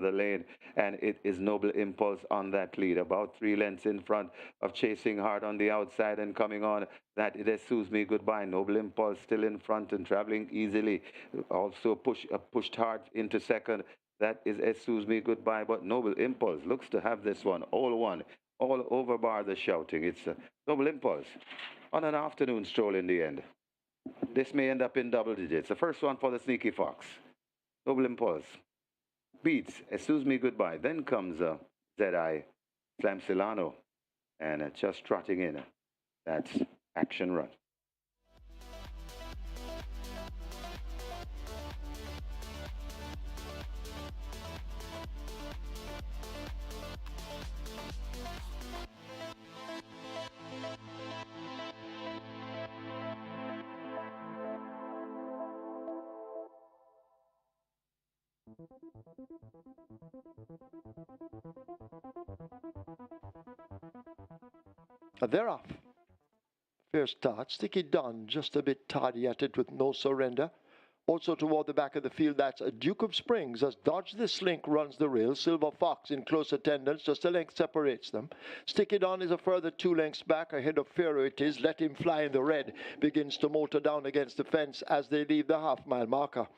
the lane, and it is Noble Impulse on that lead, about 3 lengths in front of Chasing Hard on the outside, and coming on that it is Sues Me Goodbye. Noble Impulse still in front and traveling easily, also pushed hard into second. That is Sues Me Goodbye, but Noble Impulse looks to have this one, all over bar the shouting. It's Noble Impulse on an afternoon stroll in the end. This may end up in double digits. The first one for the Sneaky Fox. Noble Impulse beats Excuse Me Goodbye. Then comes ZI Slam Silano, and just trotting in. That's Action Run. They're off. Fair start. Sticky Don just a bit tardy at it with No Surrender. Also toward the back of the field, that's a Duke of Springs as Dodge the Slink runs the rail. Silver Fox in close attendance, just a length separates them. Stick It On is a further 2 lengths back ahead of Pharaoh It Is. Let Him Fly in the red begins to motor down against the fence as they leave the half-mile marker.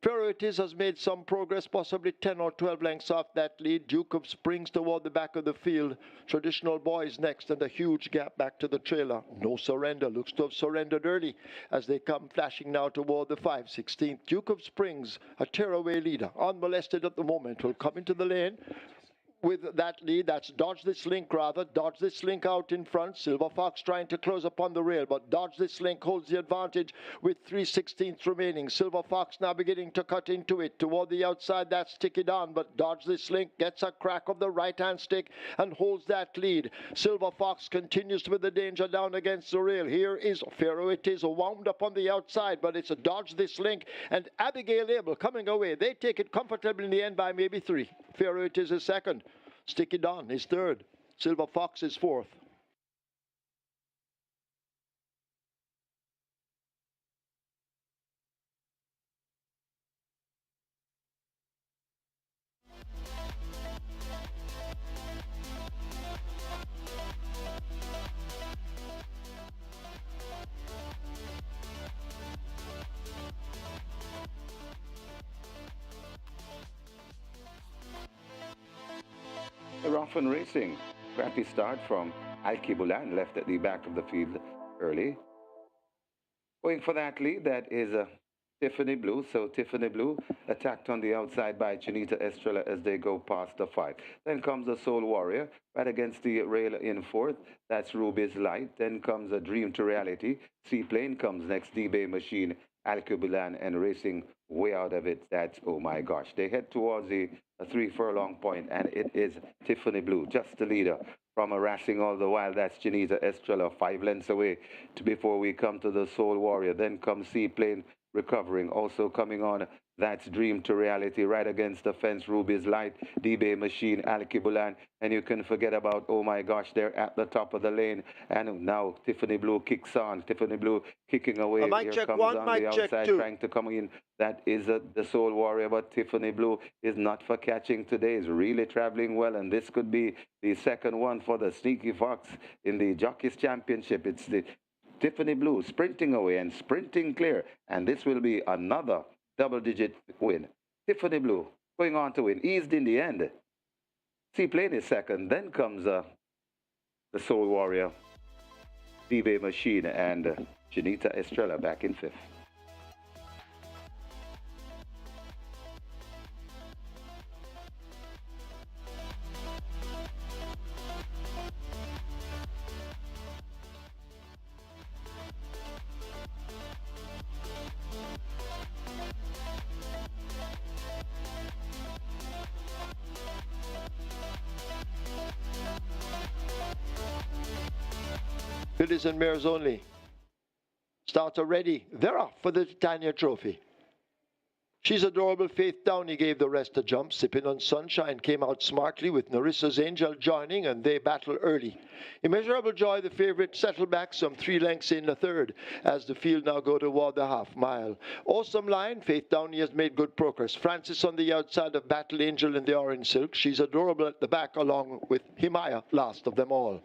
Pharaoh It Is has made some progress, possibly 10 or 12 lengths off that lead. Duke of Springs toward the back of the field. Traditional Boys next, and a huge gap back to the trailer. No Surrender looks to have surrendered early as they come flashing now toward the 5/16th. Duke of Springs, a tearaway leader, unmolested at the moment, will come into the lane. With that lead, that's Dodge This Link rather. Dodge This Link out in front. Silver Fox trying to close upon the rail, but Dodge This Link holds the advantage with 3/16 remaining. Silver Fox now beginning to cut into it. Toward the outside, that's Stick It On, but Dodge This Link gets a crack of the right-hand stick and holds that lead. Silver Fox continues with the danger down against the rail. Here is Pharaoh It Is wound up on the outside, but it's a Dodge This Link and Abigail Abel coming away. They take it comfortably in the end by maybe 3. Pharaoh It Is is second. Stick It On is third. Silver Fox is fourth. Rough Racing. Crappy start from Alkebulan, left at the back of the field early. Going for that lead, that is Tiffany Blue. So Tiffany Blue attacked on the outside by Janita Estrella as they go past the 5. Then comes the Soul Warrior right against the rail in fourth. That's Ruby's Light. Then comes a Dream to Reality. Seaplane comes next. D-Bay Machine, Alkebulan, and racing way out of it. That's, oh my gosh. They head towards the 3 furlong point, and it is Tiffany Blue, just the leader from harassing all the while. That's Janita Estrella, 5 lengths away before we come to the Soul Warrior. Then comes Seaplane recovering. Also coming on, that's Dream to Reality right against the fence. Ruby's Light, D-Bay Machine, Alkebulan, and you can forget about, oh my gosh, they're at the top of the lane. And now Tiffany Blue kicks on. Tiffany Blue kicking away. Here comes one, on the outside trying to come in. That is the Soul Warrior, but Tiffany Blue is not for catching today. Is really traveling well, and this could be the second one for the Sneaky Fox in the Jockeys Championship. It's the Tiffany Blue sprinting away and sprinting clear, and this will be another double-digit win. Tiffany Blue going on to win, eased in the end. Seaplane is second. Then comes the Soul Warrior, D-Bay Machine, and Janita Estrella back in 5th. Fillies and mares only. Starts are ready. They're off for the Titania Trophy. She's Adorable Faith Downey gave the rest a jump. Sipping on Sunshine came out smartly with Narissa's Angel joining, and they battle early. Immeasurable Joy, the favourite, settled back some 3 lengths in the third as the field now go toward the half mile. Awesome Line, Faith Downey has made good progress. Francis on the outside of Battle Angel in the orange silk. She's Adorable at the back along with Himaya, last of them all.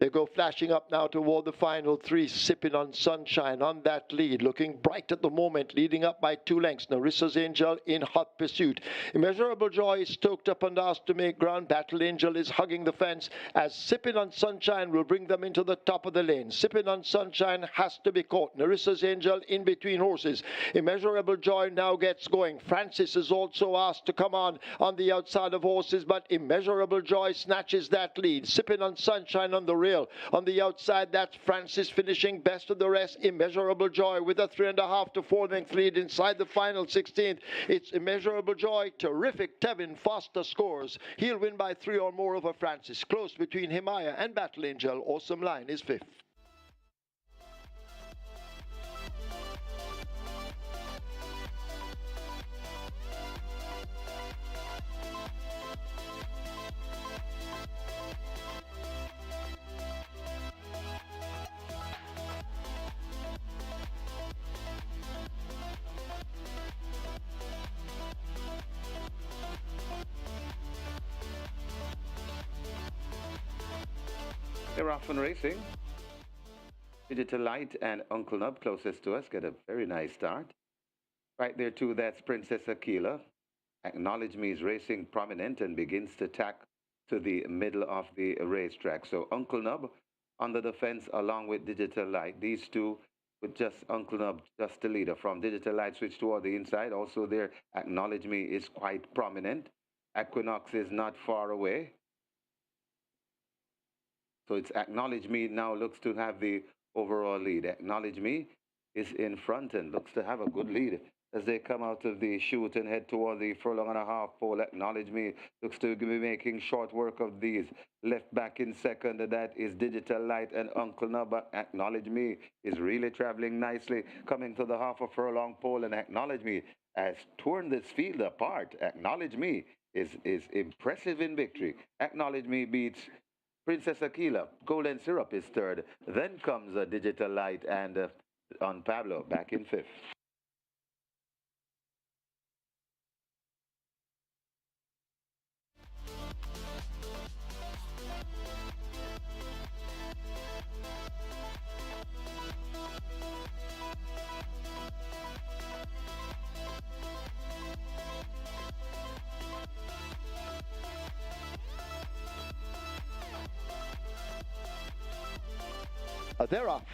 They go flashing up now toward the final 3, Sipping on Sunshine on that lead, looking bright at the moment, leading up by 2 lengths. Narissa's Angel in hot pursuit. Immeasurable Joy is stoked up and asked to make ground. Battle Angel is hugging the fence as Sipping on Sunshine will bring them into the top of the lane. Sipping on Sunshine has to be caught. Narissa's Angel in between horses. Immeasurable Joy now gets going. Francis is also asked to come on the outside of horses, but Immeasurable Joy snatches that lead. Sipping on Sunshine on the rail. On the outside, that's Francis finishing best of the rest. Immeasurable Joy with a 3.5 to 4 length lead inside the final 16th. It's Immeasurable Joy. Terrific. Tevin Foster scores. He'll win by 3 or more over Francis. Close between Himaya and Battle Angel. Awesome Line is 5th. They're off and racing. Digital Light and Uncle Nub closest to us get a very nice start. Right there too, that's Princess Aquila. Acknowledge Me is racing prominent and begins to tack to the middle of the racetrack. So Uncle Nub under the fence along with Digital Light. These two with just Uncle Nub, just the leader. From Digital Light switch toward the inside. Also there, Acknowledge Me is quite prominent. Equinox is not far away. So it's Acknowledge Me now looks to have the overall lead. Acknowledge Me is in front and looks to have a good lead as they come out of the chute and head toward the furlong and a half pole. Acknowledge Me looks to be making short work of these. Left back in second, that is Digital Light and Uncle Nub. Acknowledge Me is really traveling nicely, coming to the half a furlong pole, and Acknowledge Me has torn this field apart. Acknowledge Me is impressive in victory. Acknowledge Me beats Princess Aquila. Golden Syrup is third. Then comes a Digital Light and on Pablo back in fifth. They're off.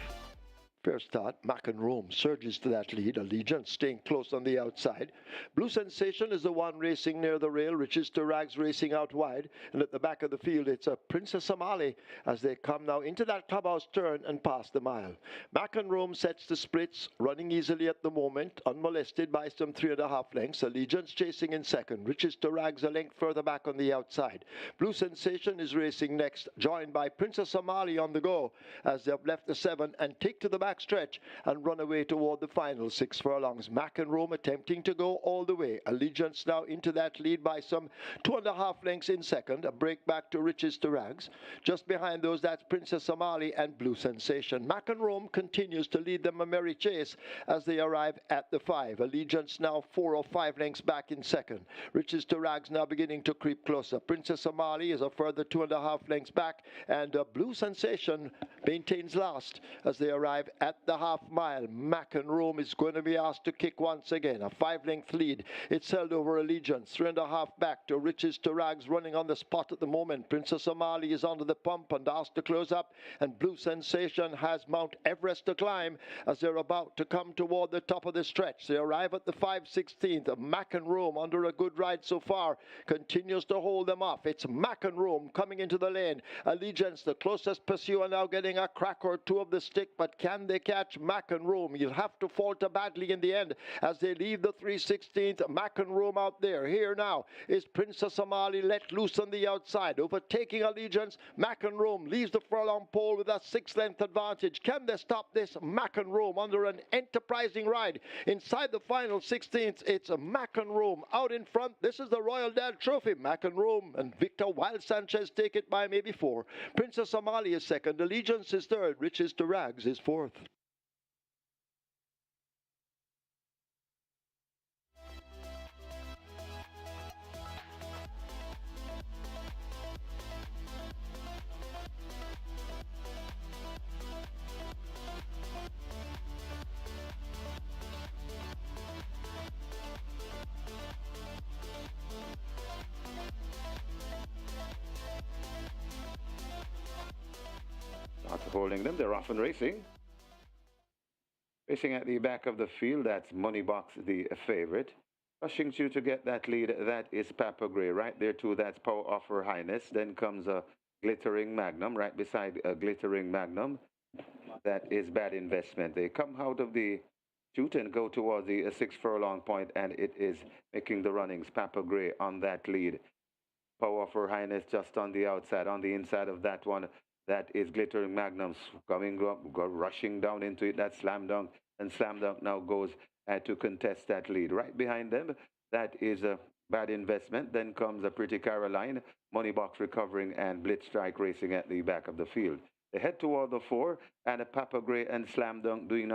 Fair start. Mac and Rome surges to that lead. Allegiance staying close on the outside. Blue Sensation is the one racing near the rail. Riches to Rags racing out wide. And at the back of the field, it's a Princess Somali as they come now into that clubhouse turn and pass the mile. Mac and Rome sets the splits, running easily at the moment, unmolested by some 3.5 lengths. Allegiance chasing in second. Riches to Rags a length further back on the outside. Blue Sensation is racing next, joined by Princess Somali on the go as they've left the 7 and take to the back stretch and run away toward the final 6 furlongs. Mac and Rome attempting to go all the way. Allegiance now into that lead by some 2.5 lengths in second. A break back to Riches to Rags. Just behind those, that's Princess Somali and Blue Sensation. Mac and Rome continues to lead them a merry chase as they arrive at the 5. Allegiance now 4 or 5 lengths back in second. Riches to Rags now beginning to creep closer. Princess Somali is a further 2.5 lengths back, and Blue Sensation maintains last as they arrive at the half mile. Mac and Rome is going to be asked to kick once again. A 5-length lead. It's held over Allegiance. 3.5 back to Riches to Rags running on the spot at the moment. Princess Somali is under the pump and asked to close up, and Blue Sensation has Mount Everest to climb as they're about to come toward the top of the stretch. They arrive at the 5/16. Mac and Rome, under a good ride so far, continues to hold them off. It's Mac and Rome coming into the lane. Allegiance, the closest pursuer, now getting getting a crack or two of the stick, but can they catch McEnroe? He'll have to falter badly in the end as they leave the 3/16th. McEnroe out there. Here now is Princess Somali let loose on the outside, overtaking Allegiance. McEnroe leaves the furlong pole with a 6-length advantage. Can they stop this McEnroe under an enterprising ride inside the final 16th? It's McEnroe out in front. This is the Royal Dale Trophy. McEnroe and Victor Wild Sanchez take it by maybe 4. Princess Somali is second. Allegiance is third. Riches to Rags is fourth. Not holding them, they're off and racing. Racing at the back of the field, that's Moneybox, the favorite. Rushing through to get that lead, that is Papa Grey. Right there too, that's Power of Her Highness. Then comes a Glittering Magnum, right beside a Glittering Magnum. That is Bad Investment. They come out of the chute and go towards the 6 furlong point, and it is making the runnings. Papa Grey on that lead. Power of Her Highness just on the outside. On the inside of that one, that is Glittering Magnums coming up, rushing down into it. That's Slam Dunk, and Slam Dunk now goes to contest that lead. Right behind them, that is a Bad Investment. Then comes a Pretty Caroline, Moneybox recovering, and Blitz Strike racing at the back of the field. They head toward the 4, and a Papa Grey and Slam Dunk doing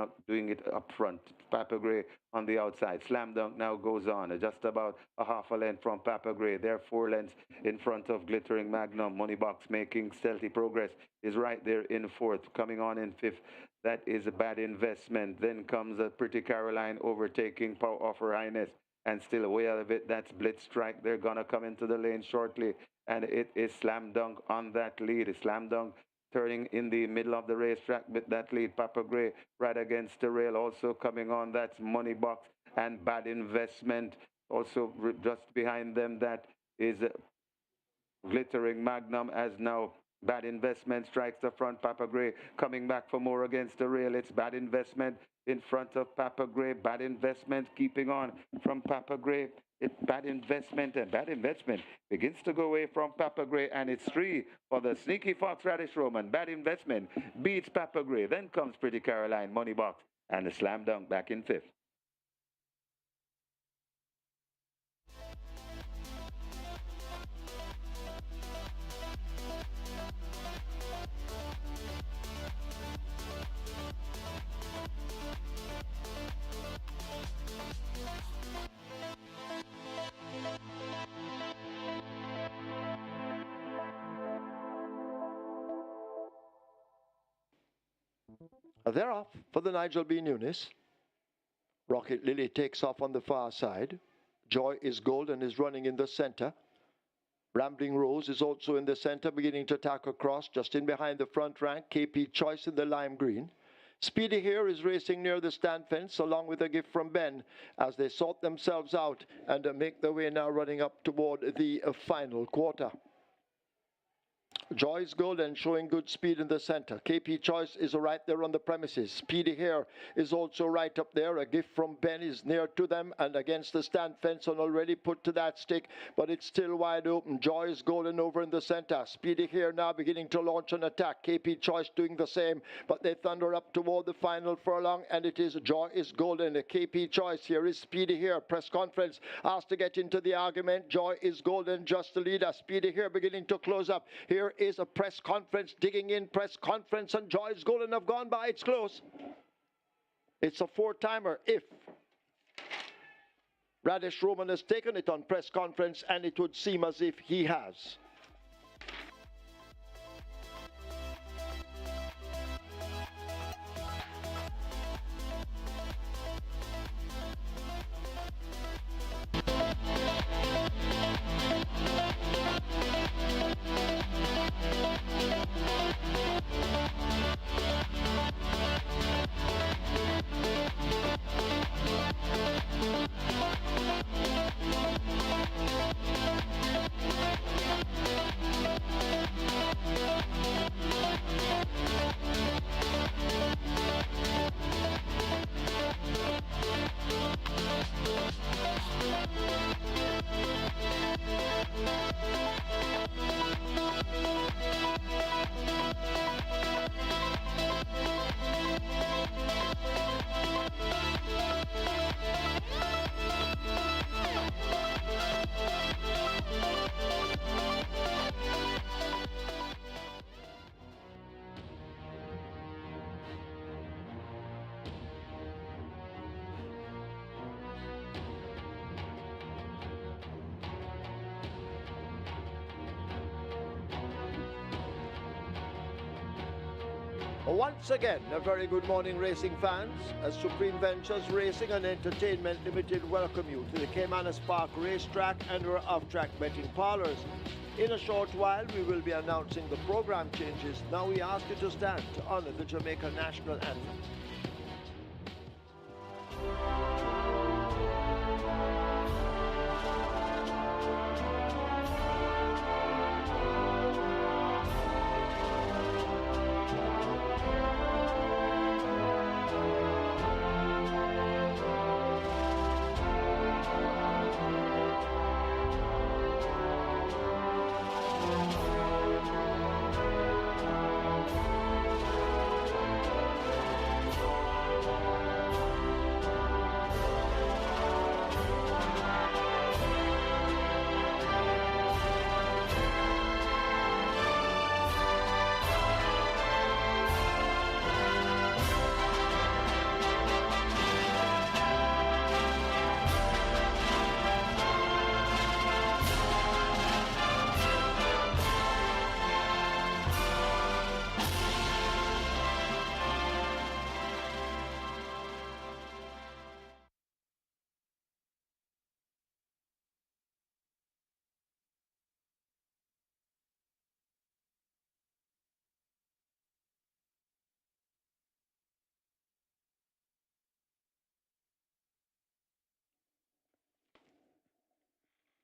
it up front. Papa Grey on the outside. Slam Dunk now goes on, just about a half a length from Papa Grey. They're 4 lengths in front of Glittering Magnum. Moneybox making stealthy progress, is right there in 4th. Coming on in 5th, that is a Bad Investment. Then comes a Pretty Caroline overtaking Power of Her Highness, and still way out of it, that's Blitz Strike. They're gonna come into the lane shortly, and it is Slam Dunk on that lead. Slam Dunk turning in the middle of the racetrack with that lead. Papa Grey right against the rail. Also coming on, that's Moneybox and Bad Investment. Also just behind them, that is Glittering Magnum, as now Bad Investment strikes the front. Papa Grey coming back for more against the rail. It's Bad Investment in front of Papa Grey. Bad Investment keeping on from Papa Grey. It's Bad Investment, and Bad Investment begins to go away from Papa Grey, and it's 3 for the Sneaky Fox Radish Roman. Bad Investment beats Papa Grey. Then comes Pretty Caroline, Moneybox, and the Slam Dunk back in 5th. They're off for the Nigel B. Nunes. Rocket Lily takes off on the far side. Joy is Gold and is running in the center. Rambling Rose is also in the center, beginning to tack across. Just in behind the front rank, KP Choice in the lime green. Speedy here is racing near the stand fence along with a gift from Ben as they sort themselves out and make their way now running up toward the final quarter. Joy's Golden showing good speed in the center. KP Choice is right there on the premises. Speedy Hair is also right up there. A gift from Ben is near to them and against the stand fence and already put to that stick, but it's still wide open. Joy's Golden over in the center. Speedy Hair now beginning to launch an attack. KP Choice doing the same, but they thunder up toward the final furlong, and it is Joy is Golden. KP Choice. Here is Speedy Hair. Press conference asked to get into the argument. Joy is Golden just the leader. Speedy Hair beginning to close up. Here is a press conference digging in. Press conference and Joy's Golden have gone by. It's close. It's a 4-timer if Radish Roman has taken it on press conference, and it would seem as if he has. Once again, a very good morning, racing fans. As Supreme Ventures Racing and Entertainment Limited welcome you to the Caymanas Park Racetrack and our off-track betting parlors. In a short while, we will be announcing the program changes. Now we ask you to stand to honor the Jamaica National Anthem.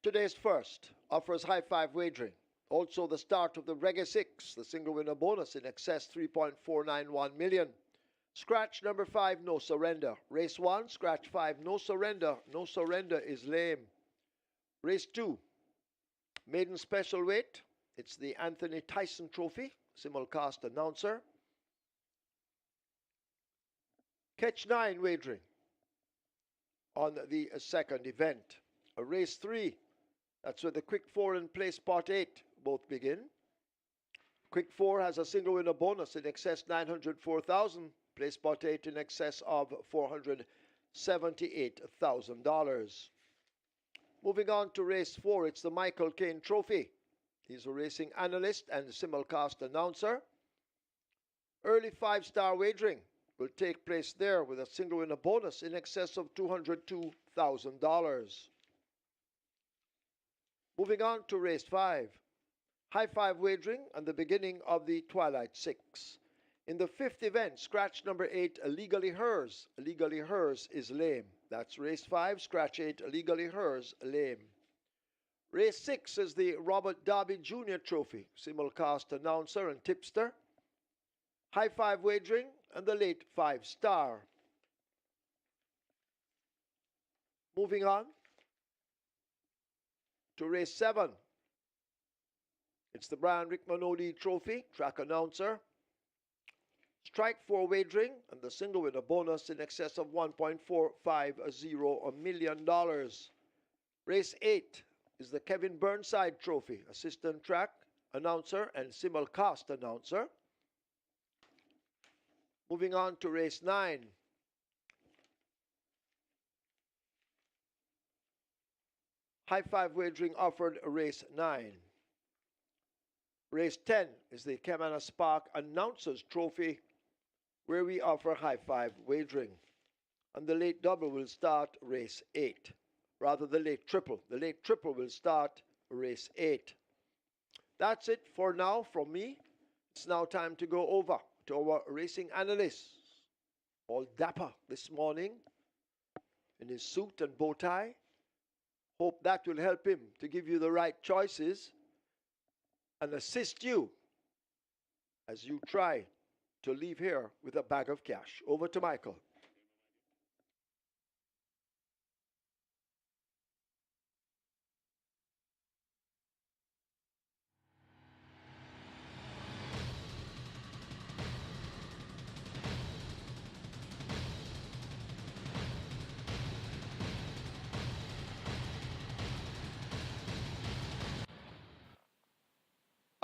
Today's first offers high five wagering. Also the start of the Reggae 6, the single winner bonus in excess 3.491 million. Scratch number 5, no surrender. Race 1, scratch 5, no surrender. No surrender is lame. Race 2, maiden special weight. It's the Anthony Tyson Trophy, simulcast announcer. Catch 9 wagering on the second event. Race 3, that's where the Quick 4 and Play Spot 8 both begin. Quick 4 has a single winner bonus in excess 904,000. Play Spot 8 in excess of $478,000. Moving on to race 4, it's the Michael Caine Trophy. He's a racing analyst and simulcast announcer. Early 5-star wagering will take place there with a single winner bonus in excess of $202,000. Moving on to race 5. High 5 wagering and the beginning of the Twilight 6. In the 5th event, scratch number 8, Legally Hers. Legally Hers is lame. That's race 5, scratch 8, Legally Hers, lame. Race 6 is the Robert Darby Jr. Trophy, simulcast announcer and tipster. High 5 wagering and the late 5-star. Moving on to race 7. It's the Brian Rickman-Odie Trophy, track announcer. Strike 4 wagering and the single winner bonus in excess of $1.450 million. Race 8 is the Kevin Burnside Trophy, assistant track announcer and simulcast announcer. Moving on to race 9. High 5 wagering offered race 9. Race 10 is the Caymanas Park Announcers Trophy, where we offer high 5 wagering. And the late double will start race 8. Rather, the late triple. The late triple will start race 8. That's it for now from me. It's now time to go over to our racing analyst, all dapper this morning in his suit and bow tie. Hope that will help him to give you the right choices and assist you as you try to leave here with a bag of cash. Over to Michael.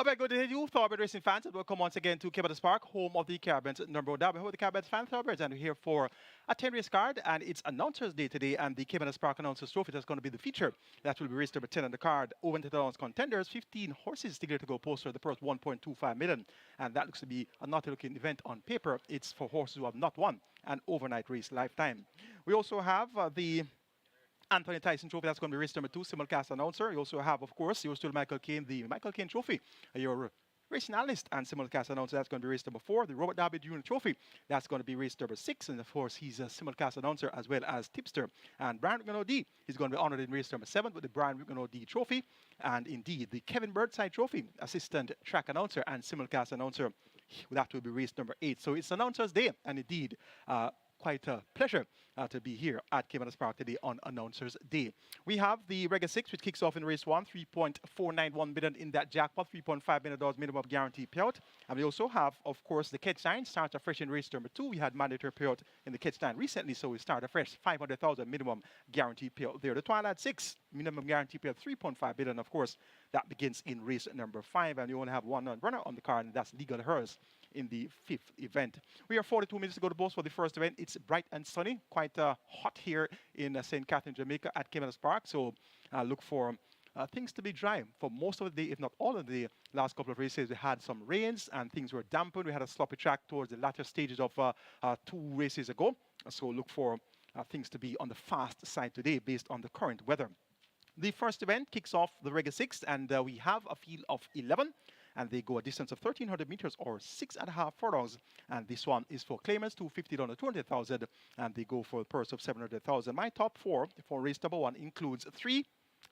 A very good day to you, Thoroughbred Racing fans, and welcome once again to Caymanas Park, home of the Caribbean's number one derby. Home of the Caribbean's fan Thoroughbreds, and we're here for a 10-race card, and it's Announcers Day today, and the Caymanas Park Announcers Trophy that's going to be the feature. That will be race number 10 on the card. Over $20 contenders, 15 horses still to go poster, the purse 1.25 million, and that looks to be a naughty-looking event on paper. It's for horses who have not won an overnight race lifetime. We also have the Anthony Tyson Trophy, that's going to be race number 2, simulcast announcer. You also have, of course, yours still Michael Caine, the Michael Caine Trophy, your racing analyst and simulcast announcer. That's going to be race number 4. The Robert Darby Jr. Trophy, that's going to be race number 6. And of course, he's a simulcast announcer as well as tipster. And Brian Wickman OD is going to be honored in race number 7 with the Brian Wickman OD Trophy. And indeed, the Kevin Birdside Trophy, assistant track announcer and simulcast announcer, that will be race number 8. So it's Announcers Day, and indeed, quite a pleasure to be here at Caymanas Park today on Announcers Day. We have the Rega 6, which kicks off in race 1, 3.491 million in that jackpot, $3.5 million minimum guarantee payout. And we also have, of course, the Catch 9 starts afresh in race number 2. We had mandatory payout in the Catch 9 recently, so we start afresh, 500,000 minimum guarantee payout there. The Twilight 6, minimum guarantee payout, 3.5 billion, of course, that begins in race number 5, and you only have one runner on the card, and that's Legal Hers in the 5th event. We are 42 minutes to go to both for the first event. It's bright and sunny, quite hot here in St. Catherine, Jamaica at Caymanas Park. So look for things to be dry for most of the day, if not all of the last couple of races. We had some rains and things were dampened. We had a sloppy track towards the latter stages of 2 races ago. So look for things to be on the fast side today based on the current weather. The first event kicks off the Rega 6, and we have a field of 11. And they go a distance of 1,300 meters or 6.5 furlongs. And this one is for claimants, 250 down to 200,000, and they go for a purse of 700,000. My top 4 for race number 1 includes 3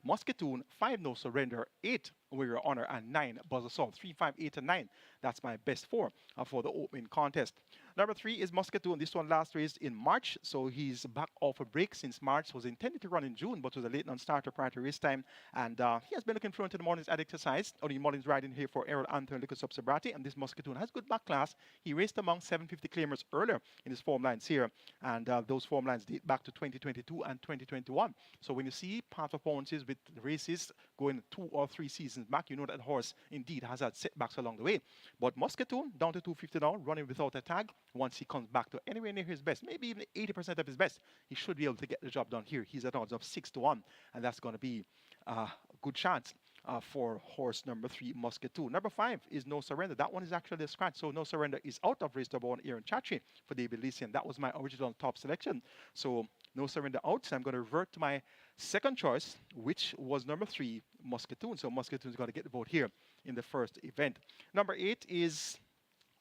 Muscatoon, 5 No Surrender, 8 Wear Your Honor, and 9 Buzz Assault. 3, 5, 8, and 9. That's my best 4 for the opening contest. Number 3 is Muscatoon. This one last raced in March, so he's back off a break since March. Was intended to run in June, but was a late non-starter prior to race time. And he has been looking fluent in the morning's ad exercise. Only morning's riding here for Errol Anthony Lucas Subsabrati, and this Muscatoon has good back class. He raced among 750 claimers earlier in his form lines here, and those form lines date back to 2022 and 2021. So when you see past performances with races going 2 or 3 seasons back, you know that horse indeed has had setbacks along the way. But Muscatoon down to 250 now, running without a tag. Once he comes back to anywhere near his best, maybe even 80% of his best, he should be able to get the job done here. He's at odds of 6 to 1, and that's going to be a good chance for horse number 3, Muscatoon. Number 5 is No Surrender. That one is actually a scratch, so No Surrender is out of race number 1, Aaron Chachi for David Lisian. That was my original top selection. So No Surrender out, so I'm going to revert to my second choice, which was number 3, Muscatoon. So Muscatoon is going to get the vote here in the first event. Number 8 is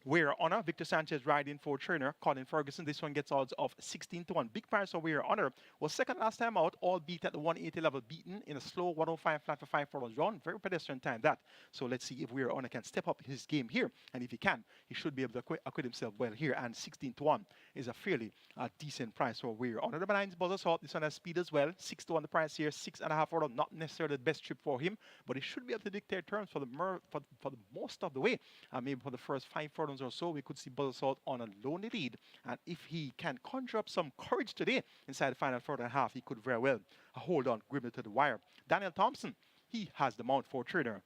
Wear Honor. Victor Sanchez riding for trainer Colin Ferguson. This one gets odds of 16 to 1. Big price for Wear Honor. Was second last time out, all beat at the 180 level, beaten in a slow 105 flat for 5 furlongs run. Very pedestrian time that. So let's see if Wear Honor can step up his game here. And if he can, he should be able to acquit himself well here. And 16 to 1 is a fairly decent price for Wear Honor. Number 9 is Buzz Assault. This one has speed as well. 6 to 1 the price here. 6.5 furlong. Not necessarily the best trip for him, but he should be able to dictate terms for the most of the way. Maybe for the first 5 furlongs or so, we could see Buzz Assault on a lonely lead. And if he can conjure up some courage today inside the final 4.5, he could very well hold on grimly to the wire. Daniel Thompson, he has the mount for trainer,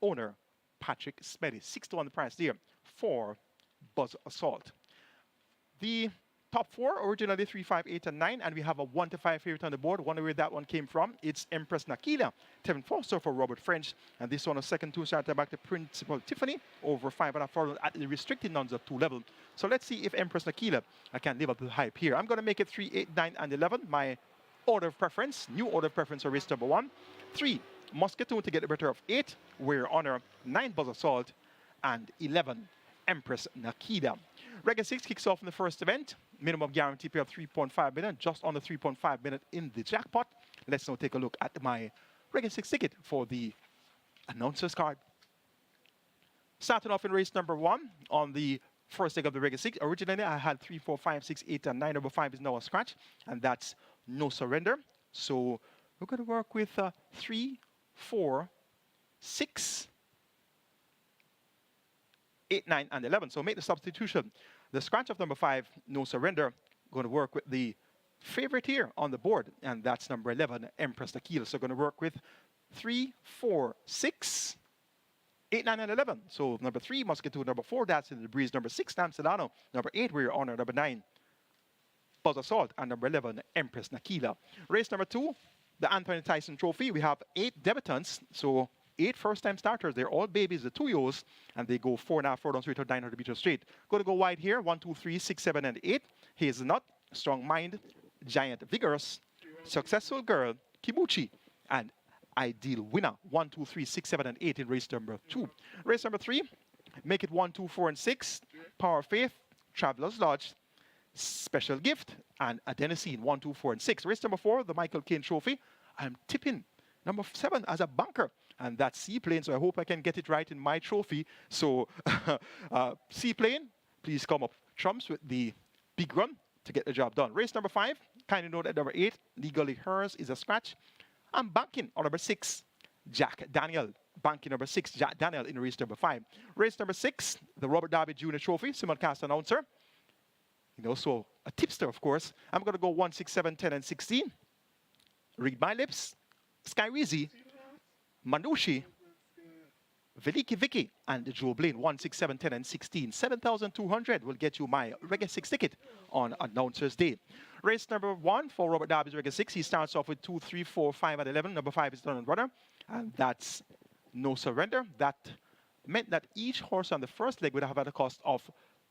owner Patrick Smeddy. 6 to 1 the price there for Buzz Assault. The top 4, originally 3, 5, 8, and 9, and we have a 1 to 5 favorite on the board. Wonder where that one came from. It's Empress Nakila, Tevin Foster for Robert French, and this one a second 2 starter back to Principal Tiffany over 5.5 furlongs at the restricted nuns of 2 level. So let's see if Empress Nakila can live up to the hype here. I'm going to make it 3, 8, 9, and 11. My order of preference, new order of preference for race number 1. 3, Muscatoon to get the better of 8, Wear Honor, 9, Buzz Assault, and 11, Empress Nakida. Rega 6 kicks off in the first event. Minimum guarantee pay of 3.5 million, just under 3.5 million in the jackpot. Let's now take a look at my Rega 6 ticket for the announcer's card. Starting off in race number 1 on the first leg of the Rega 6. Originally, I had 3, 4, 5, 6, 8, and 9. Number 5 is now a scratch, and that's No Surrender. So we're going to work with 3, 4, 6, 8, 9, and 11. So make the substitution. The scratch of number 5, No Surrender, going to work with the favorite here on the board, and that's number 11, Empress Nakila. So going to work with 3, 4, 6, 8, 9, and 11. So number 3, Musketeer. Number 4, That's in the Breeze. Number 6, Amsterdano. Number 8, We're Honor. Number 9, Buzz Assault. And number 11, Empress Nakila. Race number 2, the Anthony Tyson Trophy. We have 8 debutants. So 8 first-time starters. They're all babies, the 2-year-olds, and they go 4.5 furlongs straight or 900 meters straight. Going to go wide here. 1, 2, 3, 6, 7, and 8. Hazelnut, Strong Mind, Giant Vigorous, Successful Girl, Kibuchi, and Ideal Winner. 1, 2, 3, 6, 7, and 8 in race number 2. Race number 3, Make It 1, 2, 4, and 6. Power of Faith, Traveler's Lodge, Special Gift, and Adenosine. 1, 2, 4, and 6. Race number 4, the Michael Caine Trophy. I'm tipping number 7 as a bunker, and that's Seaplane. So I hope I can get it right in my trophy. So Seaplane, please come up trumps with the big run to get the job done. Race number 5, kindly note that number 8, Legally Hers, is a scratch. I'm banking on number 6, Jack Daniel. Banking number 6, Jack Daniel in race number 5. Race number 6, the Robert Darby Jr. Trophy, simulcast announcer. So a tipster, of course. I'm going to go 1, 6, 7, 10, and 16. Read my lips. Skyreezy, Manushi, Veliki Vicky, and Joe Blaine. 1, 6, 7, 10, and 16. 7,200 will get you my Reggae 6 ticket on Announcer's Day. Race number 1 for Robert Darby's Reggae 6. He starts off with 2, 3, 4, 5, and 11. Number 5 is Donald Runner, and that's No Surrender. That meant that each horse on the first leg would have had a cost of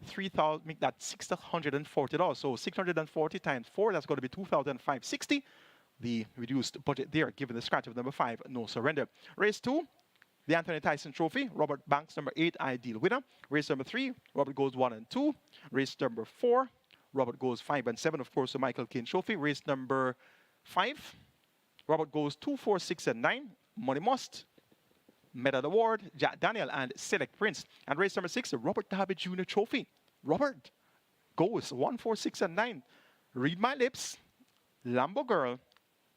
$3,000, make that $640. So 640 times 4, that's going to be $2,560. The reduced budget there, given the scratch of number 5, No Surrender. Race 2, the Anthony Tyson Trophy. Robert Banks, number 8, Ideal Winner. Race number 3, Robert goes 1 and 2. Race number 4, Robert goes 5 and 7. Of course, the Michael Caine Trophy. Race number 5, Robert goes 2, 4, 6, and 9. Money Must, Medal Award, Jack Daniel, and Select Prince. And race number 6, the Robert Darby Jr. Trophy. Robert goes 1, 4, 6, and 9. Read My Lips, Lambo Girl,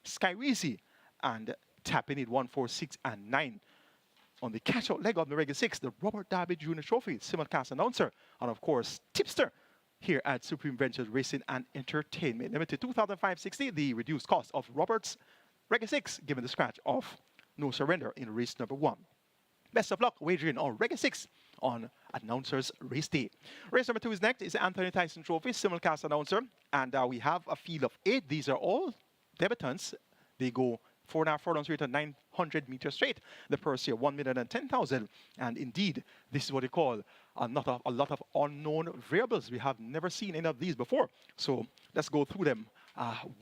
Skyreezy, and Tapping It 1, 4, 6, and 9. On the catch-out leg of the Reggae 6, the Robert Darby Jr. Trophy, simulcast announcer, and of course, tipster here at Supreme Ventures Racing and Entertainment Limited. $2,560, the reduced cost of Robert's Reggae 6, given the scratch of No Surrender in race number 1. Best of luck wagering on Reggae 6 on Announcer's Race Day. Race number 2 is next. It's the Anthony Tyson Trophy, simulcast announcer, and we have a field of 8. These are all debutants. They go 4.5 furlongs straight and 900 meters straight. The purse here, 1,010,000. And indeed, this is what they call a lot of unknown variables. We have never seen any of these before. So let's go through them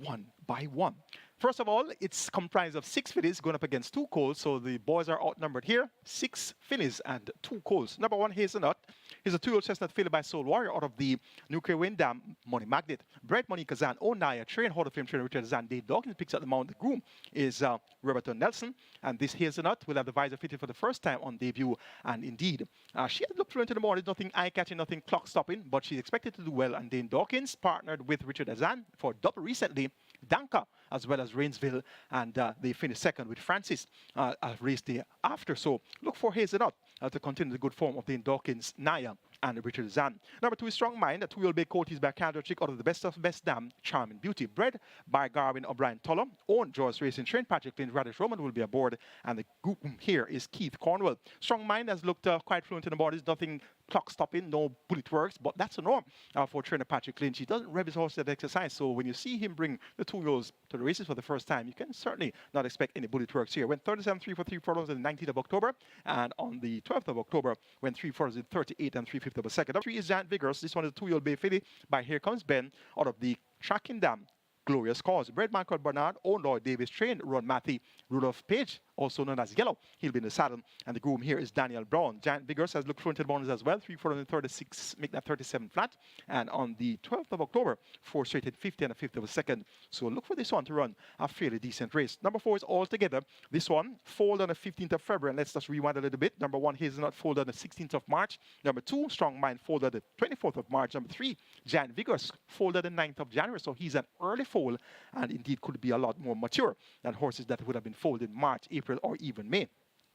one by one. First of all, it's comprised of 6 fillies going up against 2 coals. So the boys are outnumbered here. 6 fillies and 2 coals. Number 1, Hazelnut. He's a 2-year-old chestnut filly by Soul Warrior out of the Nuclear Wind Dam Money Magnet. Bred Monica Zan, Onaya, trained Hall of Fame trainer Richard Zan. Dave Dawkins picks up the mount. The groom is Roberto Nelson. And this Hazelnut will have the visor fitted for the first time on debut. And indeed, she had looked fluent in the morning. Nothing eye-catching, nothing clock-stopping. But she's expected to do well. And Dane Dawkins partnered with Richard Azan for double recently. Danka, as well as Rainsville, and they finished second with Francis a race day after. So look for Hazelnut to continue the good form of Dane Dawkins, Naya, and Richard Zan. Number 2 is Strong Mind, a 2-year-old bay colt. He's by Candle Chick out of the Best of Best Dam, Charming Beauty. Bred by Garvin O'Brien Toller, owned Joyce Racing, trained Patrick Lynn. Radish Roman will be aboard, and the group here is Keith Cornwell. Strong Mind has looked quite fluent in the bodies, nothing clock stopping, no bullet works, but that's a norm for trainer Patrick Lynch. He doesn't rev his horse at exercise, so when you see him bring the 2-year-olds to the races for the first time, you can certainly not expect any bullet works here. Went 37 3 for 3 furlongs on the 19th of October, and on the 12th of October, went 3 furlongs in 38 and 3/5 of a second. Number 3 is Giant Vigorous. This one is a 2-year-old bay filly by Here Comes Ben out of the Tracking Dam Glorious Cause. Bred Michael Bernard, owned Lloyd Davis, trained Ron Matthew, Rudolph Page, also known as Yellow. He'll be in the saddle, and the groom here is Daniel Brown. Giant Vigorous has looked fluent in the mornings as well. 3 436, make that 37 flat. And on the 12th of October, 4 straight at 50 and 1/5 of a second. So look for this one to run a fairly decent race. Number 4 is All Together. This one folded on the 15th of February. And let's just rewind a little bit. Number 1, Hazelnut, folded on the 16th of March. Number 2, Strong Mind, folded the 24th of March. Number 3, Giant Vigorous, folded the 9th of January. So he's an early foal, and indeed could be a lot more mature than horses that would have been foaled in March, April, or even May.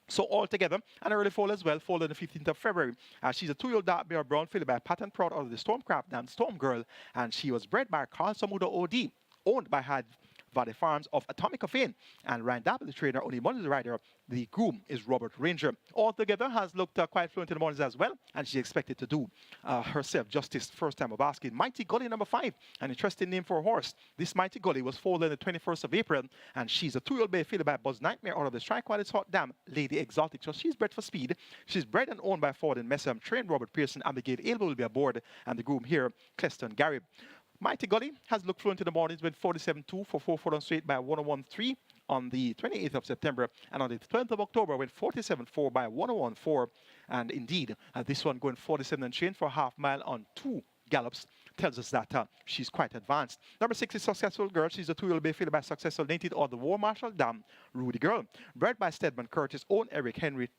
So altogether, an early foal as well, foaled on the 15th of February. She's a 2-year-old dark bear brown filly by Pattern Proud out of the Stormcraft Dam Storm Girl, and she was bred by Carl Samuda OD, owned by Valley Farms of Atomic Fame. And Ryan Dabble, the trainer, only one is the rider. The groom is Robert Ranger. Altogether has looked quite fluent in the mornings as well, and she's expected to do herself justice first time of asking. Mighty Gully number 5, an interesting name for a horse. This Mighty Gully was foaled on the 21st of April, and she's a 2-year-old bay fielded by Buzz Nightmare out of the strike while it's hot dam, Lady Exotic. So she's bred for speed. She's bred and owned by Ford and Messam. Trained Robert Pearson, Abigail Ailbo will be aboard, and the groom here, Cleston Garib. Mighty Gully has looked fluent in the mornings with 47.2 for 4 furlong straight by 101.3 on the 28th of September, and on the 12th of October went 47.4 by 101.4, and indeed this one going 47 and change for a half mile on 2 gallops tells us that she's quite advanced. Number 6 is Successful Girl. She's a 2-year-old bay fielded by Successful Native or the War Marshal Dam, Rudy Girl. Bred by Stedman Curtis, own Eric Henry,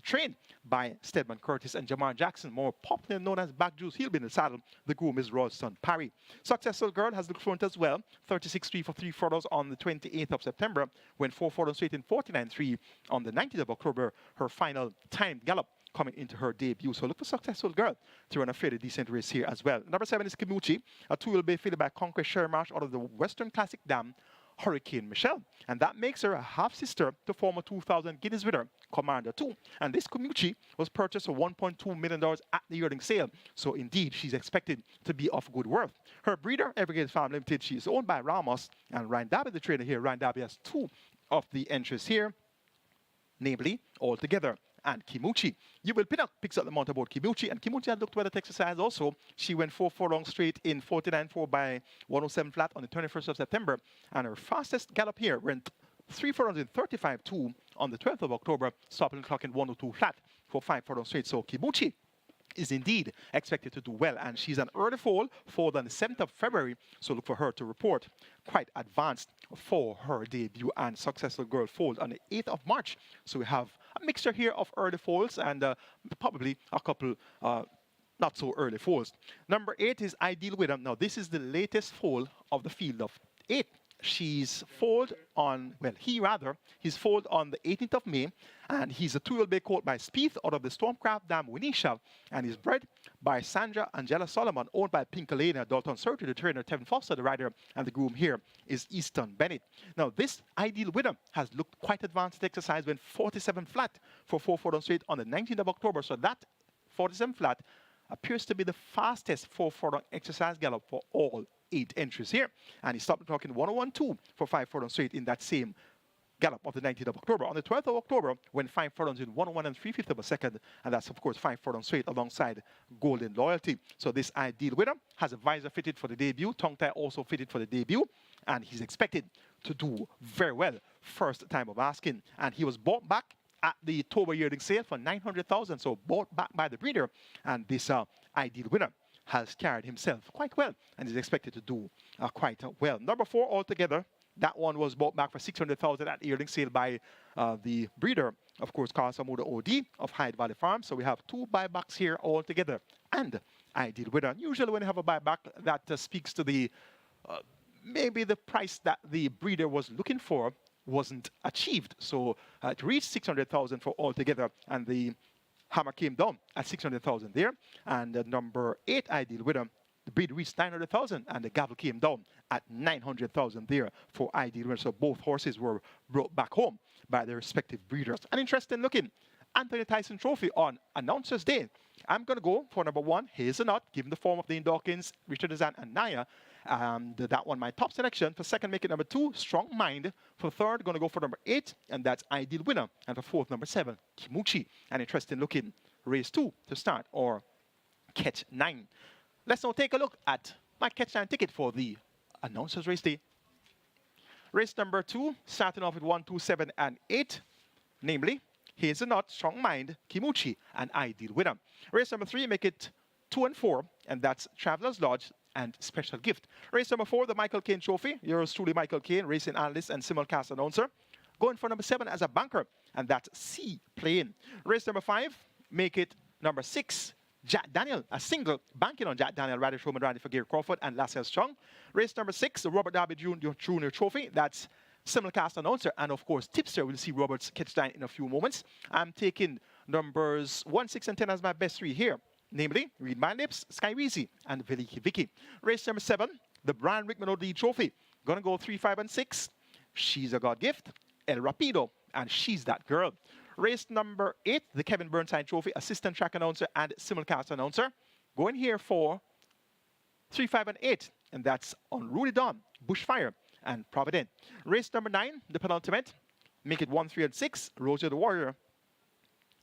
trained by Stedman Curtis and Jamar Jackson, more popularly known as Back Juice. He'll be in the saddle. The groom is Ralston Parry. Successful Girl has looked fluent as well. 36.3 for 3 furlongs on the 28th of September. Went 4 furlongs straight in 49.3 on the 19th of October. Her final timed gallop coming into her debut. So look for Successful Girl to run a fairly decent race here as well. Number 7 is Kimuchi, a 2-year-old bay fielded by Conquest Shermarsh out of the Western Classic Dam, Hurricane Michelle, and that makes her a half-sister to former 2000 Guineas winner, Commander 2. And this Kimuchi was purchased for $1.2 million at the yearling sale, so indeed she's expected to be of good worth. Her breeder, Evergreen Farm Limited, she is owned by Ramos, and Ryan Darby, the trainer here. Ryan Darby has 2 of the entries here, namely Altogether and Kimuchi. You will picks up the mount aboard Kimuchi, and Kimuchi had looked well at exercise also. She went 4 furlongs straight in 49.4 by 107 flat on the 21st of September, and her fastest gallop here went 3 furlongs in 35.2 on the 12th of October, stopping the clock in 102 flat for 5 furlongs straight. So Kimuchi is indeed expected to do well, and she's an early foal on the 7th of February, so look for her to report quite advanced for her debut. And Successful Girl foaled on the 8th of March, so we have a mixture here of early foals and probably a couple not so early foals. Number 8 is Ideal Widow. Now this is the latest foal of the field of 8. She's foaled on, well, he's foaled on the 18th of May, and he's a 2-year-old bay colt by Spieth out of the Stormcraft Dam, Winisha, and he's bred by Sandra Angela Solomon, owned by Pinkalena, Dalton Surtees, the trainer, Tevin Foster, the rider, and the groom here is Easton Bennett. Now, this Ideal Winner has looked quite advanced at exercise, went 47 flat for 4 furlongs straight on the 19th of October, so that 47 flat appears to be the fastest 4 furlong exercise gallop for all 8 entries here. And he stopped the clock in 101.2 for 5 furlongs straight in that same gallop of the 19th of October. On the 12th of October, went 5 furlongs in 101 and 3/5 of a second, and that's, of course, 5 furlongs straight alongside Golden Loyalty. So this Ideal Winner has a visor fitted for the debut, tongue tie also fitted for the debut, and he's expected to do very well first time of asking. And he was bought back at the October yearling sale for $900,000, so bought back by the breeder, and this Ideal Winner has carried himself quite well and is expected to do quite well. Number 4 Altogether, that one was bought back for $600,000 at the yearling sale by the breeder, of course, Carl Samuda OD of Hyde Valley Farm. So we have 2 buybacks here altogether, and Ideal Winner. Usually when you have a buyback, that speaks to the maybe the price that the breeder was looking for wasn't achieved. So it reached $600,000 for Altogether, and the hammer came down at $600,000 there. And number 8 Ideal Winner, the bid reached $900,000, and the gavel came down at $900,000 there for Ideal Winner. So both horses were brought back home by their respective breeders. An interesting looking Anthony Tyson Trophy on Announcers Day. I'm going to go for number 1, Hazelnut, given the form of Dane Dawkins, Richard Dezan, and Naya. And that one, my top selection. For second, make it number 2, Strong Mind. For third, going to go for number 8, and that's Ideal Winner. And for fourth, number 7, Kimuchi. An interesting looking race 2 to start, or Catch 9. Let's now take a look at my Catch 9 ticket for the Announcers Race Day. Race number 2, starting off with 1, 2, 7, and 8, namely Hazelnut, Strong Mind, Kimuchi, and Ideal Winner. Race number 3, make it 2 and 4, and that's Traveler's Lodge and Special Gift. Race number 4, the Michael Caine Trophy. Yours truly, Michael Caine, racing analyst and simulcast announcer. Going for number 7 as a banker, and that's Sea Plane. Race number 5, make it number 6, Jack Daniel, a single, banking on Jack Daniel, Radish Roman, Randy for Gary Crawford, and Lassie Strong. Race number 6, the Robert Darby Jr. Trophy. That's simulcast announcer, and of course, tipster. We'll see Robert's Catch 9 in a few moments. I'm taking numbers 1, 6, and 10 as my best 3 here. Namely, Read My Lips, Sky Weezy, and Vicky Vicky. Race number 7, the Brian Rickman OD Trophy. Gonna go 3, 5, and 6. She's a God Gift, El Rapido, and She's That Girl. Race number 8, the Kevin Burnside Trophy, assistant track announcer and simulcast announcer. Going here for 3, 5, and 8, and that's Unruly Dawn, Bushfire, and Provident. Race number 9, the penultimate, make it 1, 3, and 6, Roger the Warrior,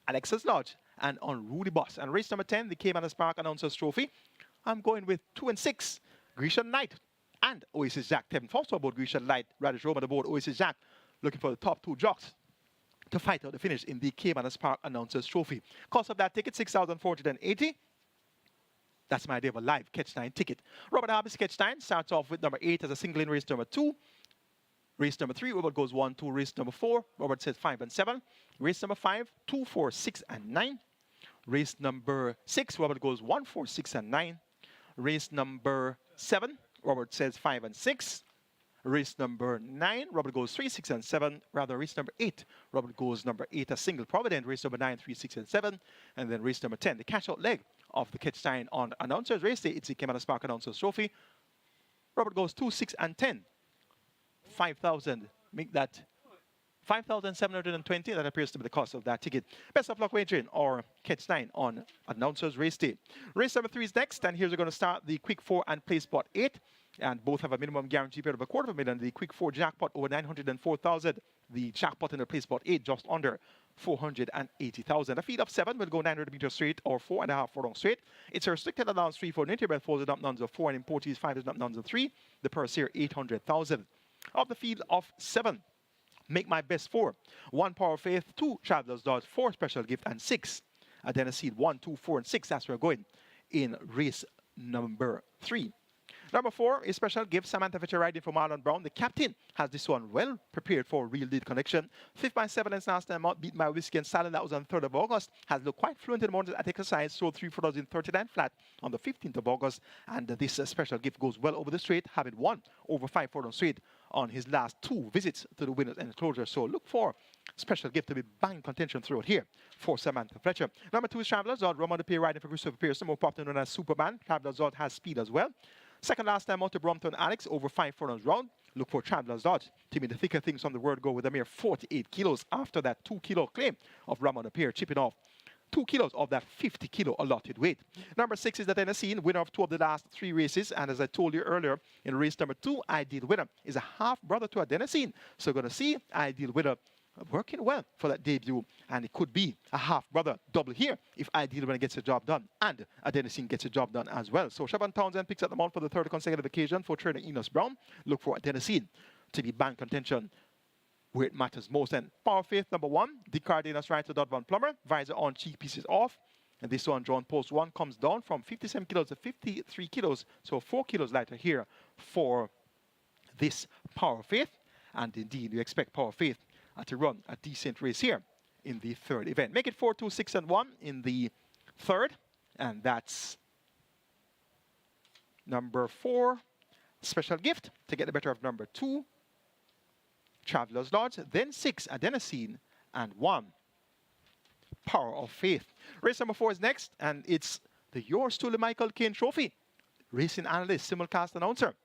Alexa's Lodge, and Unruly Boss. And race number 10, the Caymanas Park Announcers Trophy, I'm going with 2 and 6, Grecian Knight and Oasis Jack. Tevin Foster aboard Grecian Knight, Radish Rome aboard Oasis Jack, looking for the top 2 jocks to fight out the finish in the Caymanas Park Announcers Trophy. Cost of that ticket, $6,480. That's my idea of a live Catch 9 ticket. Robert Harvey's Catch 9 starts off with number 8 as a single in race number 2. Race number 3, Robert goes 1, 2. Race number 4, Robert says 5 and 7. Race number 5, 2, 4, 6, and 9. Race number 6, Robert goes 1, 4, 6, and 9. Race number 7, Robert says 5 and 6. Race number 9, Robert goes 3, 6, and 7. Rather, race number 8, Robert goes number 8, a single Provident. Race number 9, 3, 6, and 7. And then race number 10, the catch-out leg of the Catch 9 on Announcers Race Day. It's the Caymanas Park Announcers Trophy. Robert goes 2, 6, and 10. 5,000. Make that 5,720. That appears to be the cost of that ticket. Best of luck wagering or Catch 9 on Announcers Race Day. Race number 3 is next, and here's we're going to start the Quick 4 and Play Spot 8. And both have a minimum guarantee period of $250,000. The Quick 4 jackpot over 904,000. The jackpot in the Play Spot 8 just under 480,000. A feed of 7 will go 900 meters straight or 4.5 furlongs straight. It's a restricted allowance 3 for Ninty Bell, 4 is up nuns of 4, and in Portuguese 5 is up nuns of 3. The purse here 800,000. Of the field of 7, make my best 4. 1 Power of Faith, 2 Travelers Dodge, 4 Special Gift, and 6 Adenosine. 1, 2, 4, and 6. That's where we're going in race number 3. Number 4 is Special Gift. Samantha Fitcher riding for Marlon Brown. The captain has this one well prepared for a real lead connection. 5th by 7 and last time out, beat my Whiskey and Salad. That was on 3rd of August. Has looked quite fluent in the morning at exercise. Sold 3 photos in 39 flat on the 15th of August. And this Special Gift goes well over the straight, having won over 5 photos straight on his last 2 visits to the winners enclosure. So look for Special Gift to be bang contention throughout here for Samantha Fletcher. Number 2 is Travelers Zod. Roman de Pierre riding for Christopher Pearson, more popular known as Superman. Travelers Zod has speed as well. Second last time out to Brompton Alex, over 5 furlongs round. Look for Travelers Dodge to be the thicker things from the word go with a mere 48 kilos after that 2 kilo claim of Ramon Appear, chipping off 2 kilos of that 50 kilo allotted weight. Number 6 is the Tennessee, winner of 2 of the last 3 races. And as I told you earlier, in race number 2, Ideal Winner is a half brother to Adenosine. So we're going to see Ideal Winner working well for that debut, and it could be a half brother double here if Ideal Winner gets the job done and Adenosine gets the job done as well. So Siobhan Townsend picks up the mount for the 3rd consecutive occasion for trainer Enos Brown. Look for Adenosine to be bang contention where it matters most. And Power Faith number 1, the Cardenas right to Dot Van Plummer, visor on, cheek pieces off. And this one, drawn post 1, comes down from 57 kilos to 53 kilos, so 4 kilos lighter here for this Power Faith. And indeed, we expect Power Faith to run a decent race here in the 3rd event. Make it 4, 2, 6, and 1 in the 3rd. And that's number 4, Special Gift, to get the better of number 2, Travelers Lodge. Then 6, Adenosine, and 1, Power of Faith. Race number 4 is next, and it's the Yours Truly Michael Caine Trophy. Racing analyst, simulcast announcer.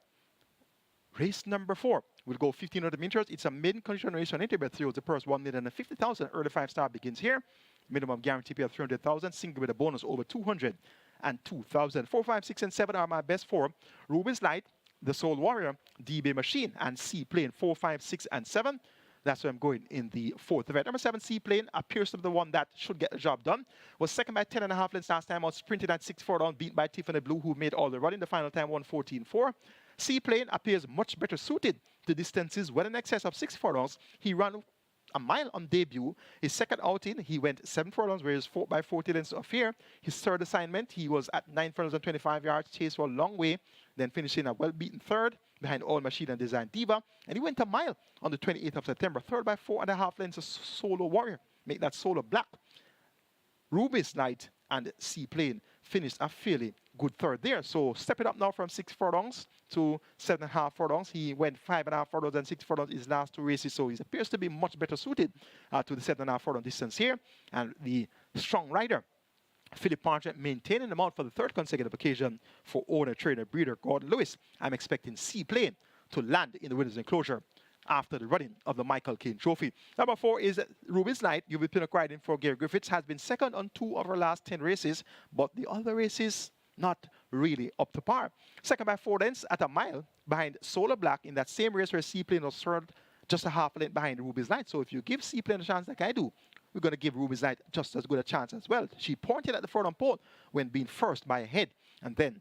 Race number 4 will go 1,500 meters. It's a maiden condition race on Interbet through the purse 1,050,000. Early 5-star begins here. Minimum guarantee pay of 300,000. Single with a bonus over 202,000. 4, 5, 6, and 7 are my best 4. Rubens Light, the Soul Warrior, DB Machine, and Seaplane 4, 5, 6, and 7. That's where I'm going in the 4th event. Number 7, Seaplane, appears to be the one that should get the job done. Was second by 10.5 lengths last time out. Sprinted at 6-4 down, beat by Tiffany Blue, who made all the running. The final time 1:14.4. Seaplane appears much better suited to distances well in excess of 6 furlongs. He ran a mile on debut. His second outing, he went 7 furlongs, whereas 4 by 40 lengths of here. His 3rd assignment, he was at 9 furlongs and 25 yards, chased for a long way, then finishing a well-beaten 3rd behind All Machine and Design Diva. And he went a mile on the 28th of September, 3rd by 4.5 lengths of Solo Warrior. Make that Solo Black. Ruby's Night and Seaplane finished a fairly good 3rd there. So step it up now from 6 furlongs to 7.5 furlongs. He went 5.5 furlongs and 6 furlongs his last 2 races. So he appears to be much better suited to the 7.5 furlong distance here. And the strong rider, Philip Parchment, maintaining the mount for the 3rd consecutive occasion for owner, trainer, breeder Gordon Lewis. I'm expecting Seaplane to land in the winner's enclosure after the running of the Michael Caine Trophy. Number 4 is Ruby's Light. You'll be pinnock riding for Gary Griffiths. Has been second on 2 of her last 10 races, but the other races not really up to par. Second by 4 lengths at a mile behind Solar Black in that same race where Seaplane was third, just a half a length behind Ruby's Light. So if you give Seaplane a chance like I do, we're going to give Ruby's Light just as good a chance as well. She pointed at the front on pole when being first by a head, and then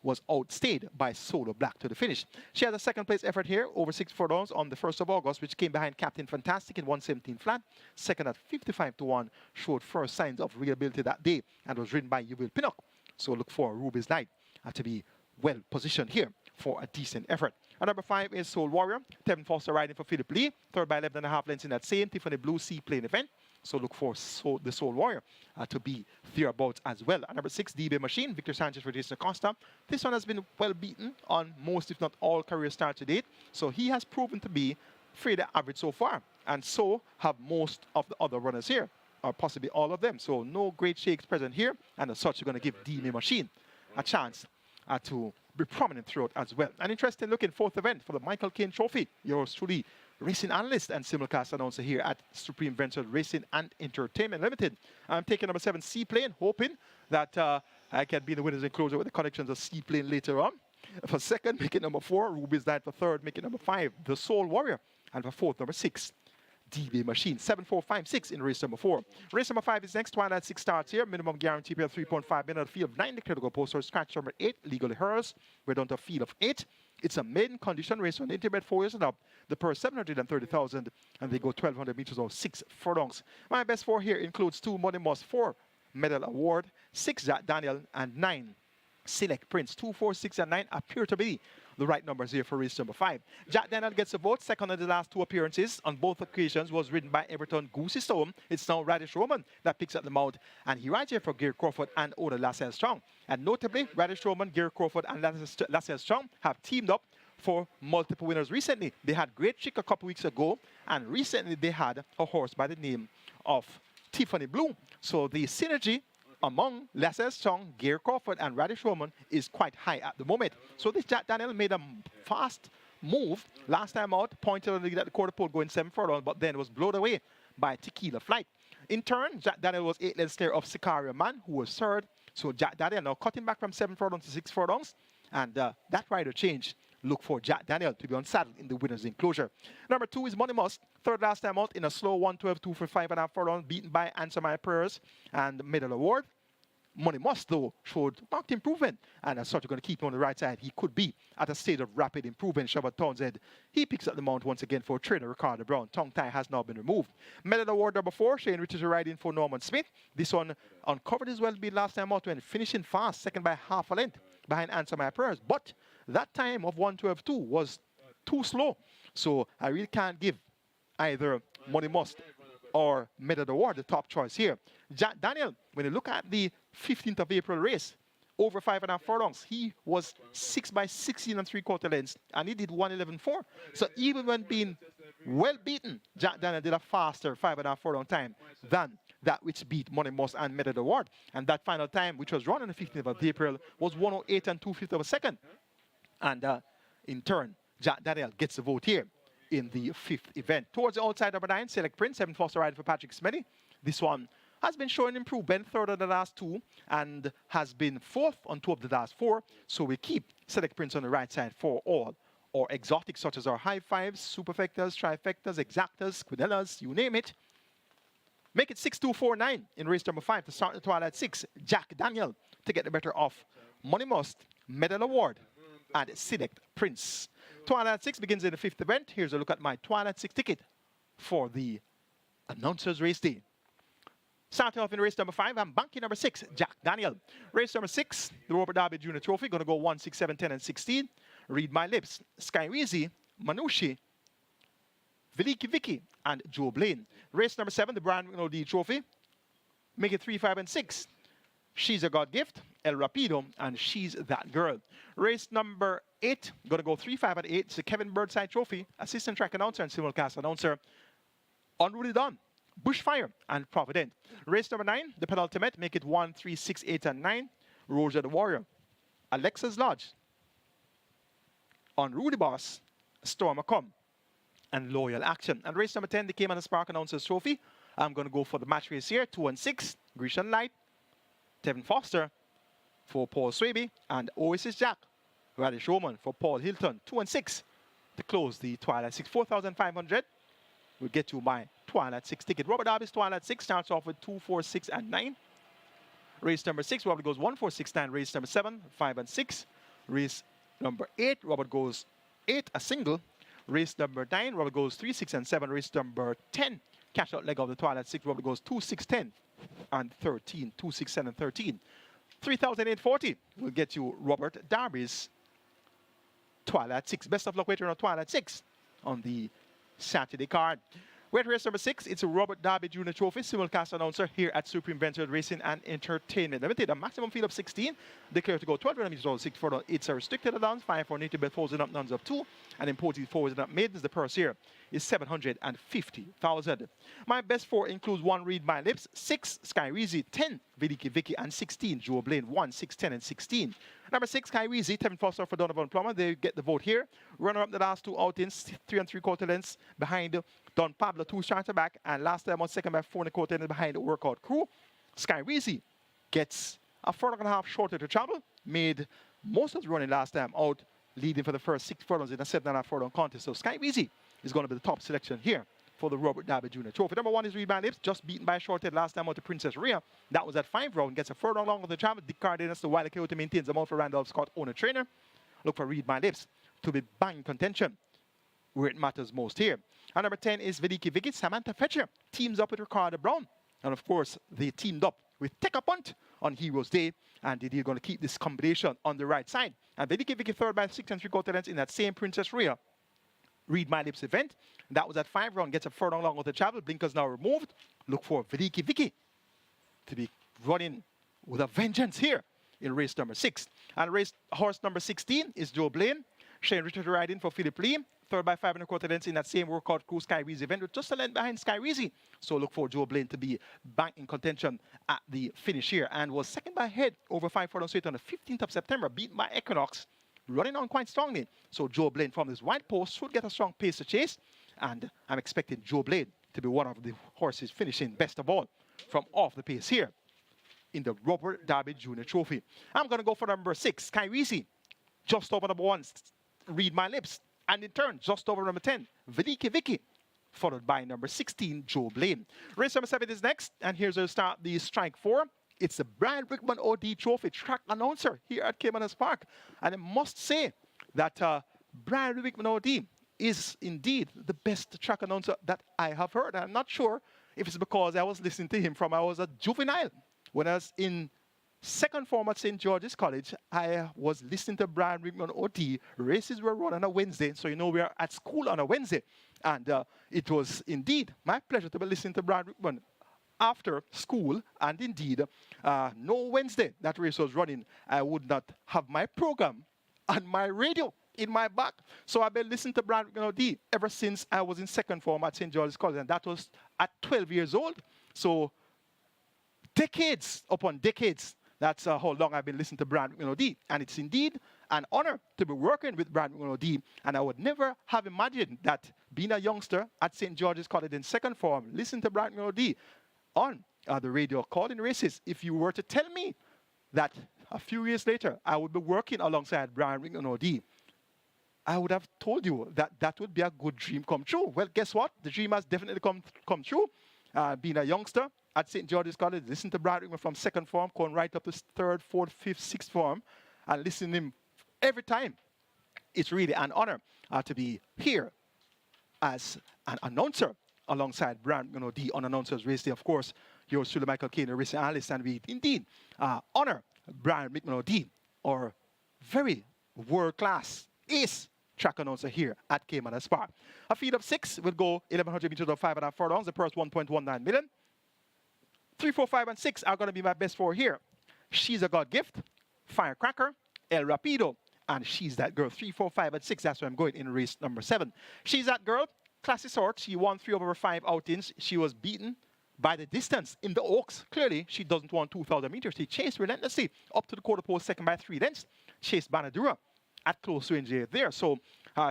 was outstayed by Solar Black to the finish. She has a second place effort here over 6 furlongs on the 1st of August, which came behind Captain Fantastic in 117 flat. Second at 55 to 1, showed first signs of real ability that day and was ridden by Yubil Pinnock. So look for Ruby's Light to be well positioned here for a decent effort. And number 5 is Soul Warrior. Tevin Foster riding for Philip Lee. Third by 11.5 lengths in that same Tiffany Blue Seaplane event. So look for the Soul Warrior to be thereabouts as well. And number 6, DB Machine, Victor Sanchez for Jason Acosta. This one has been well beaten on most, if not all, career starts to date. So he has proven to be fairly average so far. And so have most of the other runners here, or possibly all of them. So no great shakes present here. And as such, you're going to give DB Machine a chance to be prominent throughout as well. An interesting looking 4th event for the Michael Caine Trophy. Yours truly, racing analyst and simulcast announcer here at Supreme Venture Racing and Entertainment Limited. I'm taking number 7, Seaplane, hoping that I can be in the winner's enclosure with the connections of Seaplane later on. For second, making number 4, Ruby's Light. For third, making number 5, The Soul Warrior. And for fourth, number 6, DB Machine. 7, 4, 5, 6 in race number 4. Race number 5 is next. Twilight 6 starts here. Minimum guarantee pair 3.5 minutes. Field of 9 declared to go post. Scratch number 8, legally hers. We're down to a field of 8. It's a maiden condition race on intimate 4 years and up. The purse 730,000, and they go 1,200 meters or 6 furlongs. My best 4 here includes 2 Money Moss 4 Medal Award, 6 Jack Daniel, and 9 Select Prince. 2, 4, 6, and 9 appear to be the right numbers here for race number 5. Jack Daniel gets a vote. Second in the last 2 appearances. On both occasions was ridden by Everton Goosey Stone. It's now Radish Roman that picks up the mount, and he rides here for Gary Crawford and Oda Lascelles Strong. And notably, Radish Roman, Gary Crawford, and Lascelles Strong have teamed up for multiple winners recently. They had Great Chick a couple weeks ago, and recently they had a horse by the name of Tiffany Blue. So the synergy among Lascelles Strong, Gary Crawford, and Radish Roman is quite high at the moment. So this Jack Daniel made a fast move last time out, pointed at the quarter pole going 7 furlongs, but then was blown away by Tequila Flight. In turn, Jack Daniel was 8 lengths clear of Sicario Man, who was third. So Jack Daniel now cutting back from 7 furlongs to 6 furlongs, and that rider change. Look for Jack Daniel to be unsaddled in the winner's enclosure. Number 2 is Money Must. Third last time out in a slow 1:12.2 for 5.5 furlongs, beaten by Answer My Prayers and Medal Award. Money Must, though, showed marked improvement, and as such, you're going to keep him on the right side. He could be at a state of rapid improvement. Shabbat Townsend, he picks up the mount once again for trainer Ricardo Brown. Tongue tie has now been removed. Medal Award number 4, Shane Richards riding for Norman Smith. This one uncovered his well-being last time out when finishing fast, second by half a length behind Answer My Prayers. But that time of 1:12.2 was too slow. So I really can't give either Money Must or Medal Award the top choice here. Jack Daniel, when you look at the 15th of April race, over 5.5 furlongs, he was 6 by 16 and 3/4 lengths, and he did 1:11.4. So even when being well beaten, Jack Daniel did a faster 5.5 furlong time than that which beat Money Must and Medal Award. And that final time, which was run on the 15th of April, was 1:08 and 2/5 of a second. And in turn, Jack Daniel gets the vote here in the 5th event. Towards the outside, number 9, Select Prince, 7 Foster riding for Patrick Smelly. This one has been showing improvement, third of the last 2, and has been 4th on 2 of the last 4. So we keep Select Prince on the right side for all or exotics such as our high fives, superfectas, trifectas, exactas, quinellas, you name it. Make it 6-2-4-9 in race number 5 to start the Twilight 6. Jack Daniel to get the better of Money Must, Medal Award, and Select Prince. Twilight 6 begins in the 5th event. Here's a look at my Twilight 6 ticket for the Announcers Race Day. Starting off in race number 5, I'm banking number 6, Jack Daniel. Race number 6, the Robert Darby Jr. Trophy, going to go 1, 6, 7, 10, and 16. Read my lips. Skyweezy, Manushi, Viliki Vicky, and Joe Blaine. Race number 7, the Brian McNulty Trophy. Make it 3, 5, and 6. She's a God Gift, El Rapido, and She's That Girl. Race number 8, going to go 3, 5, and 8. It's the Kevin Birdside Trophy. Assistant track announcer and simulcast announcer. Unruly Dawn, Bushfire, and Provident. Race number 9, the penultimate. Make it 1, 3, 6, 8, and 9. Roger the Warrior, Alexa's Lodge, Unruly Boss, Stormer Come, and Loyal Action. And race number 10, the Caymanas Park Announcers Trophy. I'm going to go for the match race here. 2 and 6, Grecian Light, Tevin Foster for Paul Swaby, and Oasis Jack, Radish Roman for Paul Hilton. 2 and 6 to close the Twilight 6. 4,500 will get you my Twilight 6 ticket. Robert Darby's Twilight 6 starts off with 2, 4, 6, and 9. Race number 6, Robert goes 1, 4, 6, 9. Race number 7, 5 and 6. Race number 8, Robert goes 8, a single. Race number 9, Robert goes 3, 6, and 7. Race number 10, cash out leg of the Twilight 6, Robert goes 2, 6, 10, and 13. 2, 6, 7, and 13. 3,840 will get you Robert Darby's Twilight 6. Best of luck waiting on Twilight 6 on the Saturday card. Weight race number 6, it's a Robert Darby Jr. Trophy, simulcast announcer here at Supreme Venture Racing and Entertainment Limited. A maximum field of 16, declared to go 12 meters over 6 furlong. It's a restricted allowance, 5 for native bet, forwards and up, nuns up 2, and imported forwards and up maidens. The purse here is 750,000. My best 4 includes 1 Read My Lips, 6 Sky Reezy, 10 Vidiki Vicky, and 16 Joe Blaine, 1, 6, 10, and 16. Number 6, Sky Reezy, Tevin Foster for Donovan Plummer. They get the vote here. Runner up the last 2 outings, 3 3/4 lengths behind Don Pablo, 2 starter back, and last time on second by 4 1/4 lengths behind the Workout Crew. Sky Reezy gets a 4.5 shorter to travel, made most of the running last time out, leading for the first 6 furlongs in a 7.5 furlong contest. So Sky Reezy is going to be the top selection here for the Robert Darby Jr. Trophy. Number 1 is Read My Lips, just beaten by a short head last time out to Princess Rhea. That was at 5 round, gets a furlong long of the travel. Dick Cardenas, the Wilder Coyote, maintains the mount for Randolph Scott, owner trainer. Look for Read My Lips to be bang contention where it matters most here. And number 10 is Vidiki Vicky. Samantha Fetcher teams up with Ricardo Brown. And of course, they teamed up with Take a Punt on Heroes Day. And they're going to keep this combination on the right side. And Vidiki Vicky third by 6 3/4 lengths in that same Princess Rhea Read My Lips event. That was at 5 round, gets a furlong long of the travel. Blinkers now removed. Look for Vidiki Vicky to be running with a vengeance here in race number 6. And race horse number 16 is Joe Blaine. Shane Richard riding for Philip Lee. Third by 5 1/4 lengths in that same Workout Crew Sky Reezy event, with just a length behind Sky Reezy. So look for Joe Blaine to be back in contention at the finish here, and was second by head over 5 furlongs straight on the 15th of September, beaten by Equinox, running on quite strongly. So Joe Blaine from this wide post should get a strong pace to chase, and I'm expecting Joe Blaine to be one of the horses finishing best of all from off the pace here in the Robert Darby Jr. Trophy. I'm going to go for number 6, Sky Reezy, just over number 1, Read My Lips. And in turn, just over number 10, Vidiki Vicky, followed by number 16, Joe Blaine. Race number 7 is next, and here's where we start the Strike 4. It's the Brian Rickman OD Trophy track announcer here at Caymanas Park. And I must say that Brian Rickman OD is indeed the best track announcer that I have heard. I'm not sure if it's because I was listening to him from I was a juvenile. When I was in second form at St. George's College, I was listening to Brian Rickman OT. Races were run on a Wednesday, so you know we are at school on a Wednesday. And it was indeed my pleasure to be listening to Brian Rickman after school. And indeed, no Wednesday that race was running, I would not have my program on my radio in my back. So I've been listening to Brian Rickman OT ever since I was in second form at St. George's College, and that was at 12 years old. So decades upon decades, that's how long I've been listening to Brian Rickman, and it's indeed an honor to be working with Brian Rickman, and I would never have imagined that being a youngster at St. George's College in second form, listening to Brian Rickman on the radio, calling races. If you were to tell me that a few years later I would be working alongside Brian Rickman, I would have told you that that would be a good dream come true. Well, guess what? The dream has definitely come true. Being a youngster at St. George's College, listen to Brian Rickman from second form, going right up to third, fourth, fifth, sixth form, and listening to him every time. It's really an honor to be here as an announcer alongside Brian Rickman on Announcers Race Day. Of course, yours truly, Michael Kane, a racing analyst, and we indeed honor Brian Rickman, our very world-class ace track announcer here at Caymanas Park. A field of 6 will go 1,100 meters or 5.5 furlongs. The purse 1.19 million. 3, 4, 5, and 6 are going to be my best 4 here. She's a God Gift, Firecracker, El Rapido, and She's That Girl. 3, 4, 5, and 6. That's where I'm going in race number 7. She's That Girl, classy sort. She won 3 over 5 outings. She was beaten by the distance in the Oaks. Clearly, she doesn't want 2,000 meters. She chased relentlessly up to the quarter post, second by 3 lengths. Chased Banadura at close range there. So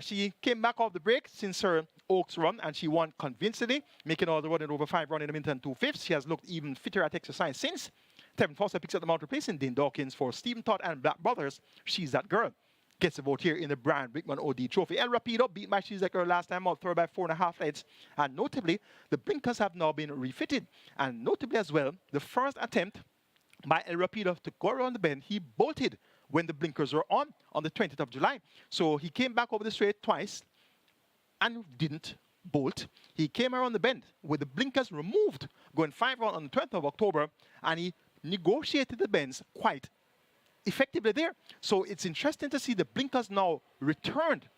She came back off the break since her Oaks run, and she won convincingly, making all the running over 5 run in a minute and 2/5. She has looked even fitter at exercise since. Tevin Foster picks up the mount, replacing Dean Dawkins for Stephen Todd and Black Brothers. She's That Girl gets a vote here in the Brian Rickman OD Trophy. El Rapido beat by She's That Girl last time out, third by 4.5 lengths. And notably, the blinkers have now been refitted. And notably as well, the first attempt by El Rapido to go around the bend, he bolted when the blinkers were on the 20th of July. So he came back over the straight twice and didn't bolt. He came around the bend with the blinkers removed, going 5 round on the 12th of October, and he negotiated the bends quite effectively there. So it's interesting to see the blinkers now returned.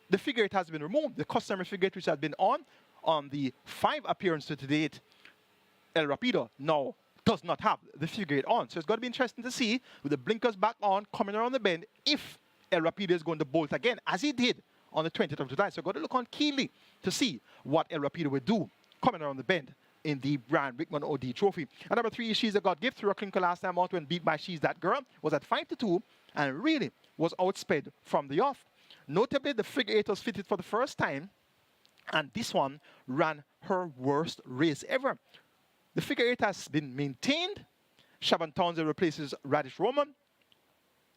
The figure 8 has been removed. The customary figure 8 which had been on the 5 appearances to date, El Rapido now does not have the figure 8 on. So it's going to be interesting to see with the blinkers back on, coming around the bend, if El Rapido is going to bolt again, as he did on the 20th of July. So got to look on keenly to see what El Rapido will do coming around the bend in the Brian Rickman OD Trophy. And number 3 is She's a God Gift through a clinker last time out when beat by She's That Girl, was at 5-2 and really was outsped from the off. Notably, the figure 8 was fitted for the first time, and this one ran her worst race ever. The figure 8 has been maintained. Shaban Townsend replaces Radish Roman.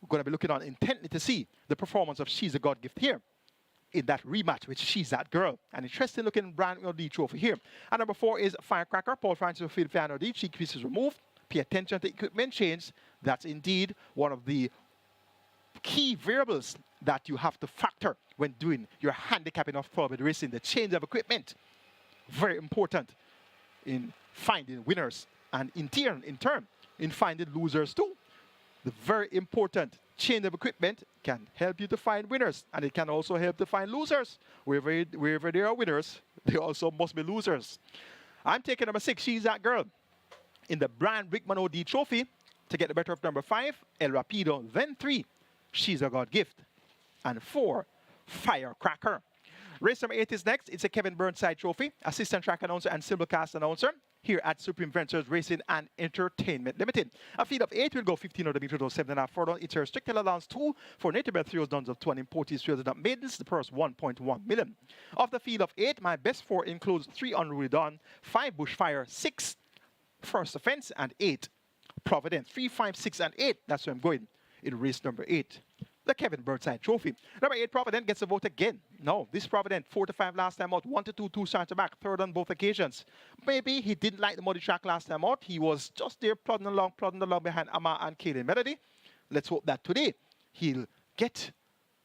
We're going to be looking on intently to see the performance of She's a God Gift here in that rematch with She's That Girl. An interesting looking Brian OD Trophy here. And number 4 is Firecracker. Paul Francis Field Fan OD. Cheek piece is removed. Pay attention to equipment change. That's indeed one of the key variables that you have to factor when doing your handicapping of thoroughbred racing. The change of equipment, very important in finding winners and in turn in finding losers too. The very important change of equipment can help you to find winners, and it can also help to find losers. Wherever there are winners, there also must be losers. I'm taking number 6, She's That Girl, in the Brian Rickman OD Trophy to get the better of number 5, El Rapido, then 3, She's a God Gift, and 4, Firecracker. Race number 8 is next. It's a Kevin Burnside Trophy, assistant track announcer and simulcast announcer here at Supreme Ventures Racing and Entertainment Limited. A field of 8 will go 1500 meters or 7.5 furlong. It's a restricted allowance 2 for native bred 3 dons of 2 and imported 3 not maidens. The purse 1.1 million. Of the field of 8, my best 4 includes 3 Unruly Dawn, 5 Bushfire, 6 First Offense, and 8 Providence. 3, 5, 6, and 8. That's where I'm going in race number 8. The Kevin Burnside Trophy. Number 8, Provident gets a vote again. No, this Provident, 4-5 last time out, 1-2, 2 starts back, third on both occasions. Maybe he didn't like the muddy track last time out. He was just there plodding along behind Amma and Kaylin Melody. Let's hope that today he'll get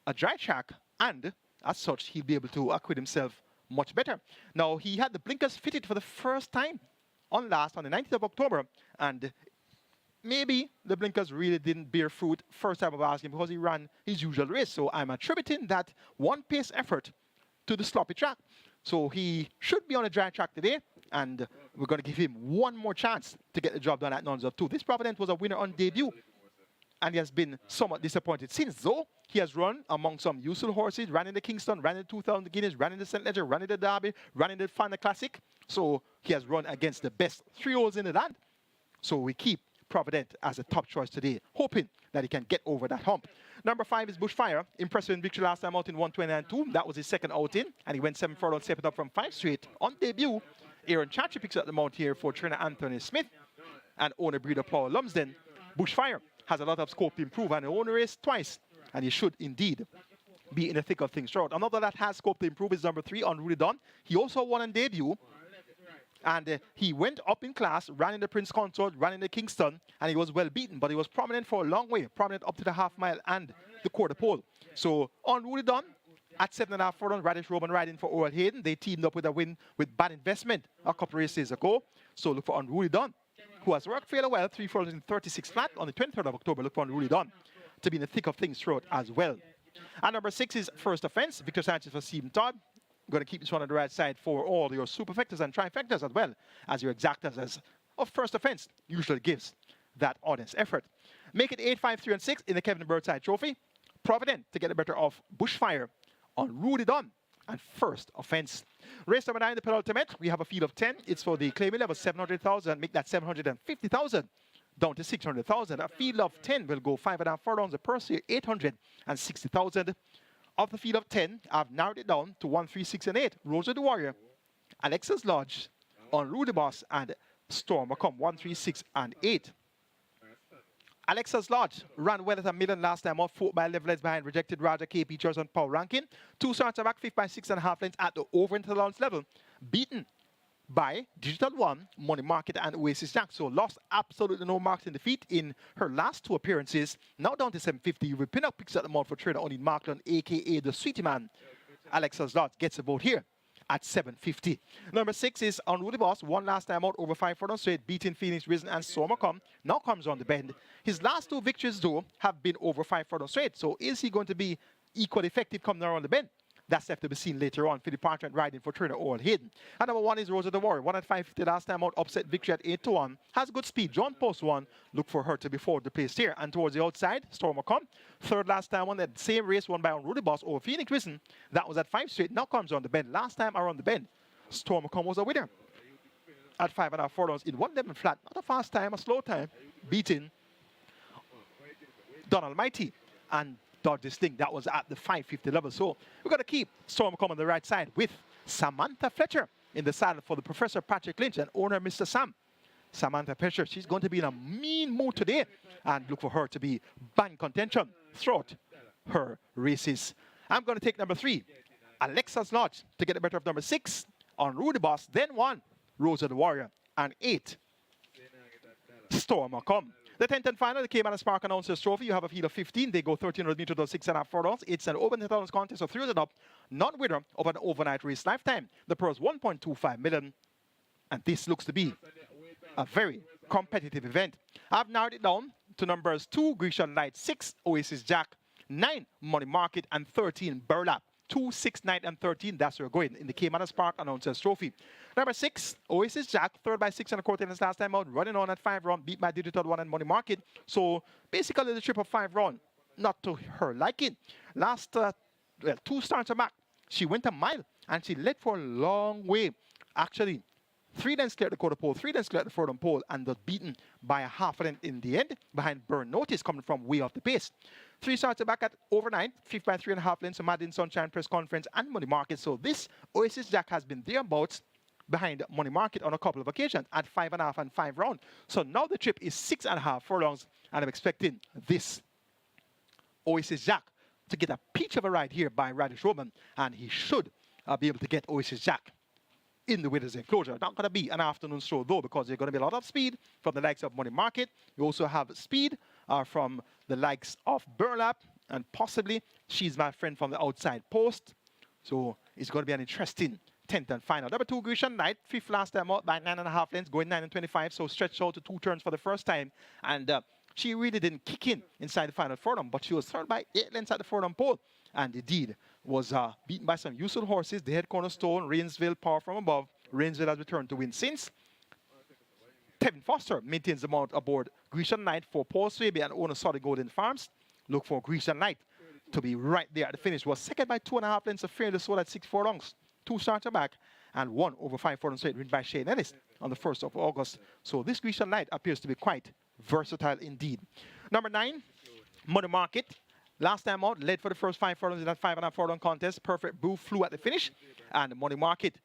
a dry track, and as such, he'll be able to acquit himself much better. Now, he had the blinkers fitted for the first time on the 19th of October, and maybe the blinkers really didn't bear fruit first time of asking because he ran his usual race. So I'm attributing that one pace effort to the sloppy track. So he should be on a dry track today, and we're going to give him one more chance to get the job done at Nuns of 2. This Providence was a winner on debut, and he has been somewhat disappointed since, though. He has run among some useful horses, ran in the Kingston, ran in the 2000 Guineas, ran in the St. Ledger, ran in the Derby, ran in the Final Classic. So he has run against the best 3-year-olds in the land. So we keep Provident as a top choice today, hoping that he can get over that hump. Number 5 is Bushfire. Impressive in victory last time out in 129.2. That was his second outing, and he went 7 furlong, stepping up from 5 straight. On debut, Aaron Chachi picks up the mount here for trainer Anthony Smith and owner breeder Paul Lumsden. Bushfire has a lot of scope to improve, and he won a race twice, and he should indeed be in the thick of things throughout. Another that has scope to improve is number 3, Unruly Dawn. He also won on debut, and he went up in class, ran in the Prince Consort, ran in the Kingston, and he was well beaten, but he was prominent for a long way, prominent up to the half mile and the quarter pole. So, Unruly Dawn at 7.5 furlong, Radish Roman riding for Oral Hayden. They teamed up with a win with Bad Investment a couple of races ago. So, look for Unruly Dawn, who has worked fairly well, 3 furlongs in 36 flat on the 23rd of October. Look for Unruly Dawn to be in the thick of things throughout as well. And number 6 is First Offense, Victor Sanchez for Stephen Todd. Going to keep this one on the right side for all your superfectors and trifectors as well as your exactors as of First Offense usually gives that honest effort. Make it 8, 5, 3, and 6 in the Kevin Burnside Trophy. Provident to get the better of Bushfire on Rudy Dunn and First Offense. Race number 9, the penultimate. We have a field of 10. It's for the claiming level 700,000. Make that 750,000 down to 600,000. A field of 10 will go 5.5 furlongs. A purse here 860,000. of the field of 10, I've narrowed it down to 1, 3, 6, and 8. Rosa the Warrior, Alexa's Lodge, On Rude Boss, and Storm come 1, 3, 6, and 8. Alexa's Lodge ran well at a million last time off, 4 by 11 lengths behind Rejected Raja, KP Church on power ranking. 2 starts are back, 5th by 6.5 lengths at the over into the launch level. Beaten by Digital One, Money Market, and Oasis Jack. So lost absolutely no marks in defeat in her last 2 appearances. Now down to 750. We pin up picks at the mount for trainer Oni Markland, aka the Sweetie Man. Alexa's Lodge gets a vote here at 750. Number 6 is Unruly Boss, won last time out over 5 furlongs straight, beating Phoenix Risen and Somercom. Now comes on the bend. His last 2 victories, though, have been over 5 furlongs straight. So is he going to be equally effective coming around the bend? That's left to be seen later on. Philip Partridge riding for trainer Oral Hayden. And number 1 is Rosa the Warrior. 1 at 550 last time out, upset victory at 8-1. Has good speed. John Post 1. Look for her to be forward the place here. And towards the outside, Stormer come. 3rd last time on that same race won by Unruly Boss over Phoenix Risen. That was at 5 straight. Now comes on the bend. Last time around the bend, Stormer come was a winner. At 5.5 furlongs in 111 flat. Not a fast time, a slow time. Beating Don Almighty. And dodge this thing. That was at the 550 level. So we've got to keep Storm come on the right side with Samantha Fletcher in the saddle for the Professor Patrick Lynch and owner Mr. Sam. Samantha Fletcher, she's going to be in a mean mood today, and look for her to be bang contention throughout her races. I'm going to take number 3, Alexa's Lodge, to get the better of number 6 on Rudy Boss, then 1, Rosa the Warrior, and 8, Stormer Come. The 10th and final, the Caymanas Park Announcers Trophy. You have a field of 15. They go 1,300 meters to 6.5 furlongs. It's an open $10 contest of 300 up, non-winner of an overnight race lifetime. The purse 1.25 million, and this looks to be a very competitive event. I've narrowed it down to numbers 2, Grecian Light, 6, Oasis Jack, 9, Money Market, and 13, Burlap. 2, 6, 9, and 13. That's where we're going in the Caymanas Park Announcers Trophy. Number 6, Oasis Jack, 3rd by 6.25 in his last time out, running on at 5 round, beat by Digital One and Money Market. So basically the trip of 5 round, not to her liking. Last 2 starts back, she went a mile and she led for a long way. Actually, 3 lengths clear at the quarter pole, 3 lengths clear at the furlong pole, and was beaten by a half a length in the end behind Burn Notice coming from way off the pace. 3 starts back at overnight, 5th by 3.5 lengths, Madden Sunshine Press Conference and Money Market. So this Oasis Jack has been thereabouts behind Money Market on a couple of occasions at 5.5 and 5 round. So now the trip is 6.5 furlongs, and I'm expecting this Oasis Jack to get a peach of a ride here by Radish Roman, and he should be able to get Oasis Jack in the winner's enclosure. Not going to be an afternoon stroll though, because there's going to be a lot of speed from the likes of Money Market. You also have speed from the likes of Burlap, and possibly she's my friend from the outside post. So it's going to be an interesting 10th and final. Number 2, Grecian Knight, 5th last time out by 9.5 lengths, going 9 and 25, so stretched out to 2 turns for the first time. And she really didn't kick in inside the final furlong, but she was third by 8 lengths at the furlong pole. And indeed was beaten by some useful horses. The head cornerstone, Rainsville, Power from Above. Rainsville has returned to win since. Tevin Foster maintains the mount aboard Grecian Knight for Paul Swaby and owner Solid Golden Farms. Look for Grecian Knight to be right there at the finish. Was second by 2.5 lengths of Fairly Sold at 6 furlongs. 2 starter back and 1 over 5 furlongs straight, written by Shane Ellis on the 1st of August. So this Grecian Knight appears to be quite versatile indeed. Number 9, Money Market. Last time out, led for the first 5 furlongs in that 5.5 furlong contest. Perfect Brew flew at the finish, and Money Market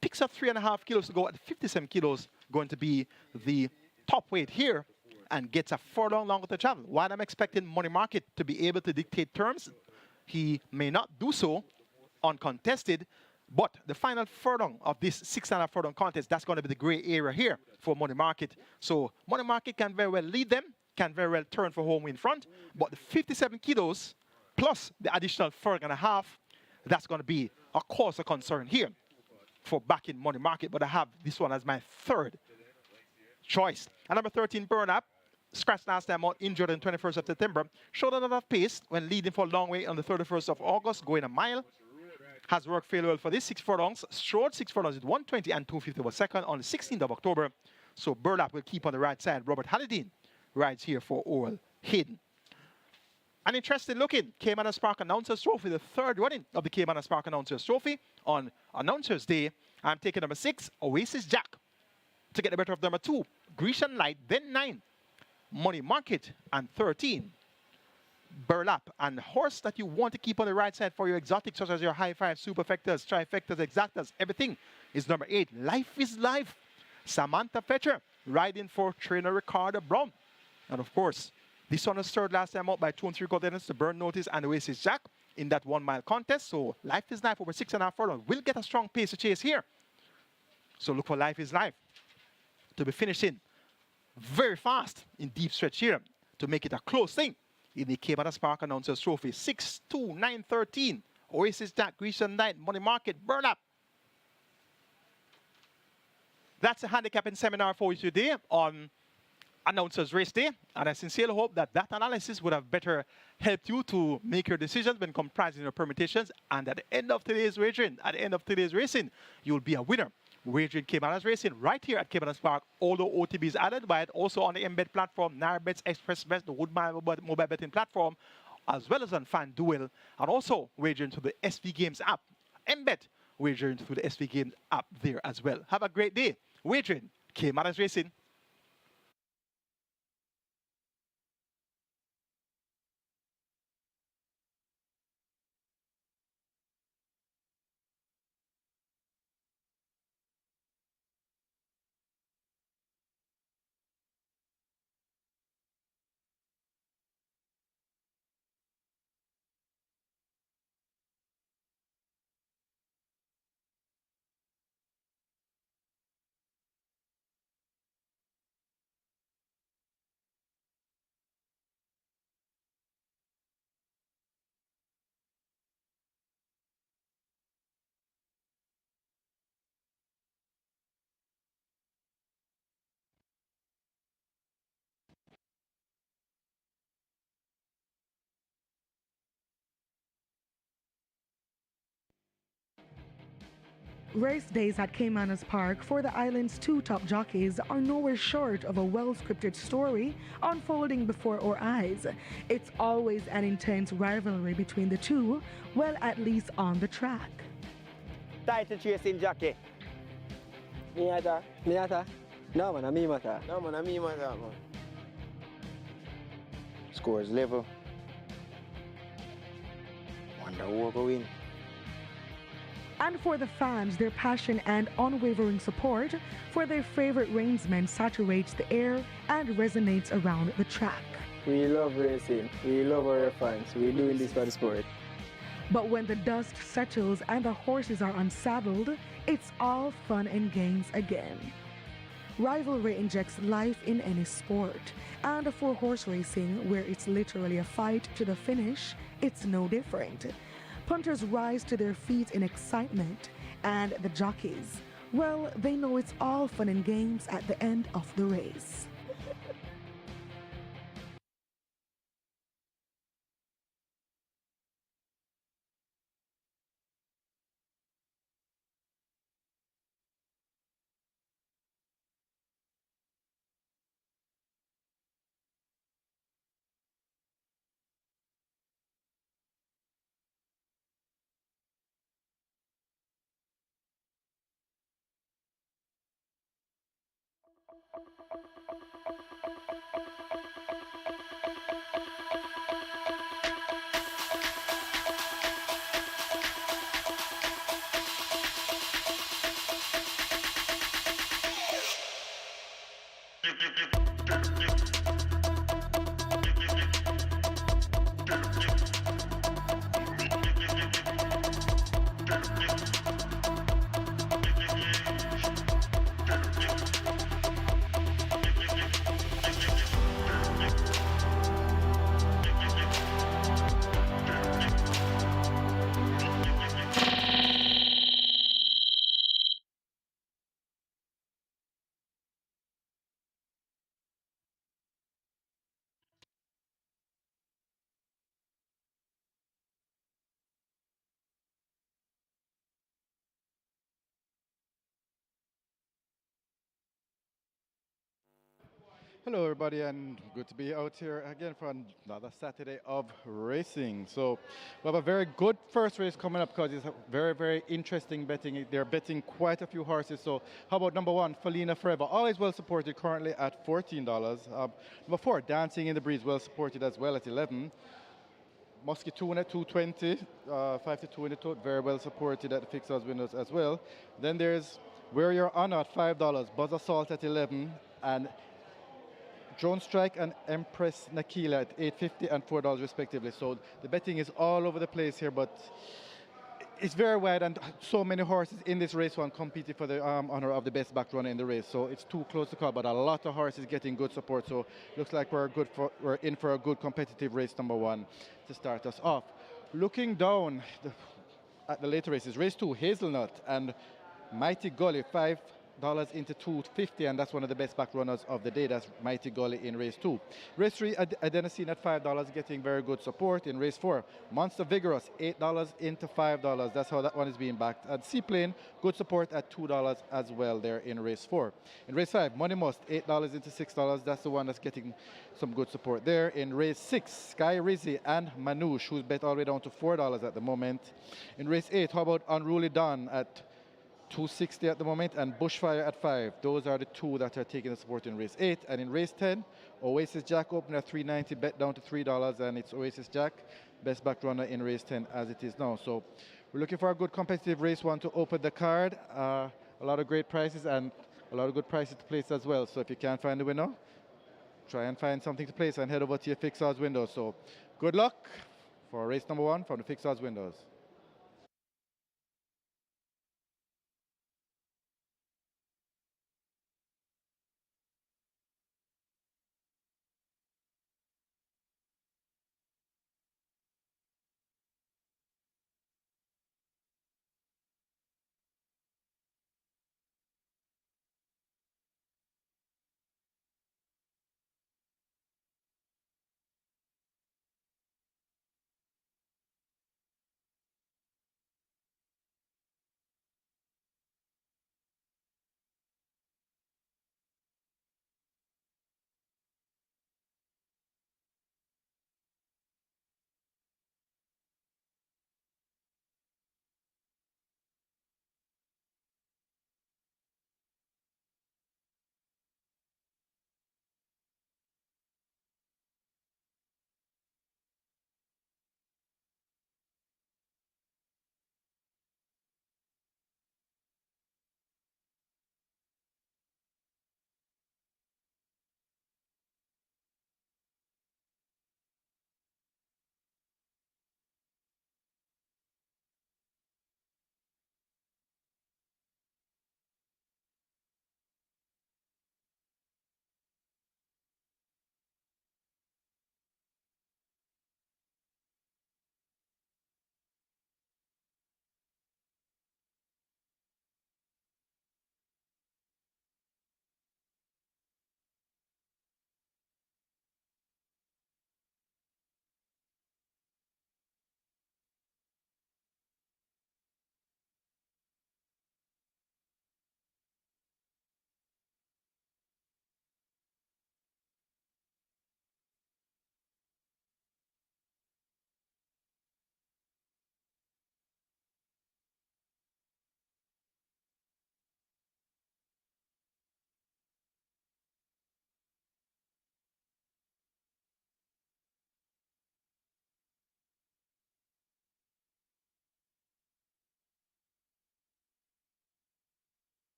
picks up 3.5 kilos to go at 57 kilos, going to be the top weight here, and gets a furlong longer to travel. While I'm expecting Money Market to be able to dictate terms, he may not do so uncontested, but the final furlong of this 6.5 furlong contest, that's going to be the gray area here for Money Market. So Money Market can very well lead them, can very well turn for home in front, but the 57 kilos plus the additional furlong and a half, that's going to be a cause of concern here for backing Money Market, but I have this one as my 3rd choice. And number 13, Burn Up, scratched last time out, injured on 21st of September, showed a lot of pace when leading for a long way on the 31st of August, going a mile. Has worked fairly well for this 6 furlongs, strode 6 furlongs at 120 and 250 was second on the 16th of October. So Burlap will keep on the right side. Robert Hallidine rides here for Oral Hayden. An interesting looking Caymanas Park Announcers Trophy, the 3rd running of the Caymanas Park Announcers Trophy on Announcers Day. I'm taking number 6, Oasis Jack, to get the better of number 2, Grecian Light, then 9, Money Market, and 13, burlap, and horse that you want to keep on the right side for your exotics, such as your high five, superfectas, trifectas, exactas, everything is number 8. Life is Life. Samantha Fetcher riding for trainer Ricardo Brown. And of course, this one was third last time out by 2 and 3 quarters to Burn Notice and Oasis Jack in that 1 mile contest. So Life is Life over 6.5 furlongs will get a strong pace to chase here. So look for Life is Life to be finishing very fast in deep stretch here to make it a close thing in the Caymanas Park Announcers Trophy. 6-2-9-13. Oasis Jack, Grecian Knight, Money Market, Burlap. That's a handicapping seminar for you today on Announcers Race Day. And I sincerely hope that that analysis would have better helped you to make your decisions when comprising your permutations. And at the end of today's wagering, at the end of today's racing, you'll be a winner. Wagering Caymanas Racing right here at Caymanas Park, although OTB is added by it, also on the Embed platform, NarBets, Express Bets, the Woodmile mobile betting platform, as well as on FanDuel, and also wagering to the SV Games app. Embed wagering to the SV Games app there as well. Have a great day. Wagering Caymanas Racing. Race days at Caymanas Park for the island's 2 top jockeys are nowhere short of a well-scripted story unfolding before our eyes. It's always an intense rivalry between the two, well, at least on the track. Title chasing jockey. Me ata? Me ata? No man, me matter. No man, me matter, man. Scores level. Wonder who will win. And for the fans, their passion and unwavering support for their favorite reinsmen saturates the air and resonates around the track. We love racing. We love our fans. We're doing this for the sport. But when the dust settles and the horses are unsaddled, it's all fun and games again. Rivalry injects life in any sport, and for horse racing, where it's literally a fight to the finish, it's no different. Punters rise to their feet in excitement, and the jockeys, well, they know it's all fun and games at the end of the race. Hello, everybody, and good to be out here again for another Saturday of racing. So we have a very good first race coming up because it's a very, very interesting betting. They're betting quite a few horses. So how about number 1, Felina Forever, always well supported, currently at $14. Number 4, Dancing in the Breeze, well supported as well at 11. Muscatoon at 220, 5 to 2 in the tote, very well supported at the fixed odds windows as well. Then there's Where You're On at $5, Buzz Assault at 11, and Drone Strike and Empress Nakila at 8.50 and $4 respectively. So the betting is all over the place here, but it's very wide, and so many horses in this race one competing for the honor of the best back runner in the race. So it's too close to call, but a lot of horses getting good support. So looks like we're in for a good competitive race number one to start us off. Looking down at the later races, race two, Hazelnut and Mighty Gully, $5 into 250, and that's one of the best back runners of the day. That's Mighty Gully in race two. Race three, Adenosine at $5, getting very good support. In race four, Monster Vigorous, $8 into $5. That's how that one is being backed. And Seaplane, good support at $2 as well there in race four. In race five, Money Must, $8 into $6. That's the one that's getting some good support there. In race six, Sky Rizzy and Manouche, who's bet all the way down to $4 at the moment. In race eight, how about Unruly Dawn at $2.60 at the moment, and Bushfire at $5. Those are the two that are taking the support in race 8. And in race 10, Oasis Jack opened at $3.90, bet down to $3, and it's Oasis Jack, best back runner in race 10 as it is now. So we're looking for a good competitive race one to open the card. A lot of great prices and a lot of good prices to place as well. So if you can't find the winner, try and find something to place and head over to your fixed odds window. So good luck for race number one from the fixed odds windows.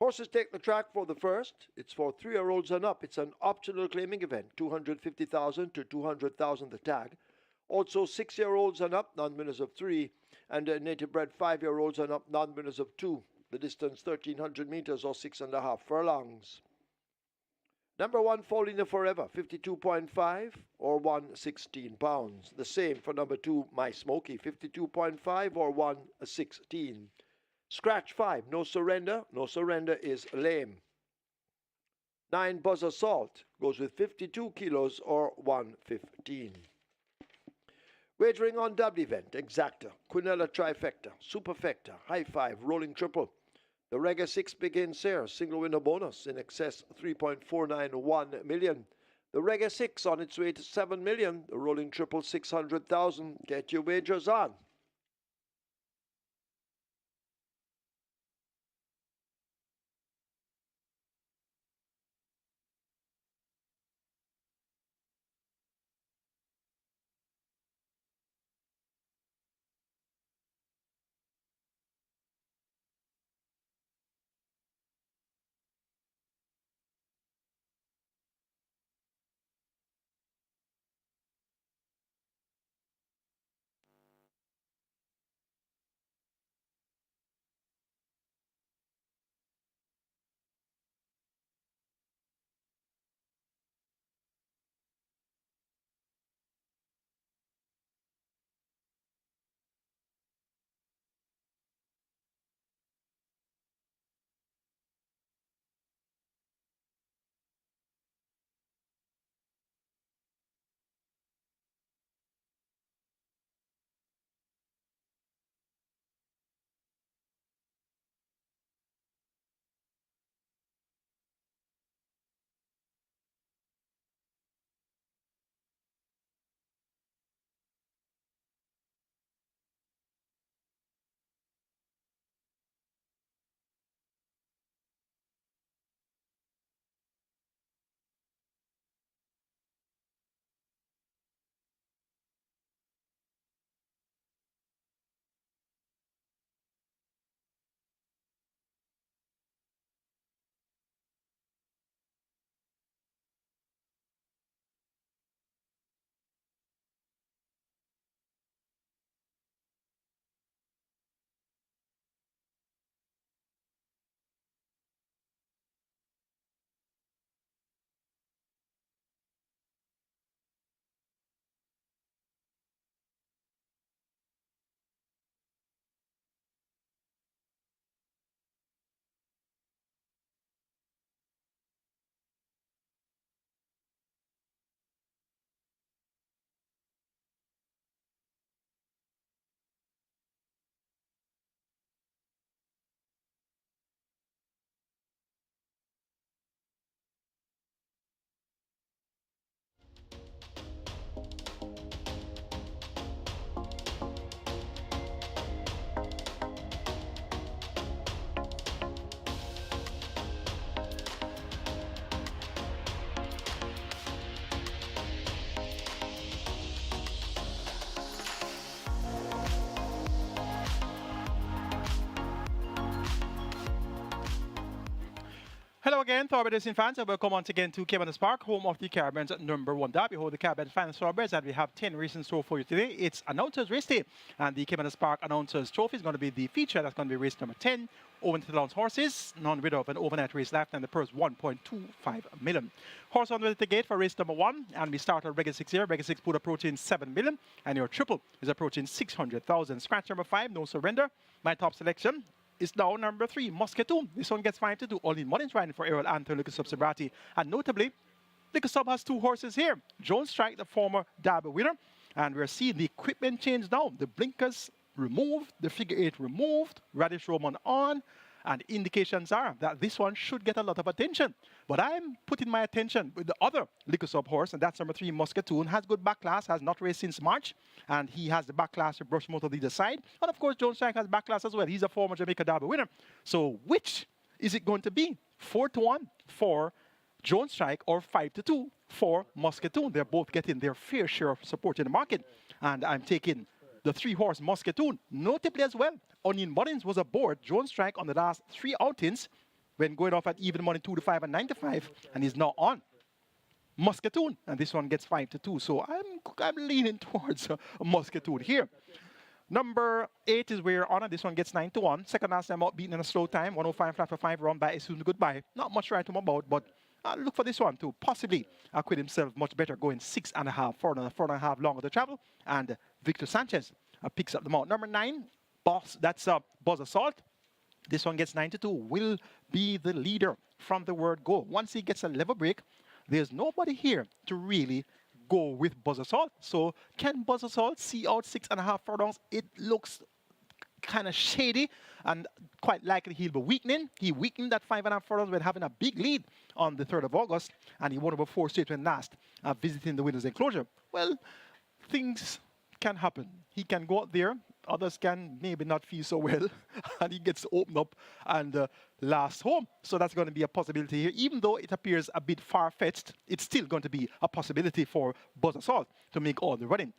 Horses take the track for the first. It's for 3-year-olds and up. It's an optional claiming event, 250,000 to 200,000 the tag. Also 6-year-olds and up, non-winners of 3, and native bred 5-year-olds and up, non-winners of 2. The distance 1,300 meters or 6.5 furlongs. Number 1, Falling Forever, 52.5 or 116 pounds. The same for number 2, My Smoky, 52.5 or 116. Scratch 5, No Surrender. No Surrender is lame. 9, Buzz Assault goes with 52 kilos or 115. Wagering on double event, Exacta, Quinella Trifecta, Superfecta, High Five, Rolling Triple. The Reggae 6 begins here, single winner bonus in excess 3.491 million. The Reggae 6 on its way to 7 million, the Rolling Triple 600,000. Get your wagers on. Hello again, Thorby Racing fans, and welcome once again to Caymanas Park, home of the Caribbean's #1 derby. Hold the Caribbean fans Thoroughbreds, and we have 10 races show for you today. It's Announcers Race Day, and the Caymanas Park Announcers Trophy is going to be the feature. That's going to be race number 10. Over to the launch horses, none rid of an overnight race left, and the purse 1.25 million. Horse on the gate for race number 1, and we start at Reggae 6 here. Reggae 6 put approaching 7 million, and your triple is approaching 600,000. Scratch number 5, No Surrender. My top selection is now number 3, Muscatoon. This one gets 5 to 2. Only Mullins riding for Errol Anthony, Lucas Subsibrati. And notably, Lucas Sub has 2 horses here. Jones Strike, the former Derby winner. And we're seeing the equipment change now. The blinkers removed, the figure 8 removed, Radish Roman on. And indications are that this one should get a lot of attention. But I'm putting my attention with the other Liquor Sub horse, and that's number 3, Muscatoon. Has good back class, has not raced since March, and he has the back class to brush motor leader side. And of course, Jones Strike has back class as well. He's a former Jamaica Derby winner. So which is it going to be? 4-1 for Jones Strike or 5-2 for Muscatoon? They're both getting their fair share of support in the market. And I'm taking the 3-horse Muscatoon. Notably as well, Onion Mullins was aboard Jones Strike on the last 3 outings. when going off at even money 2 to 5 and 9 to 5, and he's now on. Muscatoon, and this one gets 5 to 2. So I'm leaning towards Muscatoon here. Number 8 is We're On, and this one gets 9 to 1. Second last time out, beaten in a slow time, 105 flat for 5, run by Assume Goodbye. Not much right to him about, but look for this one to possibly acquit himself much better, going 6.5, 4.5 longer to travel. And Victor Sanchez picks up the mount. Number 9, Boss, that's Buzz Assault. This one gets 9 to 2, will be the leader from the word go. Once he gets a level break, there's nobody here to really go with Buzz Assault. So can Buzz Assault see out 6.5 furlongs? It looks kind of shady, and quite likely he'll be weakening. He weakened that 5.5 furlongs when having a big lead on the 3rd of August, and he won over 4 straight when last visiting the winner's enclosure. Well, things can happen. He can go out there, others can maybe not feel so well, and he gets opened up and last home. So that's going to be a possibility here. Even though it appears a bit far-fetched, it's still going to be a possibility for Buzz Assault to make all the running.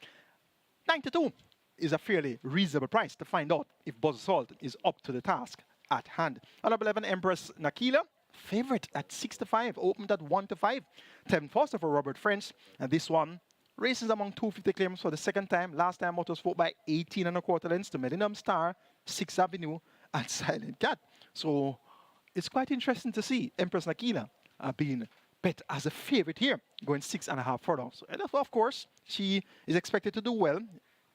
9 to 2 is a fairly reasonable price to find out if Buzz Assault is up to the task at hand. Number 11, Empress Nakila, favorite at 6 to 5, opened at 1 to 5. Tevin Foster for Robert French, and this one races among 250 claims for the second time. Last time out was fought by 18.25 lengths to Millennium Star, 6th Avenue, and Silent Cat. So it's quite interesting to see Empress Nakila being bet as a favorite here, going 6.5 furlongs. And of course, she is expected to do well.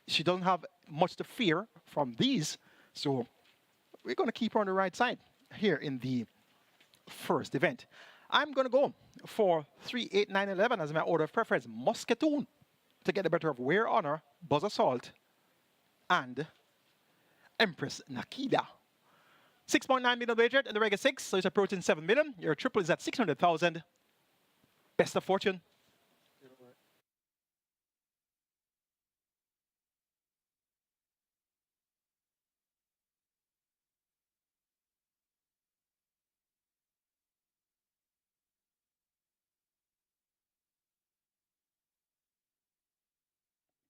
She doesn't have much to fear from these, so we're going to keep her on the right side here in the first event. I'm going to go for 3, 8, 9, 11 as my order of preference. Muscatoon to get the better of Wear Honor, Buzz Assault, and Empress Nakida. 6.9 million wagered in the regular 6, so it's approaching 7 million. Your triple is at 600,000. Best of fortune.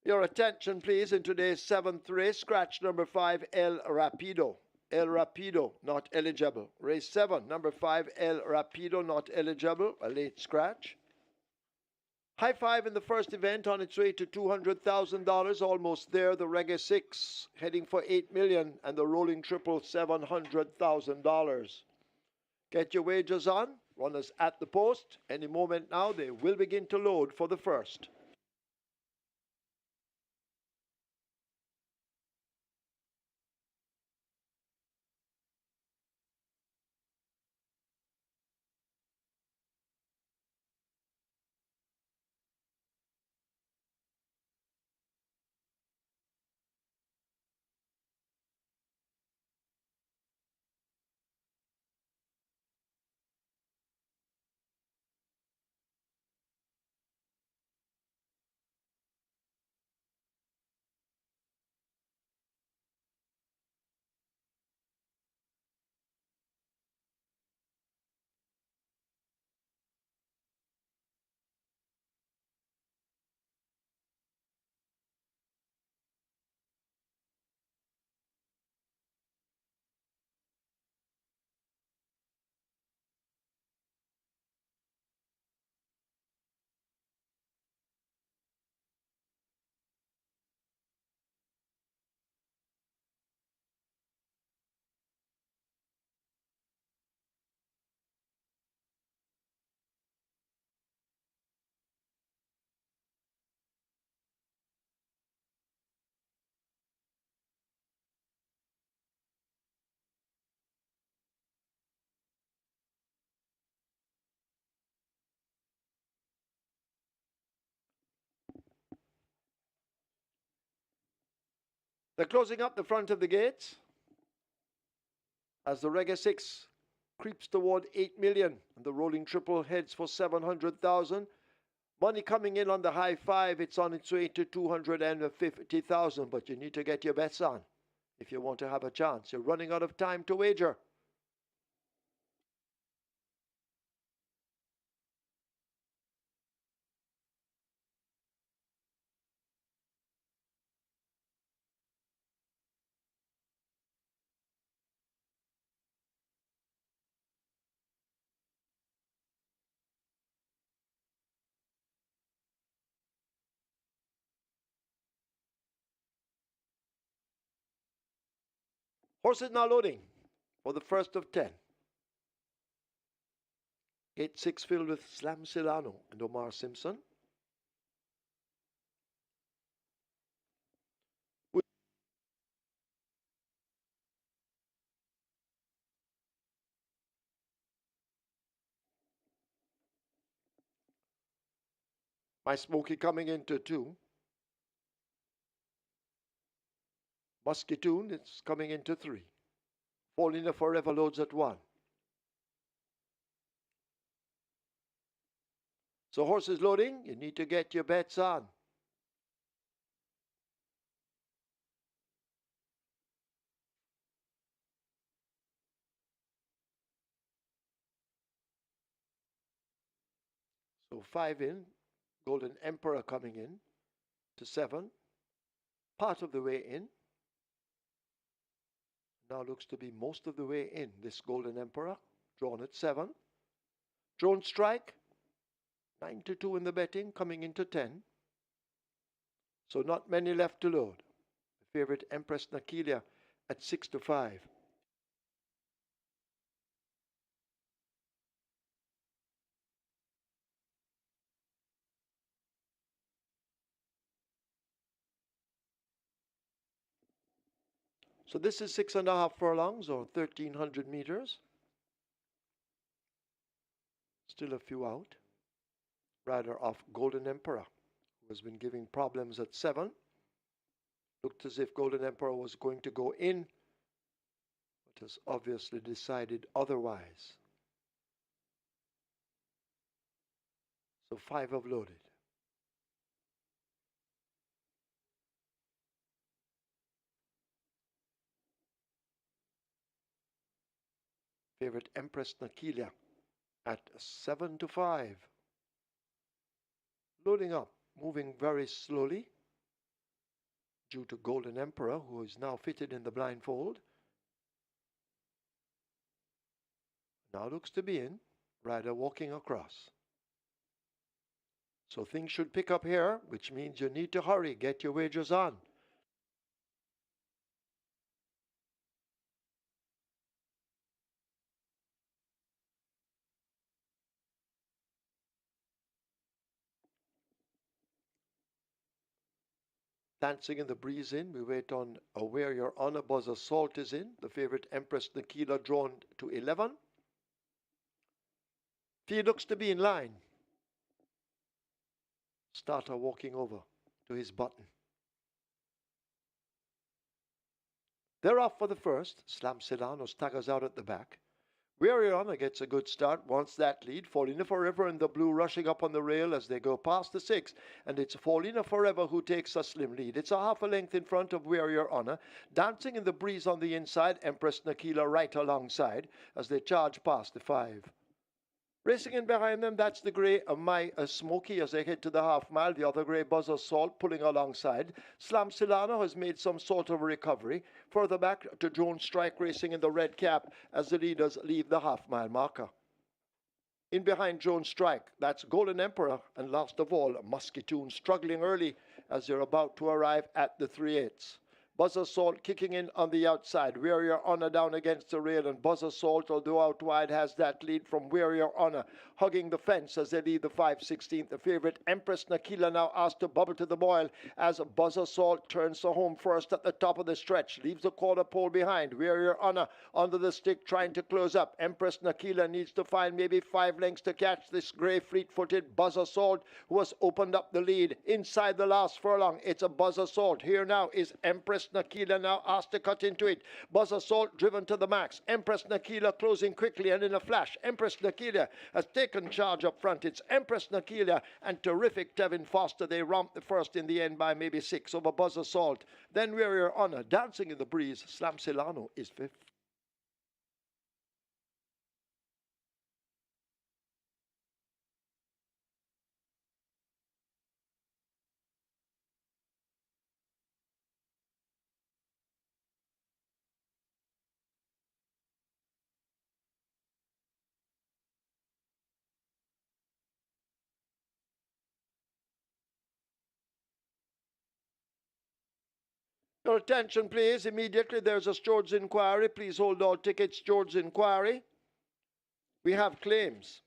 Your attention, please, in today's 7th race, scratch number 5, El Rapido. El Rapido, not eligible. Race 7, number 5, El Rapido, not eligible, a late scratch. High 5 in the first event on its way to $200,000, almost there. The Reggae 6 heading for $8 million, and the Rolling Triple $700,000. Get your wagers on. Runners at the post. Any moment now, they will begin to load for the first. They're closing up the front of the gates as the Reggae 6 creeps toward 8 million and the Rolling Triple heads for 700,000. Money coming in on the high 5, it's on its way to 250,000, but you need to get your bets on if you want to have a chance. You're running out of time to wager. Horses now loading for the first of 10. Gate 6 filled with Slam Silano and Omar Simpson. My Smoky coming into 2. Musketoon is coming into 3. Paulina Forever loads at 1. So horses loading, you need to get your bets on. So 5 in, Golden Emperor coming in to 7. Part of the way in. Now looks to be most of the way in, this Golden Emperor, drawn at 7. Drone Strike, 9 to 2 in the betting, coming into 10. So not many left to load. The favorite Empress Nakilia at 6 to 5. So this is 6.5 furlongs or 1,300 meters. Still a few out. Rider off Golden Emperor, who has been giving problems at 7. Looked as if Golden Emperor was going to go in, but has obviously decided otherwise. So 5 have loaded. Favorite Empress Nakilia at 7 to 5. Loading up, moving very slowly due to Golden Emperor, who is now fitted in the blindfold. Now looks to be in. Rider walking across. So things should pick up here, which means you need to hurry, get your wagers on. Dancing in the Breeze in. We wait on Where Your Honor. Buzzer Salt is in. The favorite Empress Nakila drawn to 11. He looks to be in line. Starter walking over to his button. They're off for the first. Slam Silano staggers out at the back. Where Your Honor gets a good start, wants that lead. Paulina Forever and the Blue rushing up on the rail as they go past the 6. And it's Paulina Forever who takes a slim lead. It's a half a length in front of Where Your Honor. Dancing in the Breeze on the inside. Empress Nakila right alongside as they charge past the 5. Racing in behind them, that's the grey My Smoky as they head to the half mile. The other grey Buzzer Salt pulling alongside. Slam Silano has made some sort of recovery. Further back to Drone Strike racing in the red cap as the leaders leave the half mile marker. In behind Drone Strike, that's Golden Emperor, and last of all, Musketoon struggling early as they're about to arrive at the 3/8. Buzzer Salt kicking in on the outside. Where Your Honor down against the rail, and Buzzer Salt, although out wide, has that lead from Where Your Honor, hugging the fence as they lead the 5/16. The favorite Empress Nakila now asked to bubble to the boil as Buzzer Salt turns to home first at the top of the stretch, leaves the quarter pole behind. Where Your Honor under the stick trying to close up. Empress Nakila needs to find maybe 5 lengths to catch this grey fleet-footed Buzzer Salt, who has opened up the lead inside the last furlong. It's a Buzzer Salt. Here now is Empress Nakila now asked to cut into it. Buzzer Salt driven to the max. Empress Nakila closing quickly and in a flash. Empress Nakila has taken charge up front. It's Empress Nakila and terrific Tevin Foster. They romp the first in the end by maybe 6 over Buzzer Salt. Then Where Your Honor dancing in the Breeze. Slam Silano is 5th. Your attention, please. Immediately there's a George's inquiry. Please hold all tickets. George's inquiry. We have claims.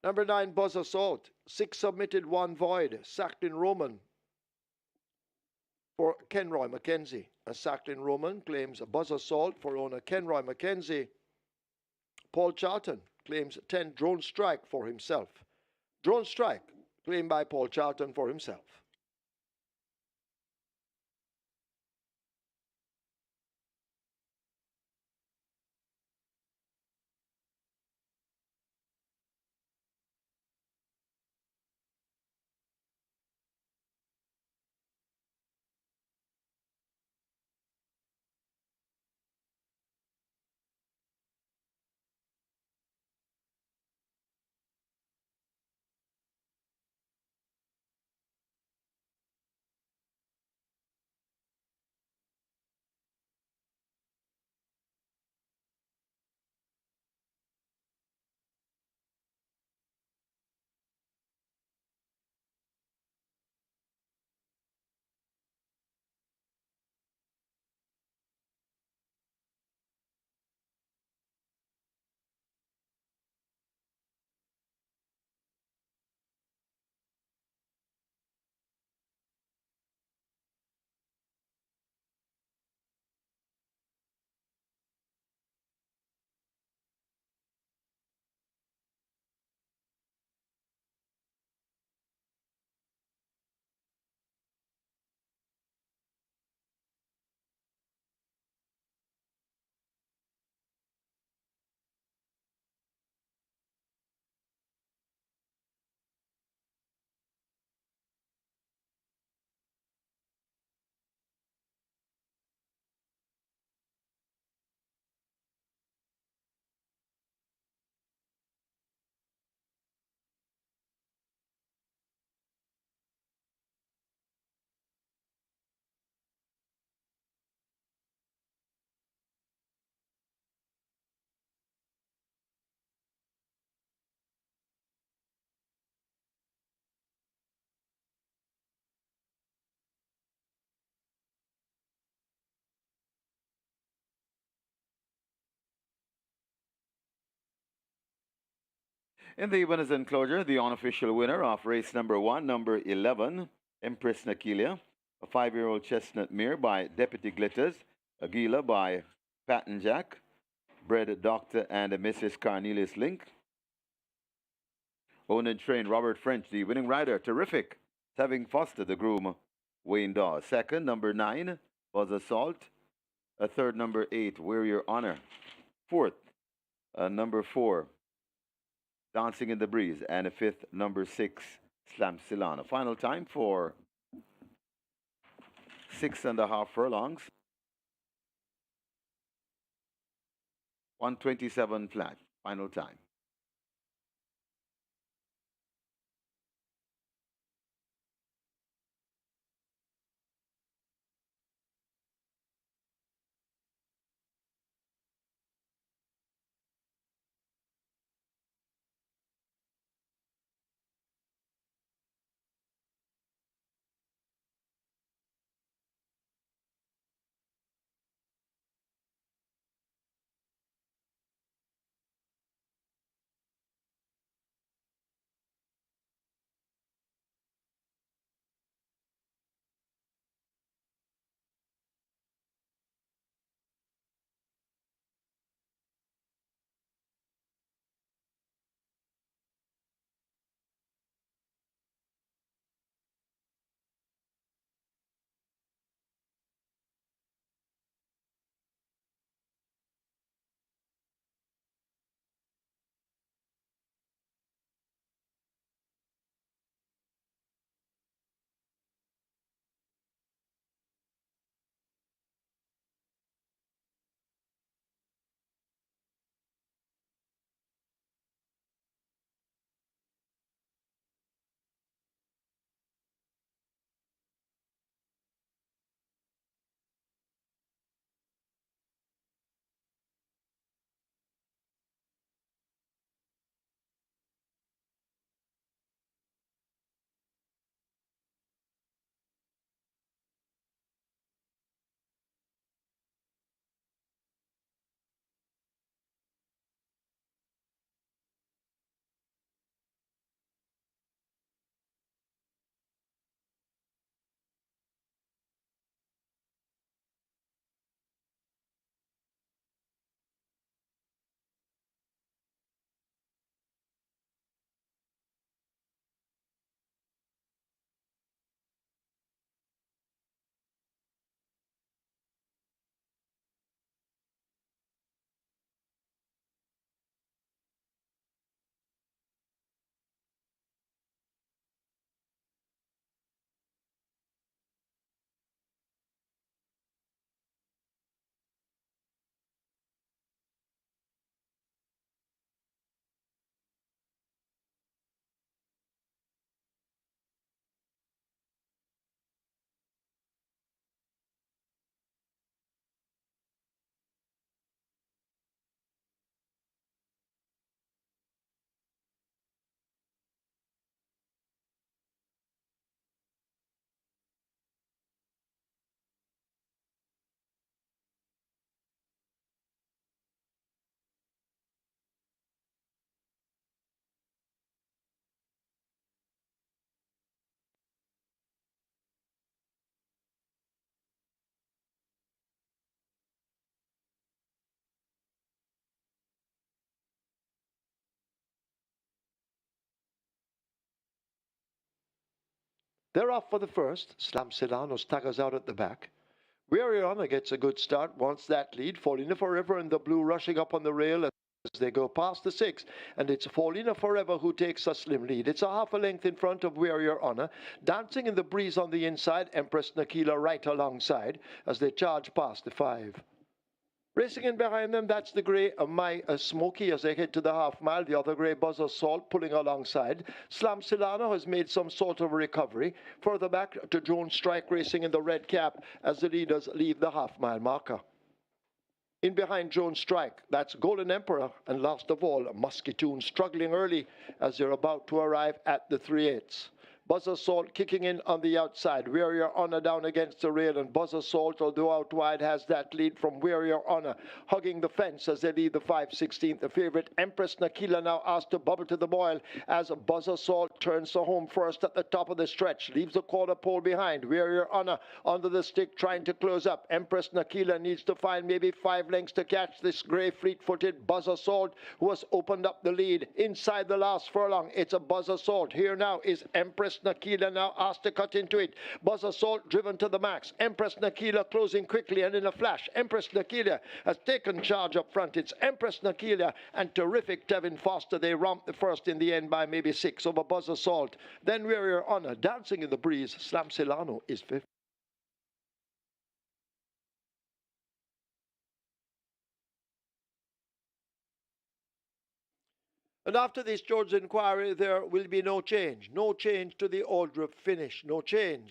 Number 9, Buzz Assault. 6 submitted, 1 void. Sacked in Roman for Kenroy McKenzie. A sacked in Roman claims a Buzz Assault for owner Kenroy McKenzie. Paul Charlton claims 10 drone strike for himself. Drone strike claimed by Paul Charlton for himself. In the winners' enclosure, the unofficial winner of race number 1, number 11, Empress Nakilia, a 5-year-old chestnut mare by Deputy Glitters, Aguila by Patton Jack, bred Dr. and Mrs. Cornelius Link, owned and trained Robert French, the winning rider, terrific, having fostered the groom Wayne Dawes. Second, number 9, was Assault. A third, number 8, Wear Your Honor. Fourth, number 4, Dancing in the Breeze. And a fifth, number 6, Slam Silana. Final time for 6.5 furlongs. 127 flat. Final time. They're off for the first. Slam Silano staggers out at the back. Weary Honor gets a good start, wants that lead. Paulina Forever and the Blue rushing up on the rail as they go past the 6, and it's Paulina Forever who takes a slim lead. It's a half a length in front of Warrior Honor. Dancing in the breeze on the inside, Empress Nakila right alongside as they charge past the 5. Racing in behind them, that's the grey Smoky as they head to the half mile. The other grey Buzzer Salt pulling alongside. Slam Silano has made some sort of recovery. Further back to Joan Strike racing in the red cap as the leaders leave the half mile marker. In behind Joan Strike, that's Golden Emperor, and last of all, Muscatoon struggling early as they're about to arrive at the 3/8. Buzzer Salt kicking in on the outside. Warrior Honor down against the rail, and Buzzer Salt, although out wide, has that lead from Warrior Honor, hugging the fence as they leave the 5/16. The favourite Empress Nakila now asked to bubble to the boil as Buzzer Salt turns to home first at the top of the stretch, leaves the quarter pole behind. Warrior Honor under the stick trying to close up. Empress Nakila needs to find maybe 5 lengths to catch this grey fleet-footed Buzzer Salt, who has opened up the lead inside the last furlong. It's a Buzzer Salt. Here now is Empress Nakila now asked to cut into it. Buzzer Salt driven to the max. Empress Nakila closing quickly and in a flash. Empress Nakila has taken charge up front. It's Empress Nakila and terrific Tevin Foster. They romp the first in the end by maybe 6 over Buzzer Salt. Then Warrior Honor dancing in the breeze. Slam Silano is 5th. And after this George's inquiry, there will be no change. No change to the Aldrich finish. No change.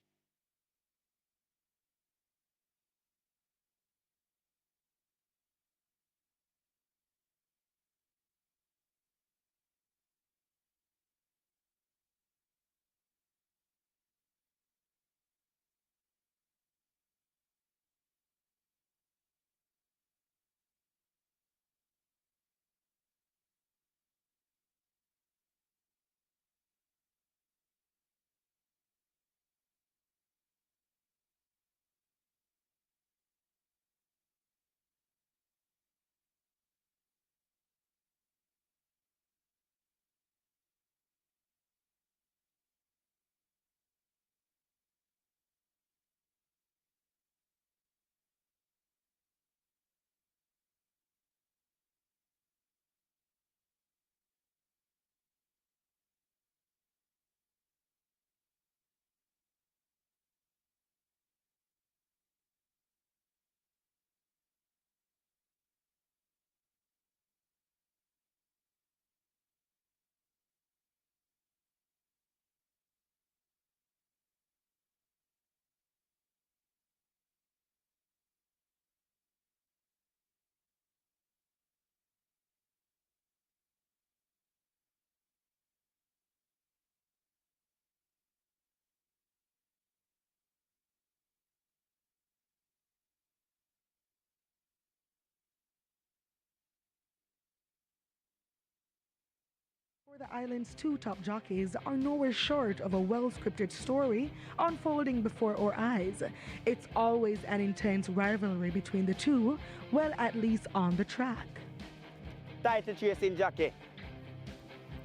For the island's 2 top jockeys are nowhere short of a well-scripted story unfolding before our eyes. It's always an intense rivalry between the two, well, at least on the track. Title chasing jockey.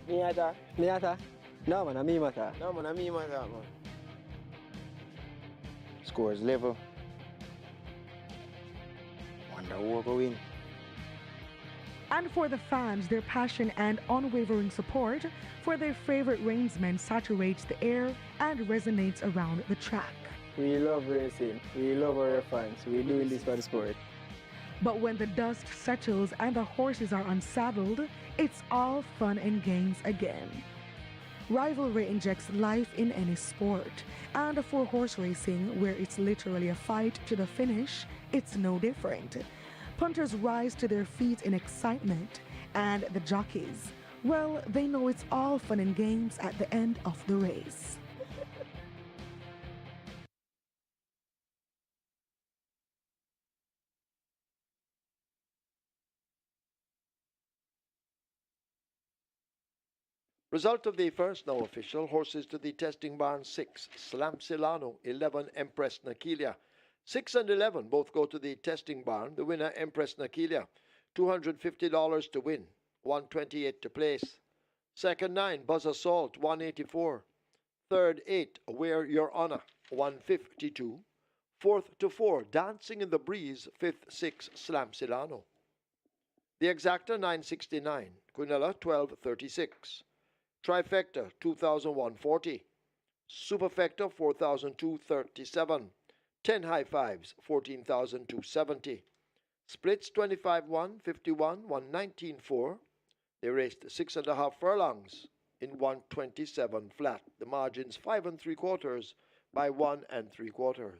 Me ata? Me ata? No man, me matter. No man, me matter, man. Scores level. Wonder who will win. And for the fans, their passion and unwavering support for their favorite reinsmen saturates the air and resonates around the track. We love racing. We love our fans. We're doing this for the sport. But when the dust settles and the horses are unsaddled, it's all fun and games again. Rivalry injects life in any sport, and for horse racing, where it's literally a fight to the finish, it's no different. Punters rise to their feet in excitement, and the jockeys, well, they know it's all fun and games at the end of the race. Result of the first now official. Horses to the testing barn 6, Slam Silano, 11, Empress Nakilia. 6 and 11 both go to the testing barn. The winner, Empress Nakilia, $250 to win, $128 to place. Second 9, Buzzer Salt, $184. Third, 8, Wear Your Honor, 152. Fourth to 4, Dancing in the Breeze, fifth, 6, Slam Silano. The Exacta, 969. Quinella, 1236. Trifecta, 2140. Superfecta, 4237. 10 high fives, 14,270. Splits, 25-1, 51, 119-4. They raced 6.5 furlongs in 127 flat. The margins 5 3/4 by 1 3/4.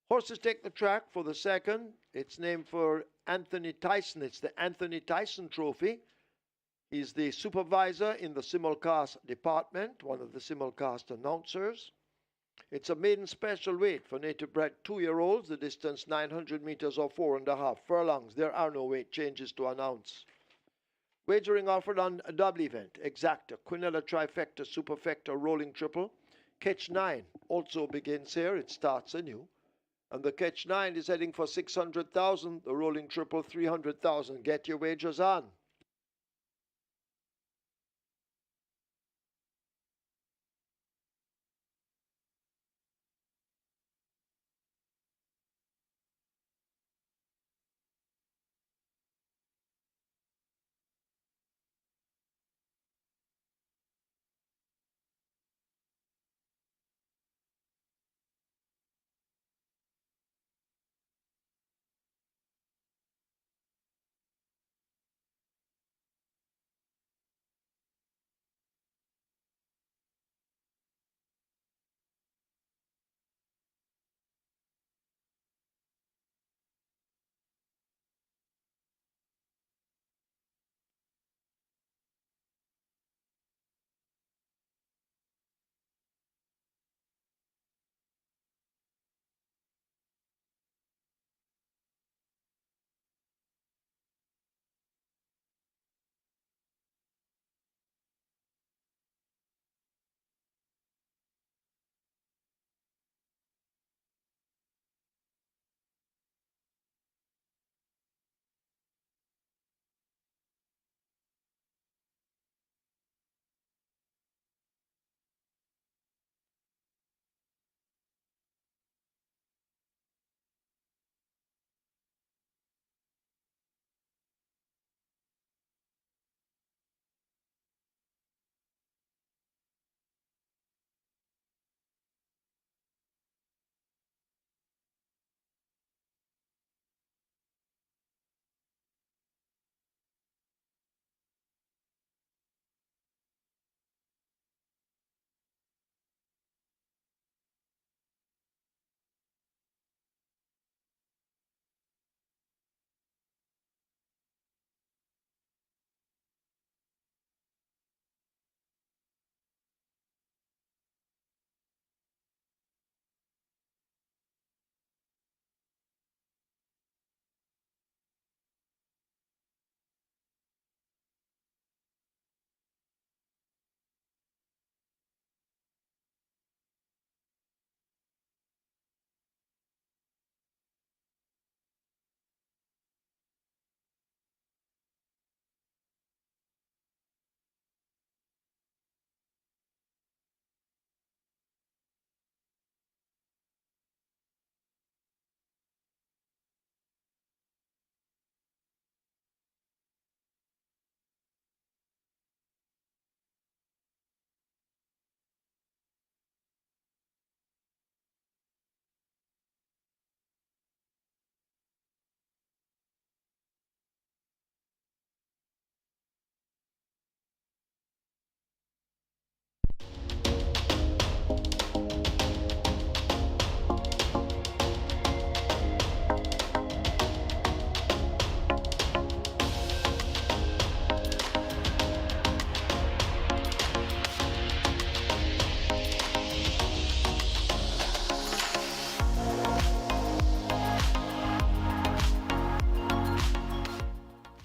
Horses take the track for the second. It's named for Anthony Tyson. It's the Anthony Tyson Trophy. He's the supervisor in the simulcast department, one of the simulcast announcers. It's a maiden special weight for native bred 2-year-olds, the distance 900 meters or 4.5 furlongs. There are no weight changes to announce. Wagering offered on a double event, Exacta, Quinella Trifecta, Superfecta, Rolling Triple. Catch 9 also begins here. It starts anew. And the Catch 9 is heading for 600,000. The Rolling Triple, 300,000. Get your wagers on.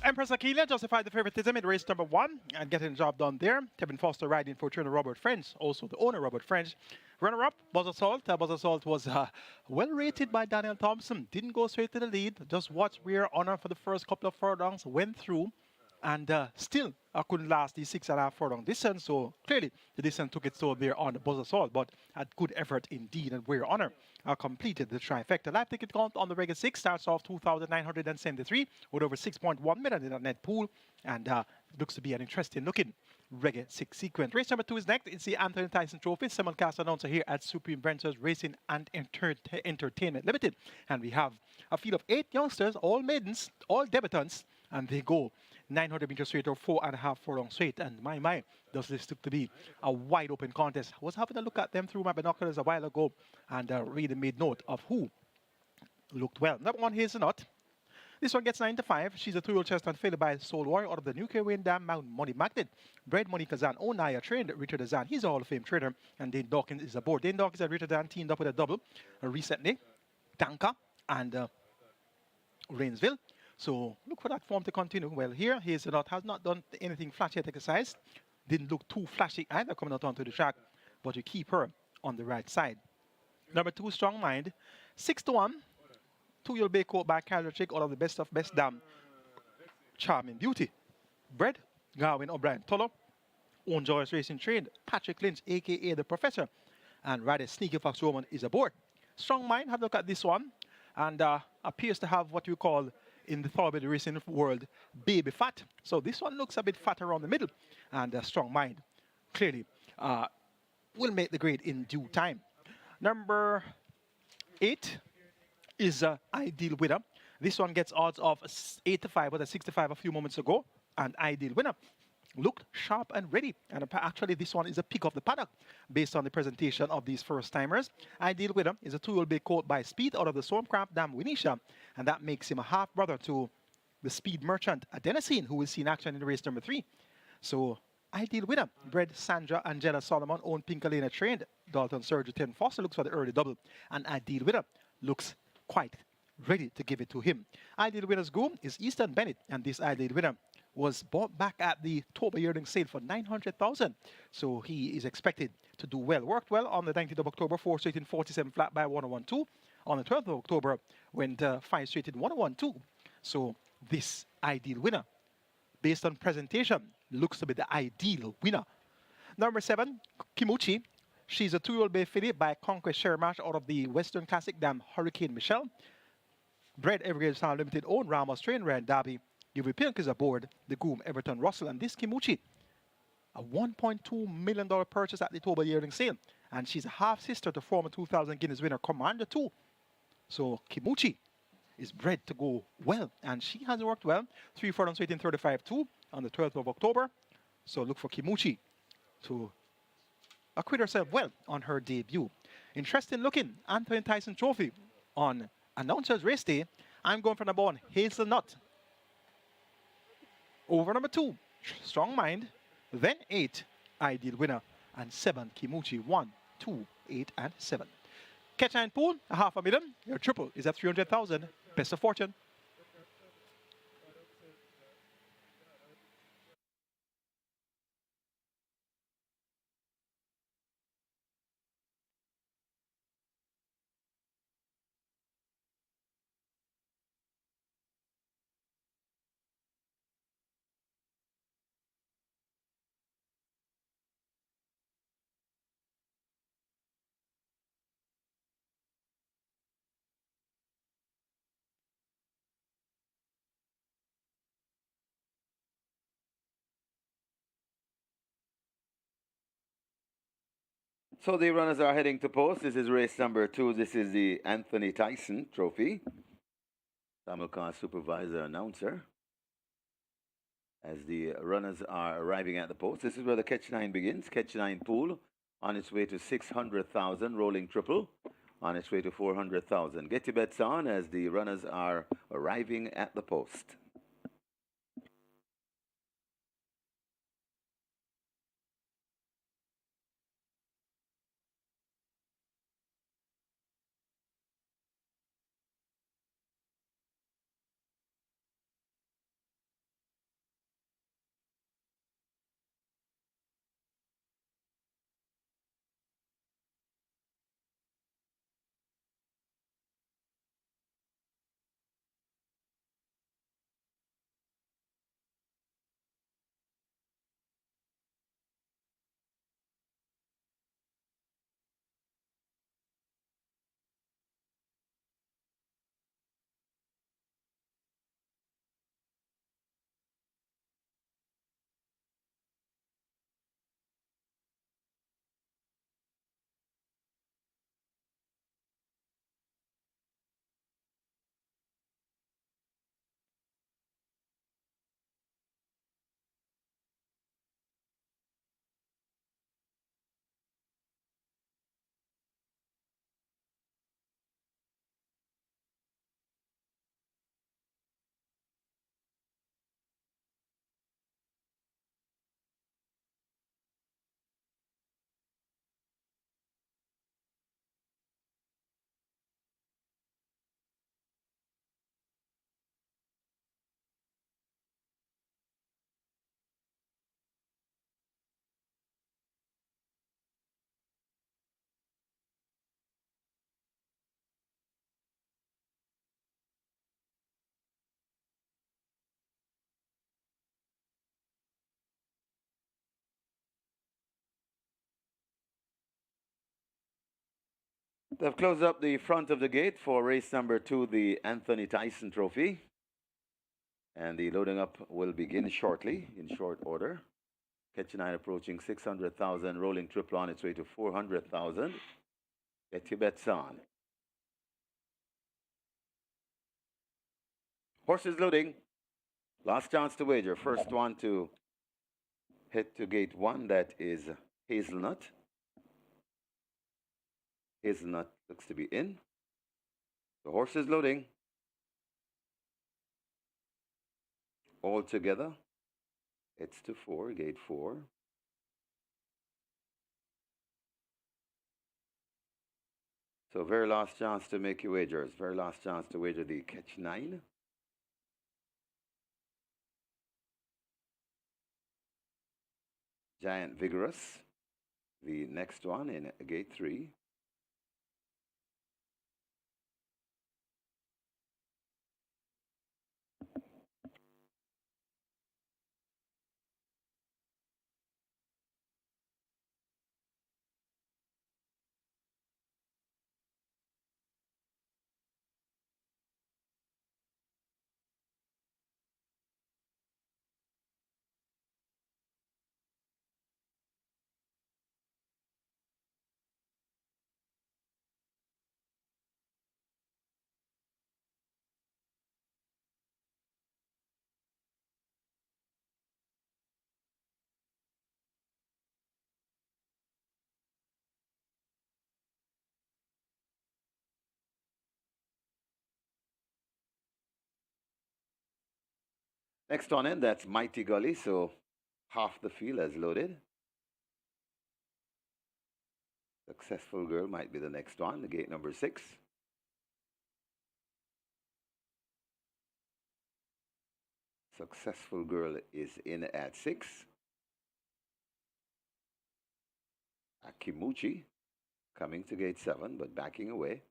Empress Aquila justified the favoritism in race number 1 and getting the job done there. Kevin Foster riding for trainer Robert French, also the owner Robert French. Runner-up, Buzz Assault. Buzz Assault was well rated by Daniel Thompson. Didn't go straight to the lead. Just watched rear honor for the first couple of furlongs. Went through. And still, I couldn't last the 6.5 furlong distance. So clearly, the distance took its toll there on the Buzz Assault, but had good effort indeed and rear honor. Completed the trifecta. Live ticket count on the regular 6 starts off 2,973 with over 6.1 million in that net pool. And looks to be an interesting looking Reggae 6 sequence. Race number 2 is next. It's the Anthony Tyson Trophy. Simulcast announcer here at Supreme Ventures Racing and Entertainment Limited. And we have a field of 8 youngsters, all maidens, all debutants, and they go 900 meters straight or 4.5 furlong straight. And my, does this look to be a wide open contest. I was having a look at them through my binoculars a while ago and really made note of who looked well. Number one, Hazelnut. This one gets 9 to 5. She's a 2-year-old chestnut favored by Soul Warrior out of the Nuclear Wind Dam Mount Money Magnet. Bred Monica Zan. Onaya trained Richard Zan. He's a Hall of Fame trainer. And Dane Dawkins is aboard. Dane Dawkins and Richard Zan teamed up with a double recently. Tanka and Rainsville. So look for that form to continue. Well, here Hazelnut has not done anything flashy at exercise. Didn't look too flashy either coming out onto the track. But you keep her on the right side. Number 2, Strong Mind. 6 to 1. 2-year-old bay coat by Carol Chick out of the best of best dam. Charming Beauty. Bred Garwin O'Brien Tolo. Own Joyce Racing trained Patrick Lynch, aka the Professor. And Rather Sneaky Fox Roman is aboard. Strong Mind, have a look at this one. And appears to have what you call in the thoroughbred racing world baby fat. So this one looks a bit fat around the middle. And Strong Mind clearly will make the grade in due time. Number 8 is Ideal Winner. This one gets odds of 8 to 5, but a 65 a few moments ago. And Ideal Winner looked sharp and ready. And actually, this one is a pick of the paddock based on the presentation of these first timers. Ideal Winner is a 2-year-old bay colt by Speed out of the Stormcraft Dam Winisha. And that makes him a half brother to the Speed merchant Adenosine, who will see in action in race number 3. So, Ideal Winner, bred Sandra Angela Solomon, owned Pinkalena trained. Dalton Sergio 10 Foster looks for the early double. And Ideal Winner looks quite ready to give it to him. Ideal Winner's groom is Easton Bennett, and this Ideal Winner was bought back at the October yearling sale for $900,000. So he is expected to do well. Worked well on the 19th of October, 4 straight in 47 flat by 101.2. On the 12th of October, went 5 straight in 101.2. So this Ideal Winner, based on presentation, looks to be the ideal winner. Number 7, Kimuchi. She's a 2-year-old bay filly by Conquest Shermash out of the Western Classic Dam Hurricane Michelle. Bred Evergreen Sound Limited, own Ramos Train Red Derby. Give Pink is aboard the groom Everton Russell. And this Kimuchi, a $1.2 million purchase at the October yearling sale. And she's a half sister to former 2000 Guinness winner Commander 2. So Kimuchi is bred to go well. And she has worked well. 3 furlongs straight in 35-2 on the 12th of October. So look for Kimuchi to acquit herself well on her debut. Interesting looking Anthony Tyson Trophy on Announcers Race Day. I'm going for number 1, Hazelnut. Over number 2, Strong Mind. Then 8, Ideal Winner. And 7, Kimuchi. 1, 2, 8, and 7. Catch and pool, $500,000. Your triple is at 300,000. Best of fortune. So the runners are heading to post. This is race number 2. This is the Anthony Tyson Trophy. Samuel Carr, supervisor, announcer. As the runners are arriving at the post, this is where the Catch 9 begins. Catch 9 pool on its way to 600,000, rolling triple on its way to 400,000. Get your bets on as the runners are arriving at the post. They've closed up the front of the gate for race number 2, the Anthony Tyson Trophy. And the loading up will begin shortly, in short order. Catch 9 approaching 600,000, rolling triple on its way to 400,000. Get your bets on. Horses loading. Last chance to wager. First one to hit to gate 1, that is Hazelnut. Hazelnut looks to be in. The horse is loading. All together, it's to 4, gate 4. So very last chance to make your wagers. Very last chance to wager the catch 9. Giant Vigorous, the next one in gate 3. Next one in, that's Mighty Gully, so half the field has loaded. Successful Girl might be the next one, the gate number 6. Successful Girl is in at 6. Akimuchi coming to gate 7, but backing away.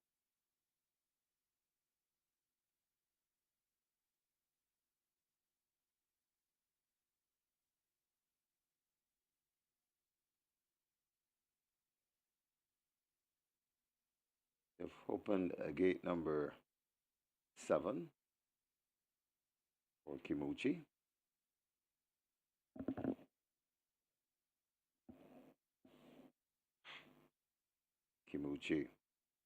They've opened gate number 7 for Kimuchi. Kimuchi.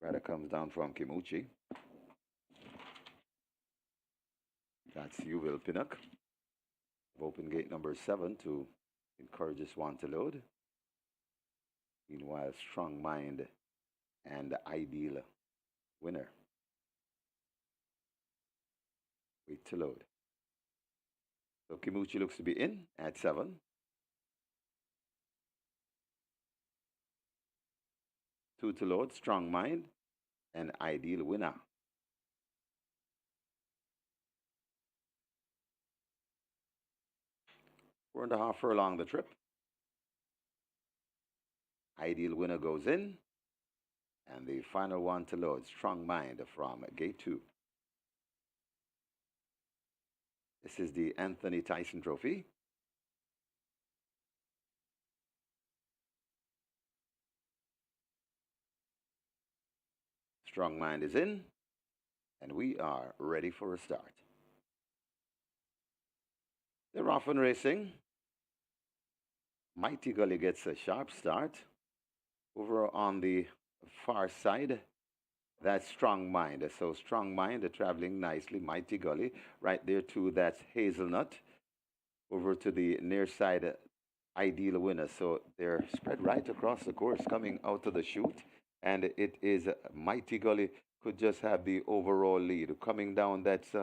Rider comes down from Kimuchi. That's Uville Pinnock. Open gate number 7 to encourage this one to load. Meanwhile, Strong Mind and Ideal Winner. Wait to load. So Kimuchi looks to be in at 7. Two to load, Strong Mind and Ideal Winner. Four and a half furlong the trip. Ideal Winner goes in. And the final one to load, Strong Mind from gate 2. This is the Anthony Tyson Trophy. Strong Mind is in, and we are ready for a start. They're off and racing. Mighty Gully gets a sharp start. Over on the far side, that's Strong Mind. So Strong Mind traveling nicely. Mighty Gully right there too. That's Hazelnut. Over to the near side, Ideal Winner. So they're spread right across the course coming out of the chute. And it is Mighty Gully could just have the overall lead. Coming down, that's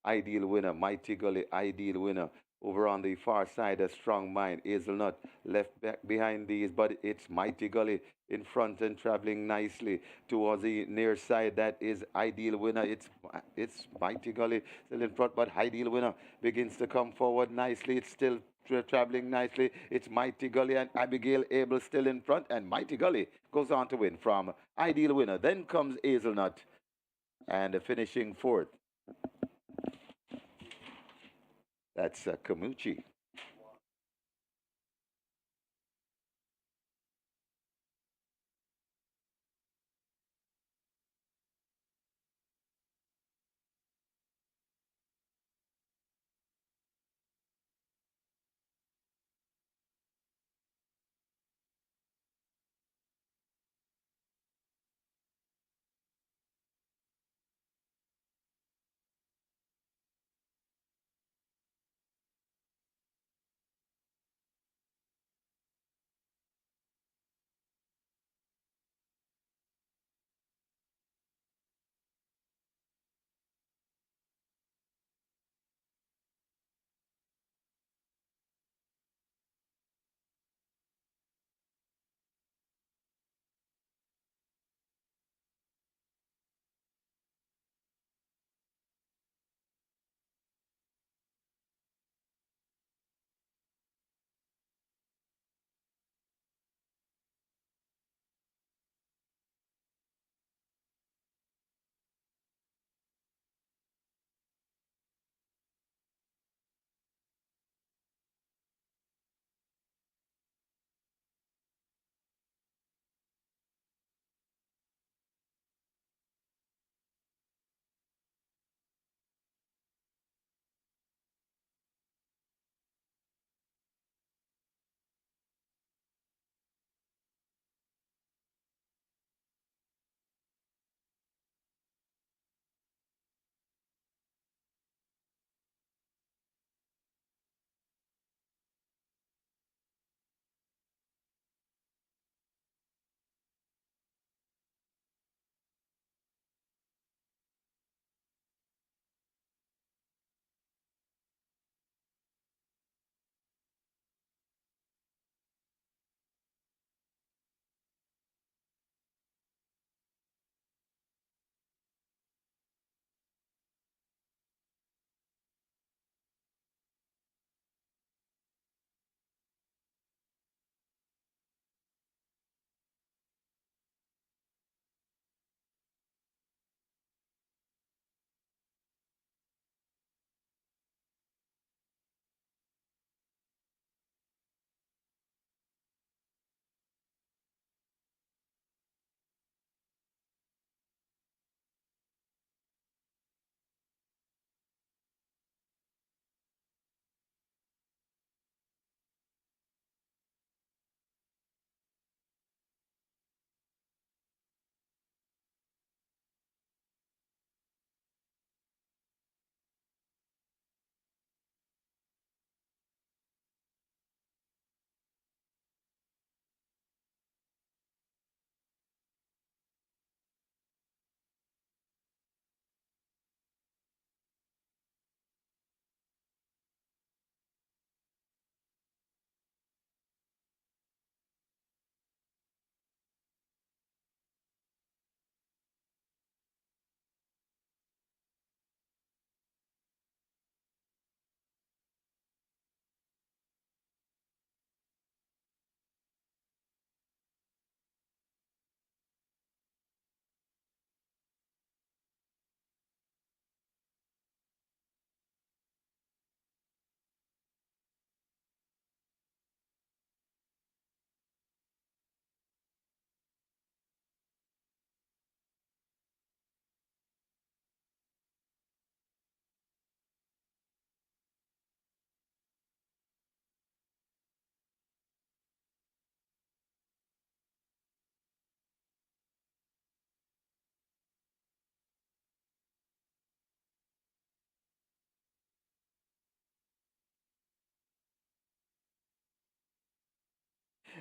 Ideal Winner. Mighty Gully, Ideal Winner. Over on the far side, a Strong Mind, Hazelnut left back behind these, but it's Mighty Gully in front and traveling nicely towards the near side. That is Ideal Winner. It's Mighty Gully still in front, but Ideal Winner begins to come forward nicely. It's still traveling nicely. It's Mighty Gully and Abigail Abel still in front, and Mighty Gully goes on to win from Ideal Winner. Then comes Hazelnut, and finishing fourth. That's Kamuchi.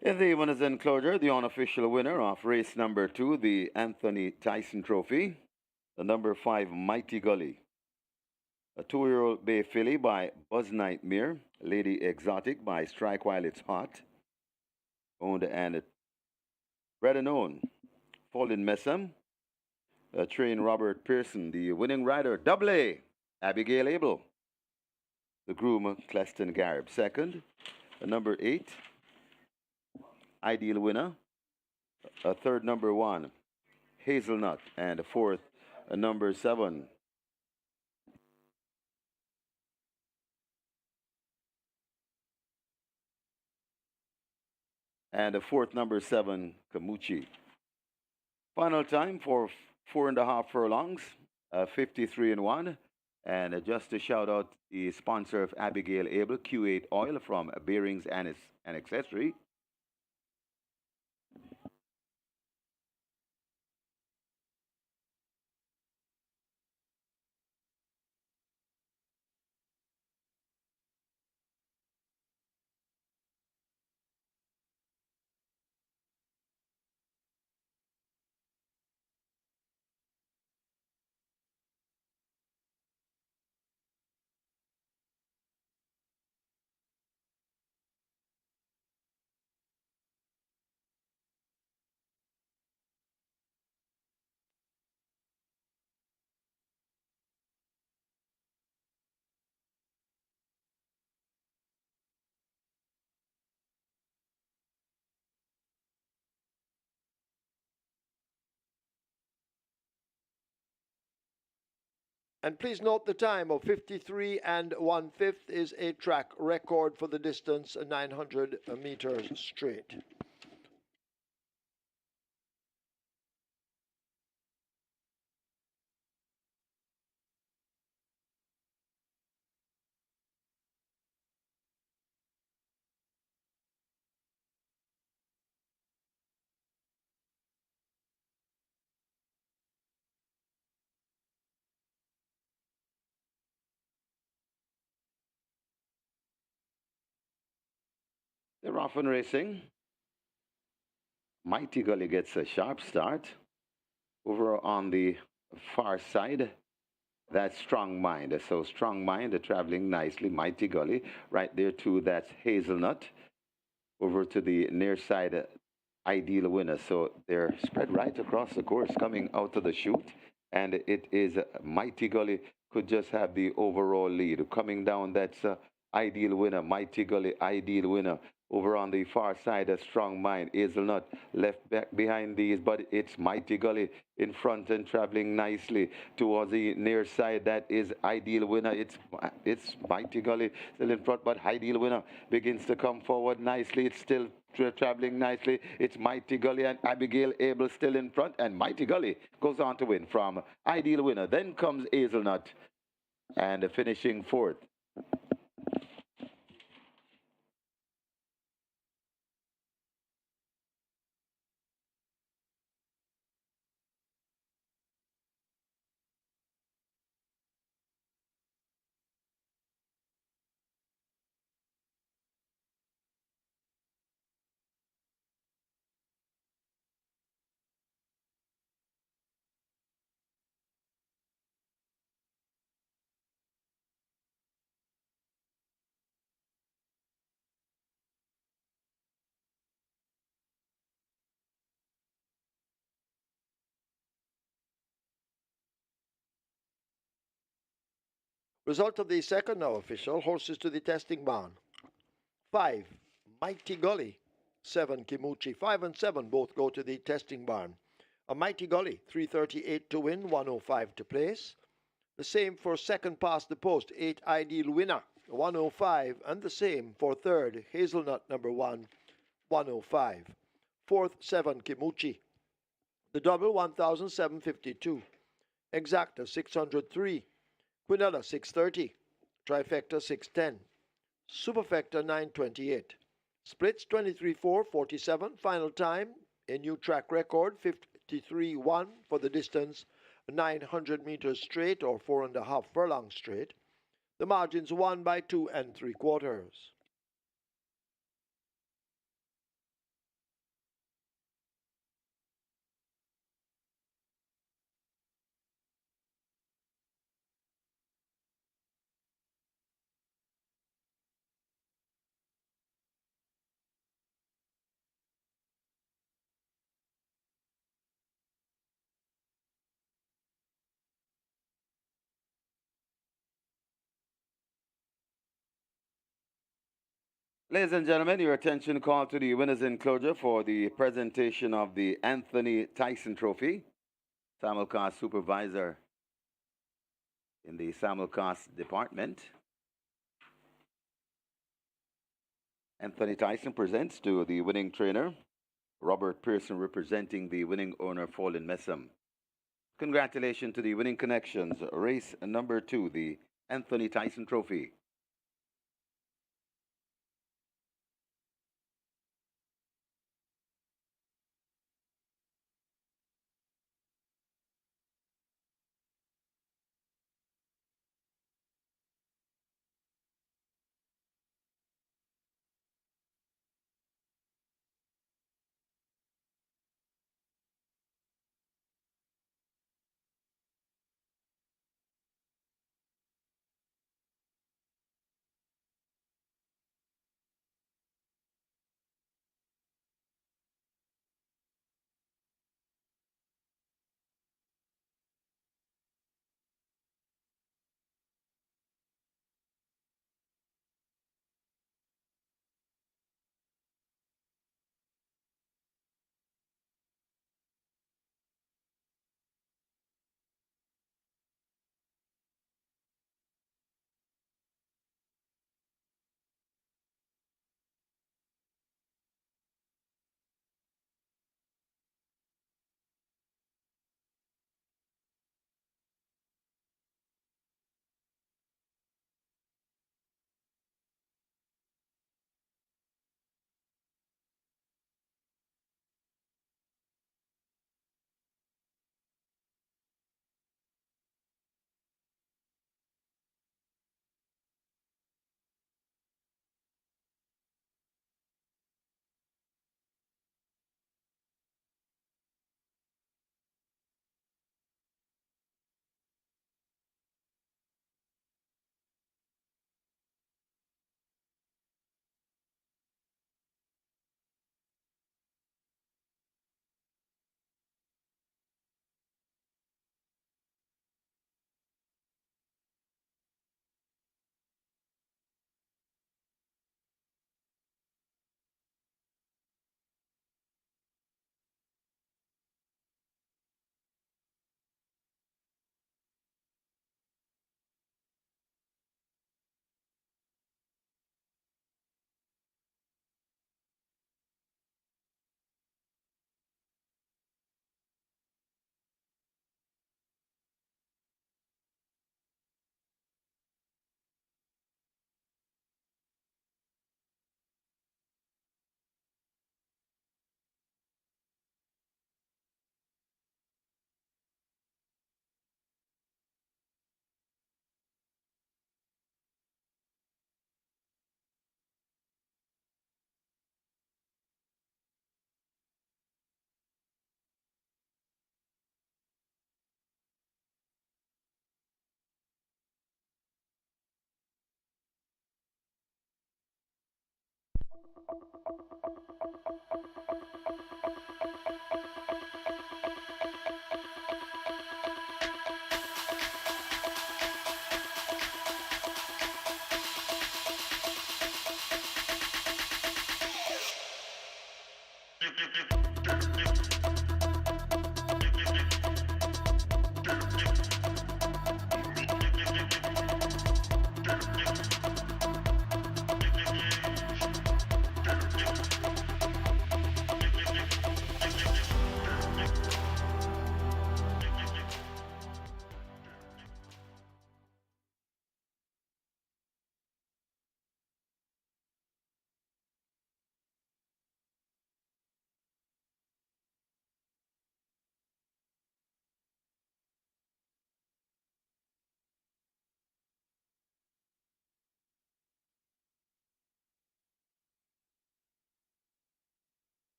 In the women's enclosure, the unofficial winner of race number 2, the Anthony Tyson Trophy, the number 5 Mighty Gully, a 2-year-old bay filly by Buzz Nightmare, Lady Exotic by Strike While It's Hot, owned and bred and owned, Fallen Messam, trained Robert Pearson, the winning rider, Double A, Abigail Abel, the groom, Cleston Garib, second, number 8, Ideal Winner, a third, number 1, Hazelnut, and a fourth, number 7. And a fourth, number 7, Kamuchi. Final time for 4.5 furlongs, 53 and 1. And just to shout out the sponsor of Abigail Abel, Q8 Oil from Bearings and Accessory. And please note the time of 53 and 1/5 is a track record for the distance 900 meters straight. They're off and racing. Mighty Gully gets a sharp start. Over on the far side, that's Strong Mind. So Strong Mind, traveling nicely. Mighty Gully. Right there, too, that's Hazelnut. Over to the near side, Ideal Winner. So they're spread right across the course coming out of the chute. And it is Mighty Gully could just have the overall lead. Coming down, that's Ideal Winner. Mighty Gully, Ideal Winner. Over on the far side, a Strong Mind, Hazelnut left back behind these, but it's Mighty Gully in front and traveling nicely towards the near side. That is Ideal Winner. It's Mighty Gully still in front, but Ideal Winner begins to come forward nicely. It's still traveling nicely. It's Mighty Gully and Abigail Abel still in front, and Mighty Gully goes on to win from Ideal Winner. Then comes Hazelnut and finishing fourth. Result of the second now official. Horses to the testing barn. 5, Mighty Gully. 7, Kimuchi. 5 and 7 both go to the testing barn. A Mighty Gully, 338 to win, 105 to place. The same for second past the post, 8, Ideal Winner, 105. And the same for third, Hazelnut number 1, 105. Fourth, 7, Kimuchi. The double, 1,752. Exacta, 603. Quinella, 630. Trifecta, 610. Superfecta, 928. Splits, 23-4, Final time, a new track record, 53-1 for the distance, 900 meters straight or 4.5 furlongs straight. The margins 1 by 2 3/4. Ladies and gentlemen, your attention called to the winners enclosure for the presentation of the Anthony Tyson Trophy. Simulcast supervisor in the simulcast department. Anthony Tyson presents to the winning trainer, Robert Pearson representing the winning owner, Fallen Messam. Congratulations to the winning connections, race number 2, the Anthony Tyson Trophy.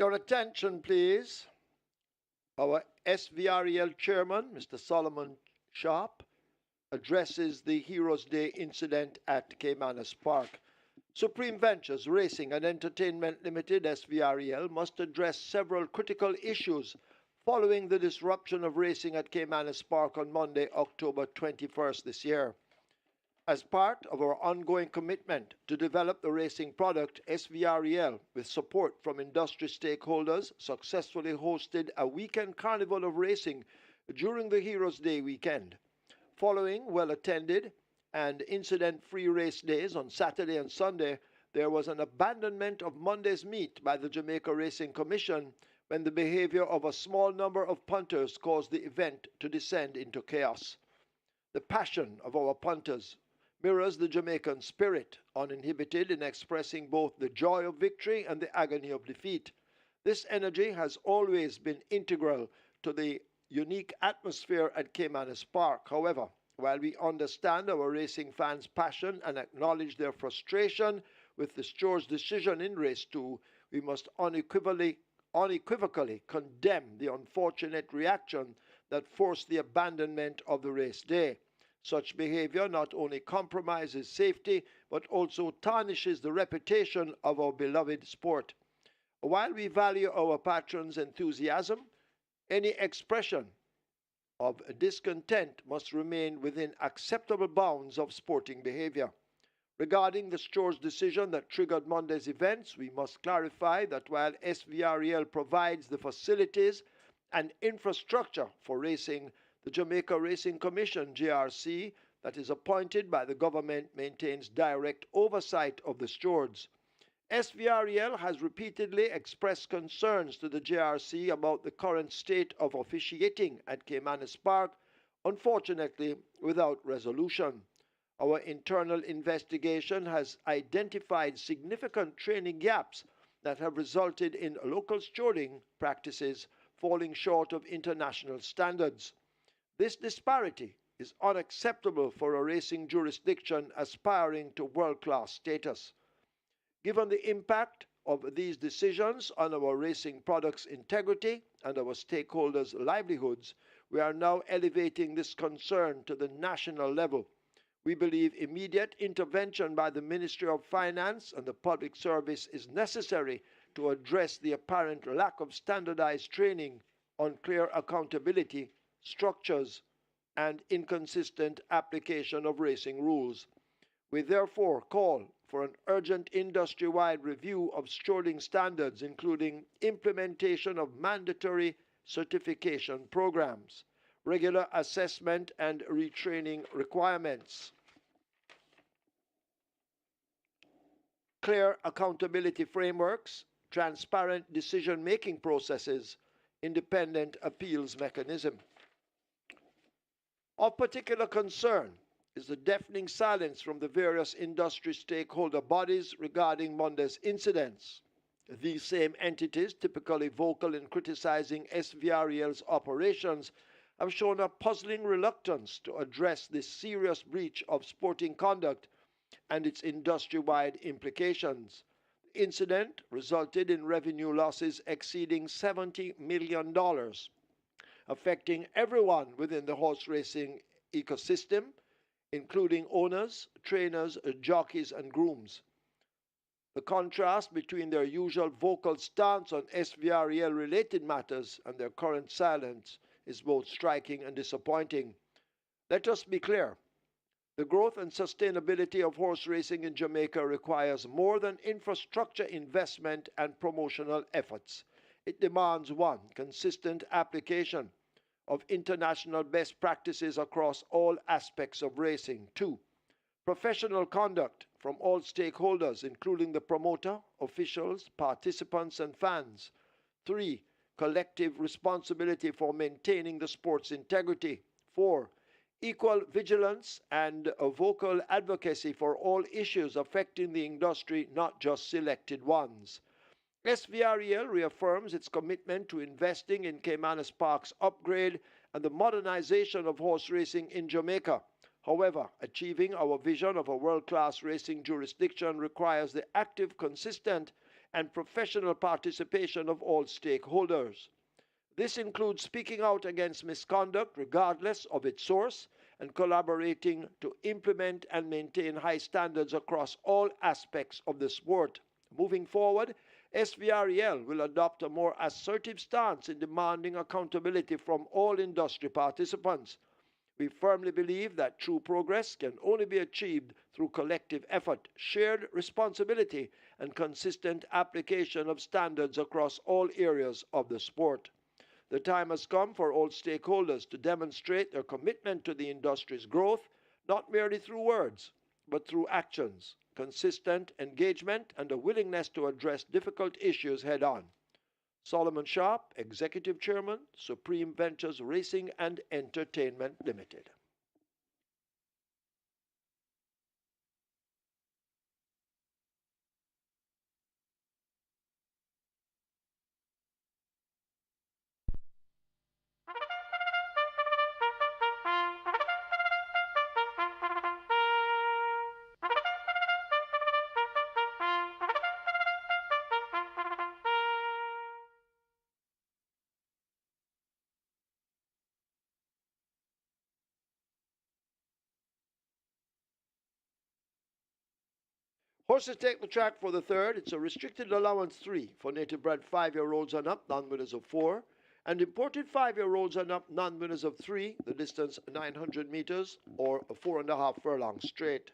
Your attention, please. Our SVREL chairman, Mr. Solomon Sharp, addresses the Heroes Day incident at Caymanas Park. Supreme Ventures Racing and Entertainment Limited (SVREL) must address several critical issues following the disruption of racing at Caymanas Park on Monday, October 21st this year. As part of our ongoing commitment to develop the racing product, SVREL, with support from industry stakeholders, successfully hosted a weekend carnival of racing during the Heroes Day weekend. Following well-attended and incident-free race days on Saturday and Sunday, there was an abandonment of Monday's meet by the Jamaica Racing Commission when the behavior of a small number of punters caused the event to descend into chaos. The passion of our punters mirrors the Jamaican spirit, uninhibited in expressing both the joy of victory and the agony of defeat. This energy has always been integral to the unique atmosphere at Caymanas Park. However, while we understand our racing fans' passion and acknowledge their frustration with the stewards' decision in race 2, we must unequivocally condemn the unfortunate reaction that forced the abandonment of the race day. Such behavior not only compromises safety but also tarnishes the reputation of our beloved sport. While we value our patrons' enthusiasm, any expression of discontent must remain within acceptable bounds of sporting behavior. Regarding the stewards' decision that triggered Monday's events, we must clarify that while SVREL provides the facilities and infrastructure for racing, the Jamaica Racing Commission, JRC, that is appointed by the government maintains direct oversight of the stewards. SVREL has repeatedly expressed concerns to the JRC about the current state of officiating at Caymanas Park, unfortunately without resolution. Our internal investigation has identified significant training gaps that have resulted in local stewarding practices falling short of international standards. This disparity is unacceptable for a racing jurisdiction aspiring to world-class status. Given the impact of these decisions on our racing product's integrity and our stakeholders' livelihoods, we are now elevating this concern to the national level. We believe immediate intervention by the Ministry of Finance and the Public Service is necessary to address the apparent lack of standardized training, unclear accountability, structures, and inconsistent application of racing rules. We therefore call for an urgent industry-wide review of stewarding standards, including implementation of mandatory certification programs, regular assessment and retraining requirements, clear accountability frameworks, transparent decision-making processes, independent appeals mechanism. Of particular concern is the deafening silence from the various industry stakeholder bodies regarding Monday's incidents. These same entities, typically vocal in criticizing SVREL's operations, have shown a puzzling reluctance to address this serious breach of sporting conduct and its industry-wide implications. The incident resulted in revenue losses exceeding $70 million, affecting everyone within the horse racing ecosystem, including owners, trainers, jockeys, and grooms. The contrast between their usual vocal stance on SVREL-related matters and their current silence is both striking and disappointing. Let us be clear. The growth and sustainability of horse racing in Jamaica requires more than infrastructure investment and promotional efforts. It demands 1. Consistent application of international best practices across all aspects of racing. 2. Professional conduct from all stakeholders, including the promoter, officials, participants, and fans. 3. Collective responsibility for maintaining the sport's integrity. 4. Equal vigilance and a vocal advocacy for all issues affecting the industry, not just selected ones. SVREL reaffirms its commitment to investing in Caymanas Park's upgrade and the modernization of horse racing in Jamaica. However, achieving our vision of a world-class racing jurisdiction requires the active, consistent, and professional participation of all stakeholders. This includes speaking out against misconduct regardless of its source and collaborating to implement and maintain high standards across all aspects of the sport. Moving forward, SVREL will adopt a more assertive stance in demanding accountability from all industry participants. We firmly believe that true progress can only be achieved through collective effort, shared responsibility, and consistent application of standards across all areas of the sport. The time has come for all stakeholders to demonstrate their commitment to the industry's growth, not merely through words, but through actions, consistent engagement, and a willingness to address difficult issues head-on. Solomon Sharp, Executive Chairman, Supreme Ventures Racing and Entertainment Limited. Horses take the track for the third. It's a restricted allowance 3 for native bred 5-year-olds and up, non-winners of 4. And imported 5-year-olds and up, non-winners of 3. The distance 900 meters or a 4.5 furlong straight.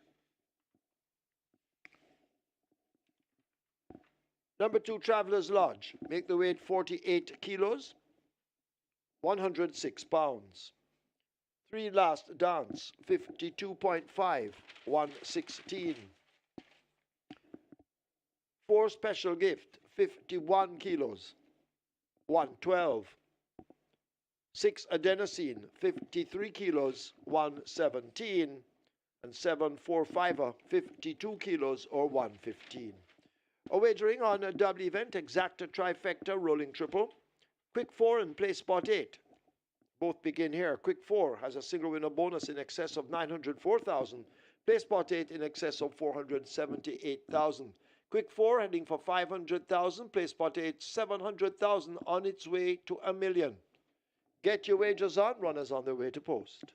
Number 2, Travelers Lodge. Make the weight 48 kilos, 106 pounds. 3, Last Dance, 52.5, 116. 4, Special Gift, 51 kilos, 112. 6, Adenosine, 53 kilos, 117. And 7, 4, 5, 52 kilos or 115. A wagering on a double event, exacta, trifecta, rolling triple. Quick 4 and play spot 8. Both begin here. Quick 4 has a single winner bonus in excess of 904,000. Play spot 8 in excess of 478,000. Quick 4 heading for 500,000. Play spot 8, 700,000 on its way to $1 million. Get your wagers on. Runners on their way to post.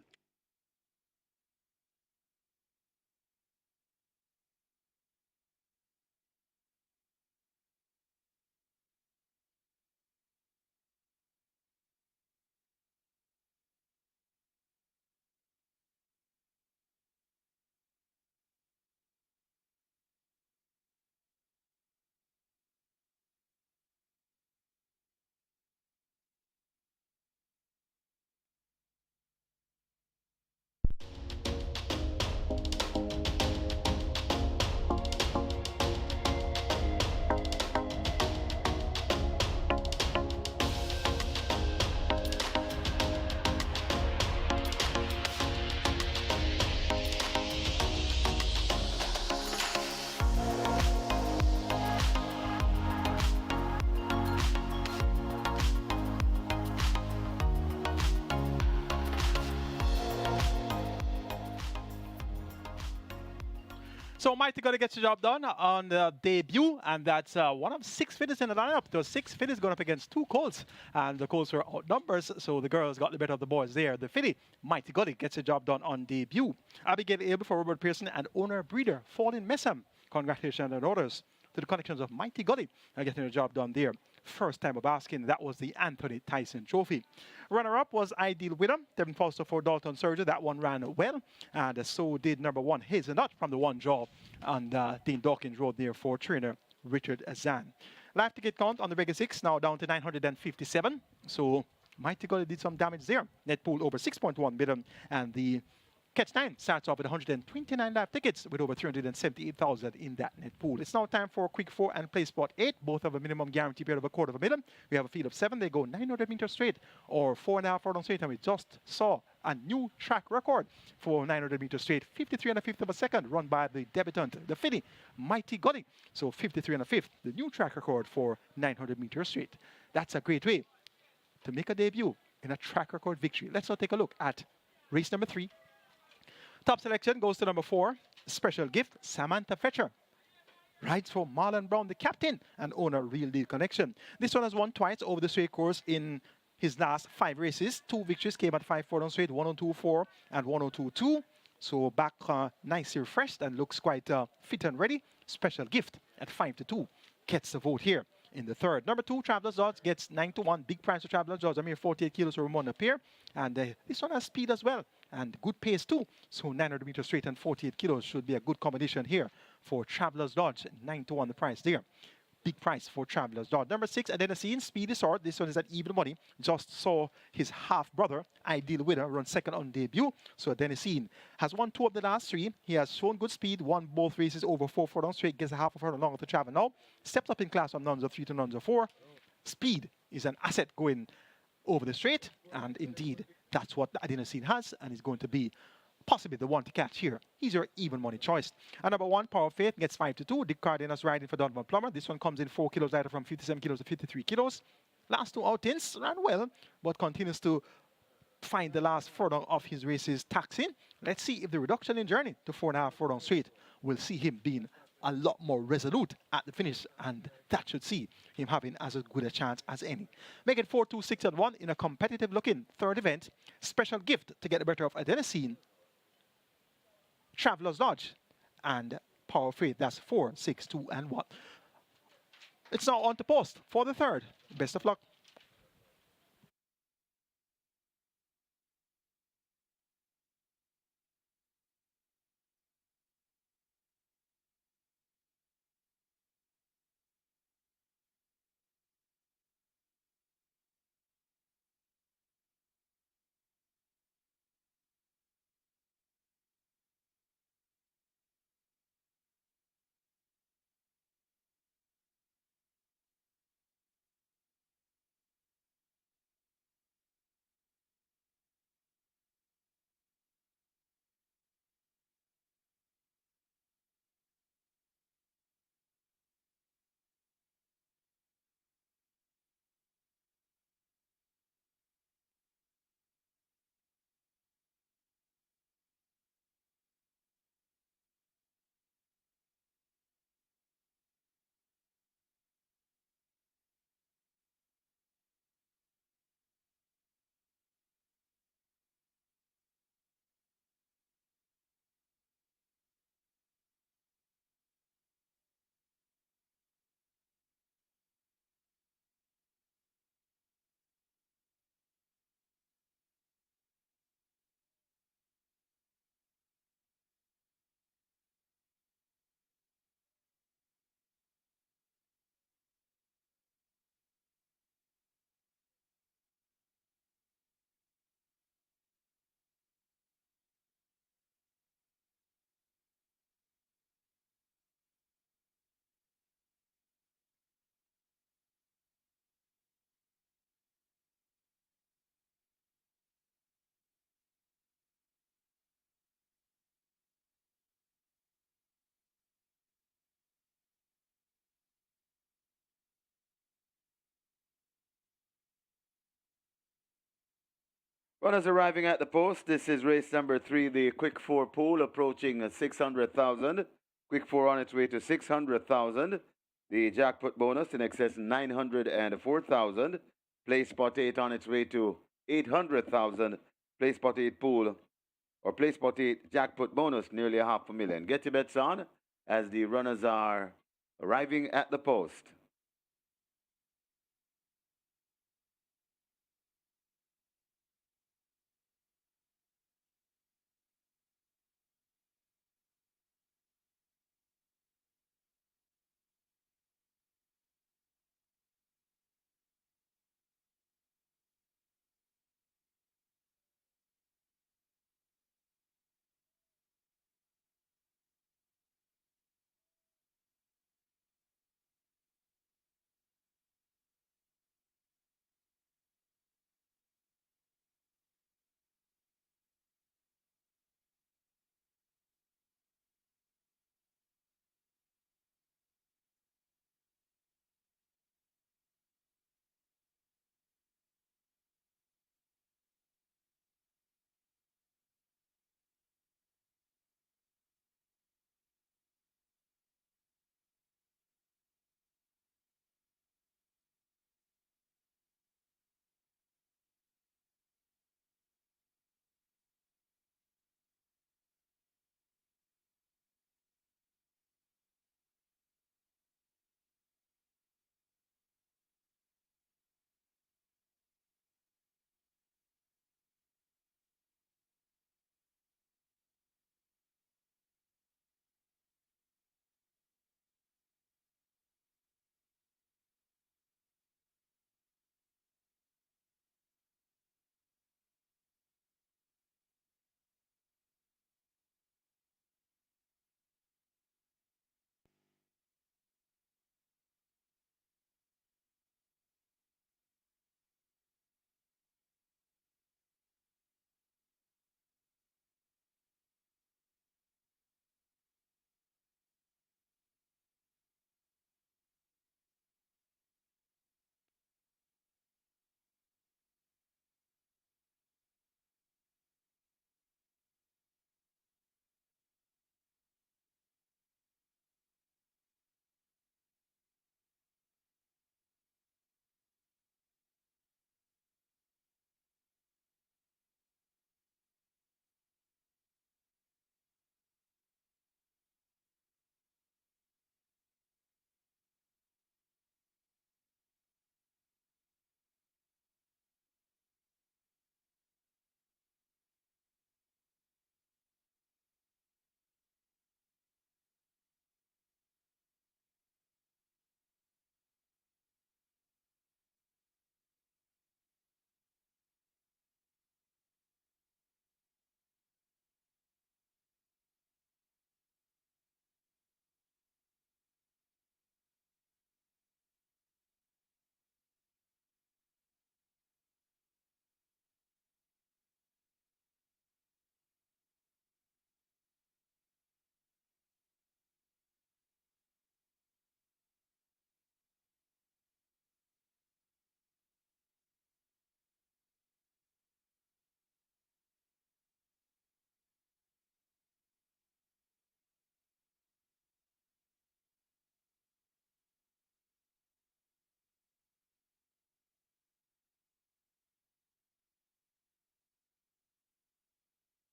So Mighty got to get the job done on the debut, and that's one of 6 fillies in the lineup. There were 6 fillies going up against 2 colts, and the colts were outnumbers, so the girls got the better of the boys there. The filly, Mighty Gully, gets the job done on debut. Abigail Abel for Robert Pearson and owner breeder Fallin Messam. Congratulations and orders to the connections of Mighty Gully and getting the job done there. First time of asking, that was the Anthony Tyson Trophy. Runner-up was Ideal Winner, Devin Foster for Dalton Surgery. That one ran well, and so did number 1, Hazelnut, from the one draw on Dean Dawkins Road there for trainer Richard Azan. Live ticket count on the regular 6 now down to 957. So Mighty Gully did some damage there. Net pool over 6.1 million, and the catch time starts off with 129 live tickets with over 378,000 in that net pool. It's now time for quick 4 and play spot 8. Both have a minimum guarantee period of $250,000. We have a field of 7. They go 900 meters straight or 4.5 furlongs straight, and we just saw a new track record for 900 meters straight, 53 and a fifth of a second, run by the debutant, the filly, Mighty Gully. So 53 and a fifth, the new track record for 900 meters straight. That's a great way to make a debut in a track record victory. Let's now take a look at race number 3. Top selection goes to number 4, Special Gift, Samantha Fetcher. Rides for Marlon Brown, the captain and owner, Real Deal Connection. This one has won twice over the straight course in his last 5 races. 2 victories came at 5 furlongs straight, 102.4 and 102.2. So back nicely refreshed and looks quite fit and ready. Special gift at 5-2 gets the vote here in the third. Number 2, Travelers Dodge gets 9-1. Big price for Travelers Dodge. I mean, 48 kilos for Ramon Appear. And this one has speed as well and good pace too. So 900 meters straight and 48 kilos should be a good combination here for Travelers Dodge. 9-1 the price there. Big price for Travelers Dodge. Number 6, Adenosine, Speedy Sword. This one is at even money. Just saw his half-brother, Ideal Winner, run second on debut. So Adenosine has won 2 of the last 3. He has shown good speed, won both races over 4 furlongs straight, gets a half a furlong longer to travel now. Steps up in class from nuns of 3 to nuns of 4. Speed is an asset going over the straight, and indeed, that's what Adenosine has, and is going to be possibly the one to catch here. He's your even money choice. And number 1, Power of Faith, gets 5-2. Dick Cardenas riding for Donovan Plummer. This one comes in 4 kilos lighter from 57 kilos to 53 kilos. Last 2 outings ran well, but continues to find the last furlong of his races taxing. Let's see if the reduction in journey to 4.5 furlongs straight will see him being a lot more resolute at the finish, and that should see him having as good a chance as any. Make it 4, 2, 6, and 1 in a competitive looking third event. Special gift to get the better of Adenosine, Travelers Lodge, and Power of Faith. That's 4, 6, 2, and 1. It's now on to post for the third. Best of luck. Runners arriving at the post. This is race number 3, the Quick 4 pool, approaching 600,000. Quick 4 on its way to 600,000. The jackpot bonus in excess 904,000. Play spot 8 on its way to 800,000. Play spot 8 pool, or play spot 8 jackpot bonus, nearly a half a million. Get your bets on as the runners are arriving at the post.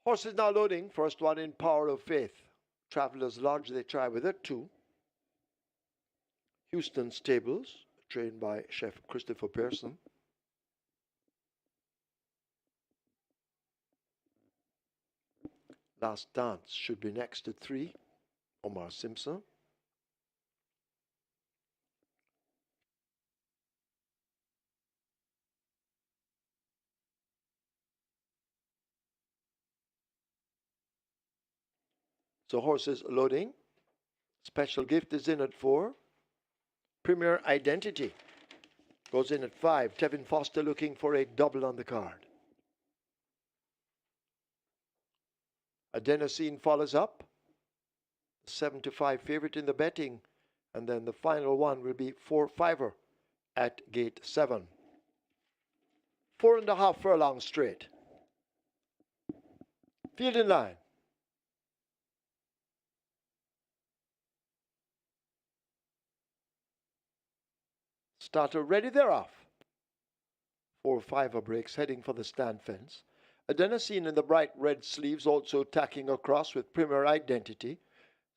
Horses now loading. First one in, Power of Faith. Travelers Lodge, they try with it. 2. Houston Stables, trained by Chef Christopher Pearson. Last Dance should be next to 3. Omar Simpson. So horses loading. Special Gift is in at 4. Premier Identity goes in at 5. Tevin Foster looking for a double on the card. Adenosine follows up. 7-5 favorite in the betting. And then the final one will be 4-5er at gate 7. 4.5 furlong straight. Field in line. Starter ready, they're off. 4-5er breaks heading for the stand fence. Adenosine in the bright red sleeves also tacking across with Premier Identity.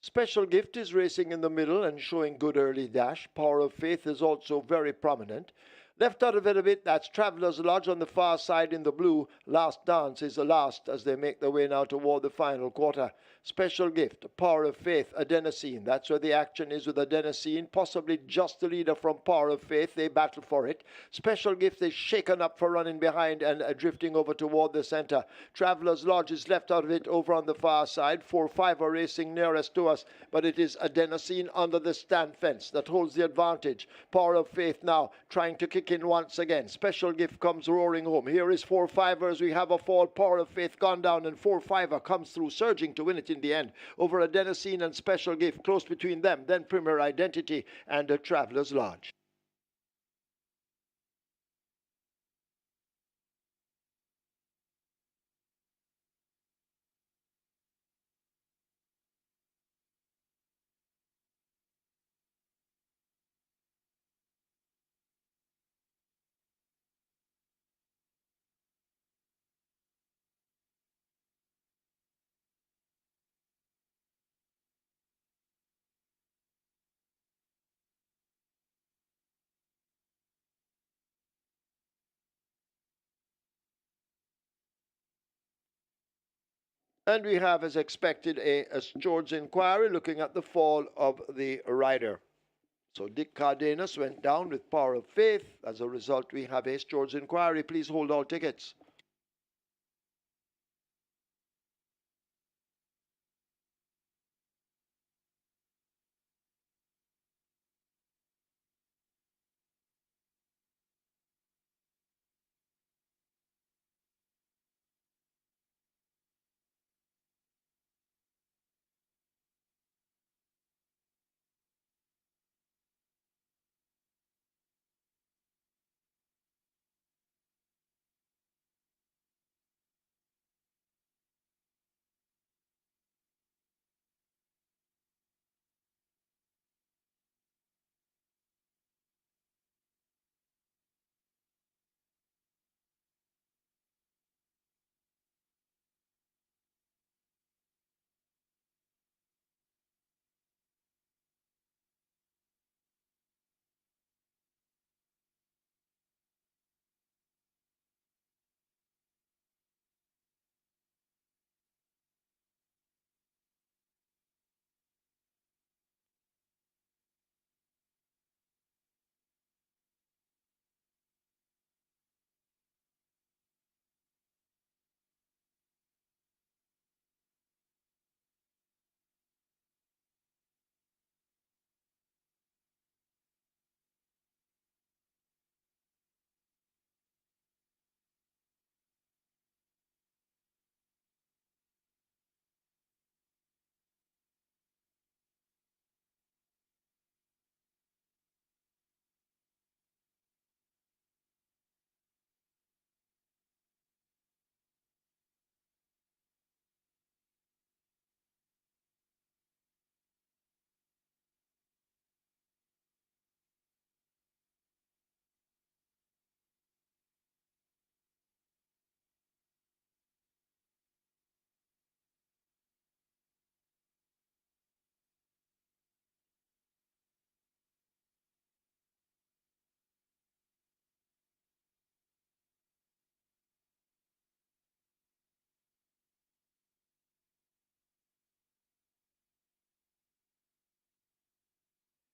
Special Gift is racing in the middle and showing good early dash. Power of Faith is also very prominent. Left out of it a bit, that's Travelers Lodge on the far side in the blue. Last Dance is the last as they make their way now toward the final quarter. Special Gift, Power of Faith, Adenosine. That's where the action is with Adenosine. Possibly just the leader from Power of Faith. They battle for it. Special Gift is shaken up for running behind and drifting over toward the center. Travelers Lodge is left out of it over on the far side. 4-5 are racing nearest to us, but it is Adenosine under the stand fence that holds the advantage. Power of Faith now trying to kick in once again. Special Gift comes roaring home. Here is 4-5ers. We have a fall. Power of Faith gone down, and 4-5er comes through, surging to win it in the end over Adenosine and Special Gift. Close between them, then Premier Identity and the Travelers Lodge. And we have, as expected, a George inquiry looking at the fall of the rider. So Dick Cardenas went down with Power of Faith. As a result, we have a George inquiry. Please hold all tickets.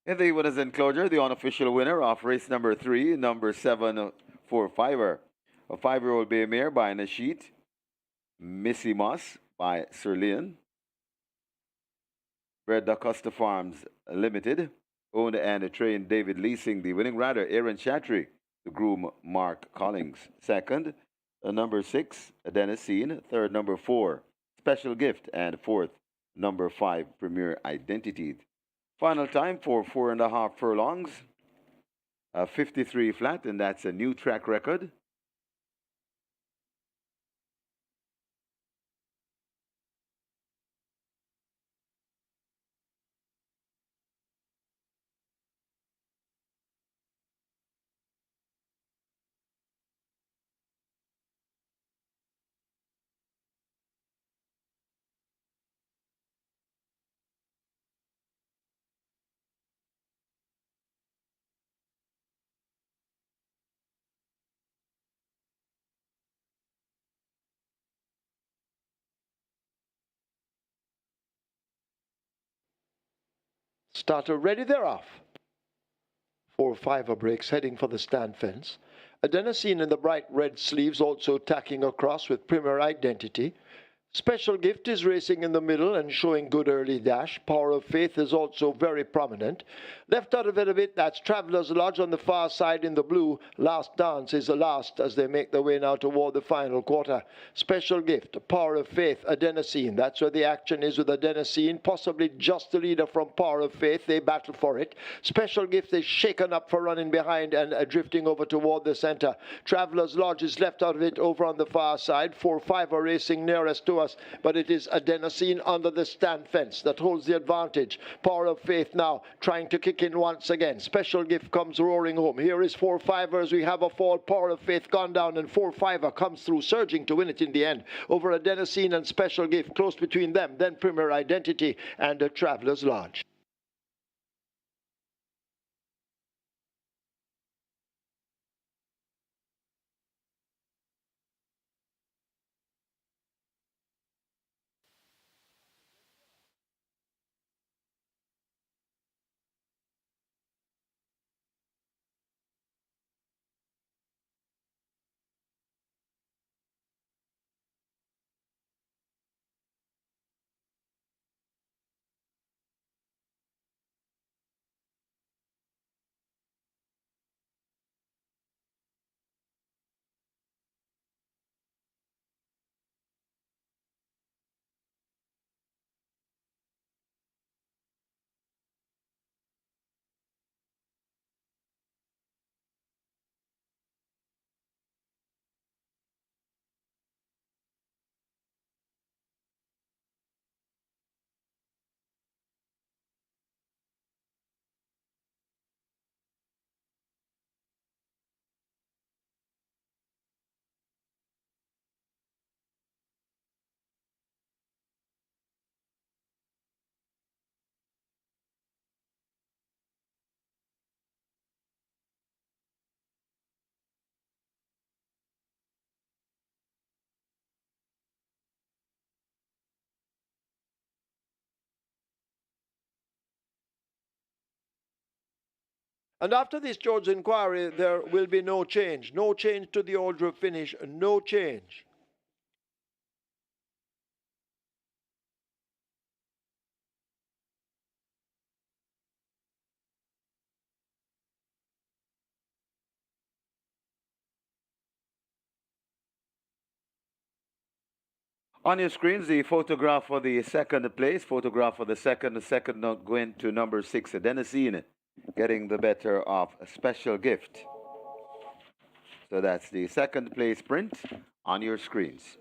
In the winners enclosure, the unofficial winner of race number 3, number 7 for Fiver. A 5-year-old bay mare by Nasheet, Missy Moss by Sir Leon, bred Augusta Farms Limited, owned and trained David Leasing, the winning rider Aaron Chatry, the groom Mark Collins. Second, number 6, Adenosine. Third, number 4, Special Gift. And fourth, number 5, Premier Identity. Final time for 4.5 furlongs, 53 flat, and that's a new track record. Starter ready, they're off. 4-5 breaks heading for the stand fence. Adenosine in the bright red sleeves also tacking across with Premier Identity. Special Gift is racing in the middle and showing good early dash. Power of Faith is also very prominent. Left out of it a bit, that's Traveller's Lodge on the far side in the blue. Last Dance is the last as they make their way now toward the final quarter. Special Gift, Power of Faith, Adenosine. That's where the action is with Adenosine. Possibly just the leader from Power of Faith. They battle for it. Special Gift is shaken up for running behind and drifting over toward the center. Traveller's Lodge is left out of it over on the far side. 4-5 are racing nearest to us, but it is Adenosine under the stand fence that holds the advantage. Power of Faith now trying to kick in once again. Special Gift comes roaring home. Here is 4-5ers. We have a fall. Power of Faith gone down, and 4-5er comes through, surging to win it in the end over Adenosine and Special Gift. Close between them, then Premier Identity and the Traveller's Lodge. And after this George inquiry, there will be no change. No change to the order of finish. No change. On your screens, the photograph for the second place, photograph for the second note going to number 6, Adenosine, getting the better of a Special Gift. So that's the second place print on your screens.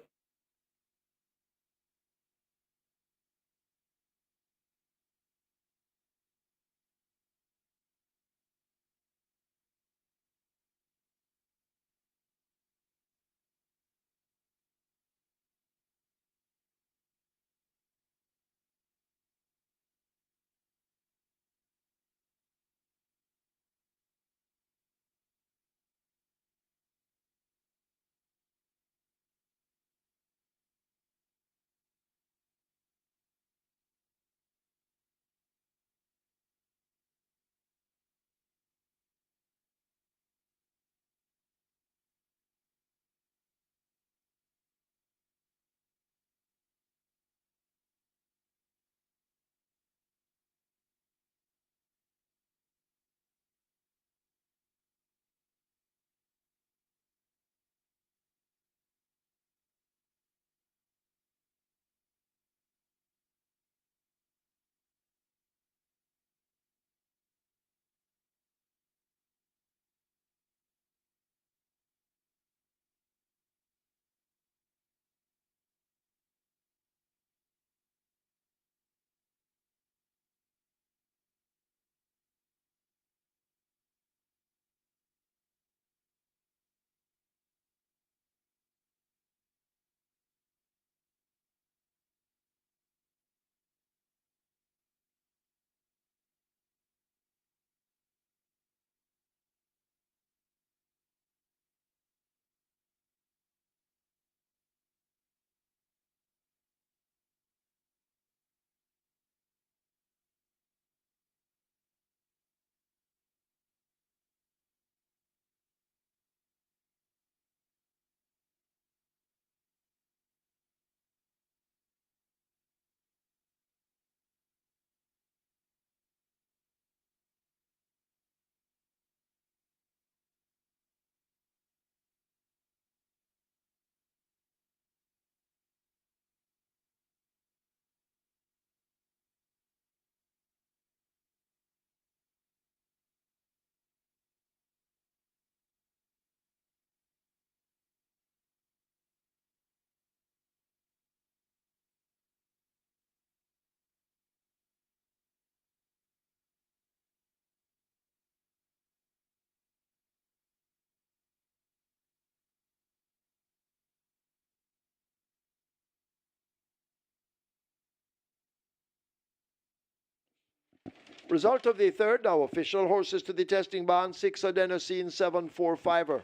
Result of the third now official. Horses to the testing barn. 6 Adenosine, 7 4 5er.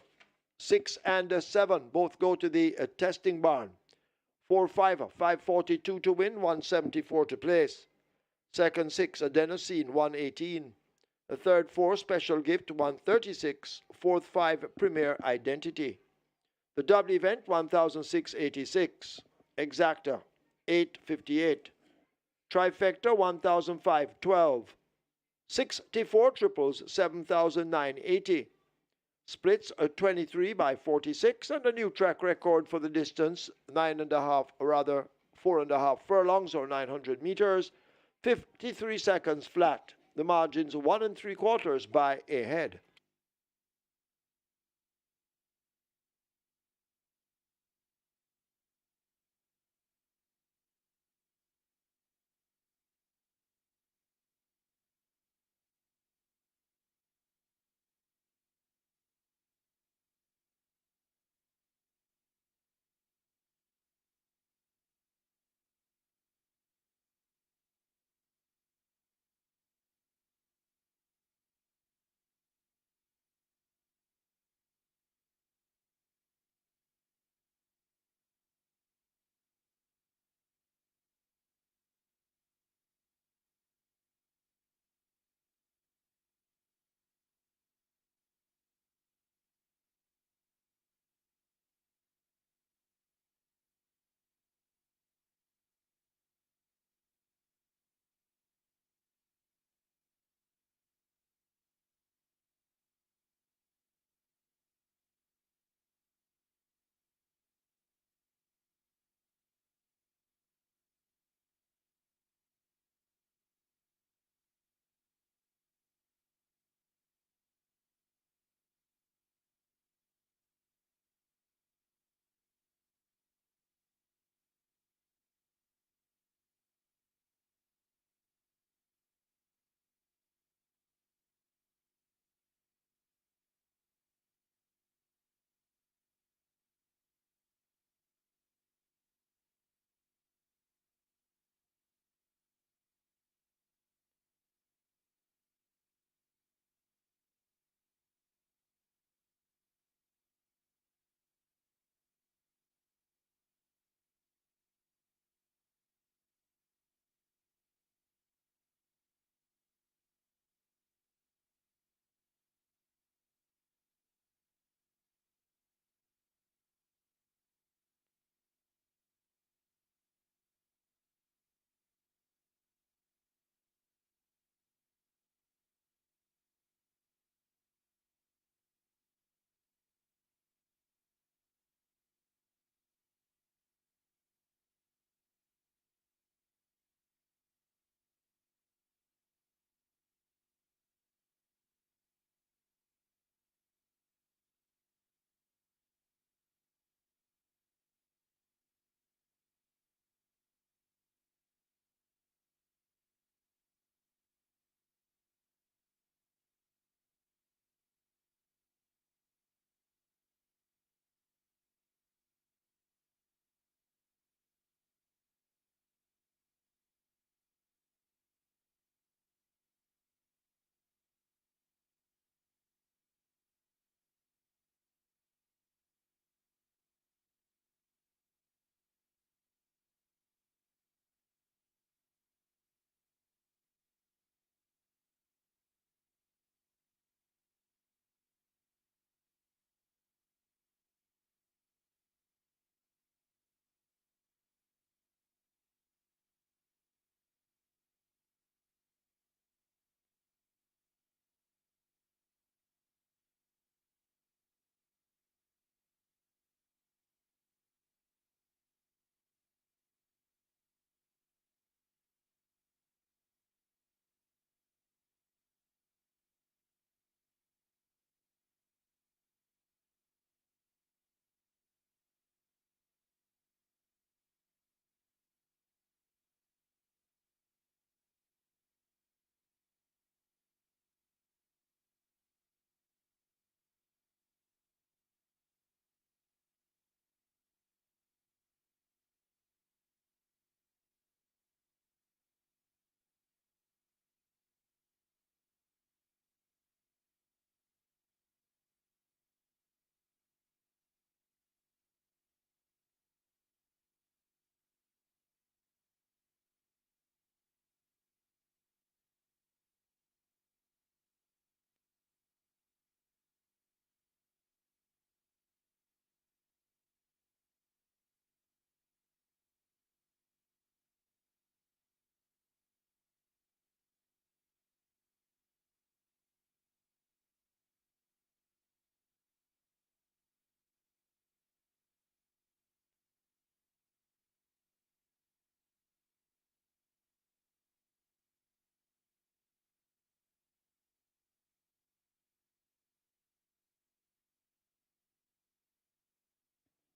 6 and 7 both go to the testing barn. 4 5er, 542 to win, 174 to place. Second 6 Adenosine, 118. The third 4 Special Gift, 136. Fourth 5 Premier Identity. The double event, 1,686. Exacta, 858. Trifecta, 1,512. 64 triples, 7,980. Splits are 23 by 46, and a new track record for the distance, 4.5 furlongs or 900 meters, 53 seconds flat. The margins 1 3/4 by a head.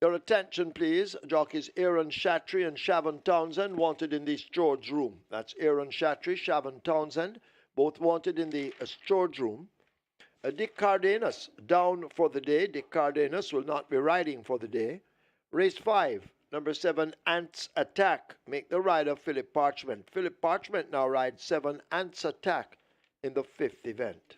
Your attention, please. Jockeys Aaron Shatry and Shavon Townsend wanted in the storage room. That's Aaron Shatry, Shavon Townsend, both wanted in the storage room. Dick Cardenas down for the day. Dick Cardenas will not be riding for the day. Race 5, number 7, Ants Attack. Make the rider Philip Parchment. Philip Parchment now rides 7, Ants Attack in the 5th event.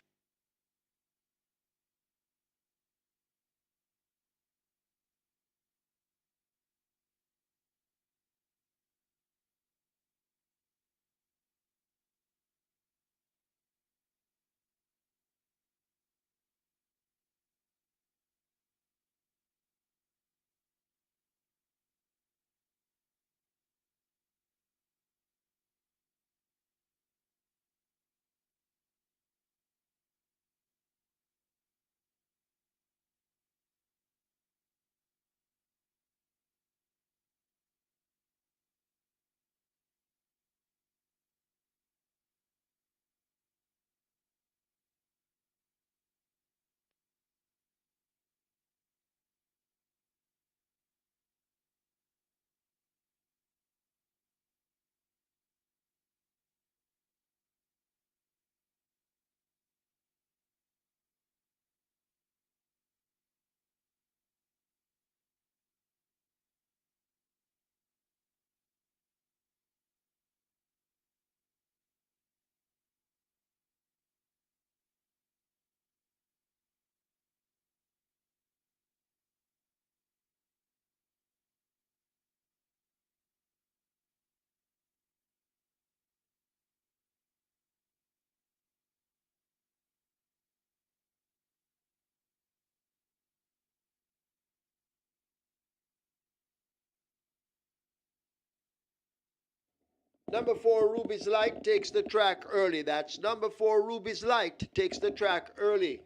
Number 4, Ruby's Light takes the track early. That's number 4, Ruby's Light takes the track early.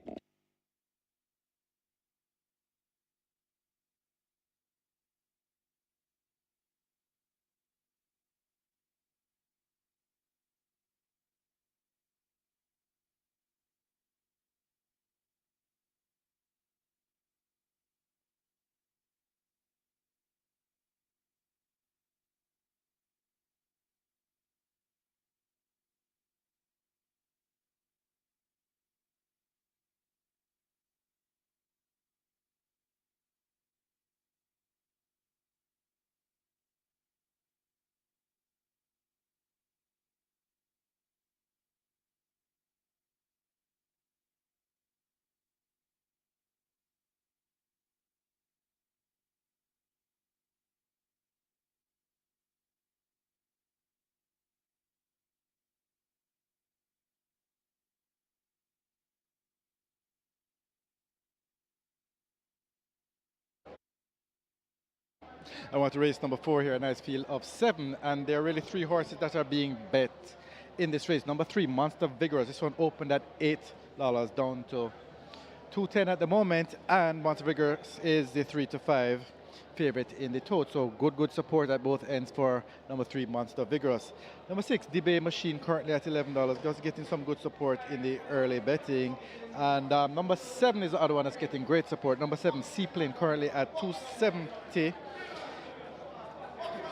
I want to race number 4 here, a nice field of 7, and there are really 3 horses that are being bet in this race. Number 3, Monster Vigorous. This one opened at $8, down to 210 at the moment, and Monster Vigorous is the 3 to 5 favorite in the tote. So good support at both ends for number 3, Monster Vigorous. Number 6, Debay Machine, currently at $11, just getting some good support in the early betting. And number 7 is the other one that's getting great support. Number 7, Seaplane, currently at 270.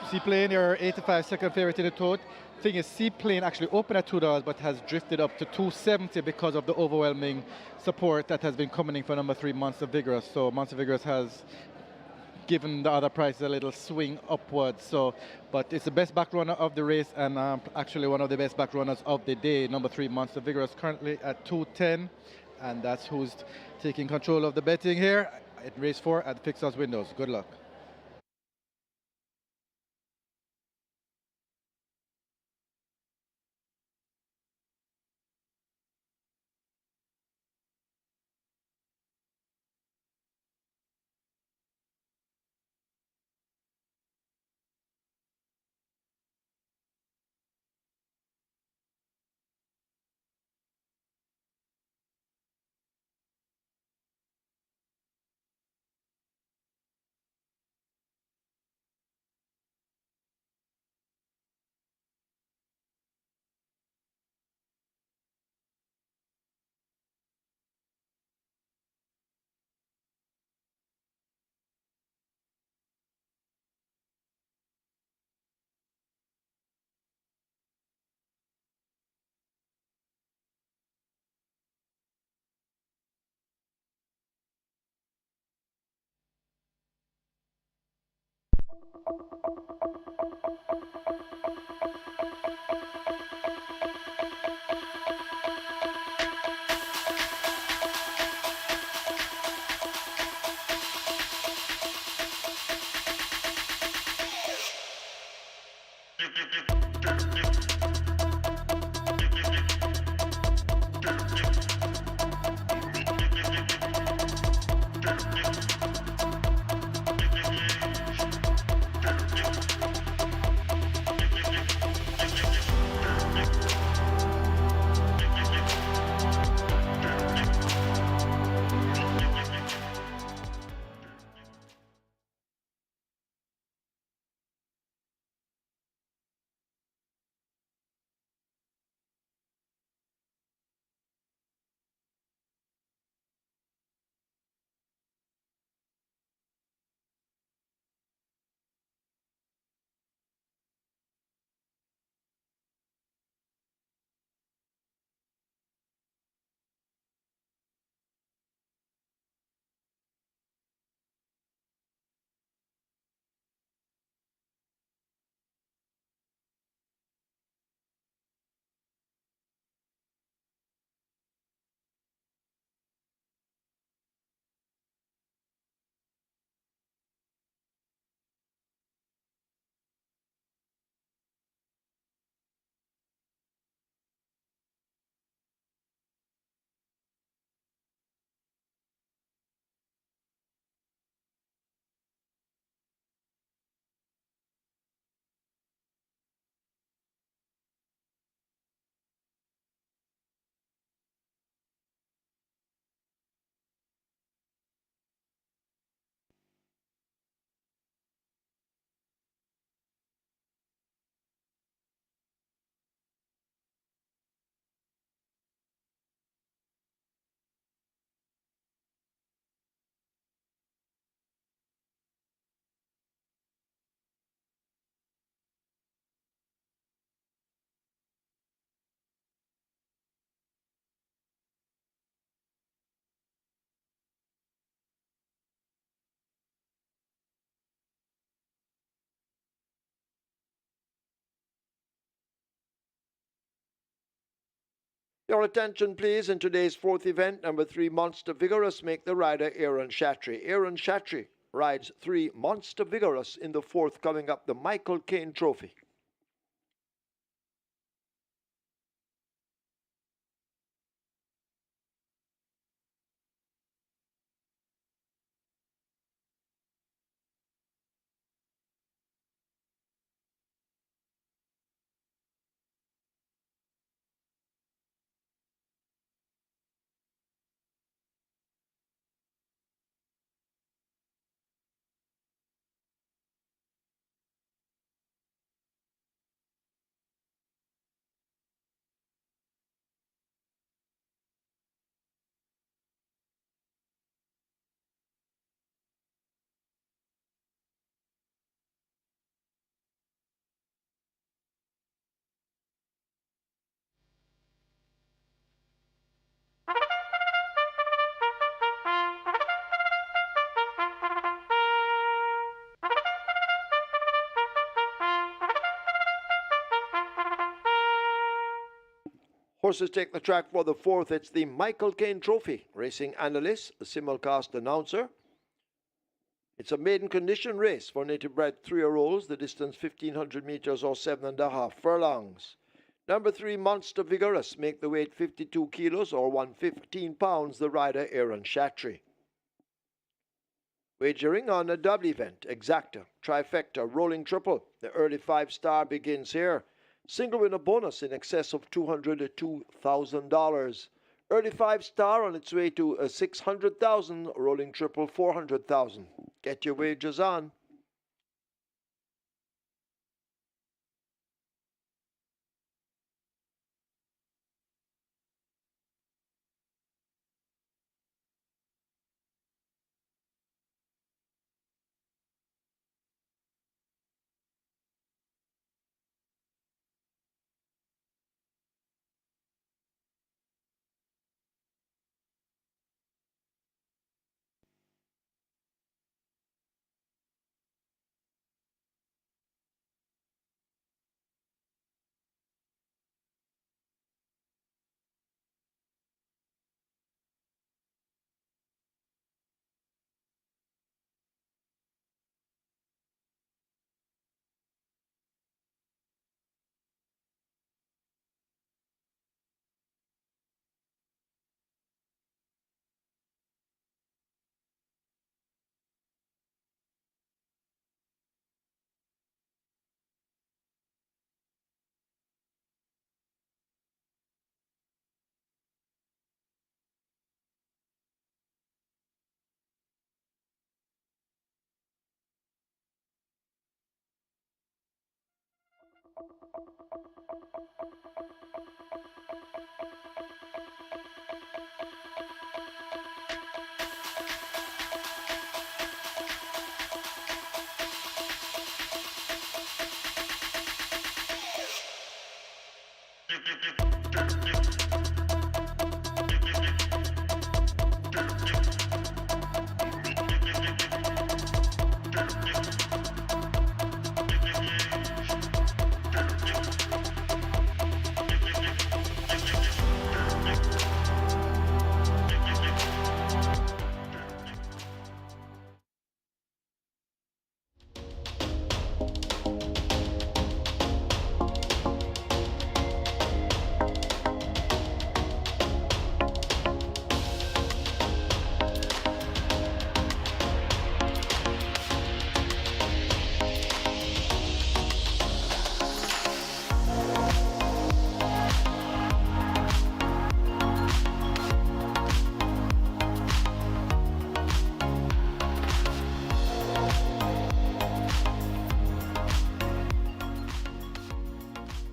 Seaplane, your 85 second favorite in the tote. Thing is, Seaplane actually opened at $2 but has drifted up to 270 because of the overwhelming support that has been coming in for number 3, Monster Vigorous. So Monster Vigorous has given the other prices a little swing upwards. So, but it's the best back runner of the race, and actually one of the best back runners of the day. Number 3, Monster Vigorous, currently at 210, and that's who's taking control of the betting here at race 4 at Fixers Windows. Good luck. Your attention, please, in today's fourth event, number 3, Monster Vigorous, make the rider Aaron Shatry. Aaron Shatry rides 3, Monster Vigorous, in the fourth, coming up the Michael Caine Trophy. Horses take the track for the fourth. It's the Michael Caine Trophy. Racing analyst, a simulcast announcer. It's a maiden condition race for native bred 3-year-olds. The distance 1,500 meters or 7.5 furlongs. Number 3, Monster Vigorous, make the weight 52 kilos or 115 pounds. The rider Aaron Shatry. Wagering on a double event, exacta, trifecta, rolling triple. The early 5-star begins here. Single winner bonus in excess of $202,000. Early 5-star on its way to 600,000. Rolling triple 400,000. Get your wagers on.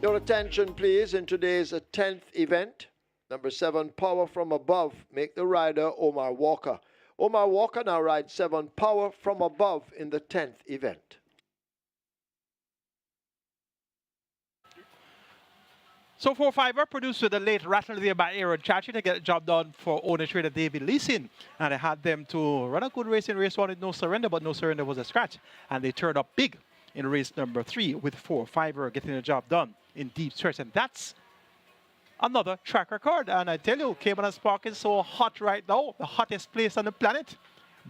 Your attention, please, in today's 10th event. Number 7, Power from Above. Make the rider Omar Walker. Omar Walker now rides 7, Power from Above in the 10th event. So 4-5 produced with the late rattle there by Aaron Chachi to get the job done for owner trader David Leeson. And I had them to run a good race in race 1 with no surrender, but no surrender was a scratch. And they turned up big in race number 3 with 4-5 getting the job done in deep stretch. And that's another track record. And I tell you, Caymanas Park is so hot right now, the hottest place on the planet.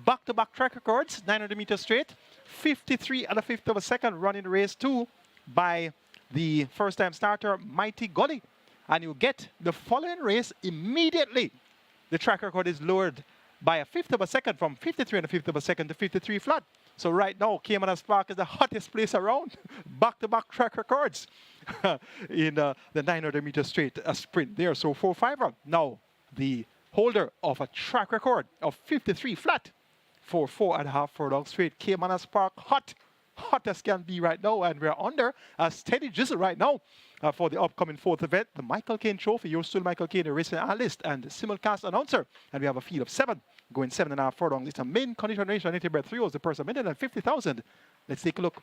Back-to-back track records, 900 meters straight, 53 and a fifth of a second running race 2 by the first-time starter, Mighty Gully. And you get the following race immediately. The track record is lowered by a fifth of a second from 53 and a fifth of a second to 53 flat. So right now, Caymanas Park is the hottest place around. Back-to-back track records in the 900 meter straight sprint there. So 4-5 now the holder of a track record of 53 flat for 4.5 furlongs straight. Caymanas Park hot as can be right now, and we're under a steady drizzle right now for the upcoming 4th event, the Michael Caine Trophy. You're still Michael Caine, the racing analyst and simulcast announcer, and we have a field of 7 going 7.5 furlongs. It's a main condition race, rated by 3 was the person minute and 50,000. Let's take a look.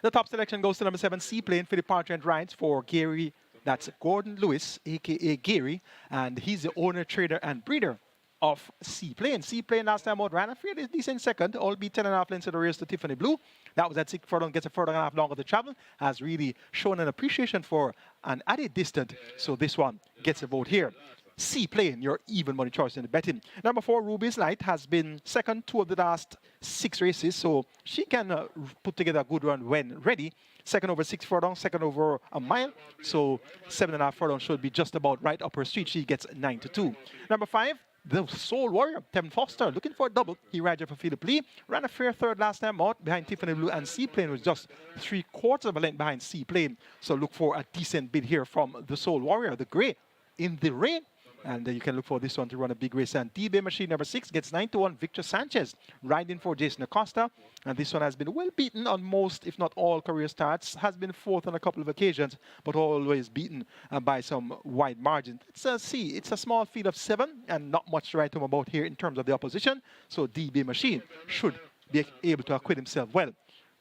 The top selection goes to number 7, Seaplane. Philip Partridge rides for Gary. That's Gordon Lewis, aka Gary, and he's the owner, trader, and breeder of Seaplane. Seaplane last time out ran a fairly decent second, albeit 10.5 lengths of the race to Tiffany Blue. That was at 6 furlong, gets a furlong and a half longer to travel, has really shown an appreciation for an added distance. So this one gets a vote here. Seaplane, your even money choice in the betting. Number 4, Ruby's Light, has been second 2 of the last 6 races, so she can put together a good run when ready. Second over 6 furlongs, second over a mile, so 7.5 furlongs should be just about right up her street. She gets 9-2. Number 5, the Soul Warrior, Tevin Foster, looking for a double. He rides for Philip Lee. Ran a fair third last time out behind Tiffany Blue, and Seaplane was just 3/4 of a length behind Seaplane. So look for a decent bid here from the Soul Warrior, the grey in the rain. And you can look for this one to run a big race. And DB Machine number 6 gets 9-1. Victor Sanchez riding for Jason Acosta. And this one has been well beaten on most, if not all, career starts. Has been 4th on a couple of occasions, but always beaten by some wide margin. It's a small field of 7 and not much to write home about here in terms of the opposition. So DB Machine should be able to acquit himself well,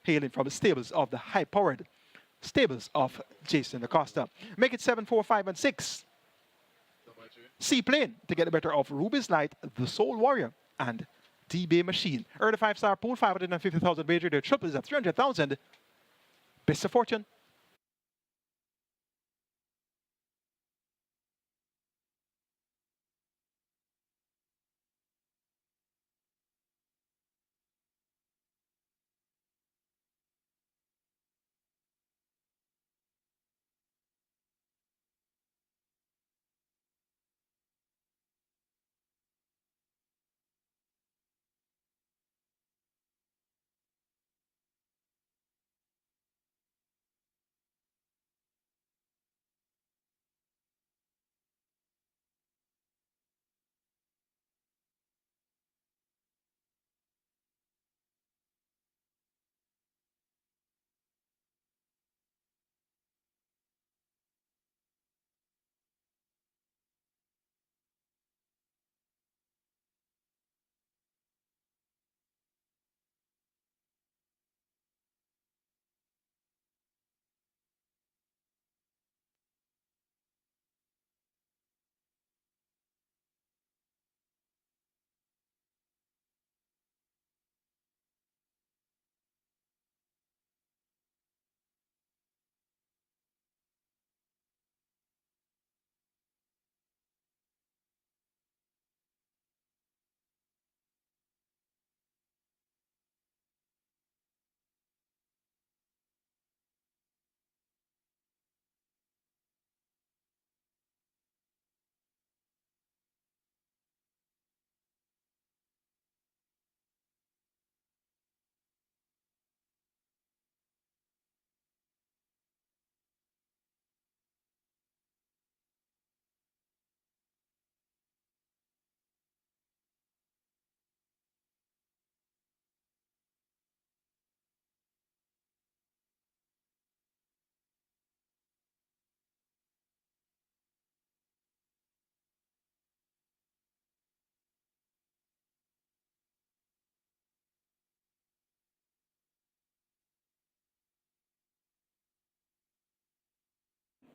hailing from the stables of the high-powered stables of Jason Acosta. Make it 7, 4, 5, and 6. Seaplane to get the better of Ruby's Light, the Soul Warrior, and DB Machine. Early 5-star pool, 550,000 wager. Their triple is at 300,000. Best of fortune.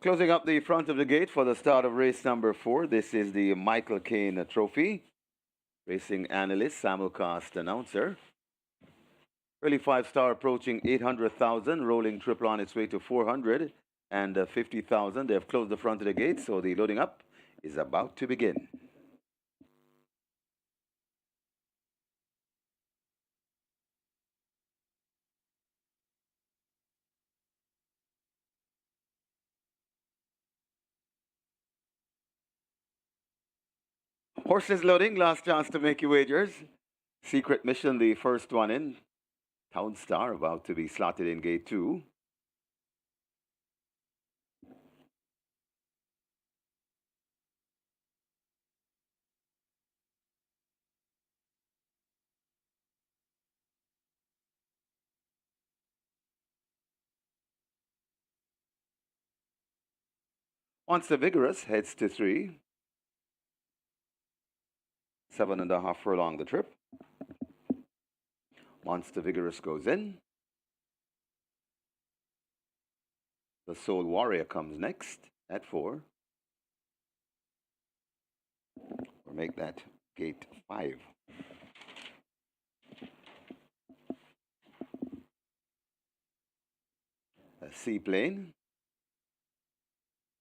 Closing up the front of the gate for the start of race number 4. This is the Michael Caine Trophy. Racing analyst, simulcast announcer. Early 5-star approaching 800,000, rolling triple on its way to 450,000. They have closed the front of the gate, so the loading up is about to begin. Horses loading, last chance to make your wagers. Secret Mission, the first one in. Town Star about to be slotted in gate 2. Monster Vigorous heads to 3. 7.5 furlong the trip. Monster Vigorous goes in. The Soul Warrior comes next at 4. Or make that gate 5. A Seaplane,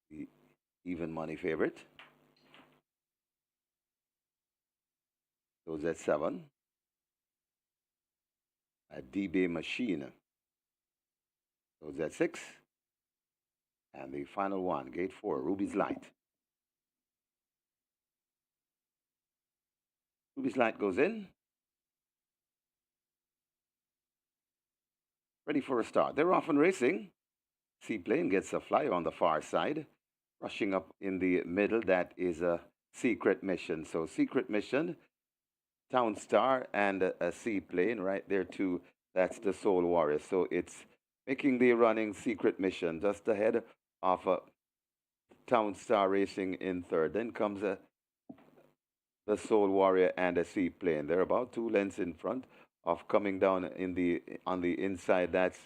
the even money favorite, goes at 7. A DB Machine goes at 6. And the final one, gate 4, Ruby's Light. Ruby's Light goes in. Ready for a start. They're off and racing. Seaplane gets a flyer on the far side. Rushing up in the middle, that is a Secret Mission. So Secret Mission, Town Star, and a Seaplane right there too. That's the Soul Warrior. So it's making the running Secret Mission just ahead of Town Star Racing in third. Then comes the Soul Warrior and a Seaplane. They're about 2 lengths in front of coming down on the inside. That's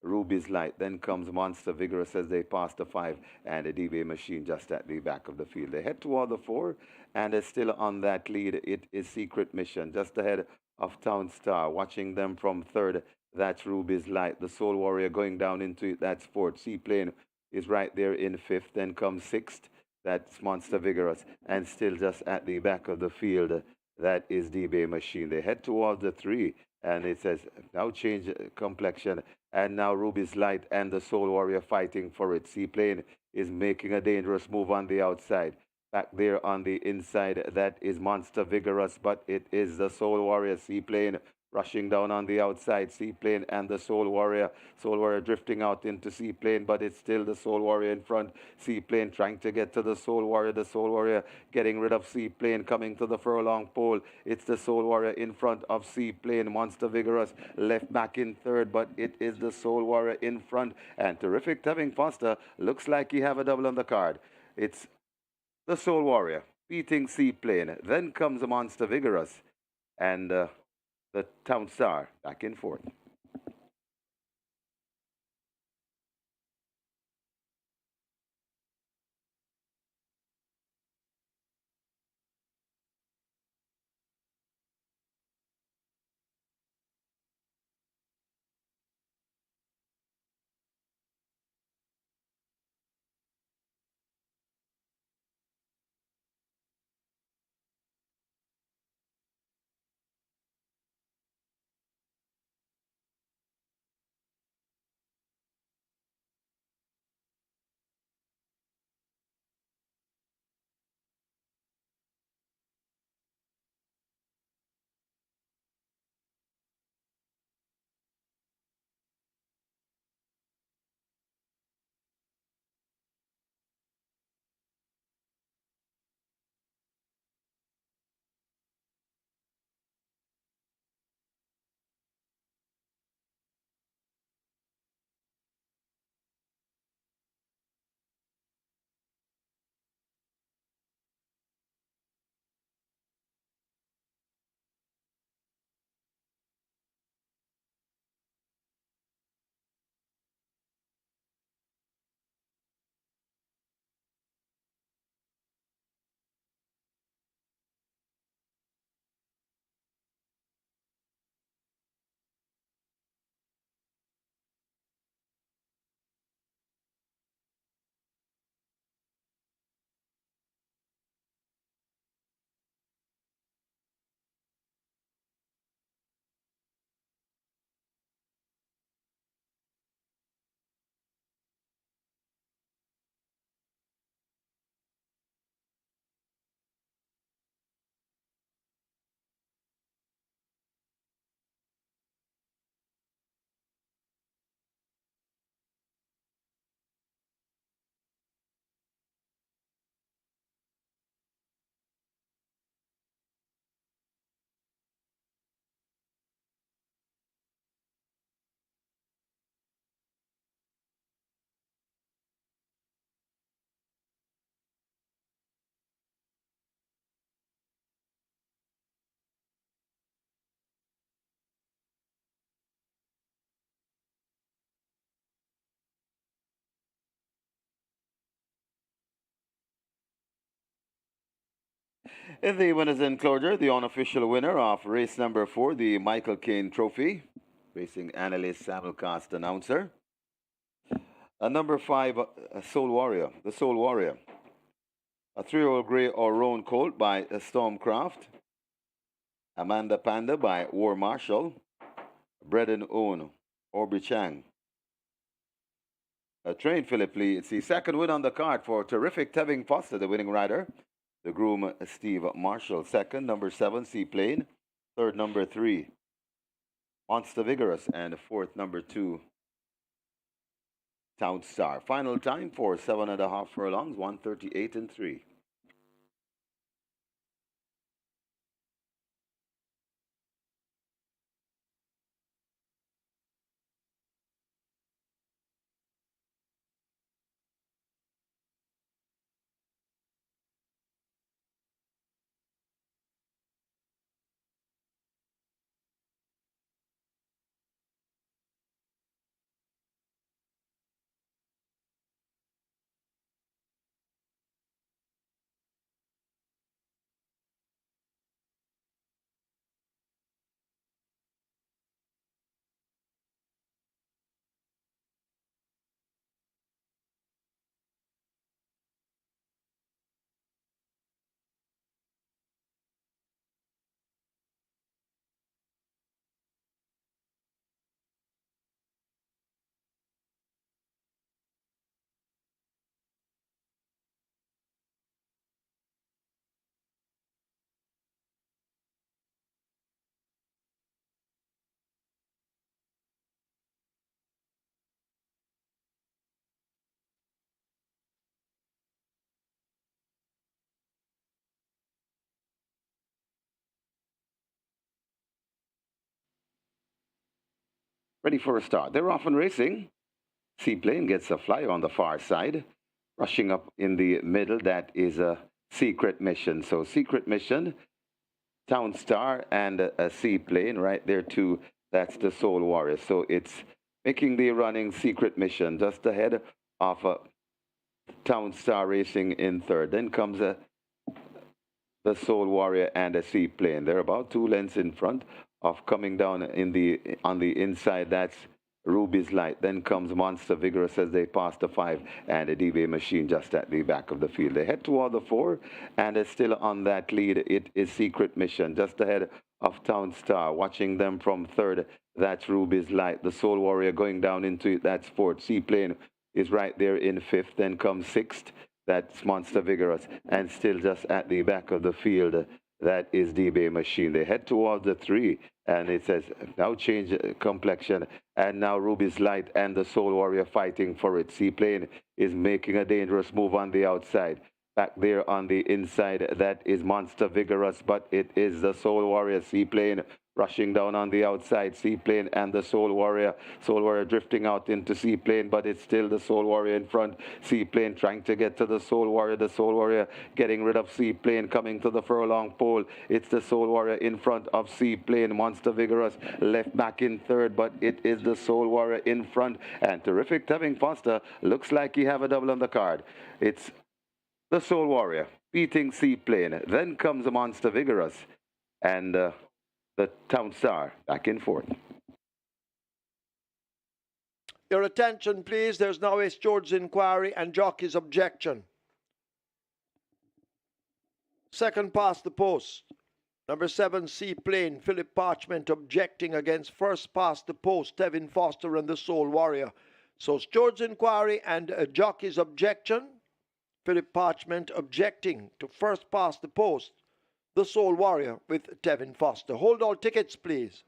Ruby's Light. Then comes Monster Vigorous as they pass the 5, and a DB Machine just at the back of the field. They head toward the 4, and is still on that lead. It is Secret Mission just ahead of Town Star. Watching them from third, that's Ruby's Light. The Soul Warrior going down into it, that's fourth. Seaplane is right there in fifth. Then comes sixth. That's Monster Vigorous. And still just at the back of the field, that is DB Machine. They head towards the 3, and it says now change complexion. And now Ruby's Light and the Soul Warrior fighting for it. Seaplane is making a dangerous move on the outside. Back there on the inside, that is Monster Vigorous, but it is the Soul Warrior. Seaplane rushing down on the outside. Seaplane and the Soul Warrior. Soul Warrior drifting out into Seaplane, but it's still the Soul Warrior in front. Seaplane trying to get to the Soul Warrior. The Soul Warrior getting rid of Seaplane, coming to the furlong pole. It's the Soul Warrior in front of Seaplane. Monster Vigorous left back in third, but it is the Soul Warrior in front. And Terrific Tevin Foster looks like he have a double on the card. It's the Soul Warrior beating Seaplane. Then comes the Monster Vigorous, and the Town Star back in fourth. In the winners enclosure, the unofficial winner of race number 4, the Michael Caine Trophy, racing analyst, simulcast announcer. Number 5, Soul Warrior, the Soul Warrior. A 3-year-old gray or roan colt by Stormcraft. Amanda Panda by War Marshal. Bred and owned, Aubrey Chang. Train Philip Lee. It's the second win on the card for terrific Tevin Foster, the winning rider. The groom, Steve Marshall. Second, number 7, Seaplane. Third, number 3, Monster Vigorous. And fourth, number 2, Town Star. Final time for 7.5 furlongs, 1:38 and 3. Ready for a start. They're off and racing. Seaplane gets a flyer on the far side. Rushing up in the middle, that is a secret mission. So, secret mission, Town Star, and a Seaplane right there, too. That's the Soul Warrior. So, it's making the running secret mission just ahead of Town Star racing in third. Then comes the Soul Warrior and a Seaplane. They're about 2 lengths in front of coming down in the on the inside. That's Ruby's Light. Then comes Monster Vigorous as they pass the 5 and a DB Machine just at the back of the field. They head toward the 4 and is still on that lead. It is Secret Mission just ahead of Town Star. Watching them from third, that's Ruby's Light. The Soul Warrior going down into it, that's fourth. Seaplane is right there in fifth. Then comes sixth. That's Monster Vigorous. And still just at the back of the field, that is DB Machine. They head towards the 3, and it says now change complexion. And now Ruby's Light and the Soul Warrior fighting for it. Seaplane is making a dangerous move on the outside. Back there on the inside, that is Monster Vigorous, but it is the Soul Warrior. Seaplane rushing down on the outside. Seaplane and the Soul Warrior. Soul Warrior drifting out into Seaplane, but it's still the Soul Warrior in front. Seaplane trying to get to the Soul Warrior. The Soul Warrior getting rid of Seaplane, coming to the furlong pole. It's the Soul Warrior in front of Seaplane. Monster Vigorous left back in third, but it is the Soul Warrior in front. And terrific Tevin Foster looks like he have a double on the card. It's the Soul Warrior beating Seaplane. Then comes the Monster Vigorous and the Town Star back in fourth. Your attention, please. There's now a steward's inquiry and jockey's objection. Second past the post. Number 7, Seaplane, Philip Parchment objecting against first past the post, Tevin Foster and the Soul Warrior. So steward's inquiry and a jockey's objection. Philip Parchment objecting to first past the post, the Soul Warrior with Tevin Foster. Hold all tickets, please.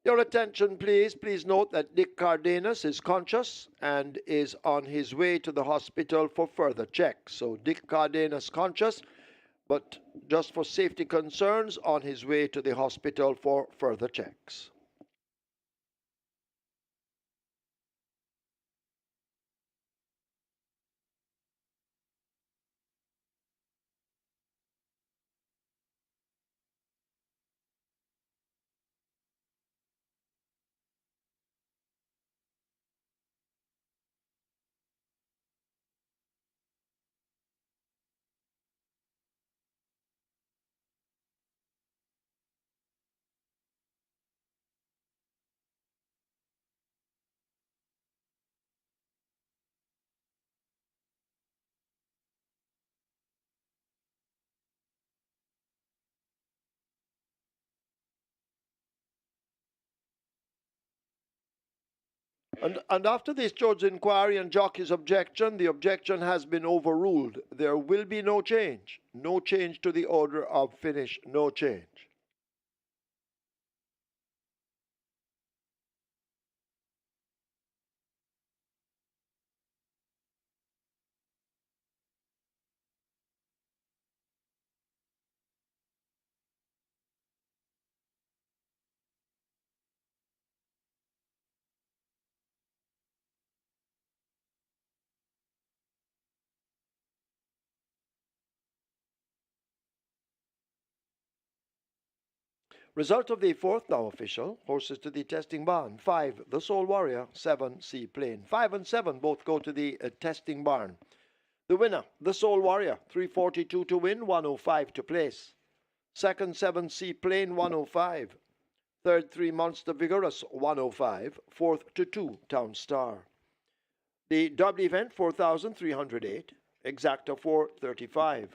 Your attention, please. Please note that Dick Cardenas is conscious and is on his way to the hospital for further checks. So, Dick Cardenas conscious, but just for safety concerns, on his way to the hospital for further checks. And after this judge's inquiry and jockey's objection, the objection has been overruled. There will be no change. No change to the order of finish. No change. Result of the fourth now official. Horses to the testing barn. 5, the Soul Warrior. 7, Sea Plain. 5 and 7 both go to the testing barn. The winner, the Soul Warrior. 342 to win, 105 to place. Second, 7, Sea Plain. 105. Third, 3, Monster Vigorous. 105. Fourth to 2, Town Star. The double event, 4,308. Exacta, 435.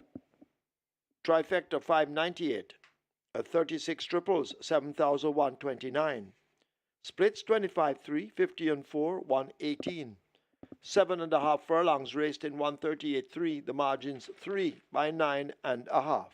Trifecta, 598. 36 triples, 7,129. Splits, 25 3, 50 and 4, 118. 7.5 furlongs raced in 138.3. The margins 3 by 9.5.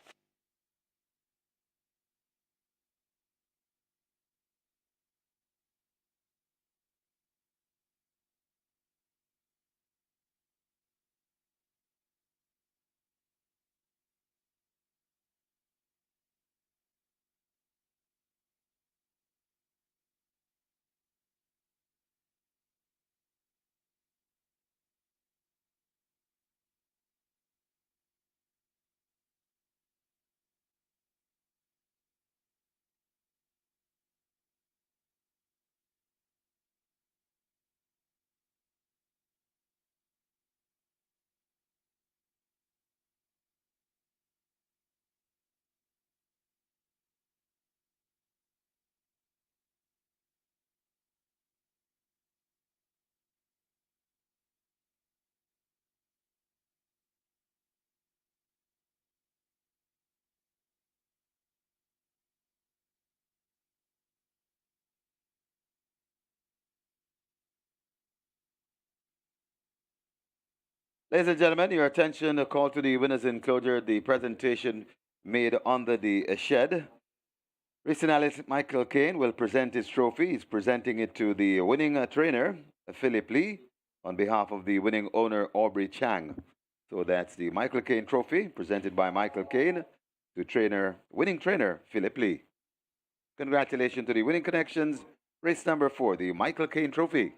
Ladies and gentlemen, your attention, a call to the winners enclosure, the presentation made under the shed. Racing analyst Michael Kane will present his trophy. He's presenting it to the winning trainer, Philip Lee, on behalf of the winning owner, Aubrey Chang. So that's the Michael Kane trophy presented by Michael Kane to winning trainer, Philip Lee. Congratulations to the winning connections. Race number 4, the Michael Kane trophy.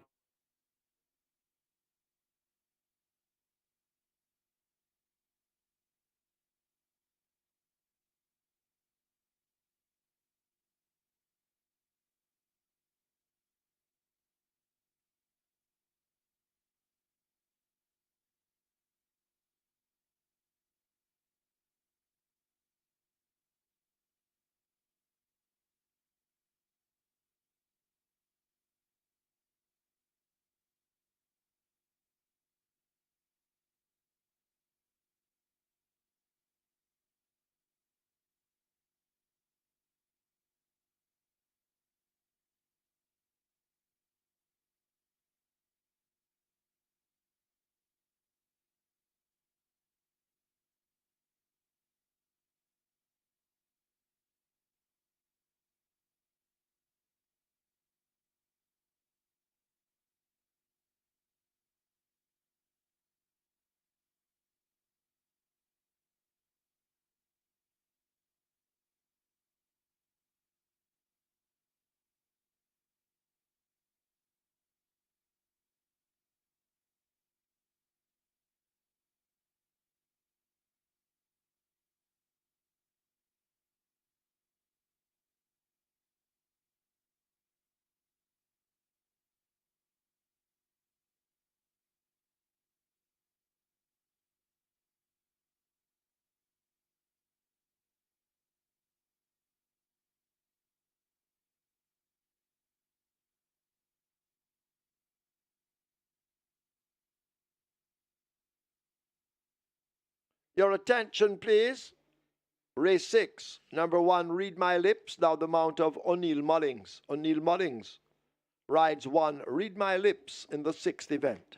Your attention, please. Race 6, number 1, Read My Lips, now the mount of O'Neill Mullings. O'Neill Mullings rides 1, Read My Lips in the 6th event.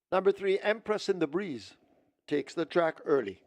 Number 3, Empress in the Breeze, takes the track early.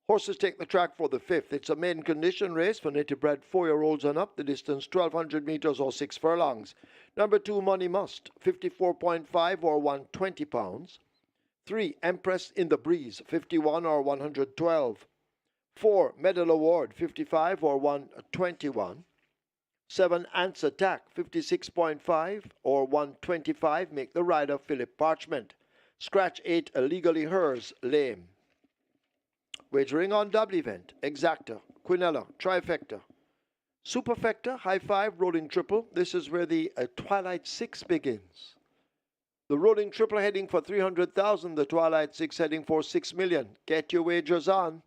Horses take the track for the 5th. It's a maiden condition race for native bred 4-year-olds and up. The distance 1,200 meters or 6 furlongs. Number 2, Money Must, 54.5 or 120 pounds. 3, Empress in the Breeze, 51 or 112. 4, Medal Award, 55 or 121. 7, Ants Attack, 56.5 or 125. Make the rider Philip Parchment. Scratch 8, Illegally Hers, lame. Wagering on double event, exacta, quinella, trifecta, superfecta, high 5, rolling triple. This is where the Twilight 6 begins. The rolling triple heading for 300,000, the Twilight 6 heading for 6 million. Get your wagers on.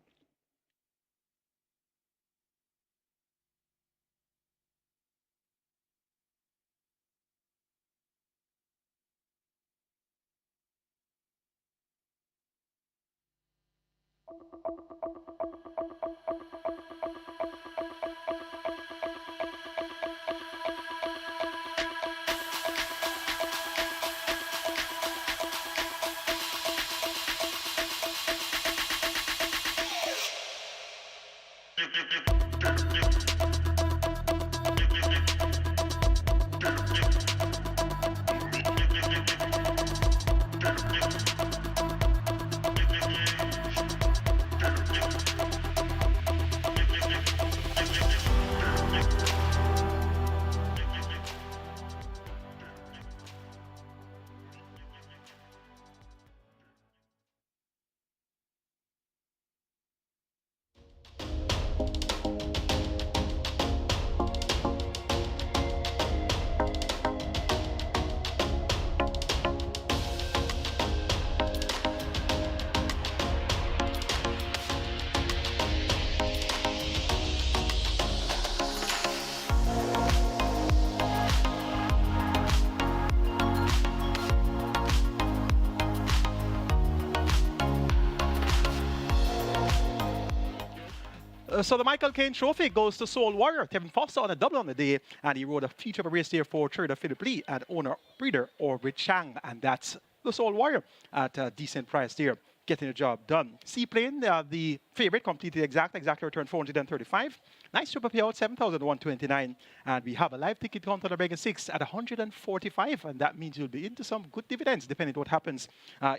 So the Michael Caine Trophy goes to Soul Warrior. Kevin Foster on a double on the day, and he rode a feature of a race there for trader Philip Lee and owner breeder Orbit Chang, and that's the Soul Warrior at a decent price there, getting the job done. Seaplane, the favorite, completed exactly returned 435. Nice super payout, 7,129. And we have a live ticket count on the Breaking 6 at 145, and that means you'll be into some good dividends, depending on what happens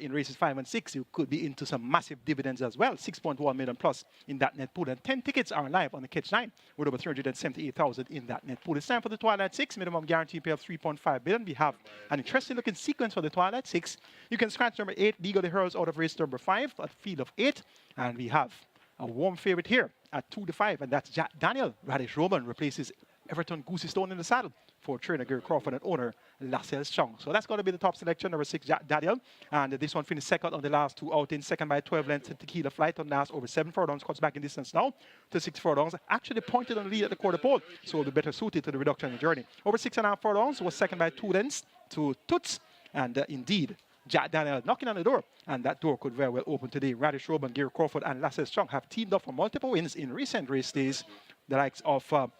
in races 5 and 6. You could be into some massive dividends as well, 6.1 million plus in that net pool. And 10 tickets are live on the Catch 9 with over 378,000 in that net pool. It's time for the Twilight 6, minimum guarantee pay of 3.5 billion. We have an interesting looking sequence for the Twilight 6. You can scratch number 8, Legally Hers, out of race number 5 at field of 8. And we have a warm favorite here at 2-5, and that's Jack Daniel. Radish Roman replaces Everton Goosey Stone in the saddle for trainer Gary Crawford and owner Lascelles Chong. So that's going to be the top selection, number 6, Jack Daniel. And this one finished second on the last 2 outings, second by 12 lengths. Tequila Flight on last over 7 furlongs, cuts back in distance now to 6 furlongs. Actually pointed on the lead at the quarter pole, so will be better suited to the reduction in the journey. Over 6.5 furlongs was second by 2 lengths to Toots. And indeed, Jack Daniel knocking on the door, and that door could very well open today. Radish Roman, Gary Crawford, and Lasse Strong have teamed up for multiple wins in recent race days. The likes of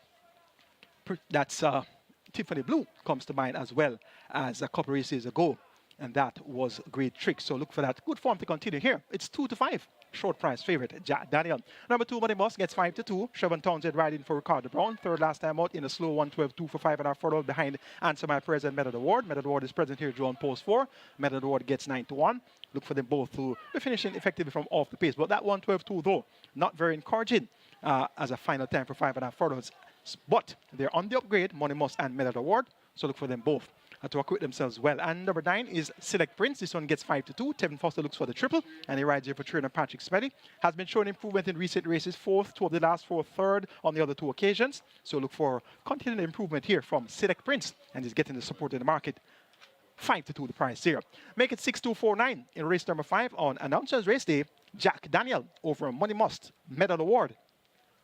that's Tiffany Blue comes to mind as well as a couple races ago, and that was a great trick. So look for that good form to continue here. It's 2-5. Short price favorite, Jack Daniel. Number 2, Money Moss gets 5-2. Chevron Townsend riding for Ricardo Brown. Third last time out in a slow 1:12.2 for 5.5 furlong behind Answer My Prayers and Method Award. Method Award is present here, Joe on post 4. Method Award gets 9-1. Look for them both to be finishing effectively from off the pace. But that 1:12.2 though, not very encouraging as a final time for 5.5 furlongs. But they're on the upgrade, Money Moss and Method Award. So look for them both to acquit themselves well. And number 9 is Select Prince. This one gets 5-2. Tevin Foster looks for the triple, and he rides here for trainer Patrick Smelly. Has been showing improvement in recent races, 4th, 2 of the last 4, 3rd on the other 2 occasions. So look for continued improvement here from Select Prince, and he's getting the support in the market. 5-2 the price here. Make it 6-2-4-9 in race number 5 on Announcers Race Day. Jack Daniel over Money Must, Medal Award.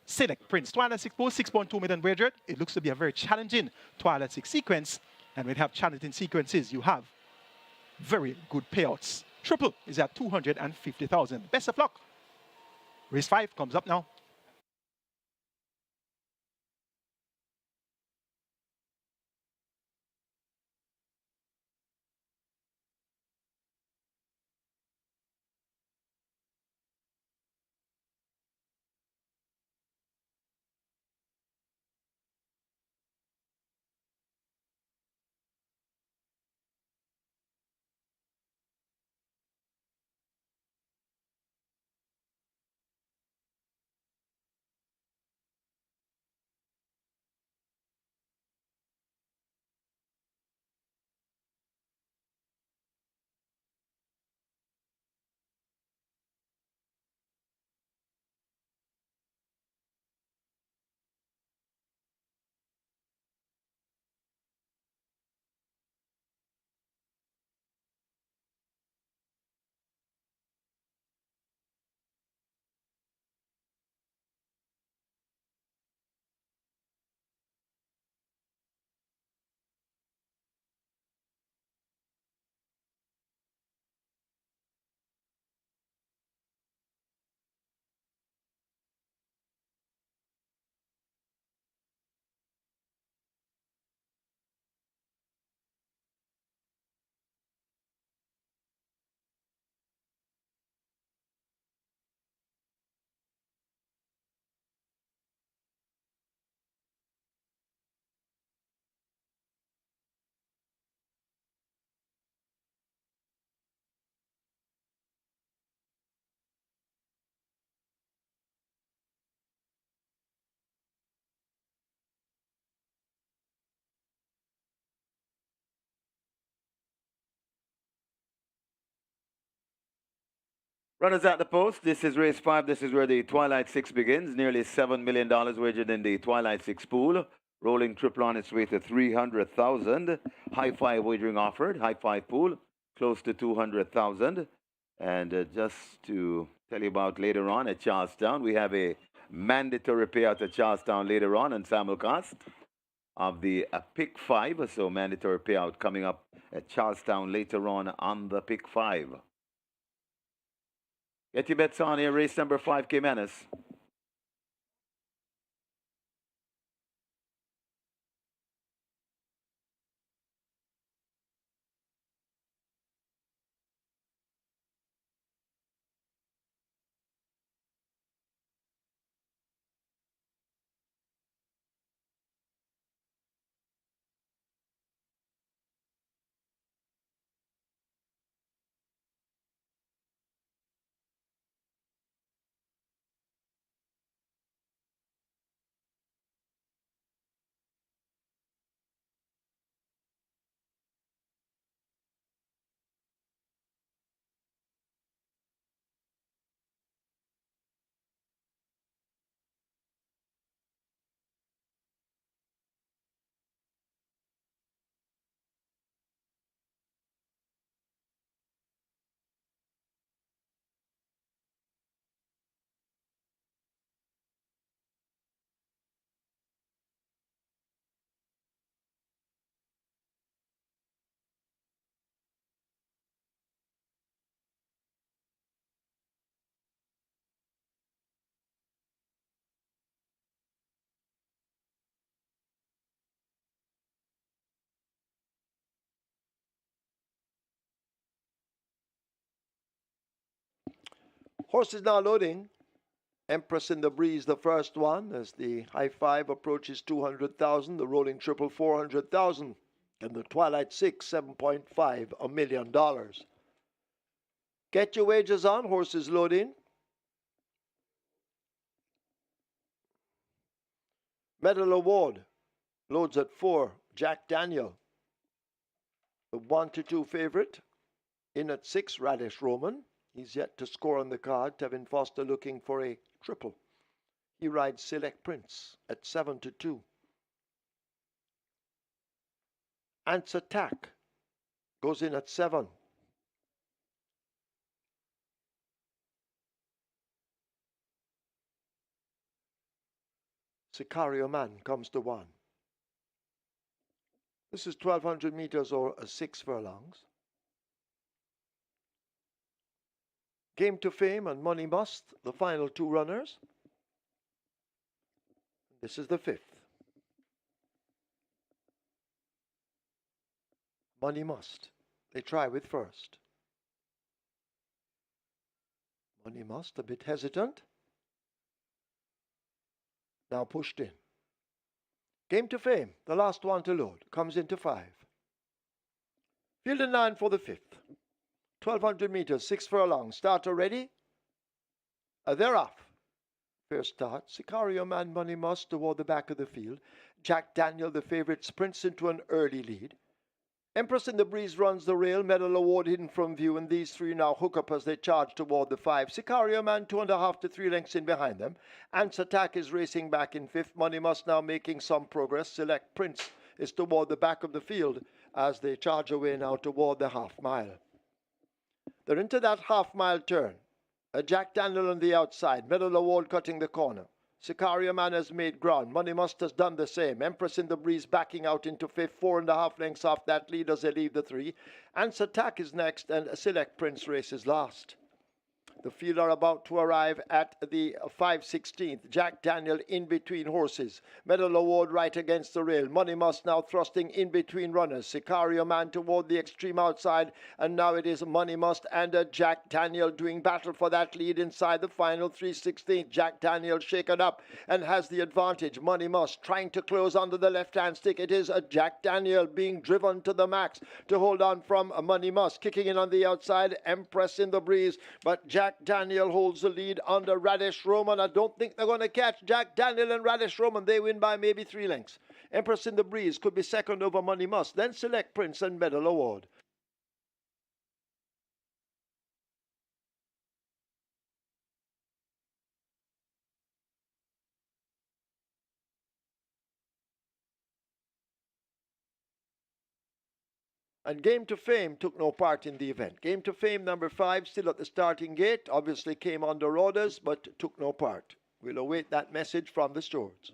Select Prince. Twilight 6 post, 6.2 million wagered. It looks to be a very challenging Twilight 6 sequence. And when you have challenging sequences, you have very good payouts. Triple is at 250,000. Best of luck. Race 5 comes up now. Runners at the post. This is race 5. This is where the Twilight 6 begins. Nearly $7 million wagered in the Twilight 6 pool. Rolling triple on its way to 300,000. High 5 wagering offered. High 5 pool. Close to 200,000. And just to tell you about later on at Charlestown, we have a mandatory payout at Charlestown later on simulcast of the pick 5. So mandatory payout coming up at Charlestown later on the pick 5. Get your bets on here, race number 5, Caymanas. Horse is now loading. Empress in the Breeze, the first one, as the high five approaches 200,000, the rolling triple 400,000, and the Twilight Six $7.5 million. Get your wagers on. Horse is loading. Medal Award loads at 4. Jack Daniel, the 1-2 favorite. In at 6, Radish Roman. He's yet to score on the card. Tevin Foster looking for a triple. He rides Select Prince at 7-2. Ants Attack goes in at 7. Sicario Man comes to 1. This is 1,200 meters or 6 furlongs. Game to Fame and Money Must, the final 2 runners. This is the 5th. Money Must. They try with first. Money Must, a bit hesitant. Now pushed in. Game to Fame, the last one to load, comes into 5. Field in 9 for the 5th. 1,200 meters, 6 furlongs. Starter ready? They're off. First start. Sicario Man, Money Must toward the back of the field. Jack Daniel, the favorite, sprints into an early lead. Empress in the Breeze runs the rail. Medal Award hidden from view, and these 3 now hook up as they charge toward the 5. Sicario Man 2.5 to 3 lengths in behind them. Ants Attack is racing back in 5th. Money Must now making some progress. Select Prince is toward the back of the field as they charge away now toward the half mile. They're into that half-mile turn. Jack Daniel on the outside. Medal Award cutting the corner. Sicario Man has made ground. Money Must has done the same. Empress in the Breeze backing out into 5th. 4.5 lengths off that lead as they leave the 3. Ants Attack is next, and Select Prince races last. The field are about to arrive at the 5/16th. Jack Daniel in between horses. Medal Award right against the rail. Money Must now thrusting in between runners. Sicario Man toward the extreme outside. And now it is Money Must and Jack Daniel doing battle for that lead inside the final 3/16th. Jack Daniel shaken up and has the advantage. Money Must trying to close under the left-hand stick. It is Jack Daniel being driven to the max to hold on from Money Must. Kicking in on the outside. Empress in the Breeze. But Jack Daniel holds the lead under Radish Roman. I don't think they're going to catch Jack Daniel and Radish Roman. They win by maybe 3 lengths. Empress in the Breeze could be second over Money Must. Then Select Prince and Medal Award. And Game to Fame took no part in the event. Game to Fame number 5 still at the starting gate. Obviously came under orders but took no part. We'll await that message from the stewards.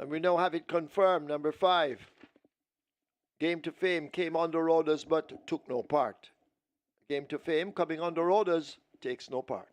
And we now have it confirmed. Number 5. Game to Fame came under orders but took no part. Game to Fame coming under orders takes no part.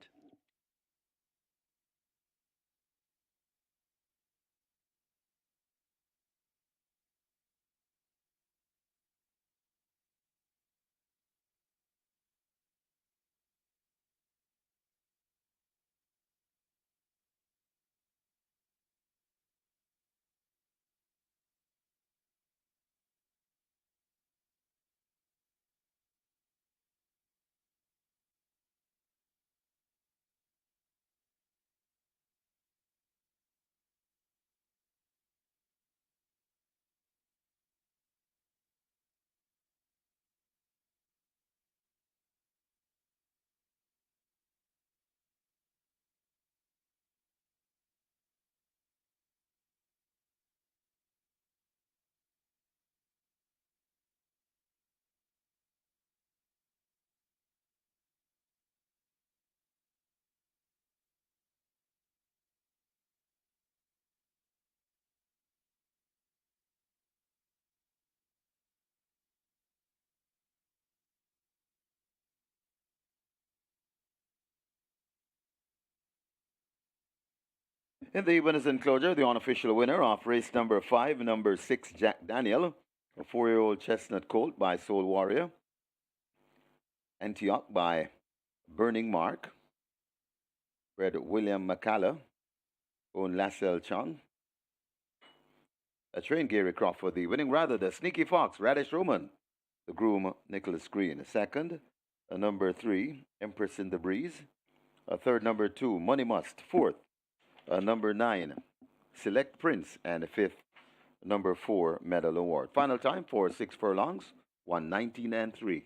In the winners' enclosure, the unofficial winner of race number 5, number 6, Jack Daniel, a 4-year-old chestnut colt by Soul Warrior, Antioch by Burning Mark, bred William McCalla, owned Lassell Chung, a trained Gary Crawford, the winning rather, the Sneaky Fox, Radish Roman, the groom Nicholas Green, second, a number 3, Empress in the Breeze, a third, number 2, Money Must, fourth, a number 9, Select Prince, and a fifth, number 4, Medal Award. Final time for 6 furlongs, 119 and 3.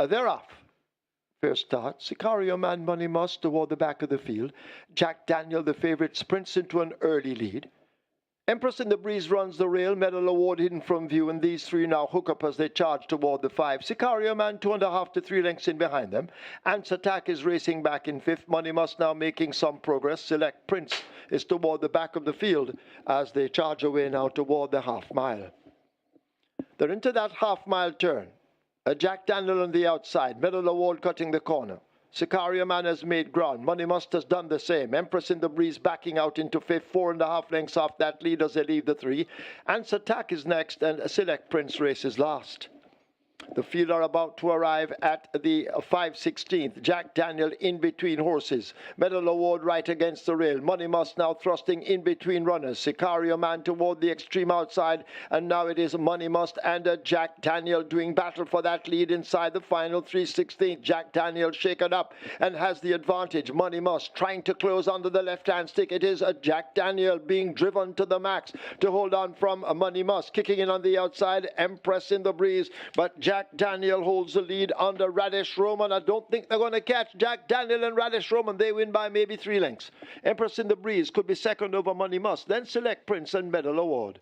They're off. First start, Sicario Man Money Must toward the back of the field. Jack Daniel, the favorite, sprints into an early lead. Empress in the Breeze runs the rail, Medal Award hidden from view, and these three now hook up as they charge toward the 5. Sicario Man 2.5 to 3 lengths in behind them. Ants Attack is racing back in 5th. Money Must now making some progress. Select Prince is toward the back of the field as they charge away now toward the half mile. They're into that half mile turn. Jack Daniel on the outside, Medal Award cutting the corner. Sicario Man has made ground. Money Must has done the same. Empress in the Breeze backing out into 5th, 4.5 lengths off that lead as they leave the 3. Ants Attack is next, and Select Prince races last. The field are about to arrive at the 5/16th. Jack Daniel in between horses. Medal Award right against the rail. Money Must now thrusting in between runners. Sicario Man toward the extreme outside. And now it is Money Must and Jack Daniel doing battle for that lead inside the final 3/16th. Jack Daniel shaken up and has the advantage. Money Must trying to close under the left-hand stick. It is Jack Daniel being driven to the max to hold on from Money Must. Kicking in on the outside. Empress in the Breeze. But Jack Daniel holds the lead under Radish Roman. I don't think they're going to catch Jack Daniel and Radish Roman. They win by maybe 3 lengths. Empress in the Breeze could be second over Money Must. Then Select Prince and Medal Award.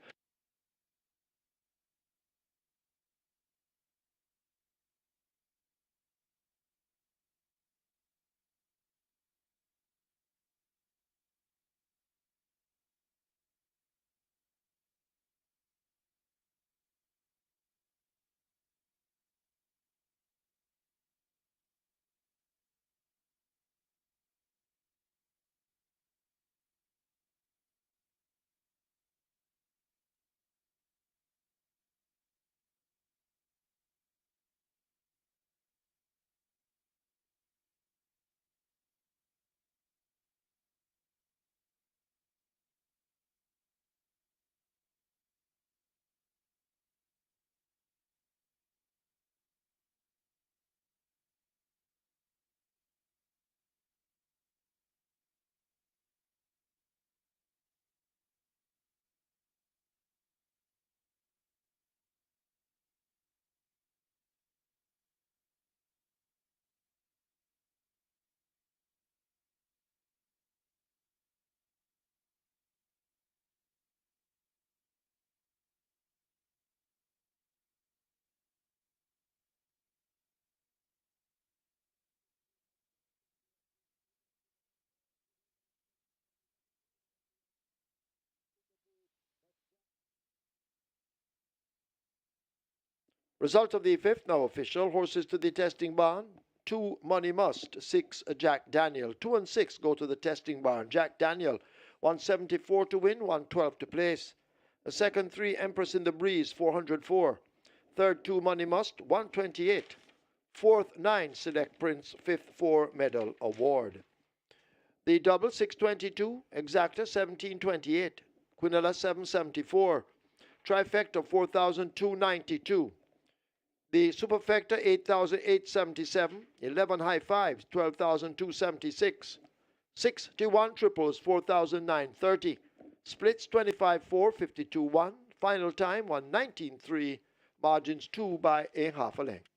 Result of the fifth now official. Horses to the testing barn. 2 Money Must, 6 Jack Daniel. 2 and 6 go to the testing barn. Jack Daniel, 174 to win, 112 to place. The second 3 Empress in the Breeze, 404. Third 2 Money Must, 128. Fourth 9 Select Prince, fifth 4 Medal Award. The double 622, Exacta 1728, Quinella 774, Trifecta 4292. The superfecta 8,877, 11 high fives 12,276, 61 triples 4,930, splits 25-4, 52-1, final time 119.3, margins 2 by a half a length.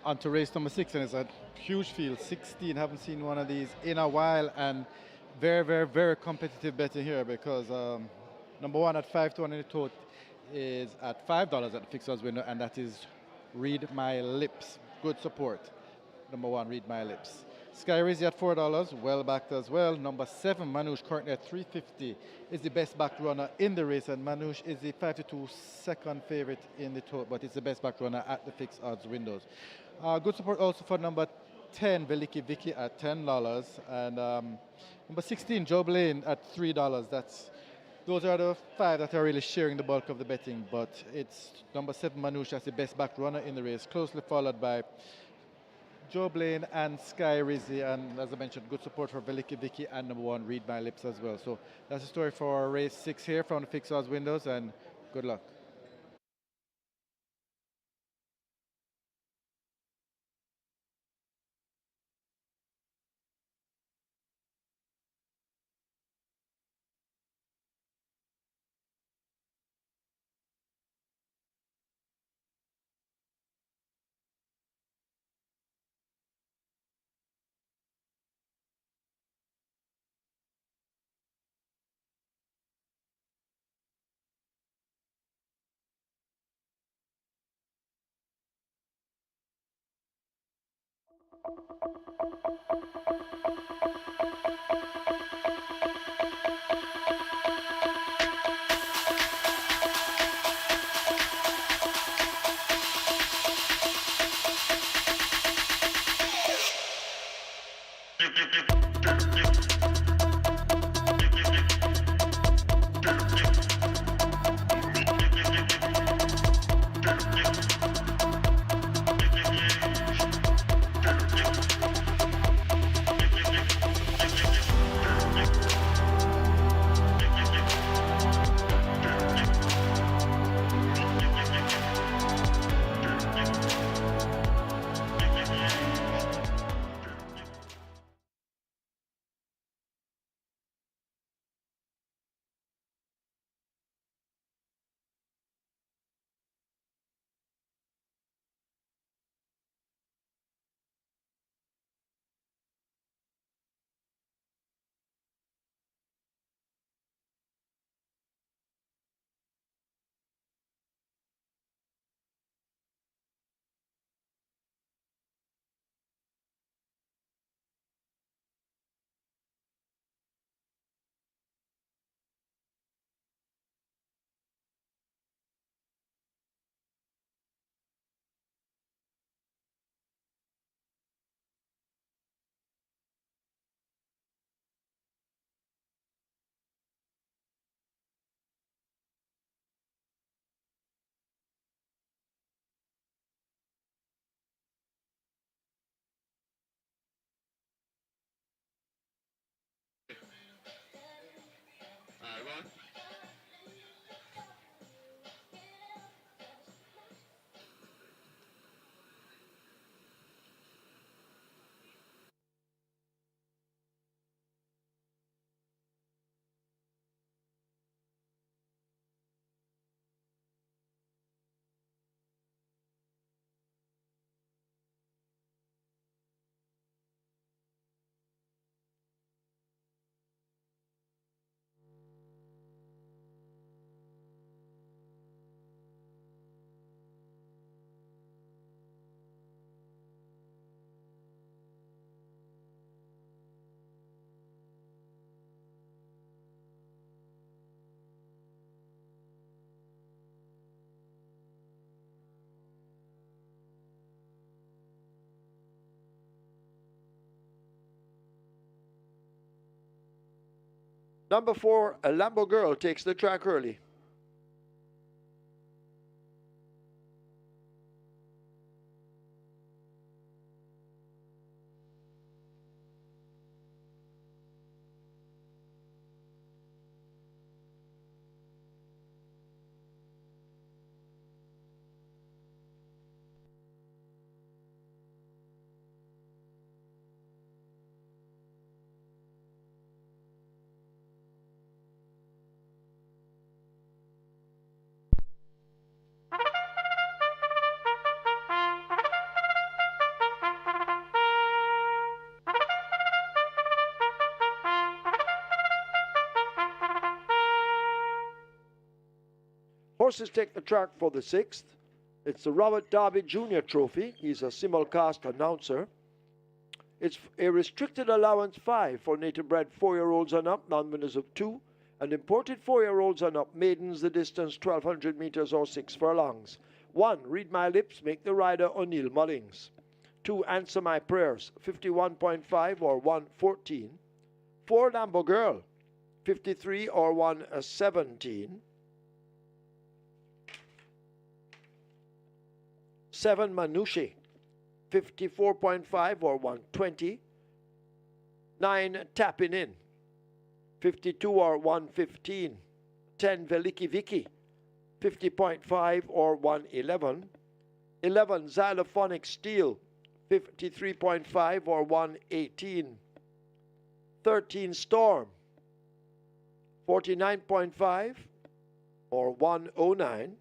onto race number 6, and it's a huge field, 16. Haven't seen one of these in a while, and very, very, very competitive betting here because number one at 5 to 1 in the tote is at $5 at the fixed odds window, and that is Read My Lips. Good support. Number one, Read My Lips. Sky Rizzy at $4, well backed as well. Number 7, Manouche, currently at $3.50, is the best backed runner in the race, and Manouche is the 5-2 second favorite in the tote, but it's the best backed runner at the fixed odds windows. Good support also for number 10, Veliki Vicky at $10, and number 16, Joe Blaine at $3. Those are the 5 that are really sharing the bulk of the betting, but it's number 7, Manouche, as the best backed runner in the race, closely followed by Joe Blaine and Sky Rizzy, and as I mentioned, good support for Veliki Vicky and number 1, Read My Lips as well. So that's the story for race 6 here from the fixed odds windows, and good luck. Number 4, a Lambo Girl takes the track early. Horses take the track for the 6th. It's the Robert Darby Jr. Trophy. He's a simulcast announcer. It's a restricted allowance 5 for native-bred 4-year-olds and up, non-winners of 2, and imported 4-year-olds and up, maidens the distance 1,200 meters or 6 furlongs. 1. Read My Lips, make the rider O'Neill Mullings. 2. Answer My Prayers, 51.5 or 114. 4. Lambo Girl, 53 or 117. 7. Manushi, 54.5 or 120. 9. Tapping In, 52 or 115. 10. Veliki Viki, 50.5 or 111. 11. Xylophonic Steel, 53.5 or 118. 13. Storm, 49.5 or 109.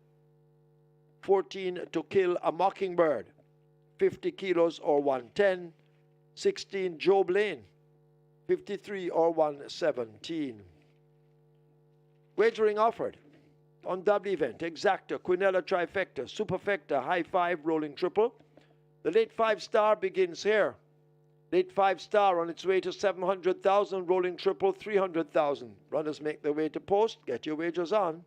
14. To Kill a Mockingbird, 50 kilos or 110. 16. Joe Blaine, 53 or 117. Wagering offered on double event: Exacta, Quinella Trifecta, Superfecta, High 5, Rolling Triple. The late 5-star begins here. Late 5-star on its way to 700,000, Rolling Triple 300,000. Runners make their way to post. Get your wagers on.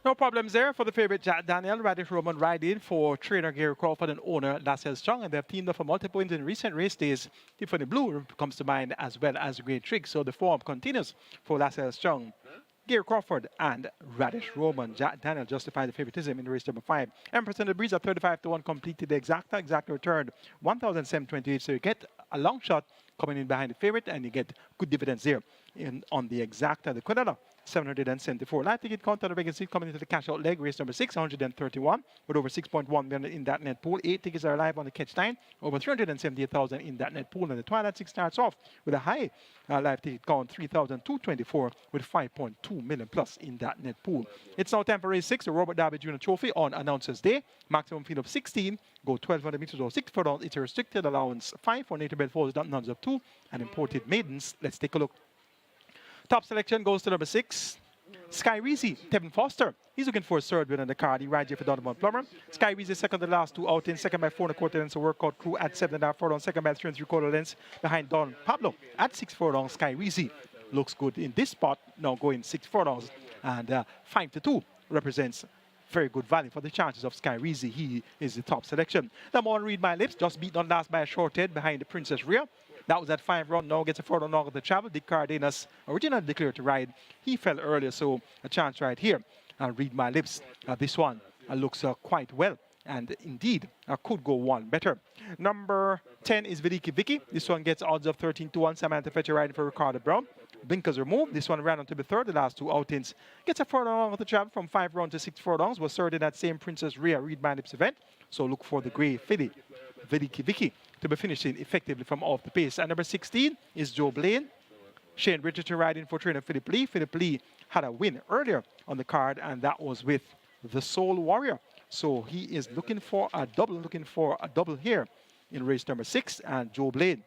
No problems there for the favorite Jack Daniel. Radish Roman riding for trainer Gary Crawford and owner Lascelles Strong. And they've teamed up for multiple wins in recent race days. Tiffany Blue comes to mind as well as Great Trick. So the form continues for Lascelles Strong. Gary Crawford and Radish Roman. Jack Daniel justified the favoritism in race number 5. Empress and the Breeze at 35 to 1 completed the exact return 1,728. So you get a long shot coming in behind the favorite and you get good dividends there on the exacta. The Quadella 774. Live ticket count on the regular seat coming into the cash out leg. Race number 6, 131 with over 6.1 million in that net pool. 8 tickets are live on the catch line. Over 378,000 in that net pool. And the Twilight 6 starts off with a high live ticket count 3,224 with 5.2 million plus in that net pool. It's now time for race 6, the Robert Darby Jr. Trophy on Announcers Day. Maximum field of 16. Go 1,200 meters or 6 furlongs. It's a restricted allowance 5 for native bred foals, nuns of 2 and imported maidens. Let's take a look. Top selection goes to number 6. Sky Reezy, Tevin Foster. He's looking for a third win on the card. He rides here for Donovan Plummer. Sky Reezy second the last 2 outings. Second by 4.25 lengths. A workout crew at 7.5 furlongs. Second by 3.75 lengths behind Don Pablo at 6 furlongs. Sky Reezy looks good in this spot. Now going 6 furlongs. And 5 to 2 represents very good value for the chances of Sky Reezy. He is the top selection. Number 1, Read My Lips. Just beat on last by a short head behind the Princess Rhea. That was at 5 round. Now gets a furlong longer to travel. Dick Cardenas originally declared to ride. He fell earlier, so a chance right here. Read My Lips. This one looks quite well. And indeed, could go one better. Number 10 is Vidiki Vicky. This one gets odds of 13 to 1. Samantha Fetcher riding for Ricardo Brown. Blinkers removed. This one ran on to be third the last 2 outings. Gets a furlong longer to travel from 5 round to 6 furlongs. Was third in that same Princess Rhea Read My Lips event. So look for the grey filly, Vidiki Vicky, to be finishing effectively from off the pace. And number 16 is Joe Blaine. Shane Richardson riding for trainer Philip Lee. Philip Lee had a win earlier on the card, and that was with the Soul Warrior. So he is looking for a double here in race number 6. And Joe Blaine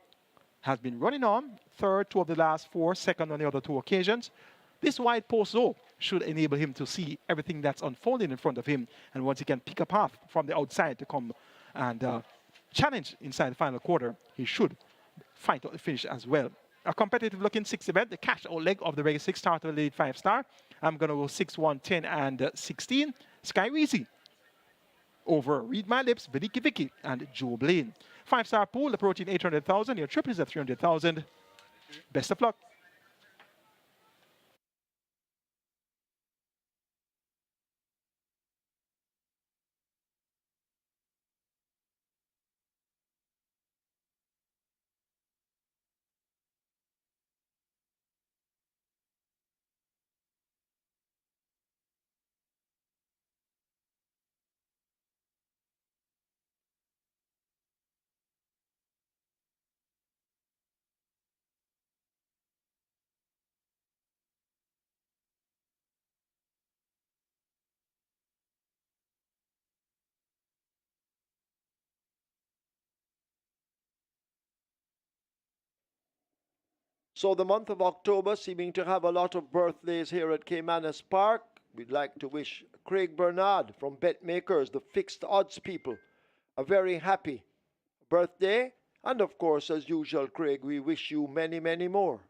has been running on. Third 2 of the last 4, second on the other 2 occasions. This wide post, though, should enable him to see everything that's unfolding in front of him. And once he can pick a path from the outside to come and challenge inside the final quarter, he should fight out the finish as well. A competitive looking 6th event, the cash out leg of the regular 6 start to the lead 5 star. I'm going to go 6, 1, 10, and 16. Sky Reezy over Read My Lips, Vidiki Vicky, and Joe Blaine. 5-star pool approaching 800,000. Your triple is at 300,000. Best of luck. So the month of October seeming to have a lot of birthdays here at Caymanas Park. We'd like to wish Craig Bernard from Bet Makers, the fixed odds people, a very happy birthday. And of course, as usual, Craig, we wish you many, many more.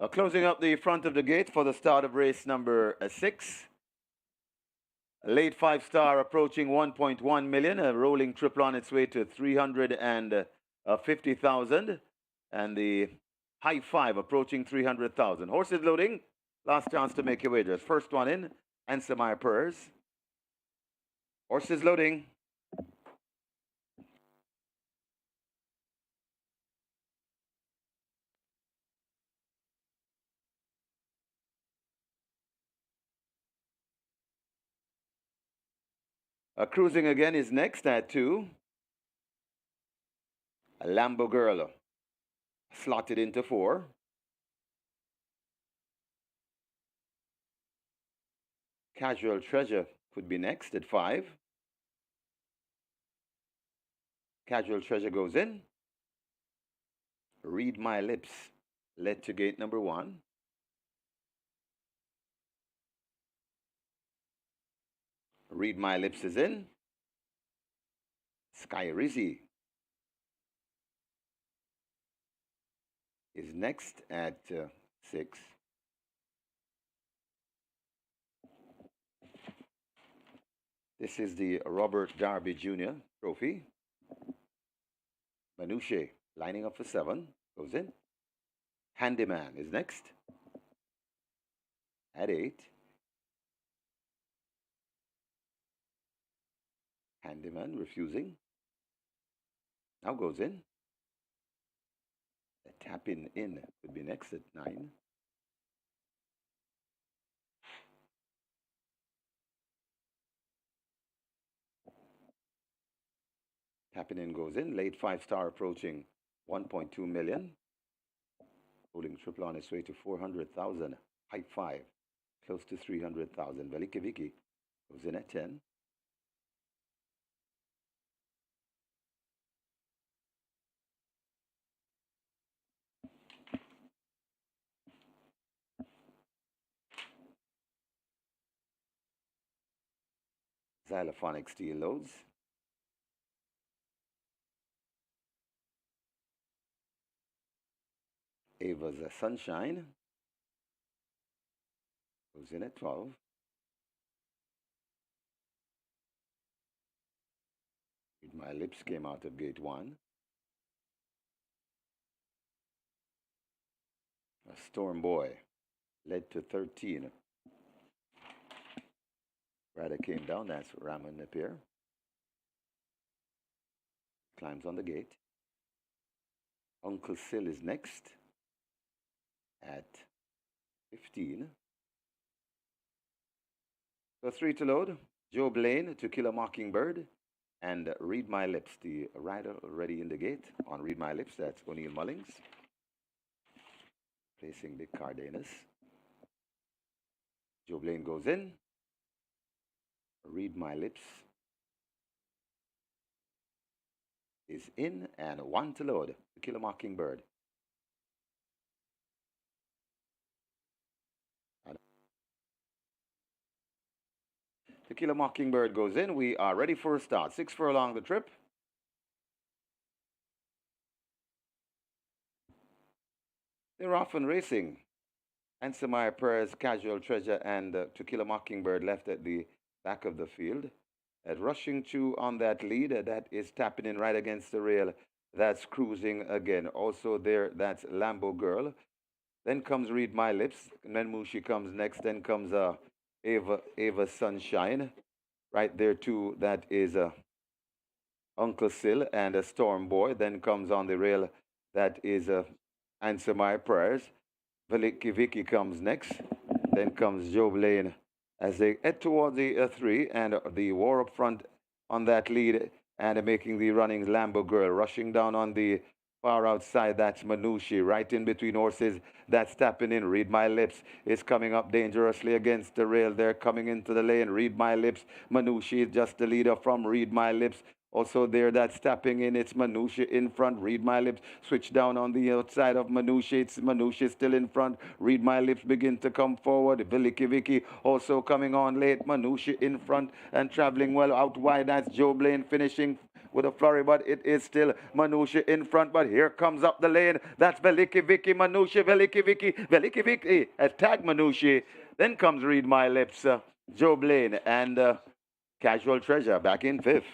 Closing up the front of the gate for the start of race number 6. Late 5-star approaching 1.1 million, a rolling triple on its way to 350,000, and the high 5 approaching 300,000. Horses loading, last chance to make your wagers. First one in, answer my prayers. Horses loading. Cruising again is next at 2. A Lambo Girl slotted into 4. Casual Treasure could be next at 5. Casual Treasure goes in. Read My Lips led to gate number 1. Read My Lips is in. Sky Rizzy is next at 6. This is the Robert Darby Jr. Trophy. Manouche lining up for 7. Goes in. Handyman is next at 8. Handyman refusing. Now goes in. The tapping in would be next at 9. Tapping in goes in. Late 5-star approaching 1.2 million. Holding triple on its way to 400,000. High 5 close to 300,000. Veliki Viki goes in at 10. Xylophonic steel loads. Ava's Sunshine goes in at 12. My Lips came out of gate 1. A Storm Boy led to 13. Rider came down, that's Ramon Napier. Climbs on the gate. Uncle Sil is next at 15. So 3 to load. Joe Blaine, To Kill a Mockingbird, and Read My Lips. The rider already in the gate on Read My Lips, that's O'Neill Mullings. Placing the Cardenas. Joe Blaine goes in. Read My Lips is in, and 1 to load. To Kill a Mockingbird. To Kill a Mockingbird goes in. We are ready for a start. 6 furlong the trip. They're off and racing. Answer My Prayers, Casual Treasure, and To Kill a Mockingbird left at the back of the field. At rushing to on that lead, that is tapping in right against the rail. That's cruising again. Also there, that's Lambo Girl. Then comes Read My Lips. Menmushi comes next. Then comes Ava Sunshine. Right there too, that is Uncle Sil and a Storm Boy. Then comes on the rail, that is Answer My Prayers. Veliki Viki comes next. Then comes Joe Blaine as they head toward the 3, and the war up front on that lead and making the runnings. Lambo Girl rushing down on the far outside. That's Manushi right in between horses. That's tapping in. Read My Lips is coming up dangerously against the rail. They're coming into the lane. Read My Lips. Manushi is just the leader from Read My Lips. Also there, that's tapping in. It's Manusha in front. Read My Lips. Switch down on the outside of Manusha. It's Manusha still in front. Read My Lips begin to come forward. Viliki Vicky also coming on late. Manusha in front and traveling well out wide. That's Joe Blaine finishing with a flurry, but it is still Manusha in front. But here comes up the lane. That's Veliki Vicky, Manusha, Veliki Vicky has tagged Manusha. Then comes Read My Lips, Joe Blaine, and Casual Treasure back in fifth.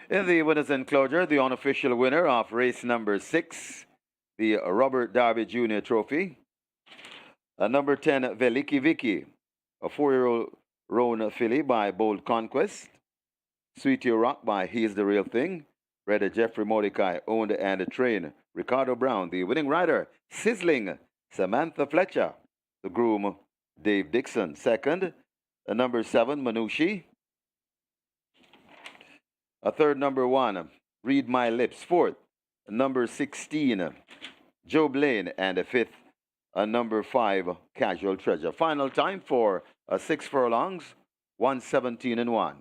In the winners' enclosure, the unofficial winner of race number 6, the Robert Darby Jr. Trophy, number 10, Veliki Vicky, a 4-year-old roan filly by Bold Conquest, Sweetie Rock by He's the Real Thing, Brother Jeffrey Mordecai owned and trained Ricardo Brown, the winning rider, Sizzling, Samantha Fletcher, the groom, Dave Dixon, second, number 7, Manushi, a third, number 1, Read My Lips, fourth, number 16, Joe Blaine, and a fifth, number 5, Casual Treasure. Final time for 6 furlongs, 117 and 1.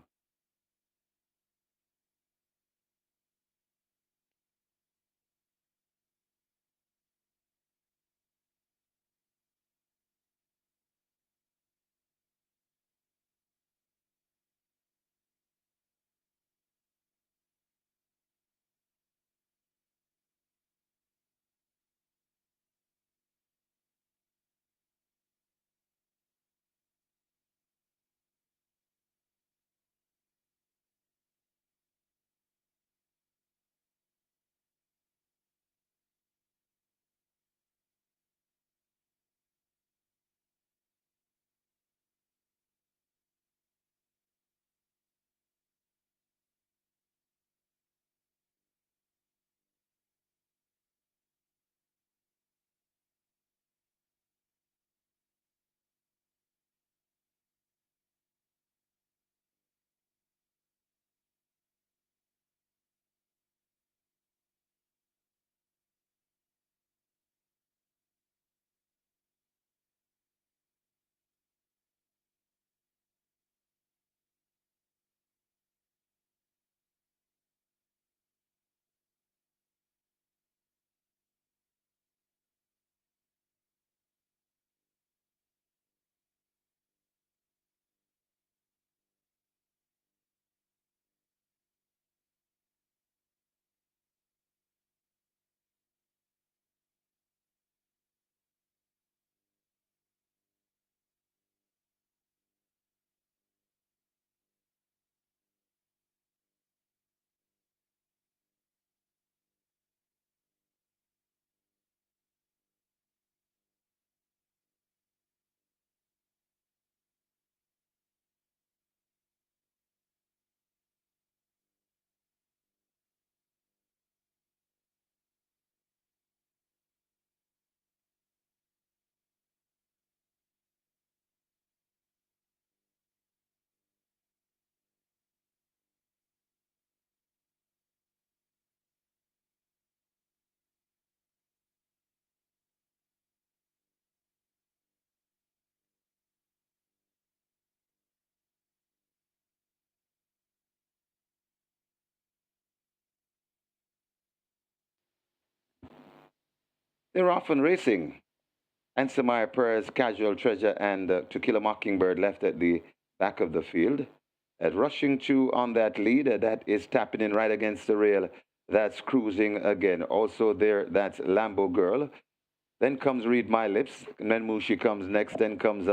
They're often racing. Ansamaya Perez, Casual Treasure, and To Kill a Mockingbird left at the back of the field. At rushing to on that lead, that is tapping in right against the rail. That's cruising again. Also there, that's Lambo Girl. Then comes Read My Lips. And then Mushi comes next. Then comes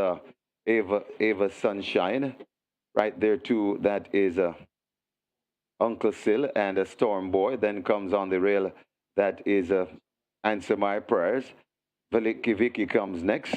Ava Sunshine. Right there too, that is Uncle Sil and a Storm Boy. Then comes on the rail, that is Answer My Prayers. Veliki Vicky comes next.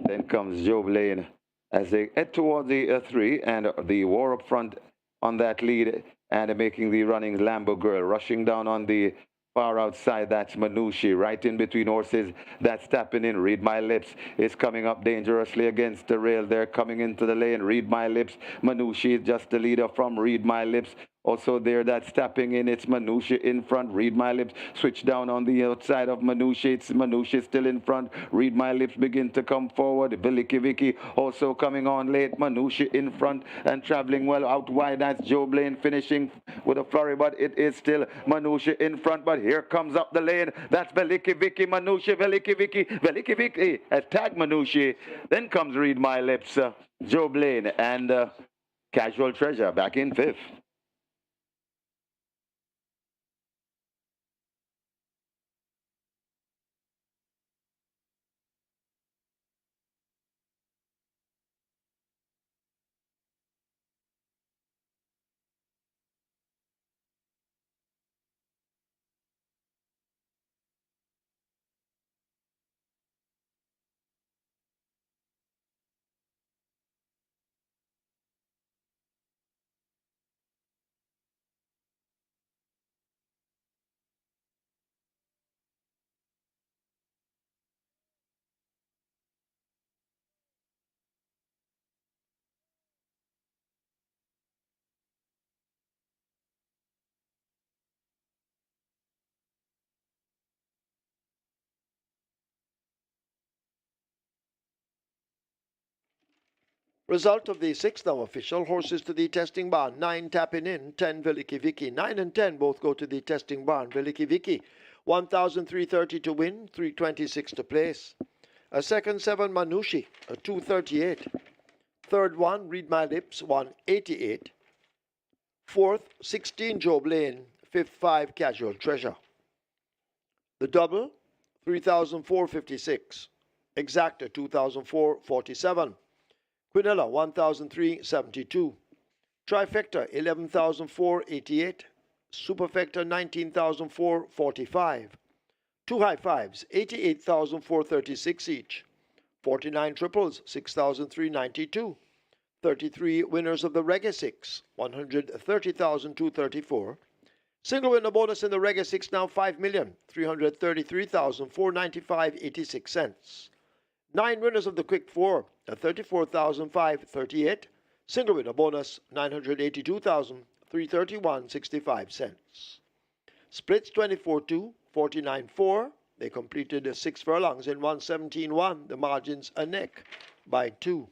Then comes Joe Blaine as they head toward the three and the war up front on that lead and making the running Lambo Girl rushing down on the far outside. That's Manushi right in between horses. That's tapping in. Read My Lips is coming up dangerously against the rail. They're coming into the lane. Read My Lips. Manushi is just the leader from Read My Lips. Also there, that's tapping in. It's Manushi in front. Read My Lips. Switch down on the outside of Manushi. It's Manushi still in front. Read My Lips begin to come forward. Viliki Vicky also coming on late. Manushi in front and traveling well out wide. That's Joe Blaine finishing with a flurry, but it is still Manushi in front. But here comes up the lane. That's Veliki Vicky. Manushi, Veliki Vicky. Veliki Vicky has tagged Manushi. Then comes Read My Lips. Joe Blaine and Casual Treasure back in fifth. Result of the sixth now official. Horses to the testing barn. 9 tapping in. 10 Veliki Vicky. 9 and 10 both go to the testing barn. Veliki Vicky. 1,330 to win. 326 to place. A second 7 Manushi. A 238. Third one Read My Lips. 188. Fourth 16 Job Lane. Fifth 5 Casual Treasure. The double 3,456. Exacta 2,447. Quinella 1,372. Trifecta 11,488. Superfecta 19,445. Two high fives 88,436 each. 49 triples 6,392. 33 winners of the Reggae 6 130,234. Single winner bonus in the Reggae 6 now 5,333,495.86. 9 winners of the Quick 4 at 34,538. Single winner bonus 982,331.65 cents. Splits 24-2, 49-4. They completed 6 furlongs in 117-1. The margins a neck by 2.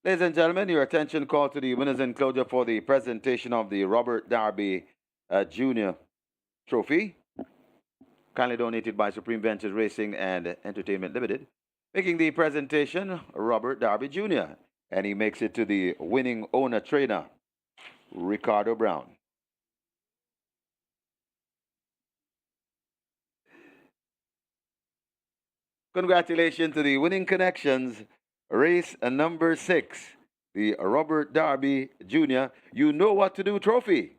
Ladies and gentlemen, your attention called to the winners enclosure for the presentation of the Robert Darby Jr. Trophy, kindly donated by Supreme Ventures Racing and Entertainment Limited. Making the presentation, Robert Darby Jr., and he makes it to the winning owner trainer, Ricardo Brown. Congratulations to the winning connections, race number 6, the Robert Darby Jr. You Know What to Do trophy.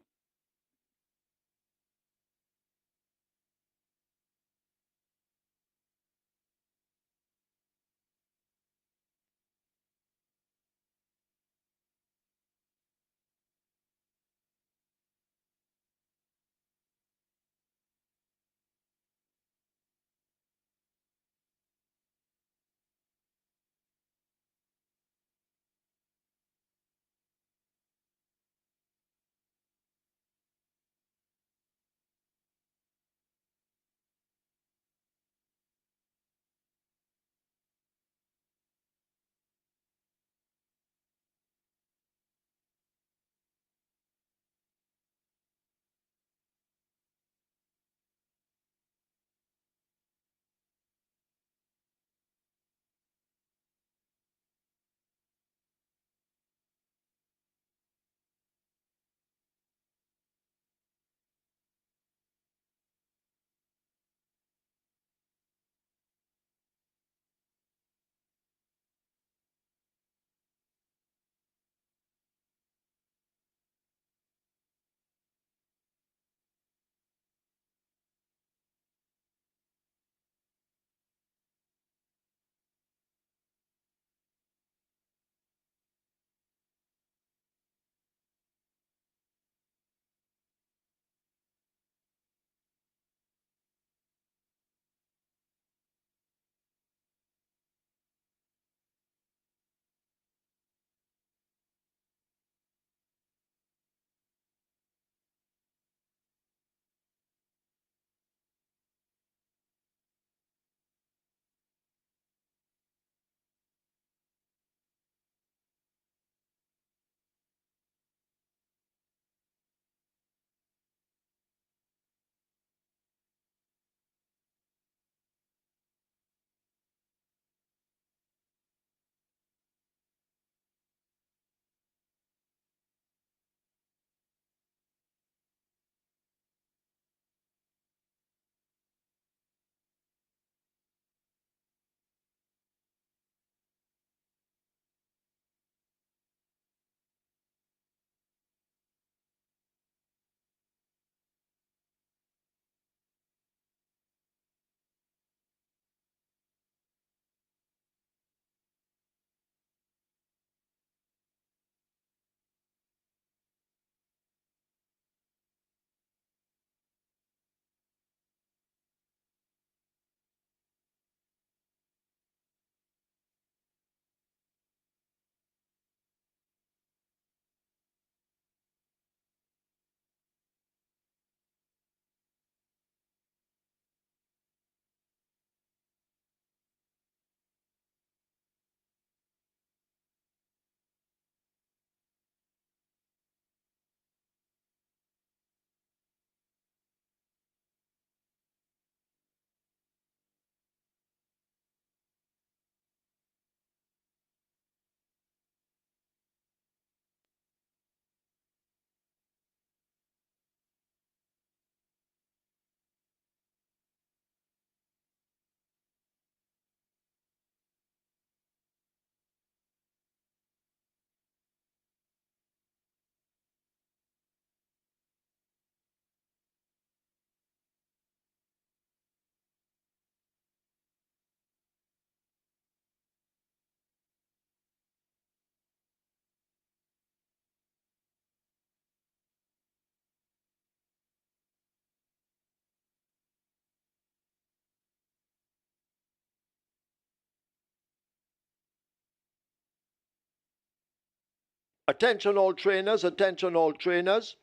Attention all trainers, attention all trainers.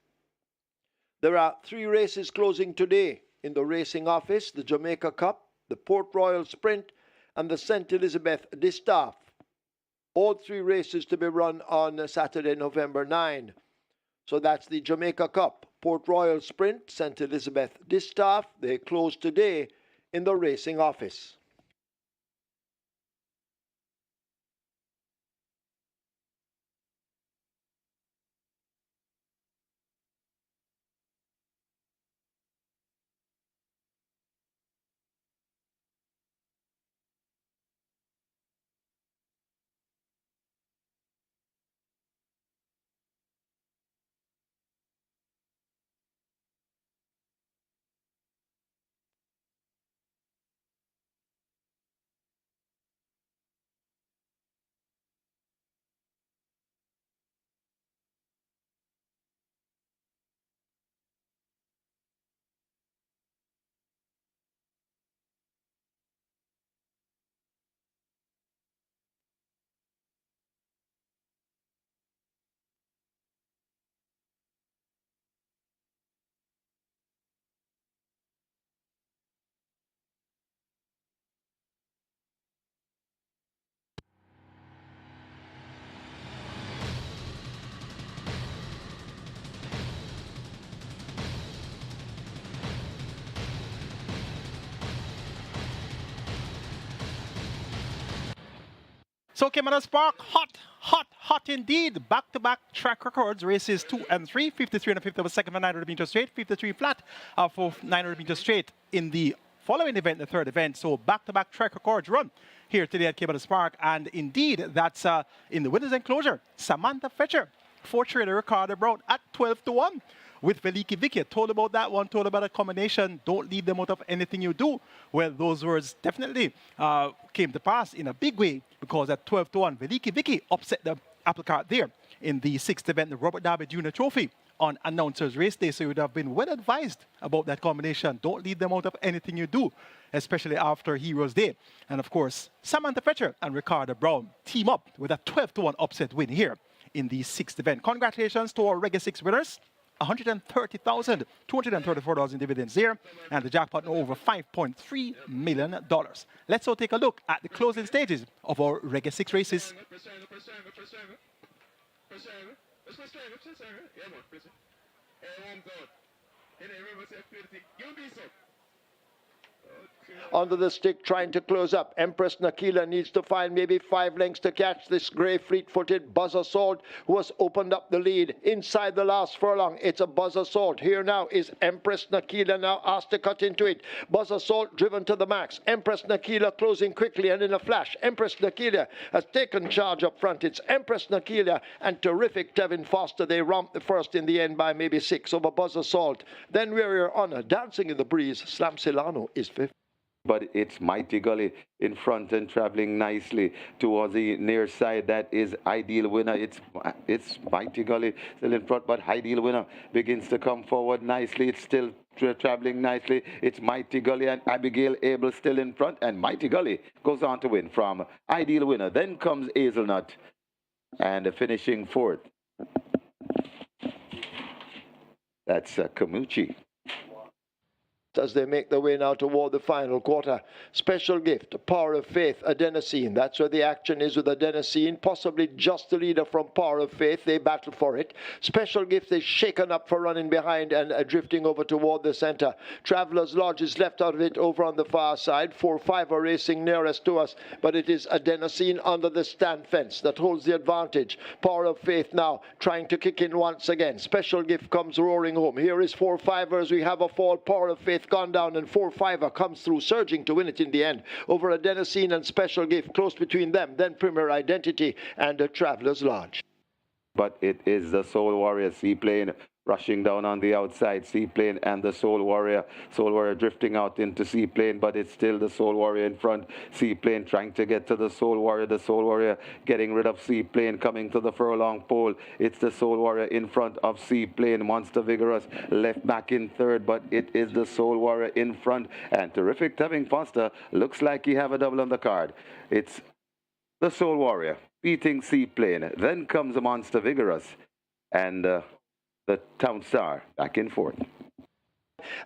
There are 3 races closing today in the racing office: the Jamaica Cup, the Port Royal Sprint, and the St. Elizabeth Distaff. All 3 races to be run on Saturday, November 9. So that's the Jamaica Cup, Port Royal Sprint, St. Elizabeth Distaff. They close today in the racing office. So Caymanas Park, hot indeed. Back-to-back track records, races 2 and 3, 53 and a fifth of a second for 900 meters straight, 53 flat for 900 meters straight in the following event, the third event. So back-to-back track records run here today at Caymanas Park. And indeed, that's in the winners' enclosure. Samantha Fetcher, 4-trader Ricardo Brown at 12-1. With Veliki Vicky, told about that one, told about a combination. Don't leave them out of anything you do. Well, those words definitely came to pass in a big way, because at 12-1, Veliki Vicky upset the apple cart there in the 6th event, the Robert Darby Jr. Trophy on Announcers Race Day. So you would have been well advised about that combination. Don't leave them out of anything you do, especially after Heroes Day. And of course, Samantha Fetcher and Ricardo Brown team up with a 12-1 upset win here in the 6th event. Congratulations to our Reggae 6 winners. $130,234 in dividends there, and the jackpot over $5.3 million. Let's now take a look at the closing stages of our Reggae 6 races. Under the stick, trying to close up. Empress Nakila needs to find maybe 5 lengths to catch this grey fleet-footed Buzz Assault, who has opened up the lead inside the last furlong. It's a Buzz Assault. Here now is Empress Nakila, now asked to cut into it. Buzz Assault driven to the max. Empress Nakila closing quickly and in a flash. Empress Nakila has taken charge up front. It's Empress Nakila and terrific Tevin Foster. They romped the first in the end by maybe 6 over Buzz Assault. Then We're Honor, dancing in the breeze. Slam Silano is 5th. But it's Mighty Gully in front and traveling nicely towards the near side. That is Ideal Winner. It's Mighty Gully still in front, but Ideal Winner begins to come forward nicely. It's still traveling nicely. It's Mighty Gully and Abigail Abel still in front, and Mighty Gully goes on to win from Ideal Winner. Then comes Hazelnut and finishing 4th. That's Kamuchi. As they make their way now toward the final quarter. Special Gift, Power of Faith, Adenosine. That's where the action is with Adenosine. Possibly just the leader from Power of Faith. They battle for it. Special Gift is shaken up for running behind and drifting over toward the center. Travelers Lodge is left out of it over on the far side. 4-5 are racing nearest to us, but it is Adenosine under the stand fence that holds the advantage. Power of Faith now trying to kick in once again. Special Gift comes roaring home. Here is 4-5ers. We have a fall. Power of Faith gone down, and 4-5er comes through, surging to win it in the end over Adenosine and Special Gift, close between them, then Premier Identity and the Travelers Lodge. But it is the Soul Warrior Seaplane rushing down on the outside. Seaplane and the Soul Warrior. Soul Warrior drifting out into Seaplane, but it's still the Soul Warrior in front. Seaplane trying to get to the Soul Warrior. The Soul Warrior getting rid of Seaplane, coming to the furlong pole. It's the Soul Warrior in front of Seaplane. Monster Vigorous left back in 3rd, but it is the Soul Warrior in front. And terrific Tevin Foster looks like he have a double on the card. It's the Soul Warrior beating Seaplane. Then comes a Monster Vigorous and the Town Star back in fourth.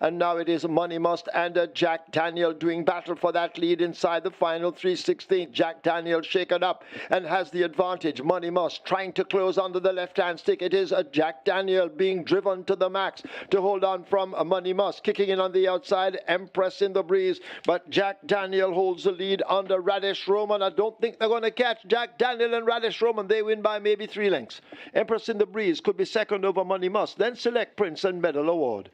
And now it is Money Must and Jack Daniel doing battle for that lead inside the final 3/16. Jack Daniel shaken up and has the advantage. Money Must trying to close under the left-hand stick. It is Jack Daniel being driven to the max to hold on from Money Must. Kicking in on the outside, Empress in the breeze. But Jack Daniel holds the lead under Radish Roman. I don't think they're going to catch Jack Daniel and Radish Roman. They win by maybe 3 lengths. Empress in the breeze could be second over Money Must. Then Select Prince and Medal Award.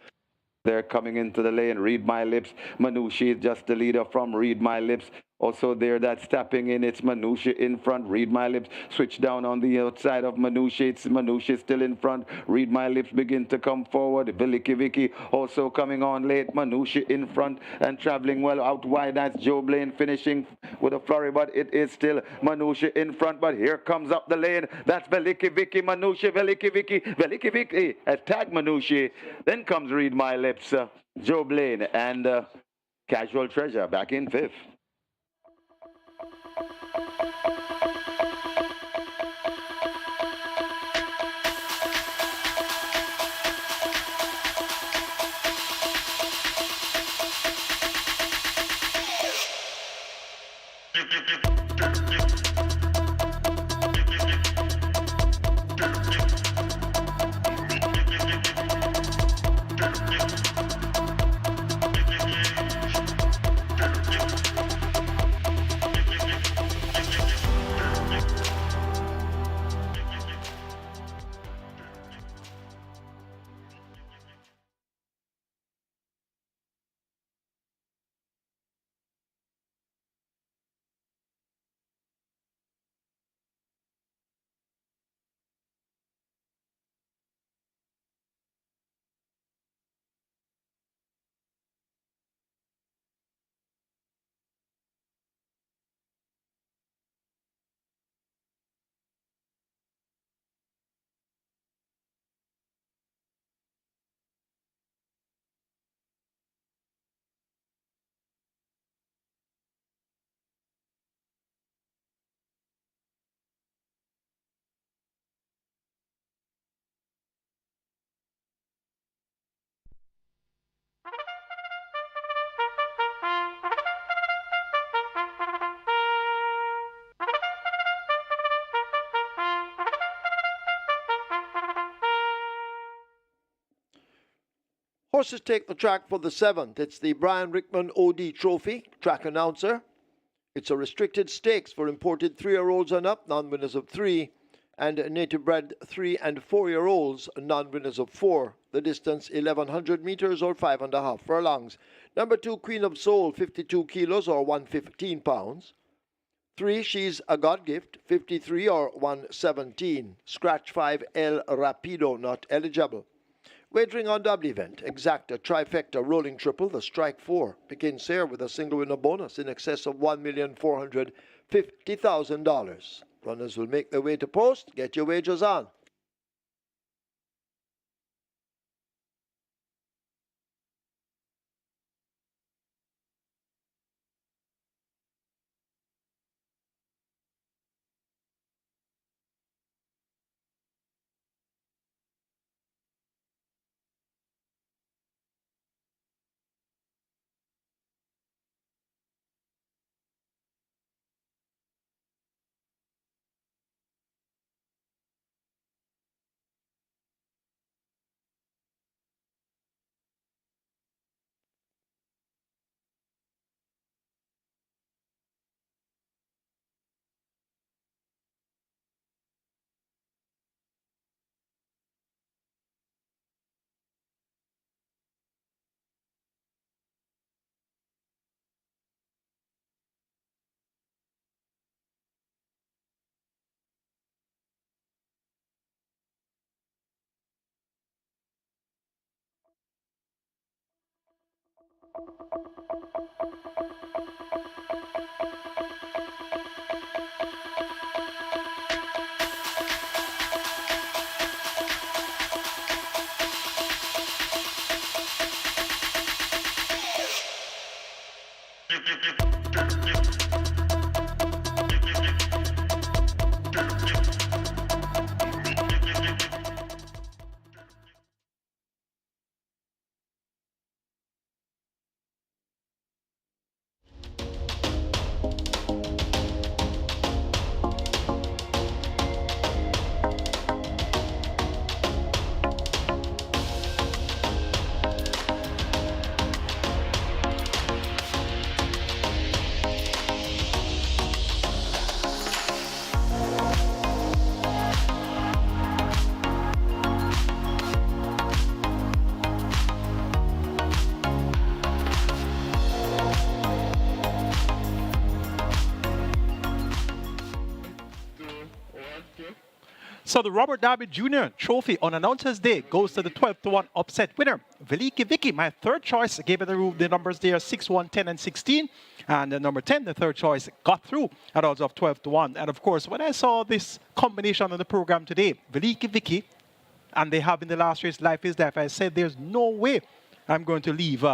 They're coming into the lane. Read My Lips. Manushi is just the leader from Read My Lips. Also there, that's tapping in. It's Manushi in front. Read My Lips. Switch down on the outside of Manushi. It's Manushi still in front. Read My Lips begin to come forward. Viliki Vicky also coming on late. Manushi in front and traveling well out wide. That's Joe Blaine finishing with a flurry, but it is still Manushi in front. But here comes up the lane. That's Viliki Vicky. Manushi, Viliki Vicky. Viliki Vicky has tagged Manushi. Then comes Read My Lips. Joe Blaine and Casual Treasure back in fifth. Horses take the track for the 7th. It's the Brian Rickman OD Trophy. Track announcer. It's a restricted stakes for imported 3-year-olds and up, non-winners of 3, and native bred 3 and 4-year-olds, non-winners of 4. The distance 1,100 meters or 5.5 furlongs. Number 2, Queen of Soul, 52 kilos or 115 pounds. 3, She's a God Gift, 53 or 117. Scratch 5, El Rapido, not eligible. Wagering on double event, exacta, trifecta, rolling triple, the strike 4. Begins here with a single winner bonus in excess of $1,450,000. Runners will make their way to post. Get your wagers on. So the Robert Darby Jr. Trophy on Announcers Day goes to the 12-1 upset winner, Veliki Vicky. My third choice gave it the numbers there 6, 1, 10, and 16. And the number 10, the third choice, got through at odds of 12-1. And of course, when I saw this combination on the program today, Veliki Vicky, and they have in the last race, Life is Death, I said there's no way I'm going to leave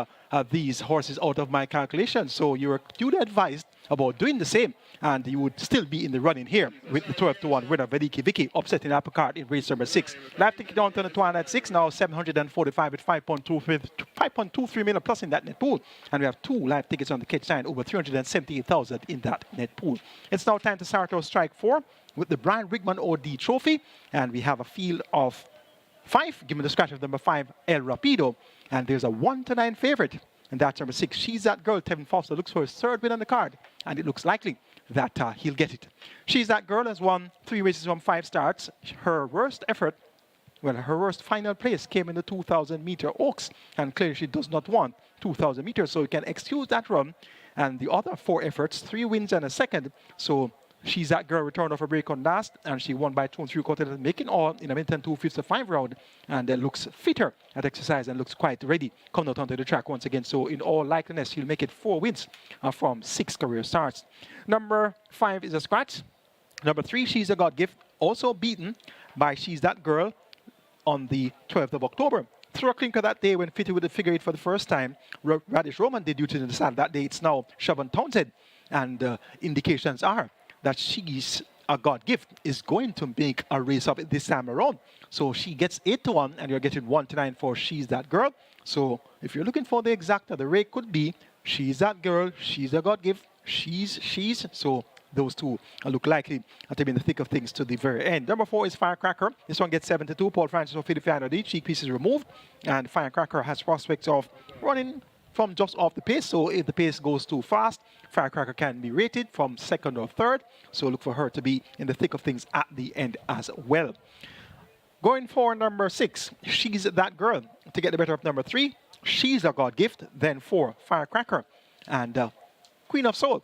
these horses out of my calculation. So you were duly advised about doing the same, and you would still be in the running here with the 12-1 winner, Veliki Vicky, upsetting apple cart in race number 6. Live ticket down to the twine at 6, now 745 with 5.23 million plus in that net pool. And we have 2 live tickets on the catch sign, over 378,000 in that net pool. It's now time to start our strike 4 with the Brian Wigman OD Trophy, and we have a field of 5, given the scratch of number 5, El Rapido. And there's a 1-9 favorite, and that's number 6. She's That Girl. Tevin Foster looks for his third win on the card, and it looks likely that he'll get it. She's That Girl has won 3 races from 5 starts. Her worst effort, well, her worst final place came in the 2,000-meter Oaks, and clearly she does not want 2,000 meters, so you can excuse that run. And the other 4 efforts, 3 wins and a second, so She's That Girl returned off a break on last, and she won by 2 3/4, making all in a minute and 2:55 round, and looks fitter at exercise and looks quite ready coming out onto the track once again. So in all likeliness, she'll make it 4 wins from 6 career starts. Number 5 is a scratch. Number 3, She's a God Gift, also beaten by She's That Girl on the 12th of October. Through a clinker that day when fitted with the figure 8 for the first time, Radish Roman debuted in the saddle that day. It's now Siobhan Townsend, and indications are that She's a God Gift is going to make a race of it this time around. So she gets 8-1, and you're getting 1-9 for She's That Girl. So if you're looking for the exacta, the rate could be She's That Girl, She's a God Gift, She's. So those two look likely to be in the thick of things to the very end. Number 4 is Firecracker. This one gets 7-2. Paul Francis of 55 each. Cheek piece is removed, and Firecracker has prospects of running from just off the pace. So if the pace goes too fast, Firecracker can be rated from 2nd or 3rd. So look for her to be in the thick of things at the end as well. Going for number 6, She's That Girl to get the better of number 3. She's a God Gift. Then 4, Firecracker, and Queen of Soul.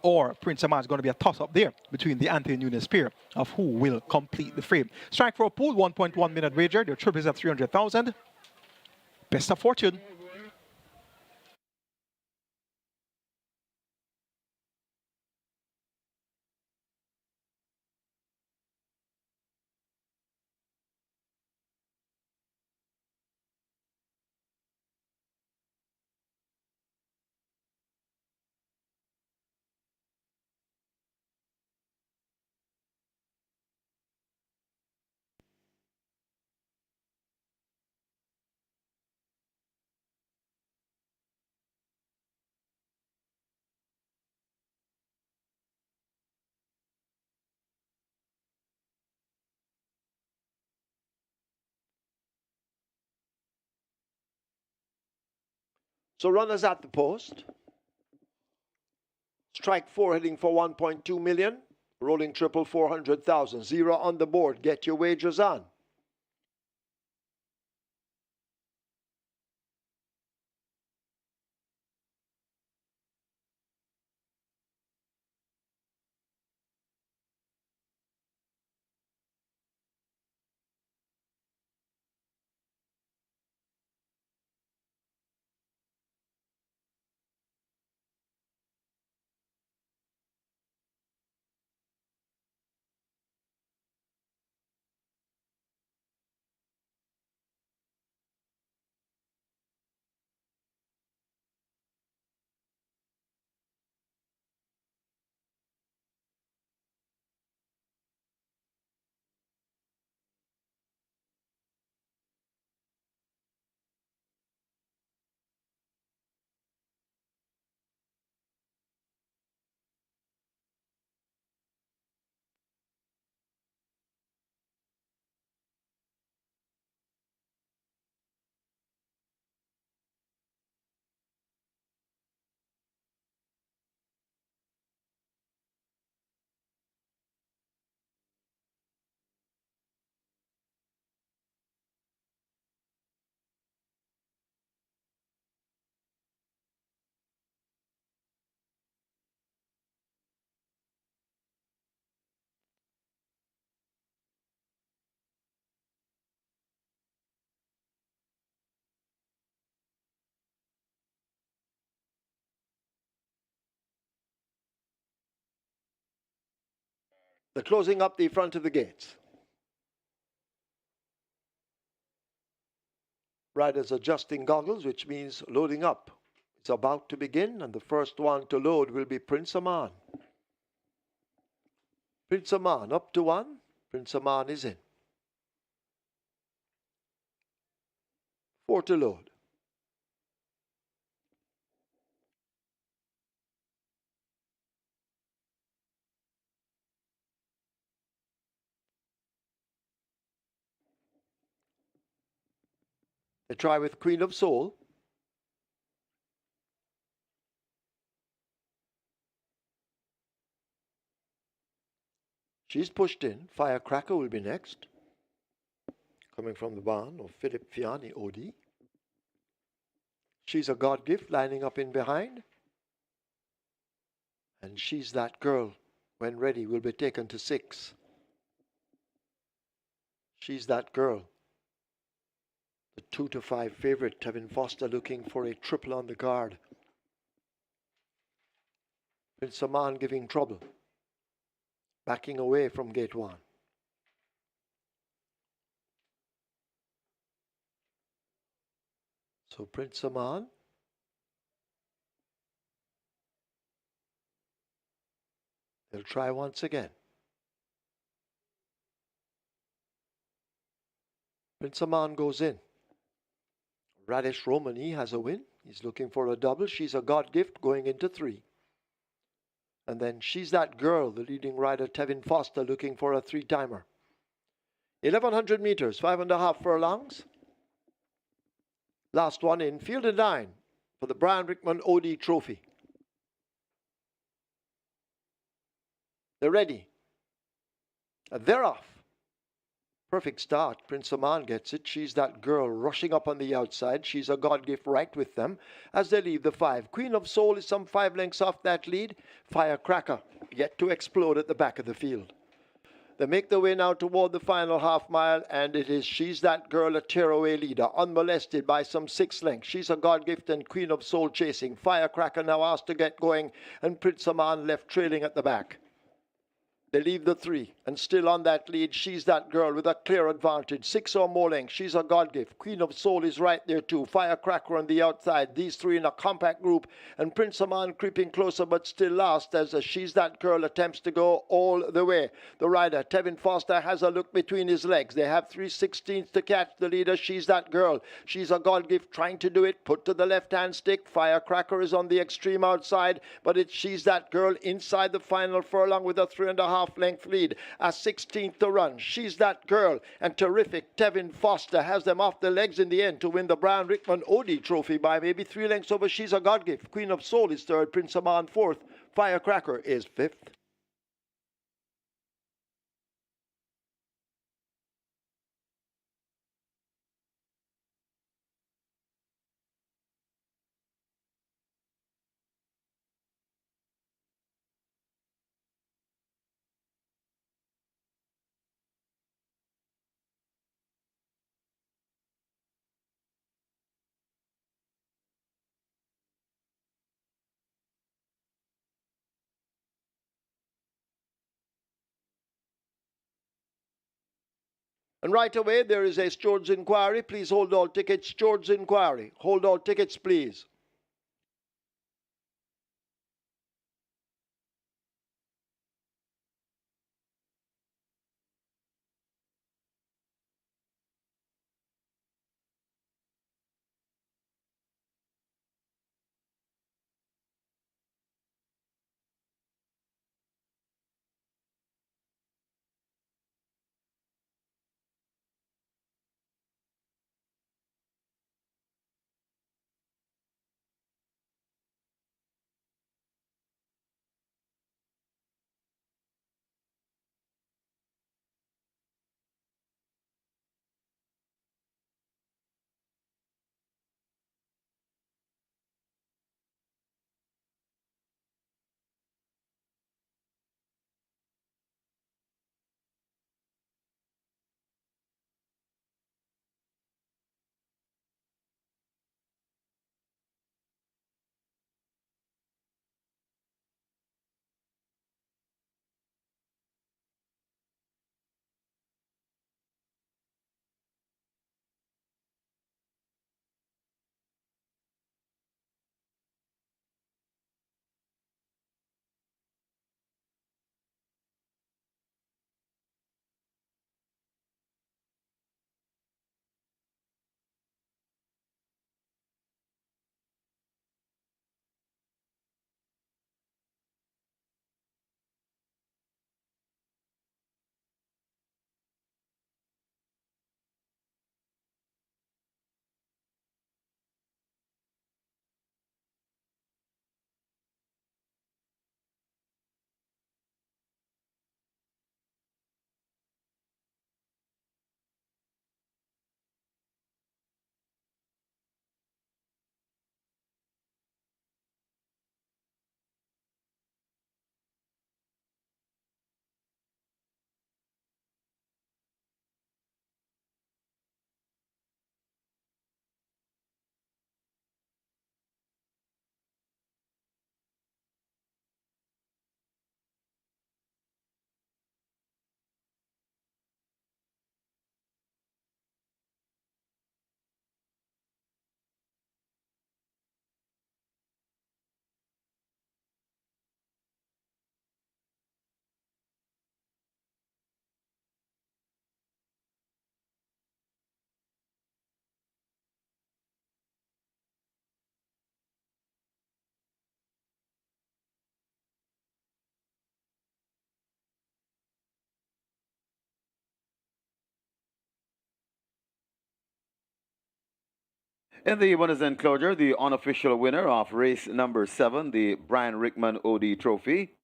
Or Prince Amar is going to be a toss-up there between the Anthony Nunes pair of who will complete the frame. Strike for a pool, 1.1 minute wager. Your trip is at 300,000. Best of fortune. So runners at the post. Strike 4 heading for 1.2 million. Rolling triple 400,000. 0 on the board. Get your wagers on. They're closing up the front of the gates. Riders adjusting goggles, which means loading up. It's about to begin, and the first one to load will be Prince Aman. Prince Aman up to one. Prince Aman is in. 4 to load. They try with Queen of Soul. She's pushed in. Firecracker will be next. Coming from the barn of Philip Fiani Odi. She's a God gift lining up in behind. And She's That Girl, when ready, will be taken to 6. She's That Girl. The 2 to 5 favorite, Tevin Foster, looking for a triple on the card. Prince Aman giving trouble. Backing away from gate 1. So Prince Aman. They'll try once again. Prince Aman goes in. Radish Romani has a win. He's looking for a double. She's a God gift going into 3. And then She's That Girl, the leading rider, Tevin Foster, looking for a 3-timer. 1,100 meters, 5.5 furlongs. Last one in, fielded 9 for the Brian Rickman OD Trophy. They're ready. And they're off. Perfect start. Prince Aman gets it. She's That Girl rushing up on the outside. She's a God gift right with them as they leave the 5. Queen of Soul is some 5 lengths off that lead. Firecracker yet to explode at the back of the field. They make their way now toward the final half mile, and it is She's That Girl, a tearaway leader, unmolested by some 6 lengths. She's a God gift and Queen of Soul chasing. Firecracker now asked to get going, and Prince Aman left trailing at the back. They leave the 3, and still on that lead, She's That Girl with a clear advantage. 6 or more lengths. She's a God gift. Queen of Soul is right there too. Firecracker on the outside. These 3 in a compact group, and Prince Aman creeping closer but still last as She's That Girl attempts to go all the way. The rider, Tevin Foster, has a look between his legs. They have 3/16 to catch the leader, She's That Girl. She's a God gift trying to do it. Put to the left-hand stick. Firecracker is on the extreme outside, but it's She's That Girl inside the final furlong with a 3.5 length lead. A 16th to run. She's That Girl, and terrific Tevin Foster has them off the legs in the end to win the Brian Rickman OD Trophy by maybe 3 lengths over She's a God gift. Queen of Soul is 3rd. Prince Aman 4th. Firecracker is 5th. And right away, there is a steward's inquiry. Please hold all tickets. Steward's inquiry. Hold all tickets, please. In the winners enclosure, the unofficial winner of race number 7, the Brian Rickman OD Trophy.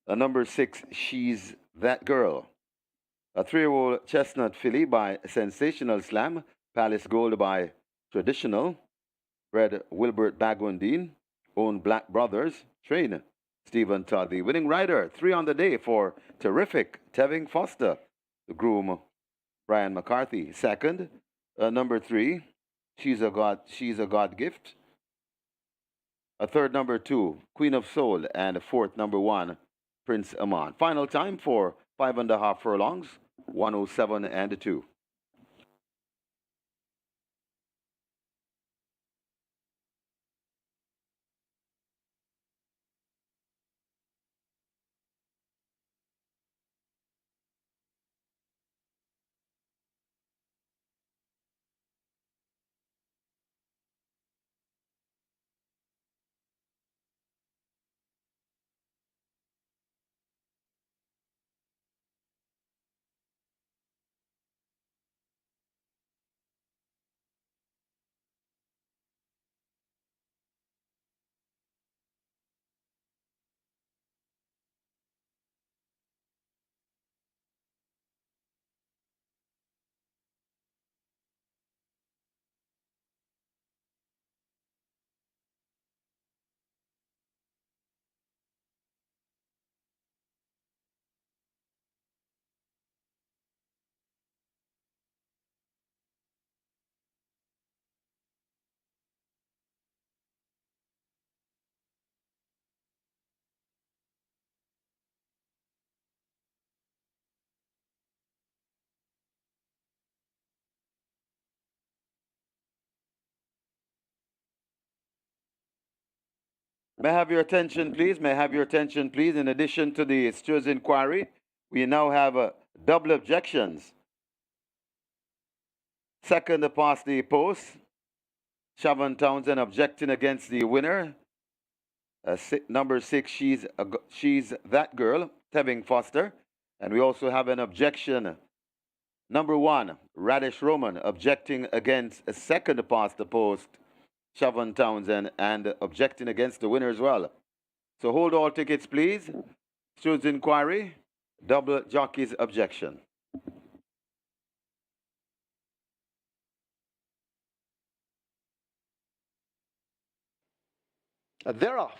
Number 6, She's That Girl. A 3-year-old chestnut filly by Sensational Slam, Palace Gold by Traditional, bred Wilbert Bagwandine, owned Black Brothers, train Stephen Todd. The winning rider, 3 on the day for Terrific, Tevin Foster. The groom, Brian McCarthy. Second, number 3, She's a God Gift. A third, number 2, Queen of Soul. And a fourth, number 1, Prince Amon. Final time for 5.5 furlongs, 107 and 2. May I have your attention, please? May I have your attention, please? In addition to the steward's inquiry, we now have double objections. Second, past the post, Shavon Townsend objecting against the winner. Number 6, she's That Girl, Tevin Foster. And we also have an objection. Number 1, Radish Roman objecting against a second past the post, Shavon Townsend, and objecting against the winner as well. So hold all tickets, please. Steward's inquiry, double jockey's objection. They're off.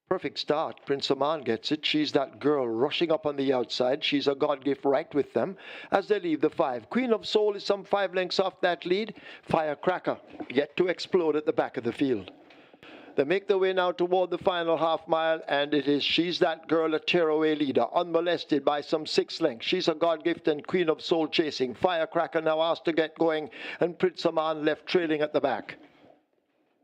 Perfect start. Prince Aman gets it. She's That Girl rushing up on the outside. She's a God gift right with them as they leave the 5. Queen of Soul is some 5 lengths off that lead. Firecracker yet to explode at the back of the field. They make their way now toward the final half mile, and it is She's That Girl, a tearaway leader, unmolested by some 6 lengths. She's a God gift and Queen of Soul chasing. Firecracker now asked to get going, and Prince Aman left trailing at the back.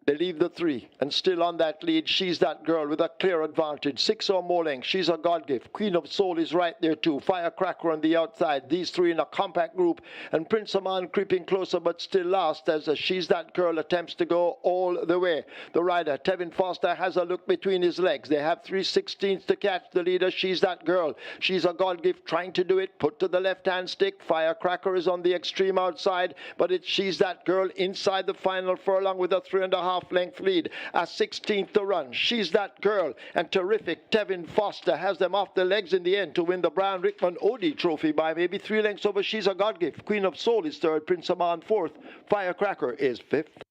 They leave the 3, and still on that lead, She's That Girl with a clear advantage. 6 or more lengths. She's a God gift. Queen of Soul is right there too. Firecracker on the outside. These 3 in a compact group, and Prince Aman creeping closer, but still last as She's That Girl attempts to go all the way. The rider, Tevin Foster, has a look between his legs. They have 3/16 to catch the leader. She's That Girl. She's a God gift trying to do it. Put to the left-hand stick. Firecracker is on the extreme outside, but it's She's That Girl inside the final furlong with a 3.5 length lead. A 16th to run. She's That Girl, and Terrific Tevin Foster has them off the legs in the end to win the Brian Rickman OD Trophy by maybe 3 lengths over She's a God Gift. Queen of Soul is 3rd. Prince Aman 4th. Firecracker is 5th.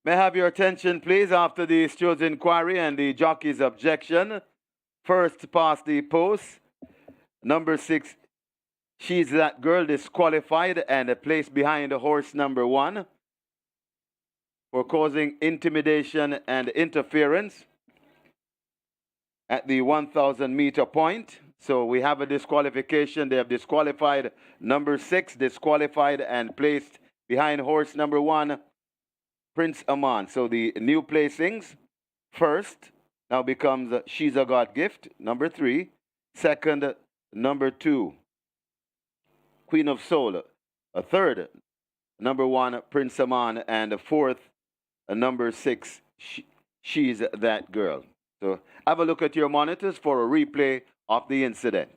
May I have your attention, please, after the steward's inquiry and the jockey's objection. First past the post, number 6, She's That Girl, disqualified and placed behind horse number 1 for causing intimidation and interference at the 1,000 meter point. So we have a disqualification. They have disqualified number 6, disqualified and placed behind horse number 1, Prince Aman. So the new placings, first now becomes She's a God Gift, number 3. Second, number 2, Queen of Soul. A third, number 1, Prince Aman. And a fourth, number 6, She's That Girl. So have a look at your monitors for a replay of the incident.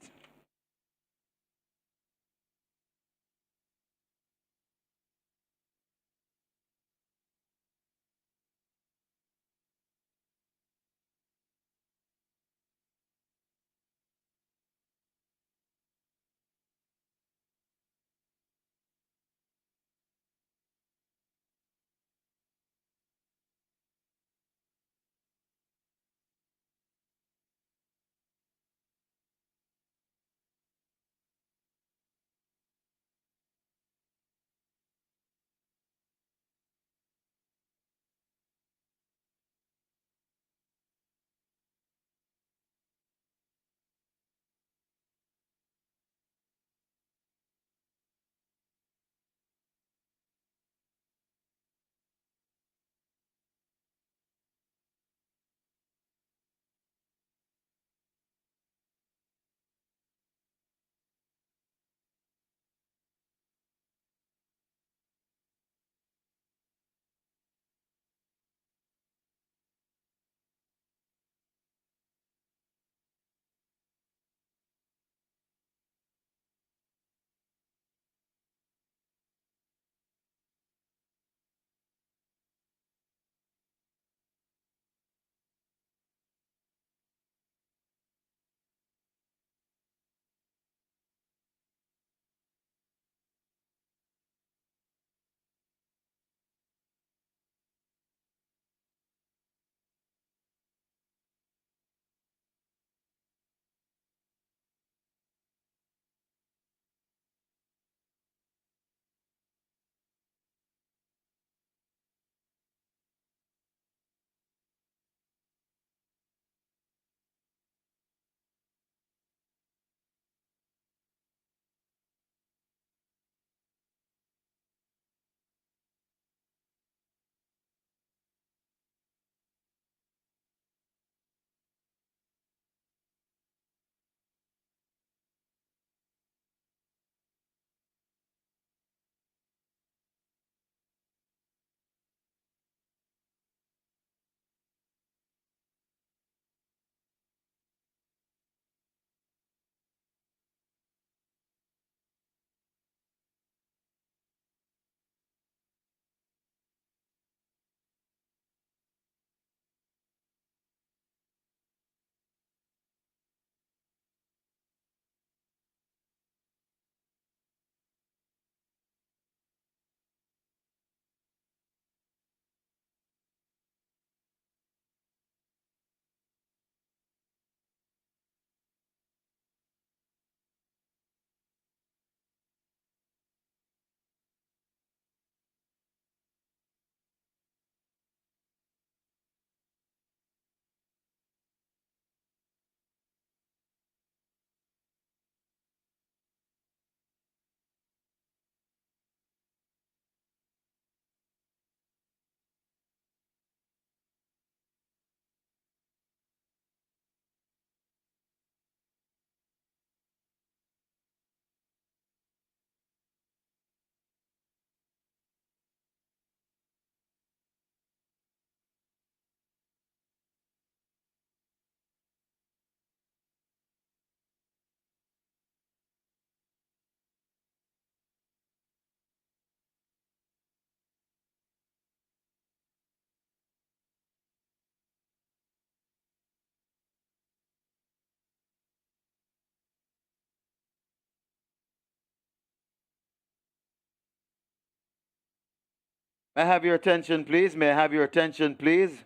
May I have your attention, please? May I have your attention, please?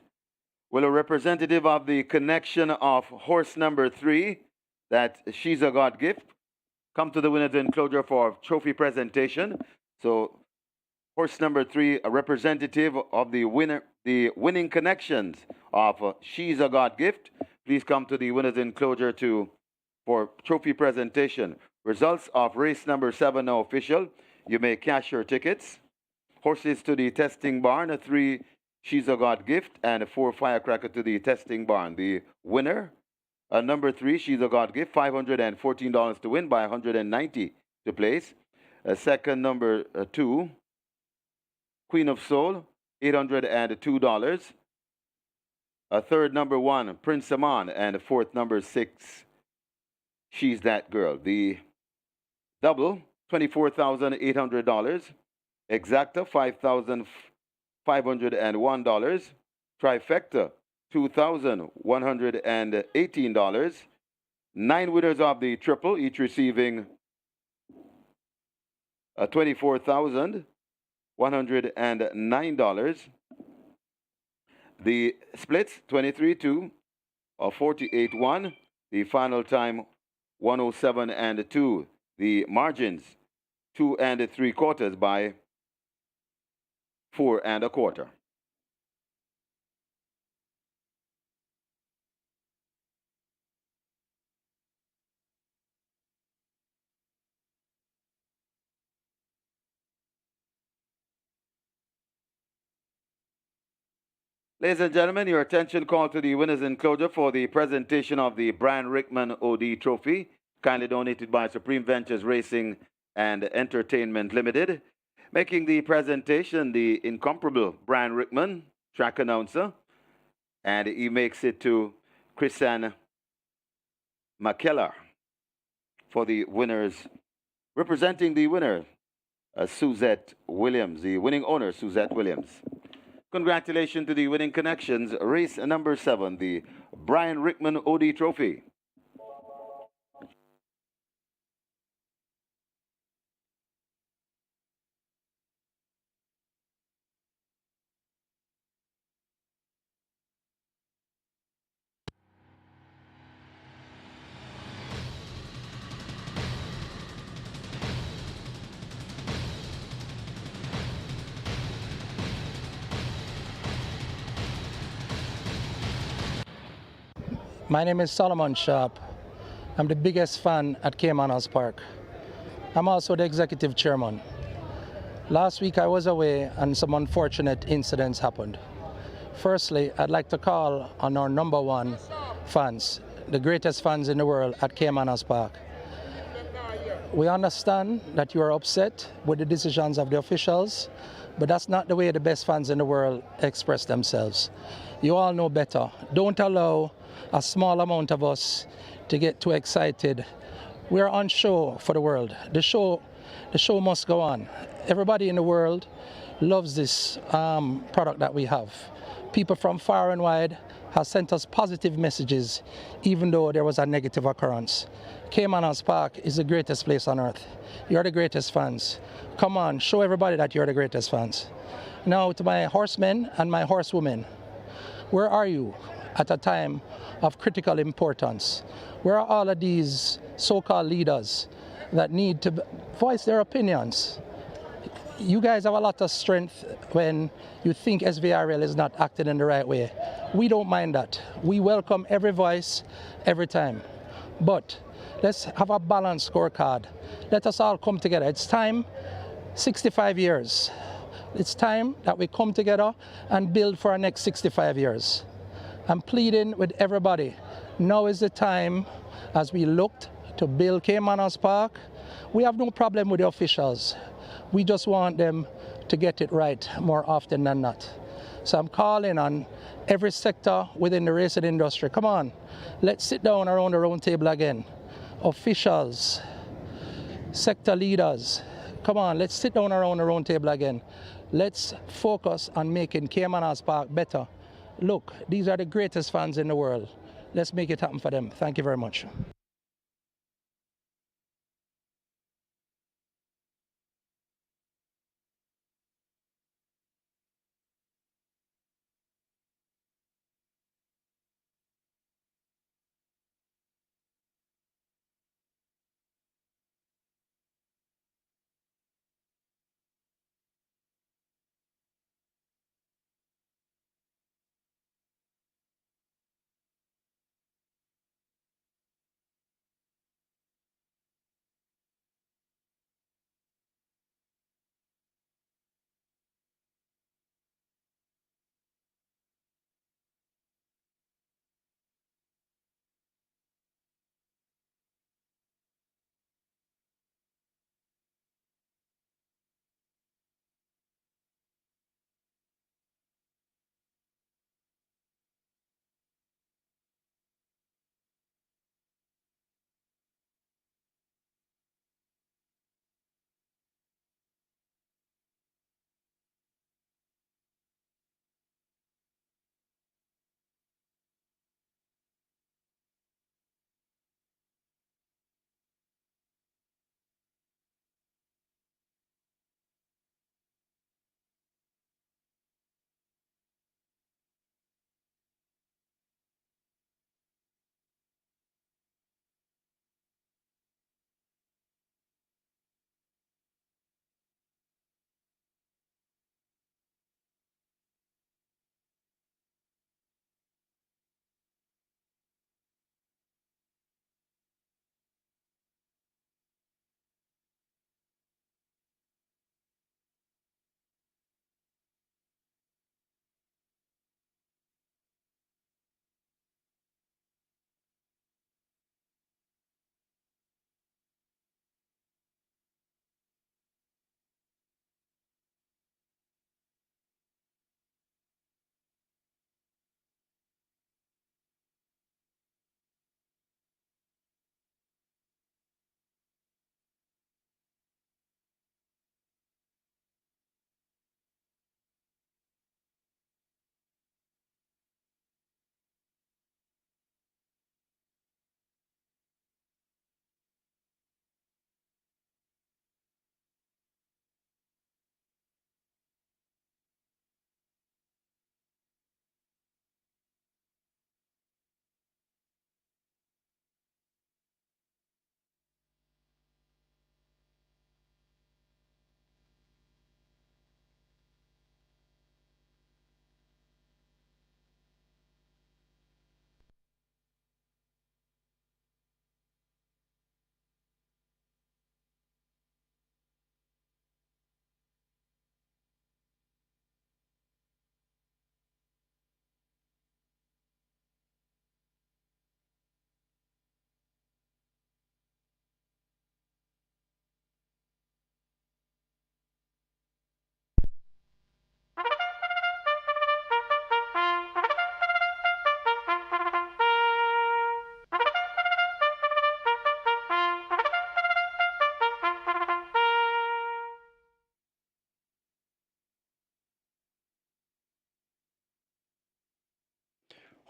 Will a representative of the connection of horse number 3, that She's a God Gift, come to the winner's enclosure for trophy presentation? So, horse number 3, a representative of the winning connections of She's a God Gift, please come to the winner's enclosure for trophy presentation. Results of race number 7 now official. You may cash your tickets. Horses to the testing barn, a 3 She's a God Gift, and a 4 Firecracker to the testing barn. The winner, number 3 She's a God Gift, $514 to win by $190 to place. Second, number 2 Queen of Soul, $802. Third, number 1 Prince Amon, and fourth, number 6 She's That Girl. The double, $24,800. Exacta, $5,501. Trifecta, $2,118. 9 winners of the triple, each receiving $24,109. The splits, 23-2, 48-1. The final time, 107-2. The margins, 2 3/4 by 4 1/4. Ladies and gentlemen, your attention called to the winners enclosure for the presentation of the Brian Rickman OD Trophy, kindly donated by Supreme Ventures Racing and Entertainment Limited. Making the presentation, the incomparable Brian Rickman, track announcer, and he makes it to Chrisanne McKellar for the winners. Representing the winner, Suzette Williams, the winning owner, Suzette Williams. Congratulations to the winning connections, race number 7, the Brian Rickman OD Trophy. My name is Solomon Sharp. I'm the biggest fan at Caymanas Park. I'm also the executive chairman. Last week I was away and some unfortunate incidents happened. Firstly, I'd like to call on our number 1 fans, the greatest fans in the world at Caymanas Park. We understand that you are upset with the decisions of the officials, but that's not the way the best fans in the world express themselves. You all know better. Don't allow a small amount of us to get too excited. We're on show for the world. The show must go on. Everybody in the world loves this product that we have. People from far and wide have sent us positive messages, even though there was a negative occurrence. Caymanas Park is the greatest place on earth. You're the greatest fans. Come on, show everybody that you're the greatest fans. Now to my horsemen and my horsewomen, where are you at a time of critical importance? Where are all of these so-called leaders that need to voice their opinions? You guys have a lot of strength when you think SVRL is not acting in the right way. We don't mind that. We welcome every voice, every time. But let's have a balanced scorecard. Let us all come together. It's time, 65 years. It's time that we come together and build for our next 65 years. I'm pleading with everybody. Now is the time, as we looked to build Caymanas Park. We have no problem with the officials. We just want them to get it right more often than not. So I'm calling on every sector within the racing industry. Come on, let's sit down around the round table again. Officials, sector leaders, come on, let's sit down around the round table again. Let's focus on making Caymanas Park better. Look, these are the greatest fans in the world. Let's make it happen for them. Thank you very much.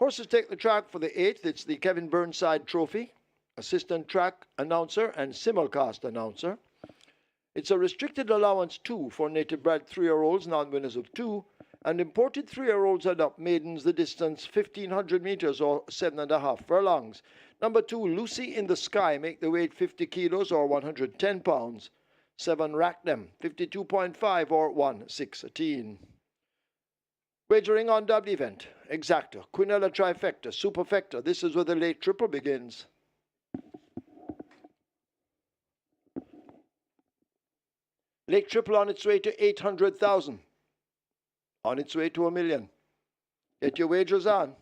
Horses take the track for the 8th. It's the Kevin Burnside Trophy. Assistant track announcer and simulcast announcer. It's a restricted allowance 2 for native bred 3-year-olds, non-winners of 2, and imported 3-year-olds and up maidens the distance 1,500 meters or 7.5 furlongs. Number 2, Lucy in the Sky, make the weight 50 kilos or 110 pounds. 7, Rack Them, 52.5 or 116. Wagering on double event, Exacta, Quinella Trifecta, Superfecta. This is where the late triple begins. Lake Triple on its way to 800,000. On its way to 1 million. Get your wagers on.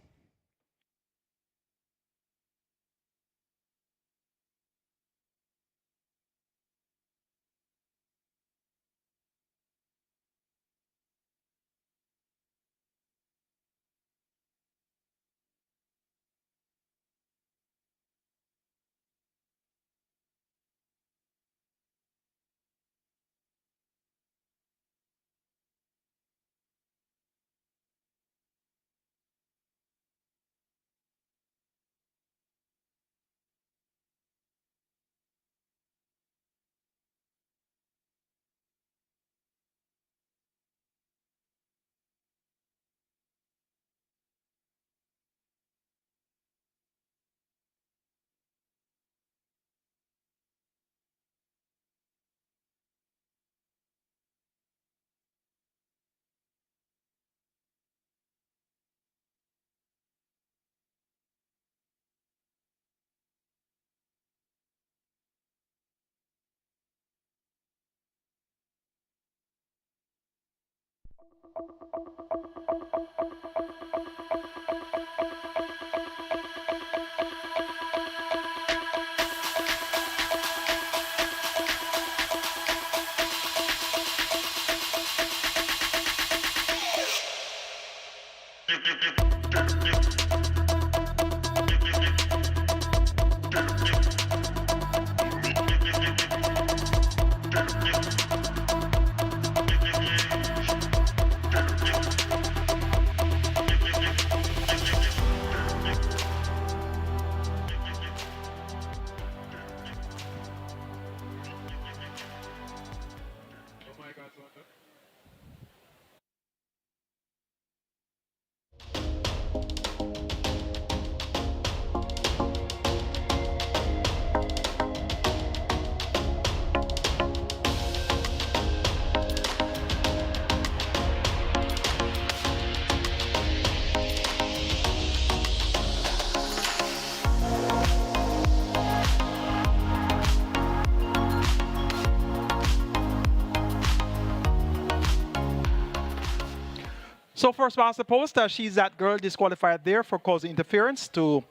So first master post, she's that girl disqualified there for causing interference to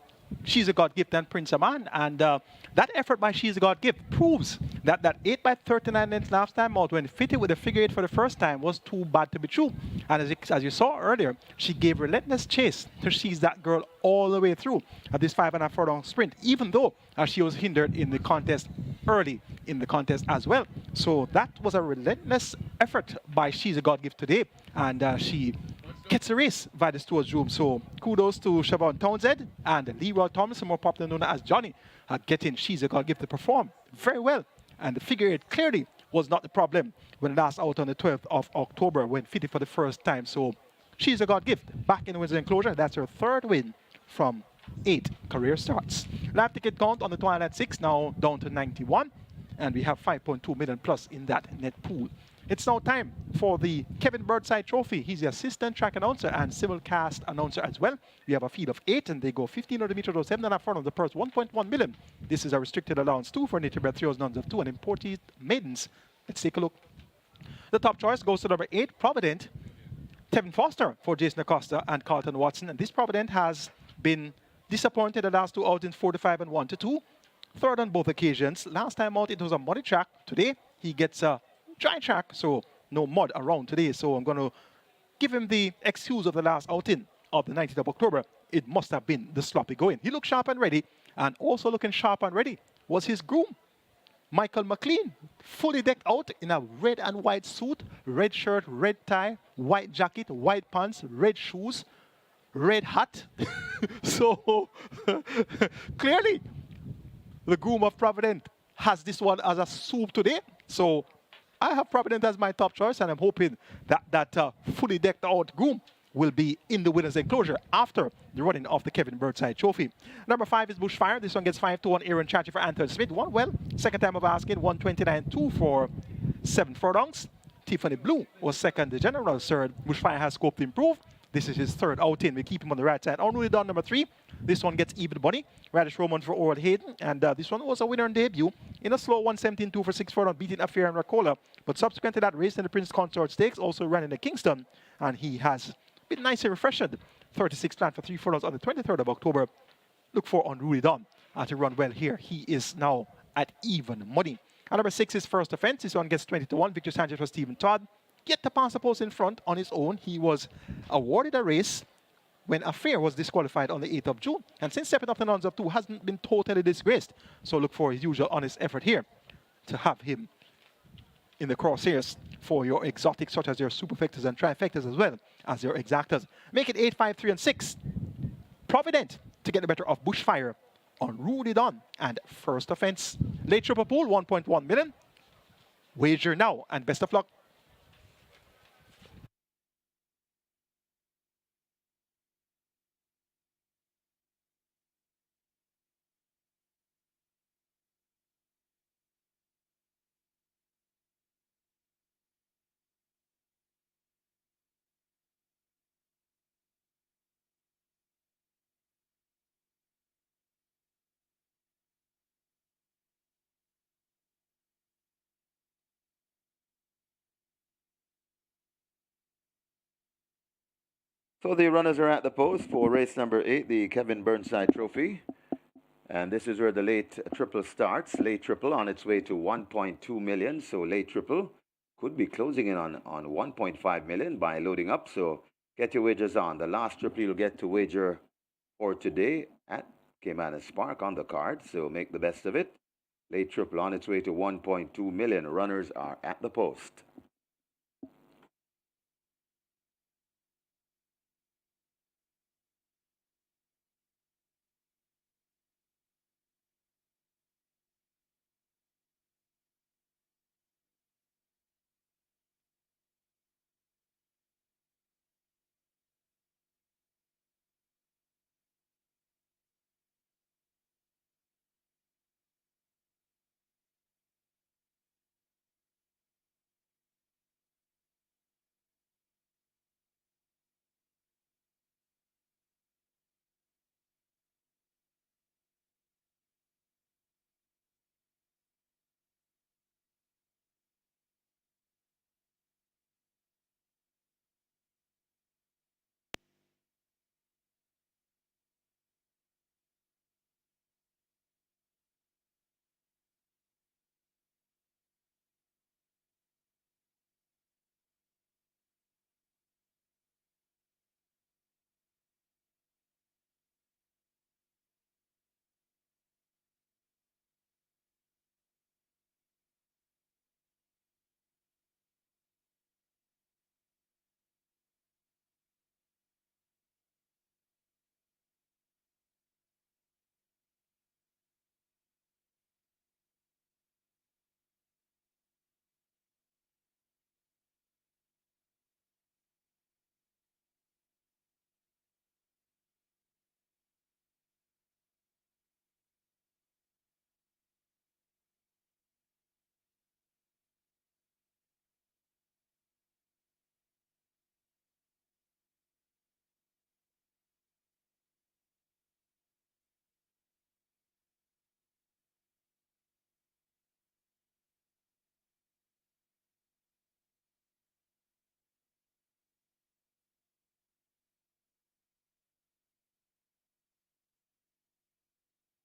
She's a God Gift and Prince Aman. And that effort by She's a God Gift proves that that 8 by 39 length last time out when fitted with a figure 8 for the first time was too bad to be true. And as you saw earlier, she gave relentless chase to She's that girl all the way through at this 5.5 furlong sprint, even though she was hindered in the contest early in the contest as well. So that was a relentless effort by She's a God Gift today. And she gets a race via the stewards room. So kudos to Siobhan Townsend and Leroy Thompson, more popular known as Johnny, getting She's a God Gift to perform very well. And the figure 8 clearly was not the problem when last out on the 12th of October when fitted for the first time. So She's a God Gift back in the Windsor enclosure. That's her third win from 8 career starts. Live ticket count on the Twilight 6 now down to 91. And we have 5.2 million plus in that net pool. It's now time for the Kevin Burnside Trophy. He's the assistant track announcer and simulcast announcer as well. We have a field of 8 and they go 1,500 meters or 7.5 front of the purse, 1.1 million. This is a restricted allowance 2 for native bred 3 nuns of 2 and imported maidens. Let's take a look. The top choice goes to number 8, Provident, Tevin Foster for Jason Acosta and Carlton Watson. And this Provident has been disappointed the last 2 outings, 4-5 and 1-2. Third on both occasions. Last time out it was a muddy track. Today he gets a dry track, so no mud around today. So I'm going to give him the excuse of the last outing of the 19th of October. It must have been the sloppy going. He looked sharp and ready, and also looking sharp and ready was his groom, Michael McLean, fully decked out in a red and white suit, red shirt, red tie, white jacket, white pants, red shoes, red hot. So clearly, the groom of Provident has this one as a soup today. So I have Provident as my top choice, and I'm hoping that that fully decked out groom will be in the winner's enclosure after the running of the Kevin Birdside Trophy. Number 5 is Bushfire. This one gets 5-1 Aaron Chachi for Anthony Smith. One well, second time of asking, 129.2 for 7 furlongs. Tiffany Blue was second, the general third. Bushfire has scope to improve. This is his third outing. We keep him on the right side. Unruly Dawn number 3. This one gets even money. Radish Roman for Oral Hayden. And this one was a winner on debut in a slow 117.2 for 6 furlong, beating Affair and Racola. But subsequent to that, raced in the Prince Consort Stakes, also ran in the Kingston. And he has been nicely refreshed. 36 planned for 3 furlongs on the 23rd of October. Look for Unruly Dawn to run well here. He is now at even money. And number 6 is First Offense. This one gets 20-1. Victor Sanchez for Stephen Todd. Get the pass the post in front on his own. He was awarded a race when Affair was disqualified on the 8th of June. And since stepping up to Nuns of 2, hasn't been totally disgraced. So look for his usual honest effort here to have him in the crosshairs for your exotics, such as your superfectors and trifectors, as well as your exactors. Make it 8, 5, 3, and 6. Provident to get the better of Bushfire, Unruly Dawn, and First Offense. Late triple pool, 1.1 million. Wager now, and best of luck. So the runners are at the post for race number 8, the Kevin Burnside Trophy. And this is where the late triple starts. Late triple on its way to 1.2 million. So late triple could be closing in on 1.5 million by loading up. So get your wagers on. The last triple you'll get to wager for today at Caymanas Park on the card. So make the best of it. Late triple on its way to 1.2 million. Runners are at the post.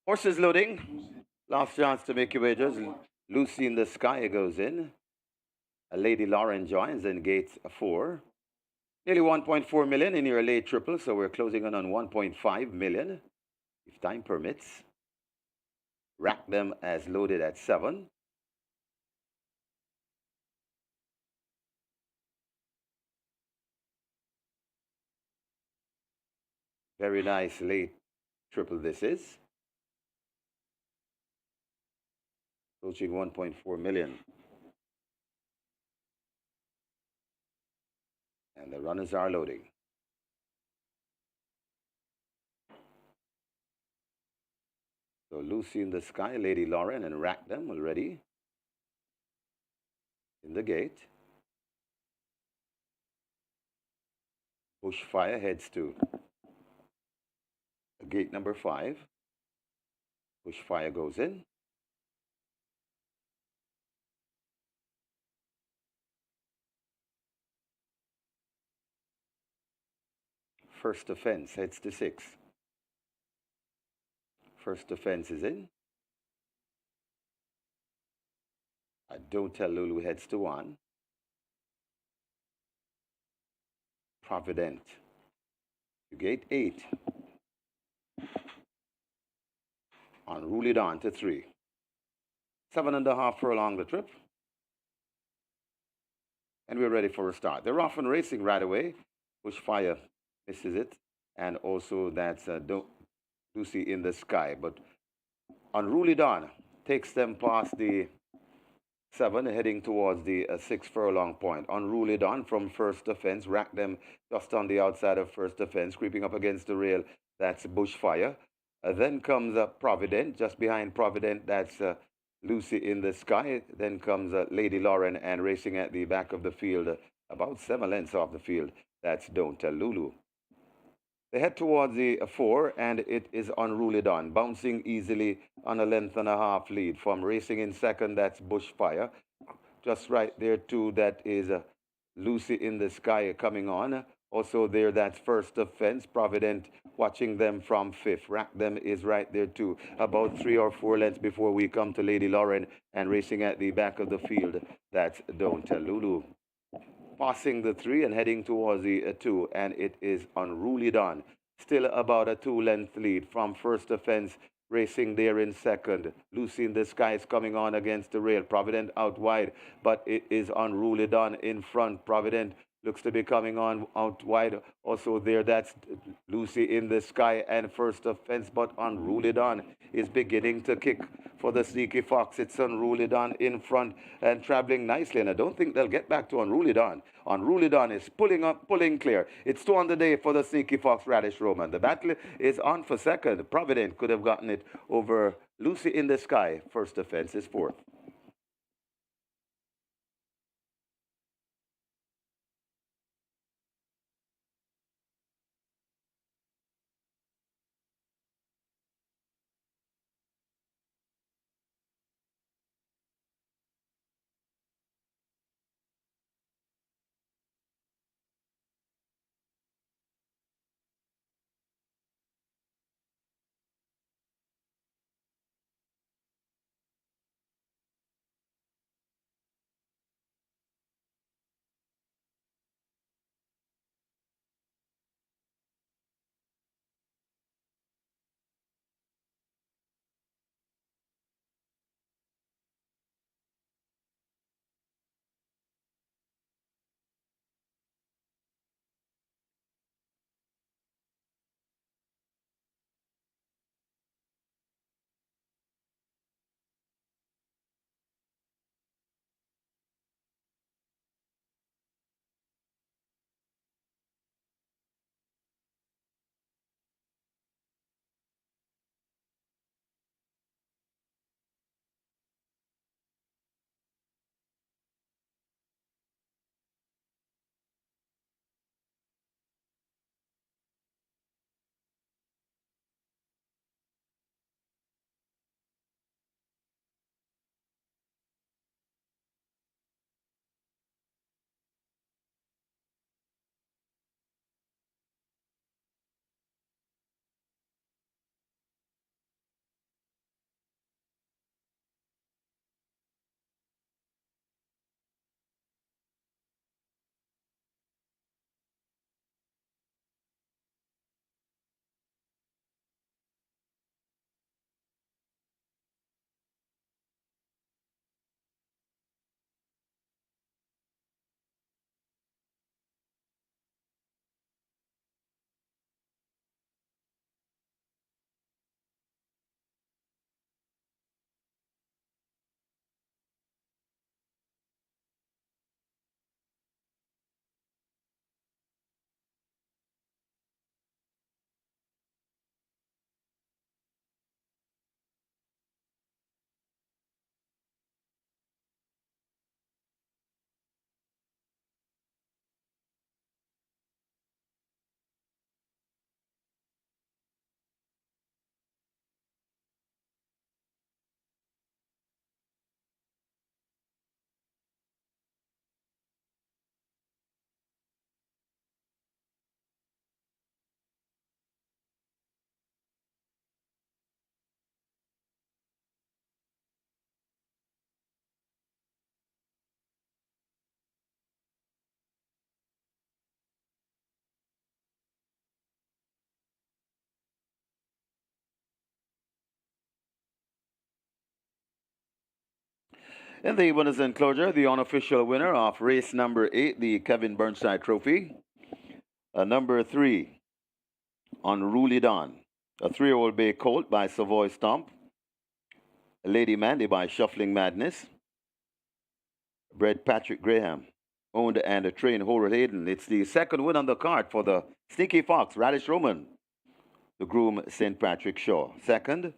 Horses loading. Last chance to make your wagers. Lucy in the Sky goes in. A Lady Lauren joins in gate 4. Nearly 1.4 million in your late triple, so we're closing in on 1.5 million. If time permits. Rack them as loaded at 7. Very nice late triple this is. Approaching 1.4 million. And the runners are loading. So Lucy in the Sky, Lady Lauren, and Rack Them already in the gate. Bushfire heads to gate number 5. Bushfire goes in. First offense heads to 6. First offense is in. Don't Tell Lulu heads to 1. Provident to gate 8. Unruly Dawn to 3. 7.5 furlong the trip. And we're ready for a start. They're off and racing right away. Bushfire misses it. And also that's Lucy in the Sky. But Unruly Dawn takes them past the 7, heading towards the 6 furlong point. Unruly Dawn from first offense, Rack Them just on the outside of first offense, creeping up against the rail. That's Bushfire. Then comes Provident, just behind Provident. That's Lucy in the Sky. Then comes Lady Lauren, and racing at the back of the field, about 7 lengths off the field. That's Don't Tell Lulu. They head towards the 4, and it is Unruly Dawn, bouncing easily on a length and a half lead. From racing in second, that's Bushfire. Just right there, too, that is Lucy in the Sky coming on. Also there, that's First Offense. Provident watching them from 5th. Rack Them is right there, too. About 3 or 4 lengths before we come to Lady Lauren, and racing at the back of the field, that's Don't Tell Lulu. Passing the 3 and heading towards the 2, and it is Unruly Dawn. Still about a 2-length lead from First Offense, racing there in second. Lucy in the Sky is coming on against the rail. Provident out wide, but it is Unruly Dawn in front. Provident looks to be coming on out wide. Also there, that's Lucy in the Sky and First Offense, but Unruly Dawn is beginning to kick for the Sneaky Fox. It's Unruly Dawn in front and traveling nicely, and I don't think they'll get back to Unruly Dawn. Unruly Dawn is pulling clear. It's 2 on the day for the Sneaky Fox Radish Roman. The battle is on for second. Provident could have gotten it over Lucy in the Sky. First Offense is 4th. In the winners' enclosure, the unofficial winner of race number 8, the Kevin Burnside Trophy. Number 3, Unruly Dawn, a 3-year-old bay colt by Savoy Stomp. Lady Mandy by Shuffling Madness. Bred Patrick Graham, owned and trained Horace Hayden. It's the second win on the card for the Sneaky Fox, Radish Roman. The groom, St. Patrick Shaw. Second,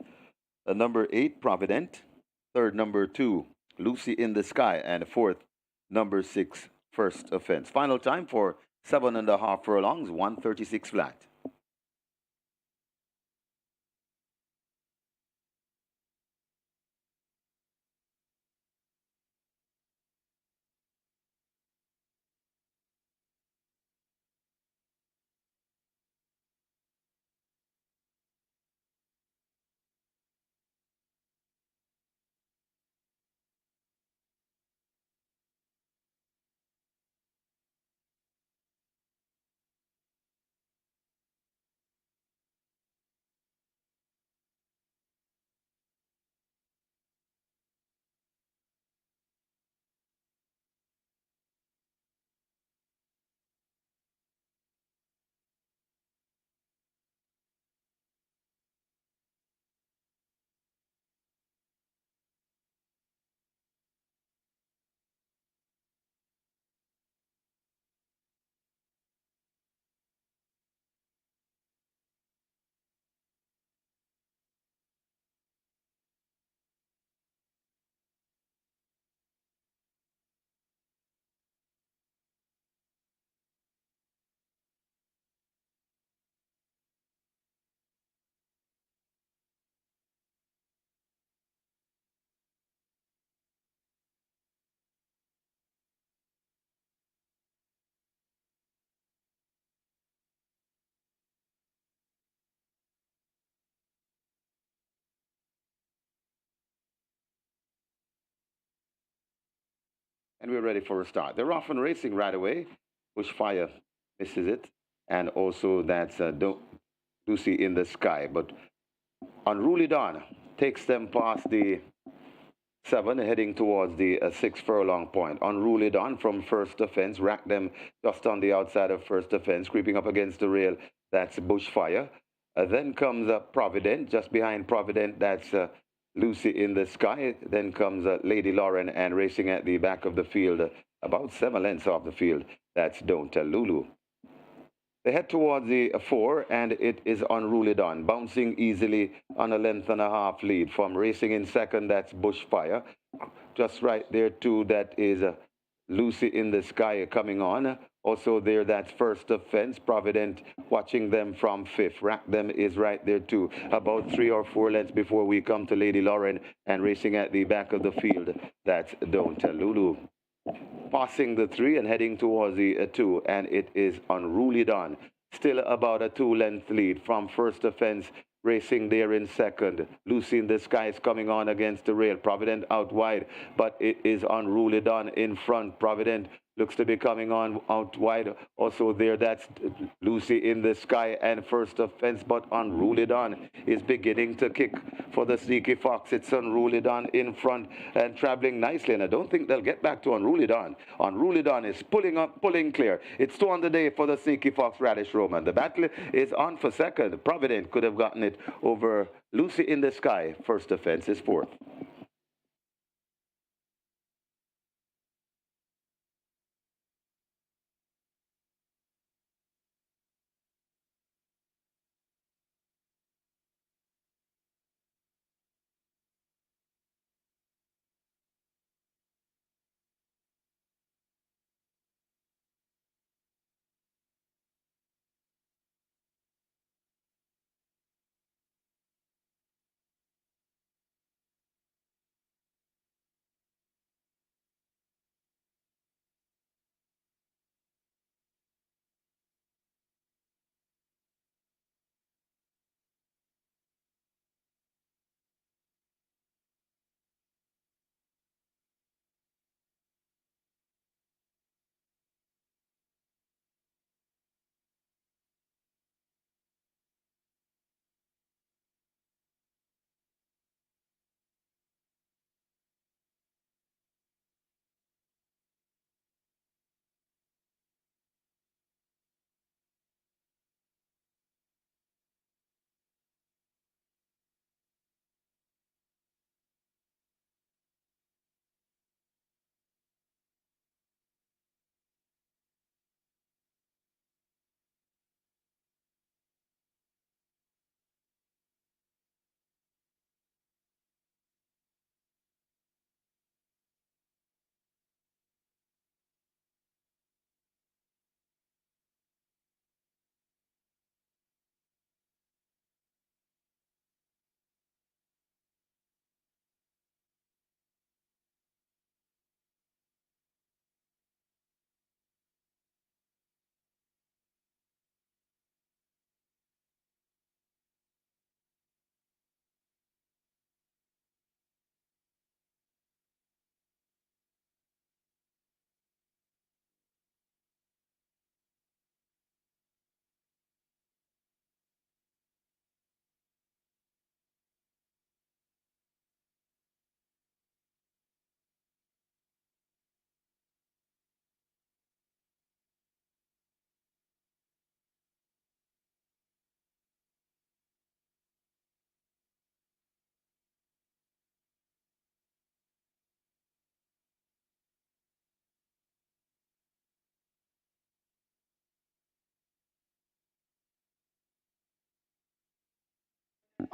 number 8, Provident. Third, number 2, Lucy in the Sky. And fourth, number 6, First Offense. Final time for 7.5 furlongs, 136 flat. And we're ready for a start. They're off and racing right away. Bushfire misses it. And also that's Lucy in the Sky. But Unruly Dawn takes them past the 7, heading towards the 6 furlong point. Unruly Dawn from First Offense, racked them just on the outside of First Offense, creeping up against the rail. That's Bushfire. Then comes Provident, just behind Provident, that's Lucy in the Sky. Then comes Lady Lauren, and racing at the back of the field, about 7 lengths off the field, that's Don't Tell Lulu. They head towards the 4, and it is Unruly Dawn, bouncing easily on a length and a half lead. From racing in second, that's Bushfire. Just right there, too, that is Lucy in the Sky coming on. Also there, that's First Offense. Provident watching them from 5th. Rack them is right there, too. About 3 or 4 lengths before we come to Lady Lauren, and racing at the back of the field, that's Don't Tell Lulu. Passing the 3 and heading towards the 2, and it is Unruly Dawn. Still about a 2-length lead from First Offense, racing there in second. Lucy in the Sky is coming on against the rail. Provident out wide, but it is Unruly Dawn in front. Provident looks to be coming on out wide. Also there, that's Lucy in the Sky and First Offense, but Unruly Dawn is beginning to kick for the Sneaky Fox. It's Unruly Dawn in front and traveling nicely, and I don't think they'll get back to Unruly Dawn. Unruly Dawn is pulling up, pulling clear. It's 2 on the day for the Sneaky Fox Radish Roman. The battle is on for second. Provident could have gotten it over Lucy in the Sky. First Offense is 4th.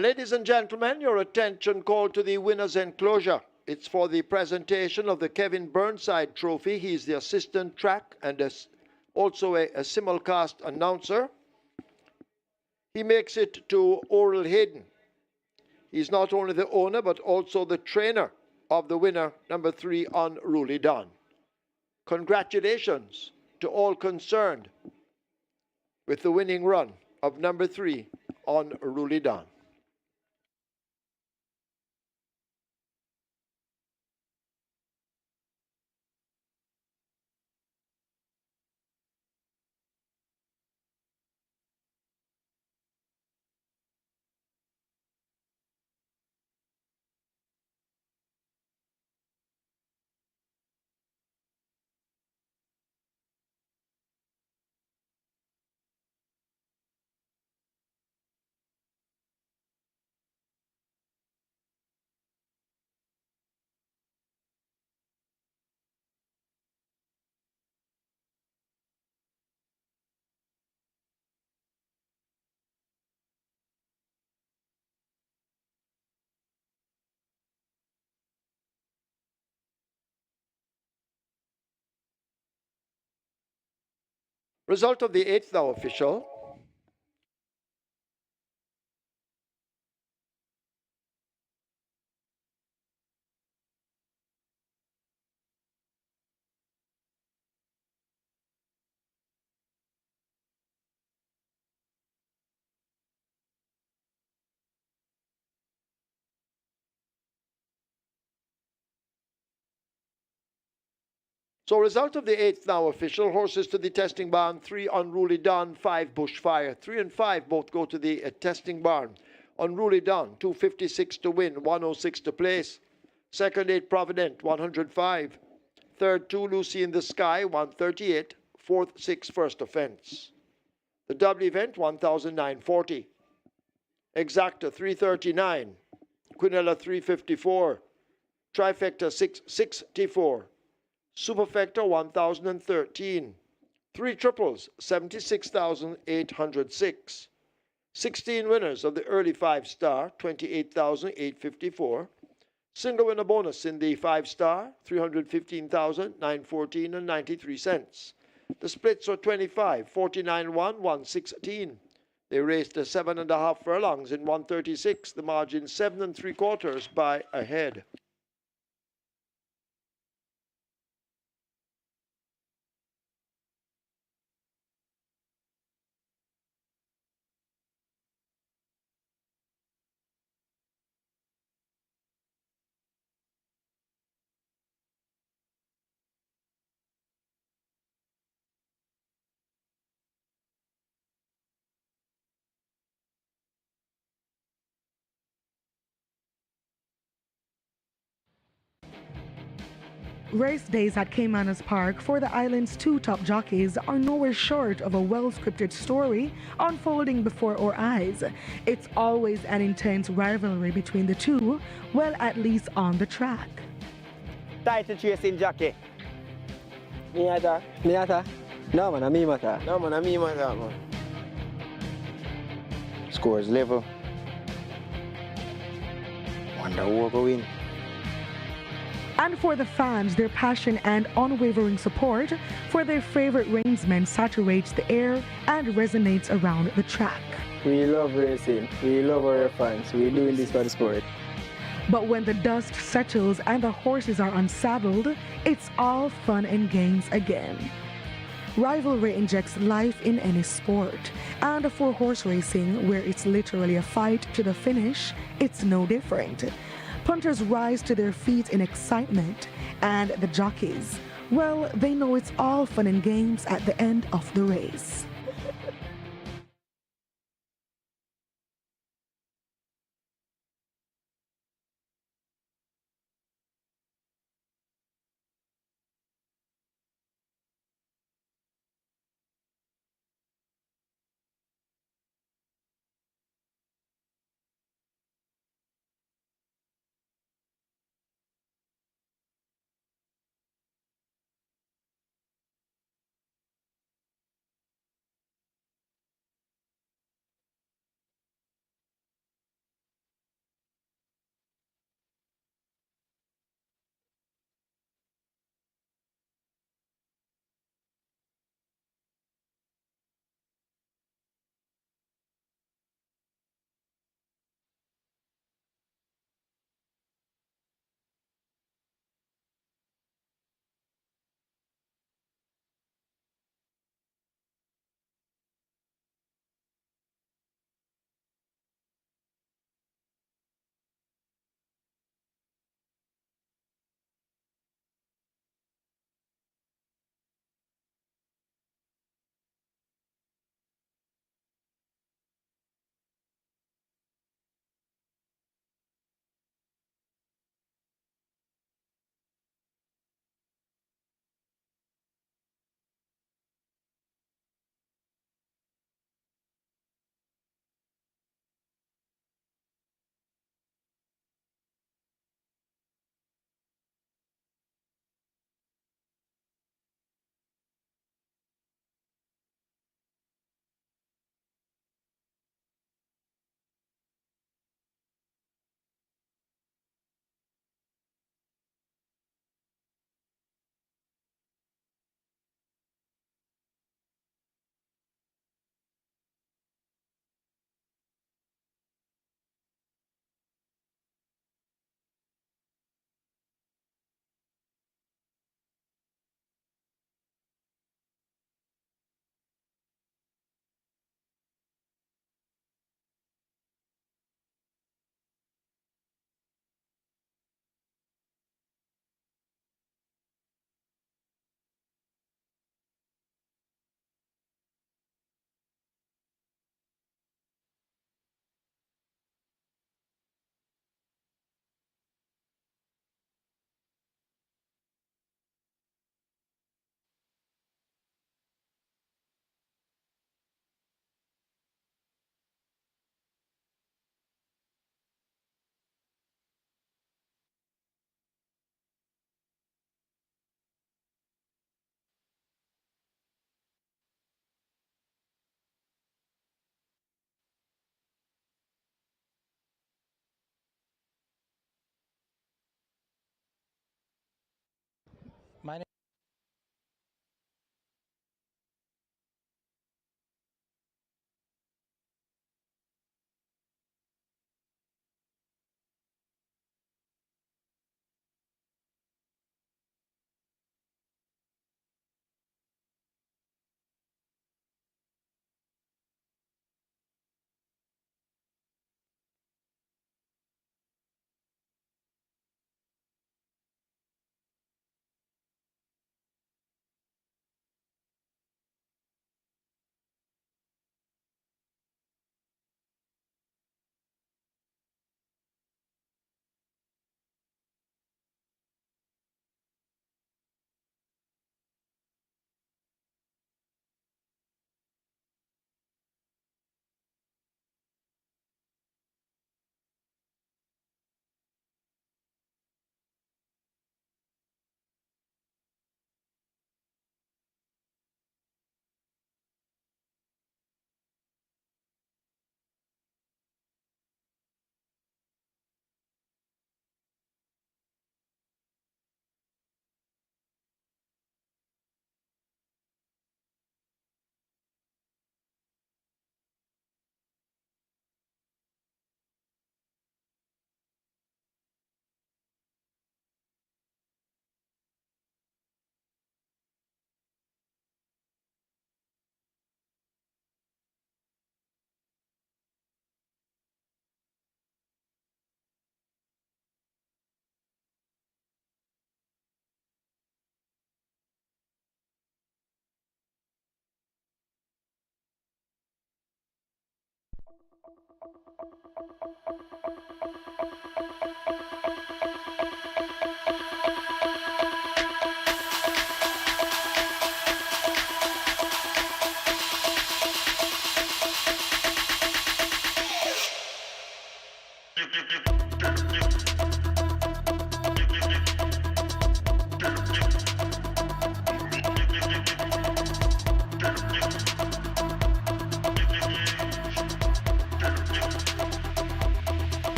Ladies and gentlemen, your attention called to the winner's enclosure. It's for the presentation of the Kevin Burnside Trophy. He's the assistant track and also a simulcast announcer. He makes it to Oral Hayden. He's not only the owner, but also the trainer of the winner, number 3, Unruly Don. Congratulations to all concerned with the winning run of number 3, Unruly Don. Result of the 8th now official. So result of the 8th now official. Horses to the testing barn. 3 Unruly Don, 5 Bushfire. 3 and 5 both go to the testing barn. Unruly Don, 256 to win, 106 to place. Second 8 Provident, 105. Third 2 Lucy in the Sky, 138. Fourth 6 First Offense. The double event, 1,940. Exacta, 339. Quinella, 354. Trifecta, 664. Superfecta 1013. 3 triples 76,806. 16 winners of the early 5-star 28,854. Single winner bonus in the 5-star 315,914 and 93 cents. The splits are 25, 49, 1, 116. They raced 7.5 furlongs in 136. The margin 7 3/4 by a head. Race days at Caymanas Park for the island's 2 top jockeys are nowhere short of a well-scripted story unfolding before our eyes. It's always an intense rivalry between the two, well, at least on the track. Title chasing jockey. Me ata? Me ata? No man, me matter. No man, me matter, man. Scores level. Wonder who will go win. And for the fans, their passion and unwavering support for their favorite reinsmen saturates the air and resonates around the track. We love racing. We love our fans. We're doing this for the sport. But when the dust settles and the horses are unsaddled, it's all fun and games again. Rivalry injects life in any sport, and for horse racing, where it's literally a fight to the finish, it's no different. Punters rise to their feet in excitement, and the jockeys, well, they know it's all fun and games at the end of the race.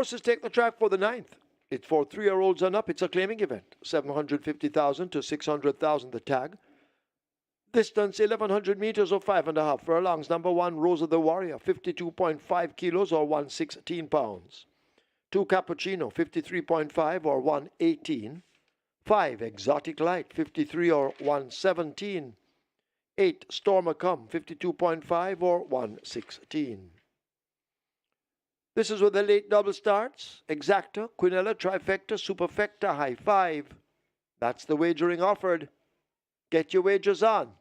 horses take the track for the 9th. It's for 3-year-olds and up. It's a claiming event. 750,000 to 600,000 the tag. Distance 1,100 meters or 5.5 furlongs. Number 1, Rose of the Warrior, 52.5 kilos or 116 pounds. 2, Cappuccino, 53.5 or 118. 5, Exotic Light, 53 or 117. 8, Stormer Come, 52.5 or 116. This is where the late double starts. Exacta, Quinella, Trifecta, Superfecta, High Five. That's the wagering offered. Get your wagers on.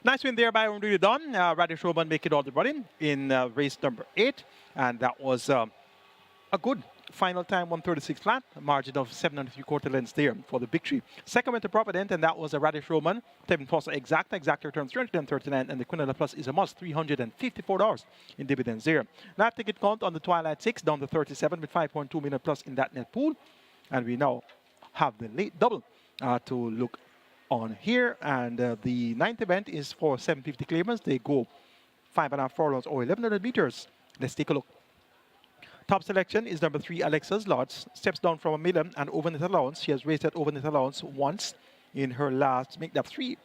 Nice win there by Really Don. Radish Roman make it all the running in race number 8. And that was a good final time, 136 flat, a margin of 7.75 lengths there for the victory. Second went to Provident, and that was a Radish Roman. Tevin Foster Exact returns 339, and the Quinella Plus is a must, $354 in dividends there. Now ticket count on the Twilight 6 down to 37 with 5.2 million plus in that net pool. And we now have the late double to look on here, and the 9th event is for 750 claimants. They go 5.5 furlongs or 1,100 meters. Let's take a look. Top selection is number 3, Alexa's Lodge. Steps down from a million and overnet allowance. She has raced at overnet allowance once in her last, make that 3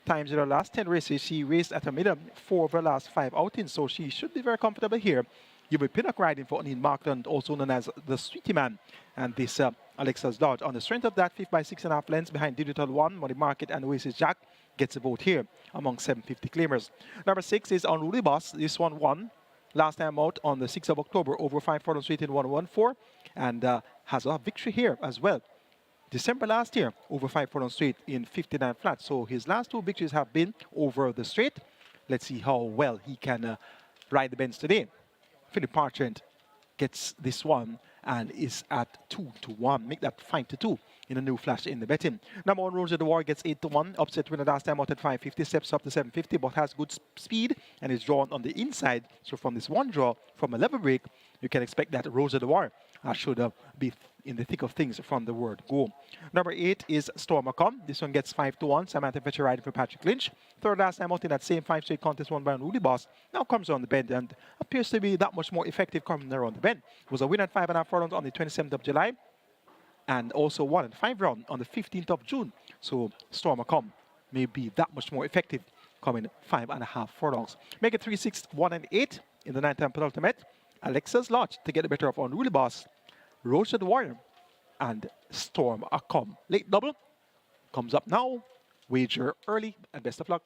times in her last 10 races. She raced at a million 4 of her last 5 outings, so she should be very comfortable here. You will pinnock riding for Anil Markland, also known as the Sweetie Man. And this Alexa's Dodge. On the strength of that, 5th by 6.5 lengths behind Digital One, Money Market, and Oasis Jack gets a vote here among 750 claimers. Number 6 is Unruly Boss. This one won last time out on the 6th of October over 5 furlong straight in 114, and has a victory here as well. December last year, over 5 furlong straight in 59 flat. So his last 2 victories have been over the straight. Let's see how well he can ride the bends today. Philip Parchment gets this one and is at 2-1. Make that 5-2 in a new flash in the betting. Number 1, Roger the War gets 8 to 1. Upset winner last time out at 550, steps up to 750, but has good speed and is drawn on the inside. So from this one draw, from a level break, you can expect that Roger the War should be in the thick of things from the word go. Number 8 is Storm Acom. This one gets 5 to 1. Samantha Fetcher riding for Patrick Lynch. Third last time out in that same 5 straight contest won by Rudy Boss. Now comes on the bend and appears to be that much more effective coming around the bend. Was a win at 5.5 furlongs on the 27th of July and also won at 5 round on the 15th of June. So Storm Acom may be that much more effective coming 5.5 furlongs. Make it 3, 6, 1, and 8 in the 9th and penultimate. Alexa's Lodge to get the better of Unruly Boss, Roasted Warrior, and Storm Acom. Late double comes up now. Wager early and best of luck.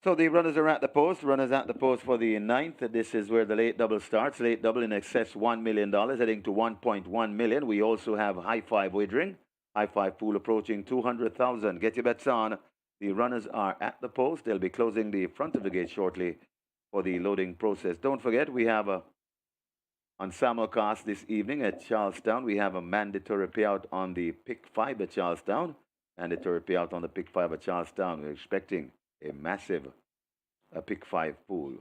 So the runners are at the post. Runners at the post for the ninth. This is where the late double starts. Late double in excess $1 million, heading to 1.1 million. We also have high five wagering. High five pool approaching 200,000. Get your bets on. The runners are at the post. They'll be closing the front of the gate shortly for the loading process. Don't forget, we have a on simulcast this evening at Charlestown. We have a mandatory payout on the pick 5 at Charlestown. Mandatory payout on the pick 5 at Charlestown. We're expecting a massive pick 5 pool.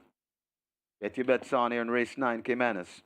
Get your bets on here in race 9, Caymanas.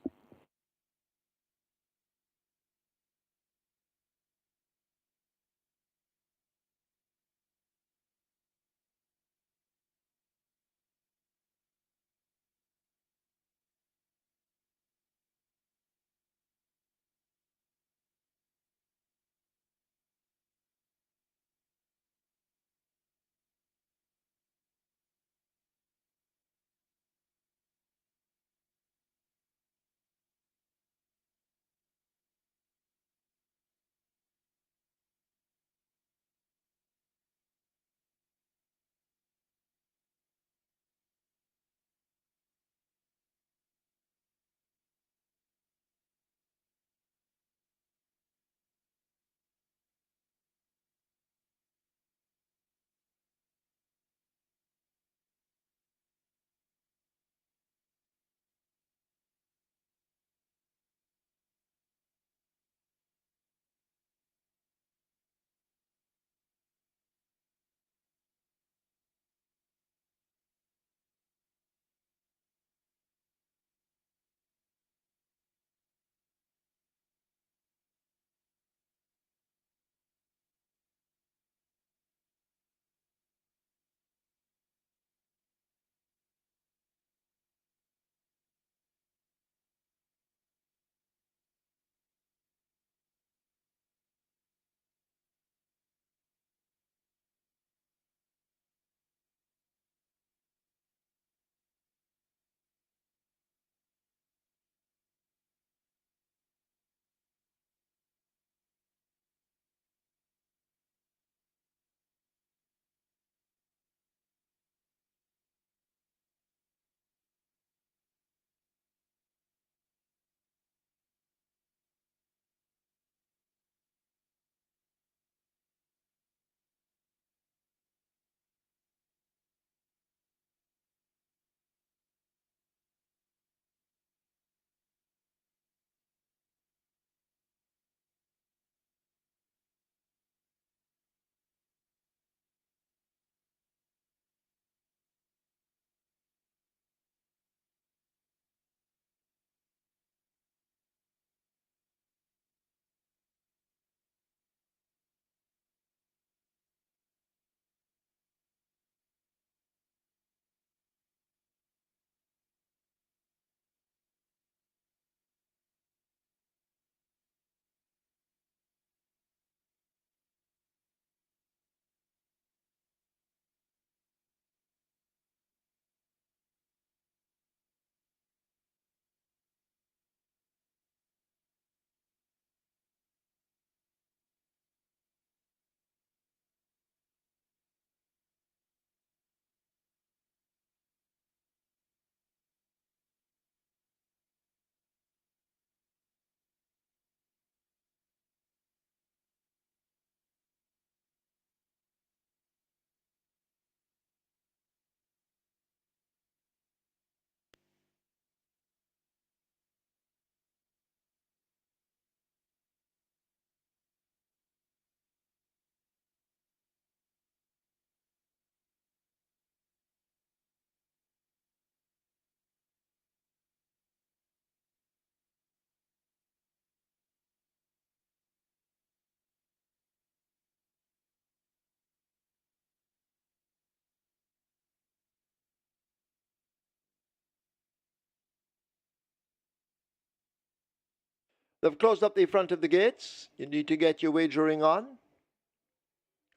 They've closed up the front of the gates. You need to get your wagering on,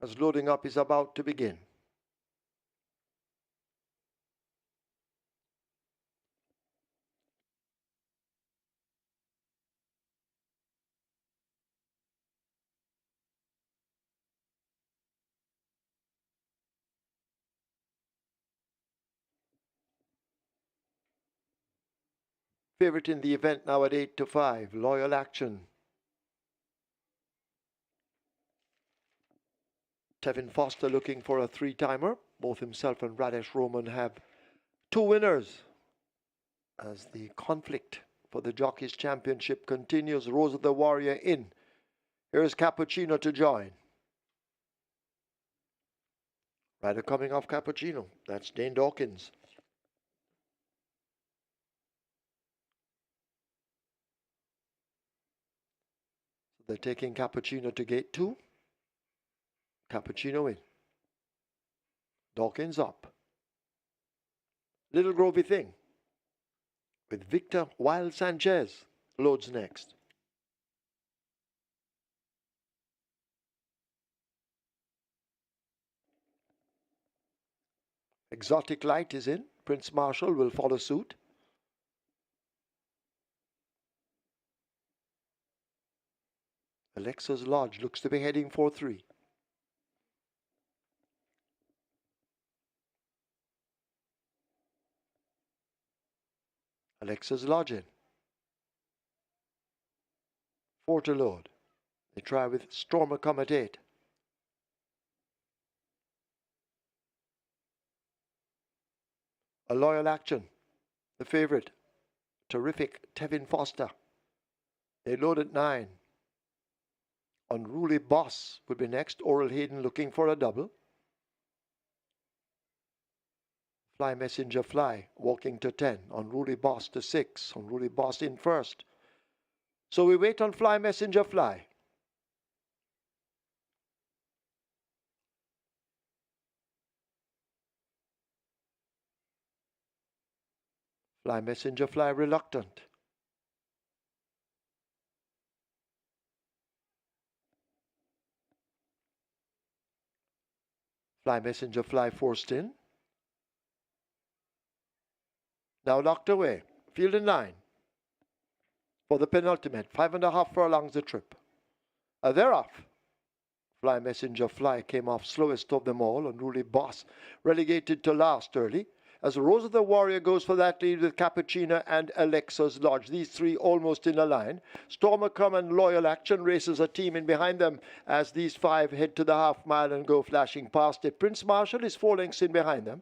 as loading up is about to begin. Favorite in the event now at 8-5, Loyal Action. Tevin Foster looking for a three-timer. Both himself and Radesh Roman have two winners. As the conflict for the Jockeys Championship continues, Rosa the Warrior in. Here's Cappuccino to join. Rider coming off Cappuccino. That's Dane Dawkins. So they're taking Cappuccino to gate 2. Cappuccino in. Dawkins up. Little Grovey Thing with Victor Wild Sanchez loads next. Exotic Light is in. Prince Marshall will follow suit. Alexa's Lodge looks to be heading for 3. Alexa's Lodge in. 4 to load. They try with Stormer come at 8. A Loyal Action, the favorite. Terrific Tevin Foster. They load at 9. Unruly Boss would be next. Oral Hayden looking for a double. Fly Messenger Fly walking to 10. Unruly Boss to 6. Unruly Boss in first. So we wait on Fly Messenger Fly. Fly Messenger Fly reluctant. Fly Messenger Fly forced in. Now locked away. Field in line. For the penultimate. 5.5 furlongs a trip. They're off. Fly Messenger Fly came off slowest of them all. Unruly Boss relegated to last early. As Rosa the Warrior goes for that lead with Cappuccino and Alexa's Lodge. These three almost in a line. Stormer Come and Loyal Action races a team in behind them as these 5 head to the half mile and go flashing past it. Prince Marshall is 4 lengths in behind them.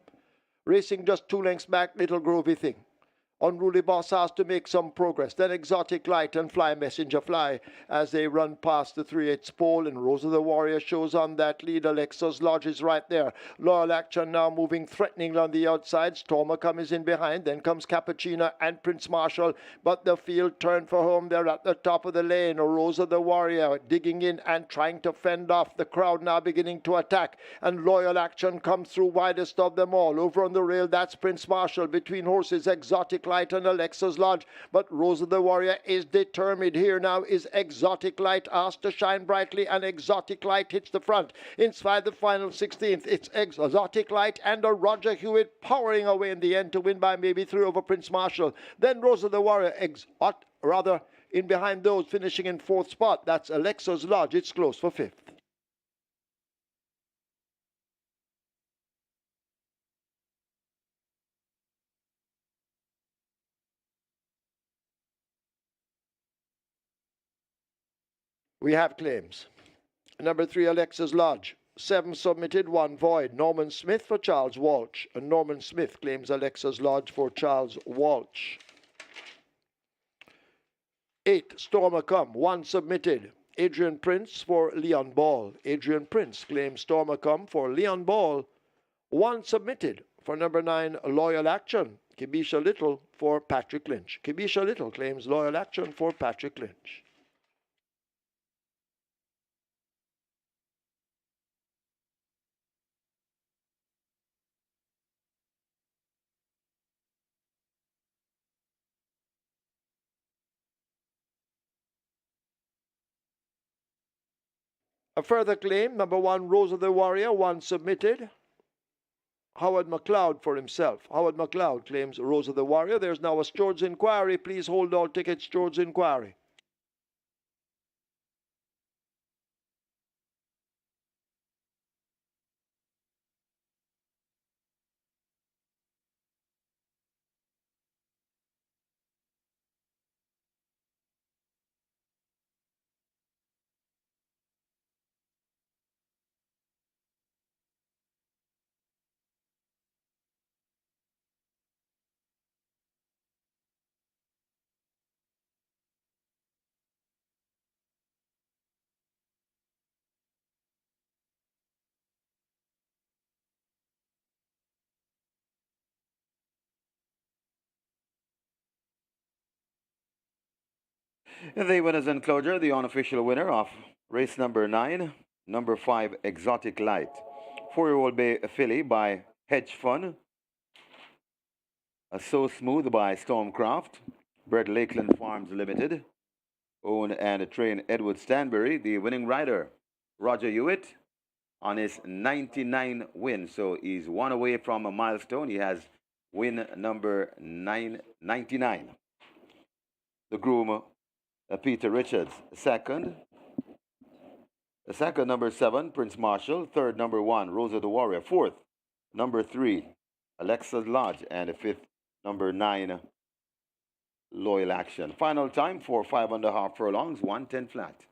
Racing just 2 lengths back, Little Grovey Thing. Unruly Boss has to make some progress. Then Exotic Light and Fly Messenger Fly as they run past the 3/8 pole, and Rosa the Warrior shows on that lead. Alexa's Lodge is right there. Loyal Action now moving threateningly on the outside. Stormer Come is in behind. Then comes Cappuccino and Prince Marshall. But the field turned for home. They're at the top of the lane. Rosa the Warrior digging in and trying to fend off. The crowd now beginning to attack. And Loyal Action comes through widest of them all. Over on the rail, that's Prince Marshall. Between horses, Exotic Light and Alexa's Lodge, but Rosa the Warrior is determined. Here now is Exotic Light asked to shine brightly, and Exotic Light hits the front. Inside the final 16th, it's Exotic Light and a Roger Hewitt powering away in the end to win by maybe 3 over Prince Marshall. Then Rosa the Warrior, in behind those, finishing in 4th spot. That's Alexa's Lodge. It's close for 5th. We have claims. Number 3, Alexa's Lodge. 7 submitted, 1 void. Norman Smith for Charles Walsh. And Norman Smith claims Alexa's Lodge for Charles Walsh. 8, Stormer Come. 1 submitted. Adrian Prince for Leon Ball. Adrian Prince claims Stormer Come for Leon Ball. 1 submitted for number 9, Loyal Action. Kibisha Little for Patrick Lynch. Kibisha Little claims Loyal Action for Patrick Lynch. A further claim, number 1, Rose of the Warrior, 1 submitted. Howard McLeod for himself. Howard McLeod claims Rose of the Warrior. There's now a stewards inquiry. Please hold all tickets, stewards inquiry. The winners enclosure, the unofficial winner of race number 9, number 5, Exotic Light. 4-year-old Bay filly by Hedge Fund. So Smooth by Stormcraft. Bred Lakeland Farms Limited. Owned and trained Edward Stanbury. The winning rider, Roger Hewitt, on his 99 win. So he's one away from a milestone. He has win number 999. The groom, Peter Richards, second. The second, number 7, Prince Marshall. Third, number 1, Rosa the Warrior. Fourth, number 3, Alexa's Lodge. And the fifth, number 9, Loyal Action. Final time for 5.5 furlongs, 110 flat.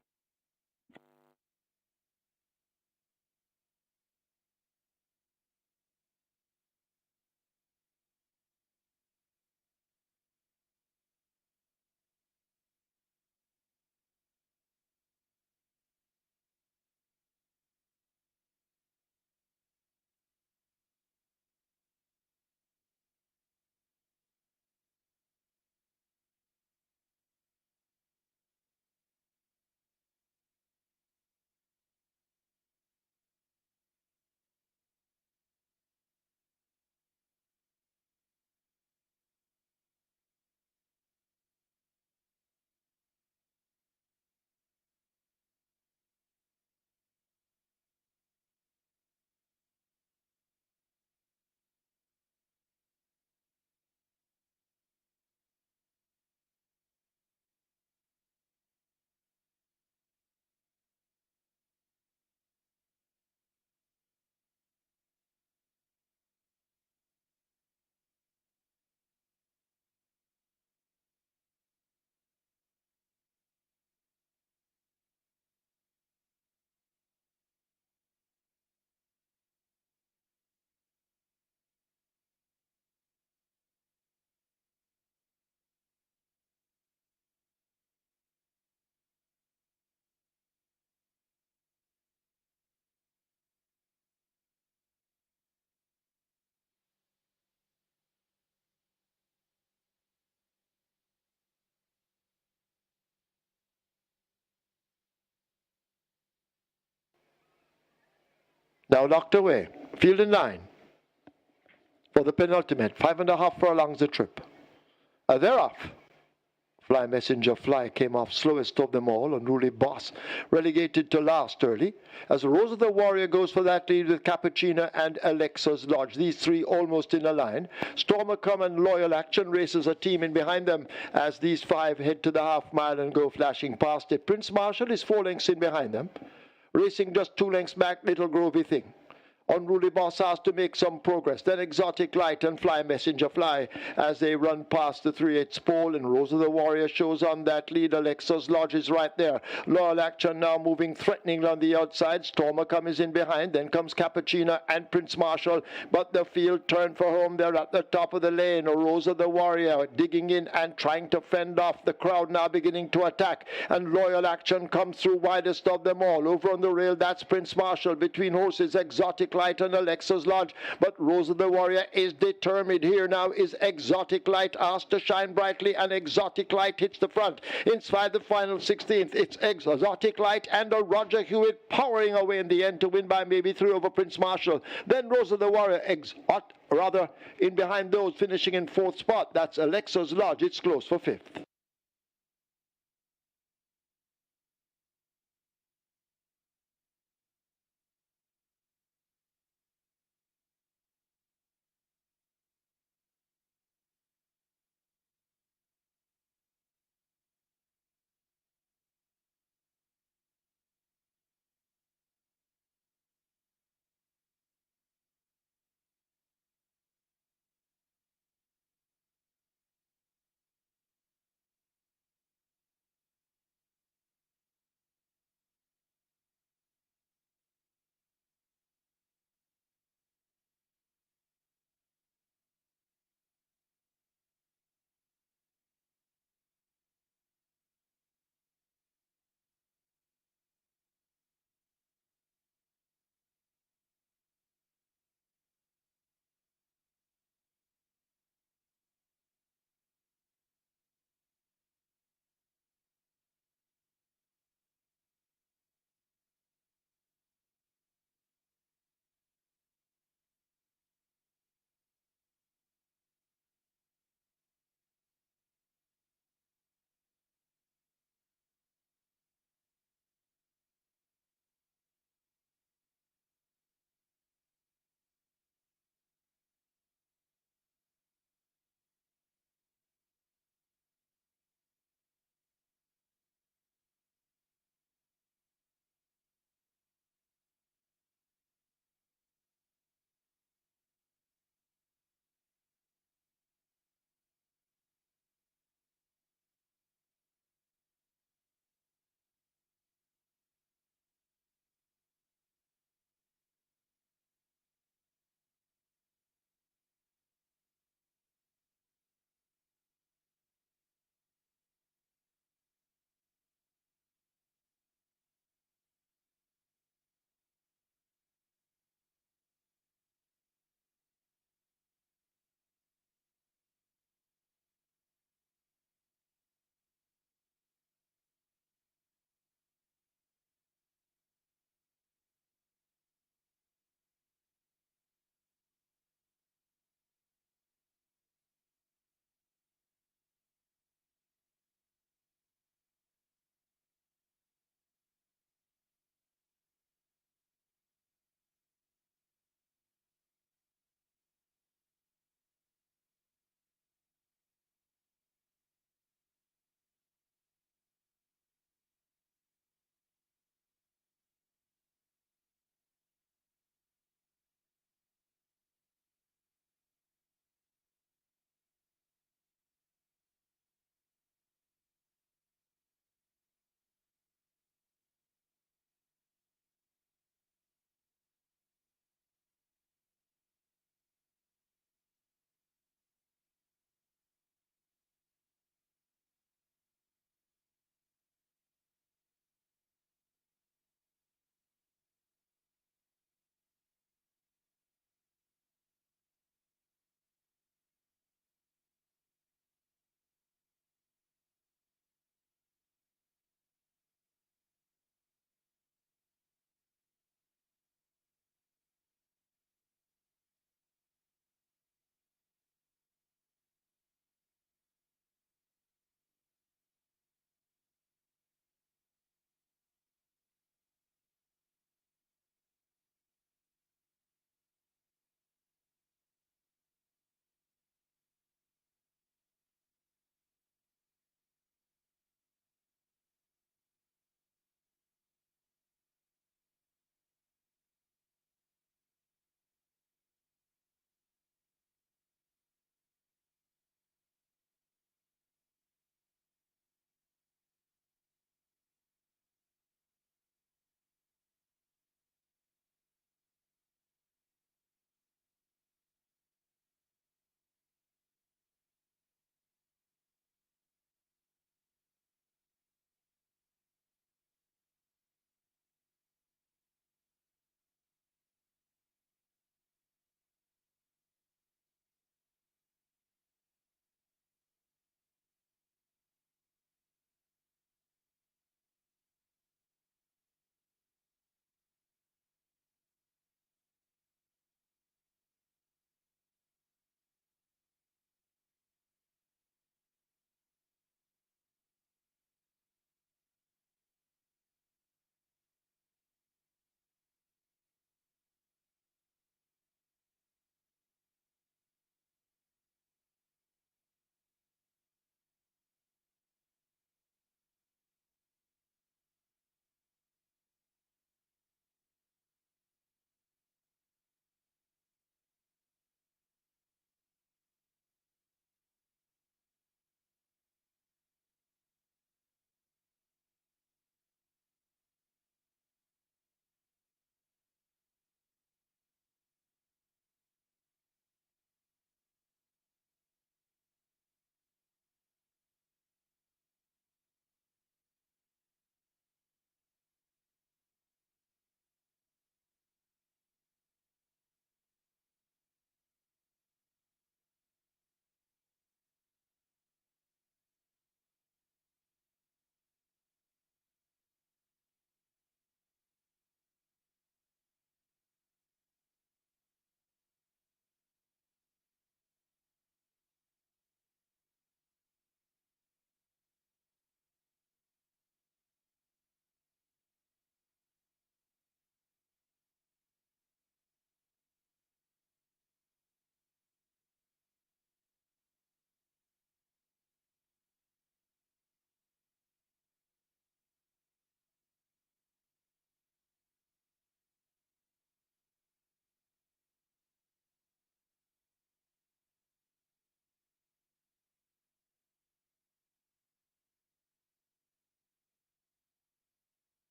Now locked away. Field in line for the penultimate. 5.5 furlongs a trip. They're off. Fly Messenger Fly came off slowest of them all. Unruly Boss relegated to last early. As Rose of the Warrior goes for that lead with Cappuccino and Alexa's Lodge. These three almost in a line. Stormer Come and Loyal Action races a team in behind them as these 5 head to the half mile and go flashing past it. Prince Marshall is 4 lengths in behind them. Racing just 2 lengths back, Little Grovey Thing. Unruly Boss has to make some progress. Then Exotic Light and Fly Messenger Fly as they run past the 3/8 pole, and Rose of the Warrior shows on that lead. Alexa's Lodge is right there. Loyal Action now moving threateningly on the outside. Stormer Come is in behind. Then comes Cappuccino and Prince Marshall. But the field turned for home. They're at the top of the lane. Rose of the Warrior digging in and trying to fend off. The crowd now beginning to attack. And Loyal Action comes through widest of them all. Over on the rail, that's Prince Marshall. Between horses, Exotic Light and Alexa's Lodge, but Rose of the Warrior is determined. Here now is Exotic Light asked to shine brightly, and Exotic Light hits the front. Inside the final 16th, it's Exotic Light and a Roger Hewitt powering away in the end to win by maybe 3 over Prince Marshall. Then Rose of the Warrior, in behind those, finishing in 4th spot. That's Alexa's Lodge. It's close for 5th.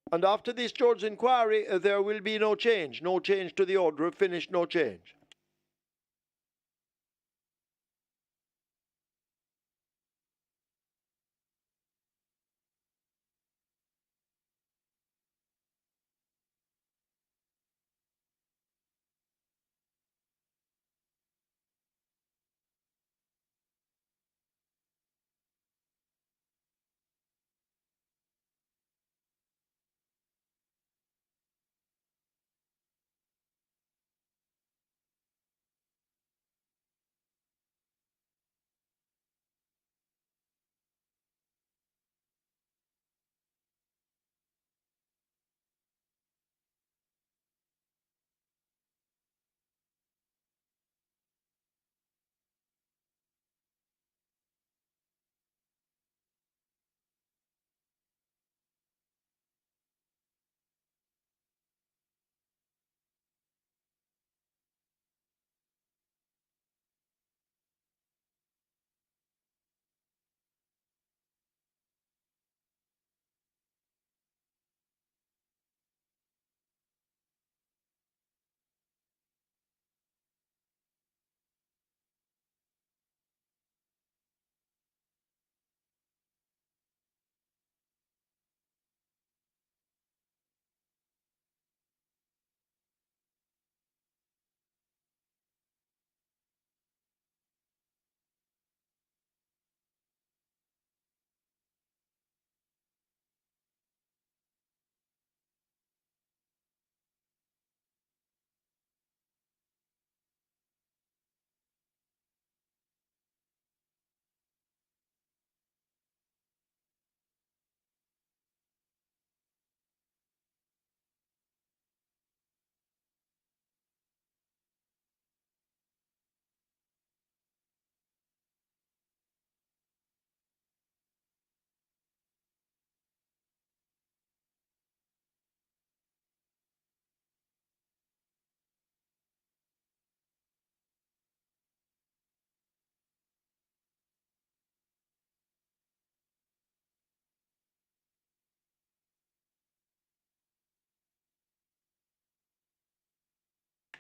And after this George's inquiry, there will be no change. No change to the order of finish, no change.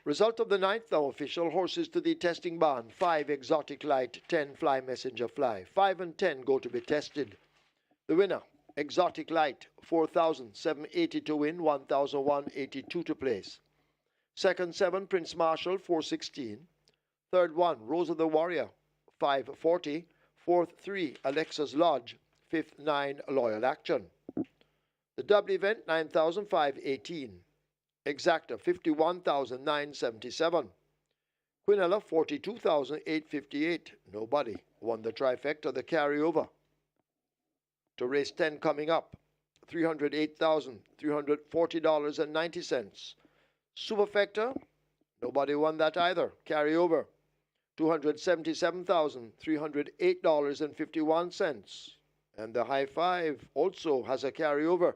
Result of the ninth now official. Horses to the testing barn. 5 Exotic Light, 10 Fly Messenger Fly. 5 and 10 go to be tested. The winner, Exotic Light, 4,780 to win, 1,182 to place. Second 7, Prince Marshall, 416. Third 1, Rose of the Warrior, 540. Fourth 3, Alexa's Lodge. Fifth 9, Loyal Action. The double event, 9,518. Exacta, 51,977. Quinella, 42,858. Nobody won the trifecta, the carryover. To race 10 coming up, $308,340.90. Superfecta, nobody won that either. Carryover, $277,308.51. And the high five also has a carryover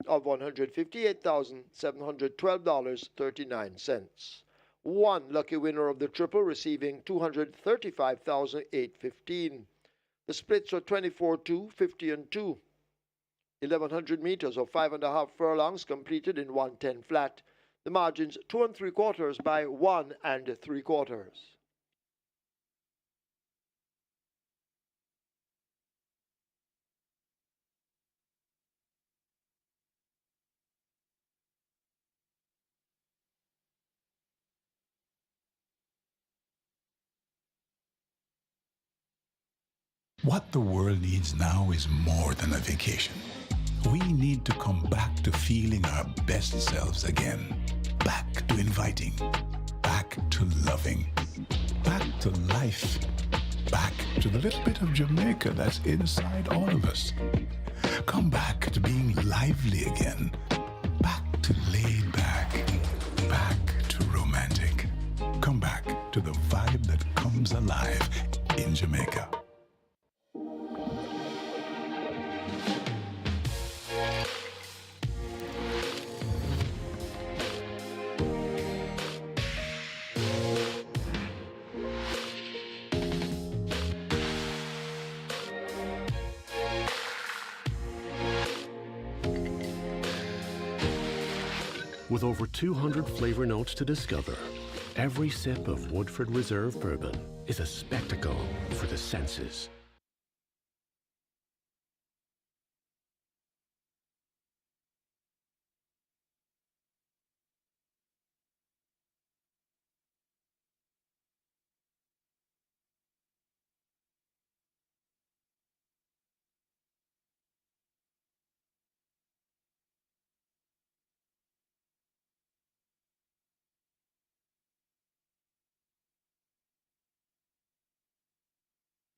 of $158,712.39. One lucky winner of the triple receiving $235,815. The splits are 24-2, 50 and 2. 1,100 meters or 5.5 furlongs completed in 110 flat. The margins 2 3/4 by 1 3/4. What the world needs now is more than a vacation. We need to come back to feeling our best selves again. Back to inviting. Back to loving. Back to life. Back to the little bit of Jamaica that's inside all of us. Come back to being lively again. Back to laid back. Back to romantic. Come back to the vibe that comes alive in Jamaica. With over 200 flavor notes to discover, every sip of Woodford Reserve bourbon is a spectacle for the senses.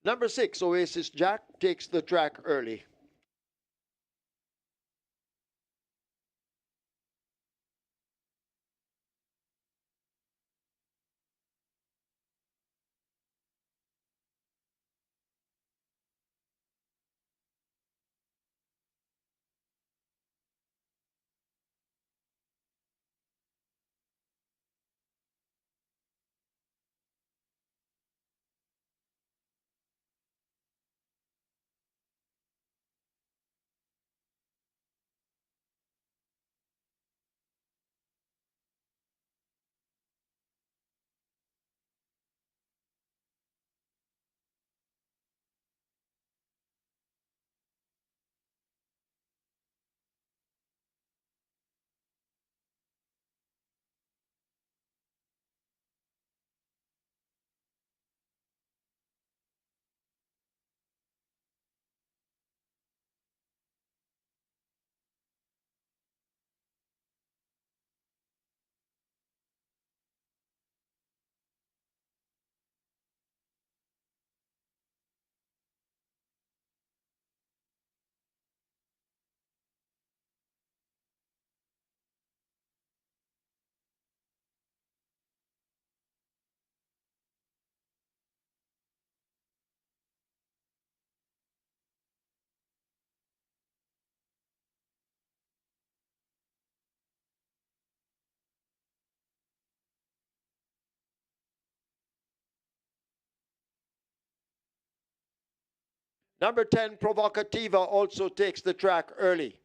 Number 6, Oasis Jack, takes the track early. Number 10, Provocativa, also takes the track early.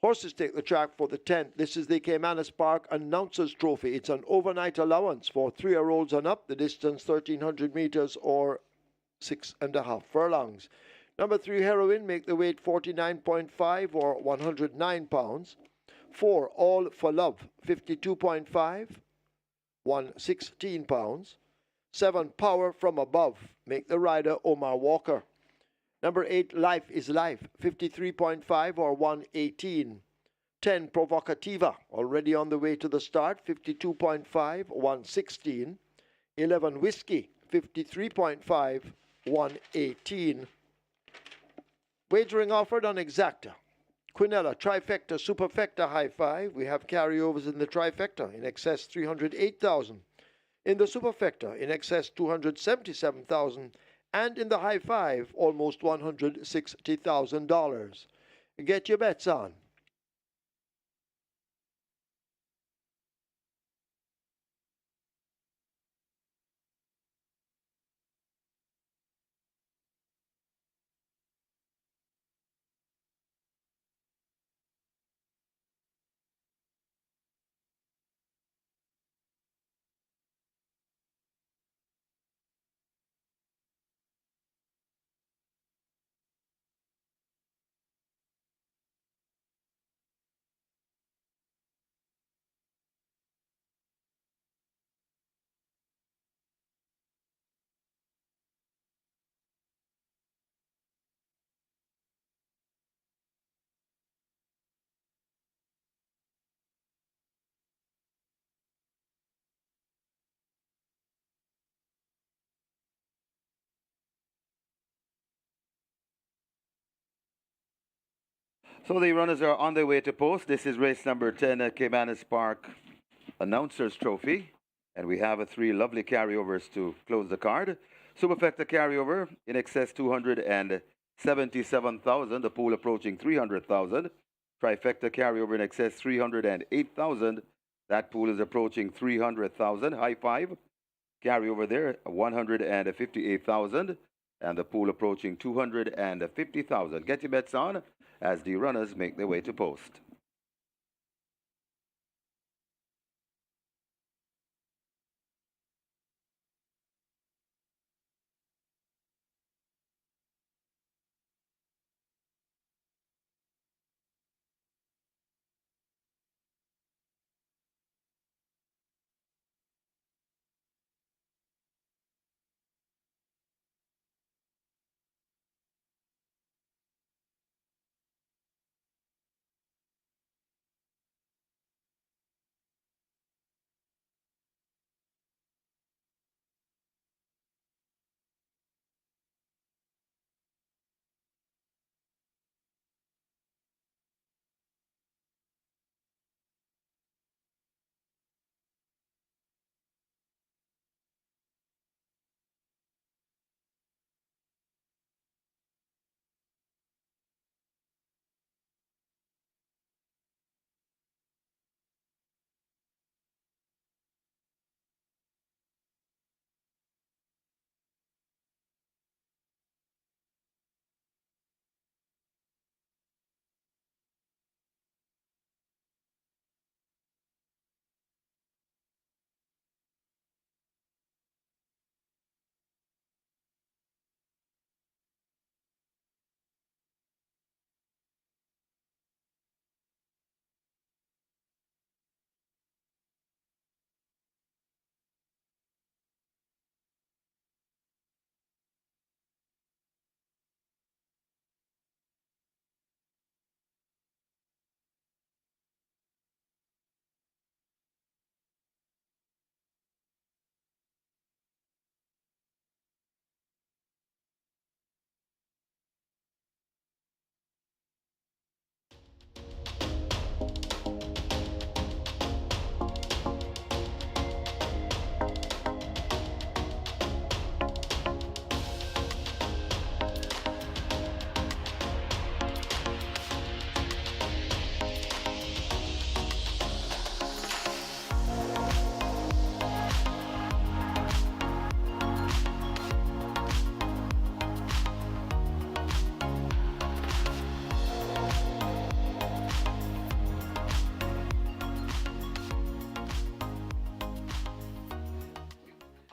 Horses take the track for the 10th. This is the Caymanas Park Announcers Trophy. It's an overnight allowance for 3-year-olds and up. The distance 1,300 meters or 6.5 furlongs. Number 3, Heroine, make the weight 49.5 or 109 pounds. 4, All for Love, 52.5, 116 pounds. 7, Power from Above, make the rider Omar Walker. Number 8, Life is Life, 53.5 or 118. 10, Provocativa, already on the way to the start, 52.5, 116. 11, Whiskey, 53.5, 118. Wagering offered on Exacta. Quinella, Trifecta, Superfecta, High Five. We have carryovers in the Trifecta in excess 308,000. In the Superfecta in excess 277,000. And in the High Five almost $160,000. Get your bets on. So the runners are on their way to post. This is race number 10 at Caymanas Park Announcers Trophy. And we have three lovely carryovers to close the card. Superfecta carryover in excess 277,000. The pool approaching 300,000. Trifecta carryover in excess 308,000. That pool is approaching 300,000. High five carryover there 158,000. And the pool approaching 250,000. Get your bets on as the runners make their way to post.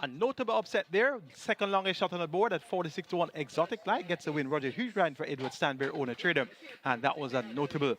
notable upset there. Second longest shot on the board at 46-1. Exotic Light gets the win. Roger Hughes riding for Edward Stanberry, owner trader. And that was a notable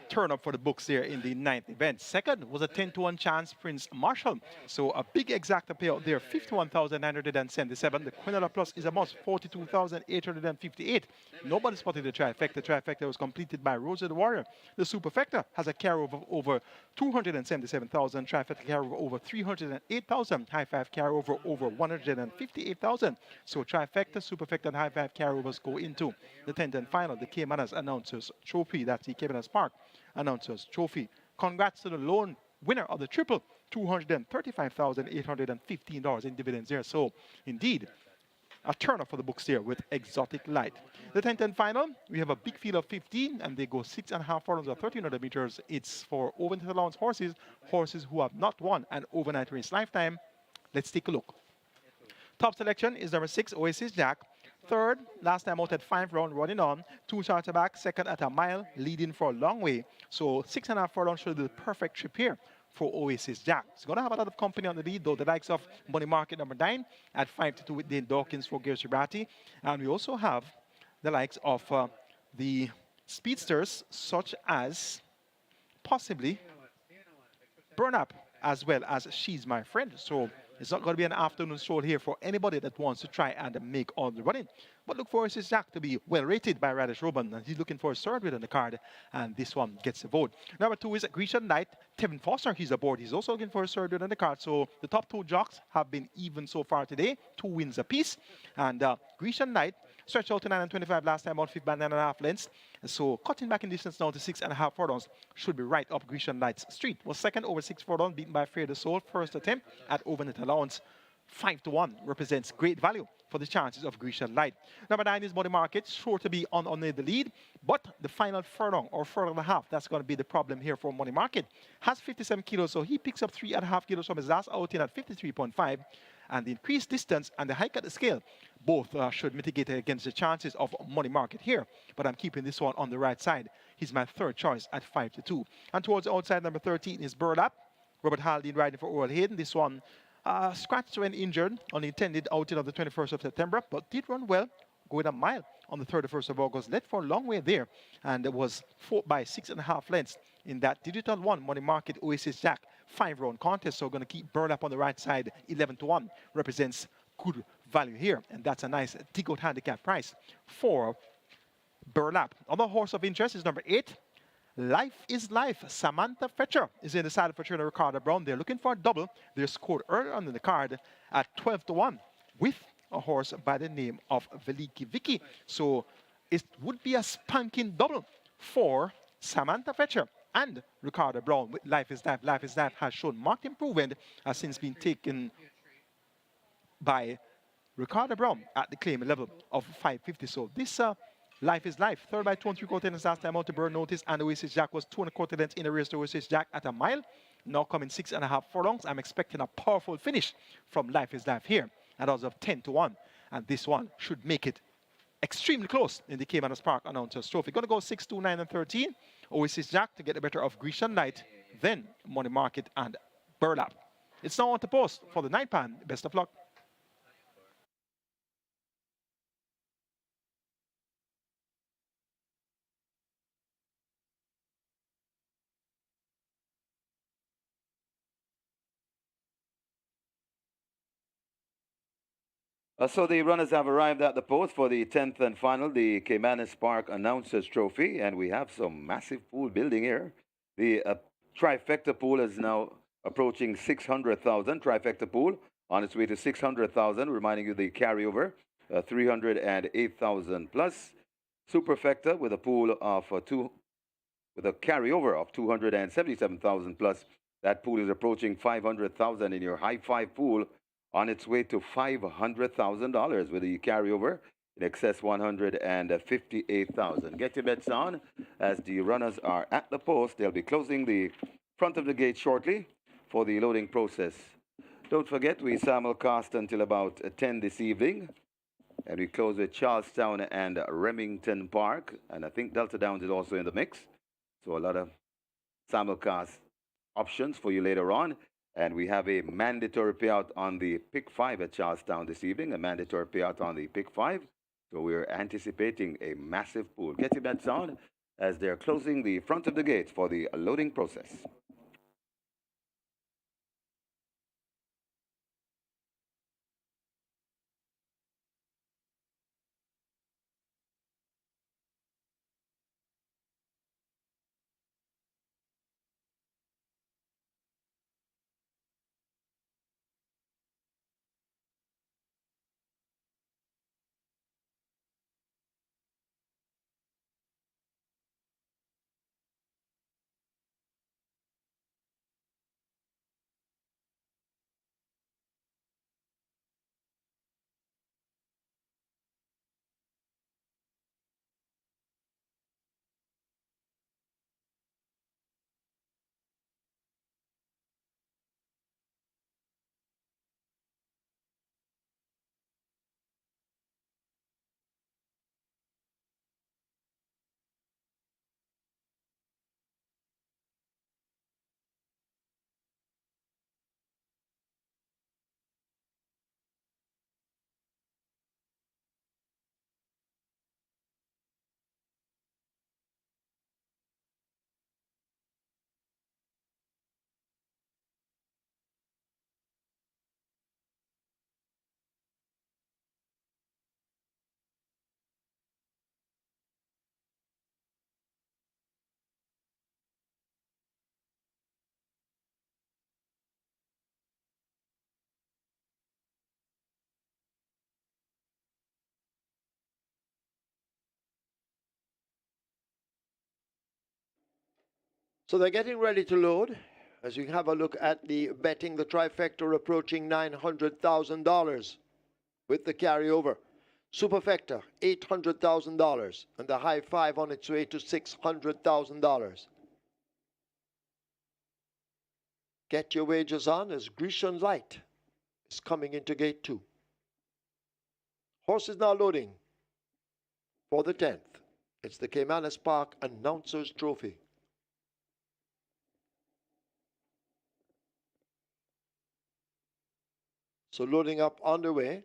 turn up for the books there in the ninth event. Second was a 10-1 chance, Prince Marshall. So a big exacta payout there, 51,977. The Quinola Plus is a must, 42,858. Nobody spotted the trifecta. The trifecta was completed by Rosa the Warrior. The superfecta has a carryover of over 277,000. Trifecta carryover over 308,000. High five carryover over 158,000. So trifecta, superfecta, and high five carryovers go into the 10th and final. The Caymanas Announcers Trophy. That's the Caymanas Park Announcers Trophy. Congrats to the lone winner of the triple, $235,815 in dividends there. So indeed, a turn-up for the books here with Exotic Light. The 10th and final, we have a big field of 15, and they go 6.5 furlongs or 1,300 meters. It's for overnight allowance horses, horses who have not won an overnight race lifetime. Let's take a look. Top selection is number 6, Oasis Jack. Third, last time out at 5 round, running on. 2 starter back, second at a mile, leading for a long way. So 6.5 furlongs should be the perfect trip here for Oasis Jack. It's going to have a lot of company on the lead, though, the likes of Money Market number 9 at 5-2 with Dane Dawkins for Gary Shibati. And we also have the likes of the speedsters, such as possibly Burn Up, as well as She's My Friend. So it's not going to be an afternoon stroll here for anybody that wants to try and make all the running. But look for Oasis Jack to be well rated by Radish Robin, and he's looking for a third win on the card, and this one gets a vote. Number 2 is Grecian Knight. Tevin Foster, he's aboard. He's also looking for a third win on the card. So the top 2 jocks have been even so far today, 2 wins apiece. And Grecian Knight stretched out to 9.25 last time, out 5 by 9.5 lengths. So cutting back in distance now to 6.5 furlongs should be right up Grecian Knight's street. Was second over 6 furlongs, beaten by Fair the Soul. First attempt at overnight allowance. 5-1 represents great value for the chances of Grecian Light. Number 9 is Money Market, sure to be on the lead, but the final furlong or furlong and a half, that's going to be the problem here for Money Market. Has 57 kilos, so he picks up 3.5 kilos from his last outing at 53.5. And the increased distance and the hike at the scale both should mitigate against the chances of Money Market here. But I'm keeping this one on the right side. He's my third choice at 5-2. And towards the outside, number 13 is Burlap. Robert Haldane riding for Oral Hayden. This one scratched when injured on the intended outing of the 21st of September, but did run well, going a mile on the 31st of August. Led for a long way there, and it was fought by 6.5 lengths in that Digital One Money Market Oasis Jack 5-round contest. So going to keep Burlap on the right side. 11-1 represents good value here, and that's a nice dig-out handicap price for Burlap. Other horse of interest is number 8. Life is Life. Samantha Fetcher is in the saddle for trainer Ricardo Brown. They're looking for a double. They're scored earlier on in the card at 12-1 with a horse by the name of Veliki Vicky. So it would be a spanking double for Samantha Fetcher and Ricardo Brown with Life is Life. Life is Life has shown marked improvement, has since been taken by Ricardo Brown at the claim level of 550. So this Life is Life. Third by 2 3/4 lengths last time out to Burn Notice, and Oasis Jack was 2 1/4 lengths in the race to Oasis Jack at a mile. Now coming 6.5 furlongs. I'm expecting a powerful finish from Life is Life here at odds of 10-1. And this one should make it extremely close in the Caymanas Park Announcers Trophy. Going to go 6, 2, 9, and 13. Oasis Jack to get the better of Grecian Light, then Money Market and Burlap. It's now on to post for the 9 pan. Best of luck. So the runners have arrived at the post for the 10th and final, the Caymanas Park Announcers Trophy, and we have some massive pool building here. The trifecta pool is now approaching 600,000. Trifecta pool on its way to 600,000, reminding you the carryover, 308,000 plus. Superfecta with a pool of with a carryover of 277,000 plus. That pool is approaching 500,000 in your high five pool, on its way to $500,000 with the carryover in excess 158,000. Get your bets on as the runners are at the post. They'll be closing the front of the gate shortly for the loading process. Don't forget, we simulcast until about 10 this evening, and we close with Charlestown and Remington Park, and I think Delta Downs is also in the mix. So a lot of simulcast options for you later on. And we have a mandatory payout on the pick five at Charlestown this evening, a mandatory payout on the pick five. So we're anticipating a massive pool. Getting that sound as they're closing the front of the gate for the loading process. So they're getting ready to load. As you have a look at the betting, the trifecta approaching $900,000 with the carryover. Superfecta, $800,000, and the high five on its way to $600,000. Get your wagers on as Grecian Light is coming into gate 2. Horse is now loading for the 10th. It's the Caymanas Park Announcers Trophy. So loading up underway.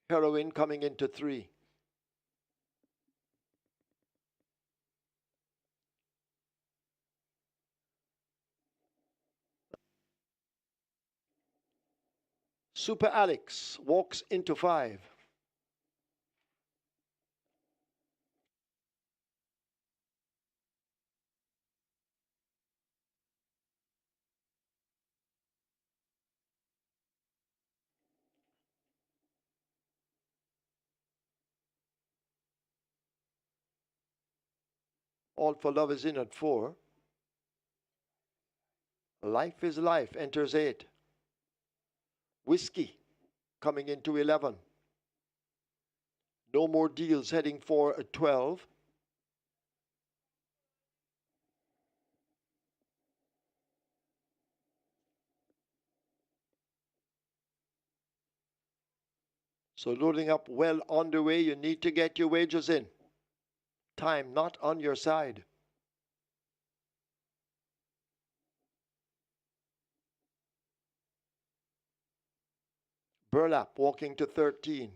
Heroin coming into 3. Super Alex walks into 5. All for Love is in at 4. Life is Life enters 8. Whiskey coming into 11. No More Deals heading for 12. So loading up well underway. You need to get your wagers in. Time not on your side. Burlap walking to 13.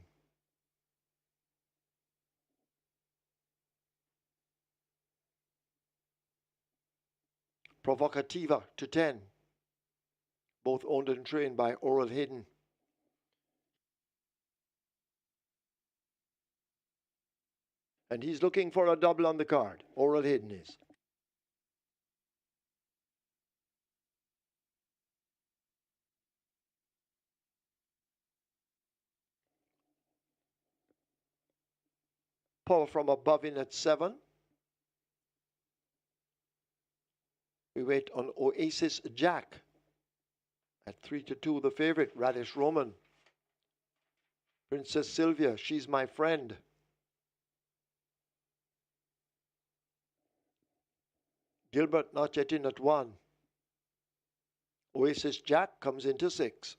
Provocativa to 10. Both owned and trained by Oral Hayden. And he's looking for a double on the card. Oral Hayden is. Power from above in at 7. We wait on Oasis Jack. At 3-2, the favorite, Radish Roman. Princess Sylvia, She's My Friend. Gilbert not yet in at 1. Oasis Jack comes into 6.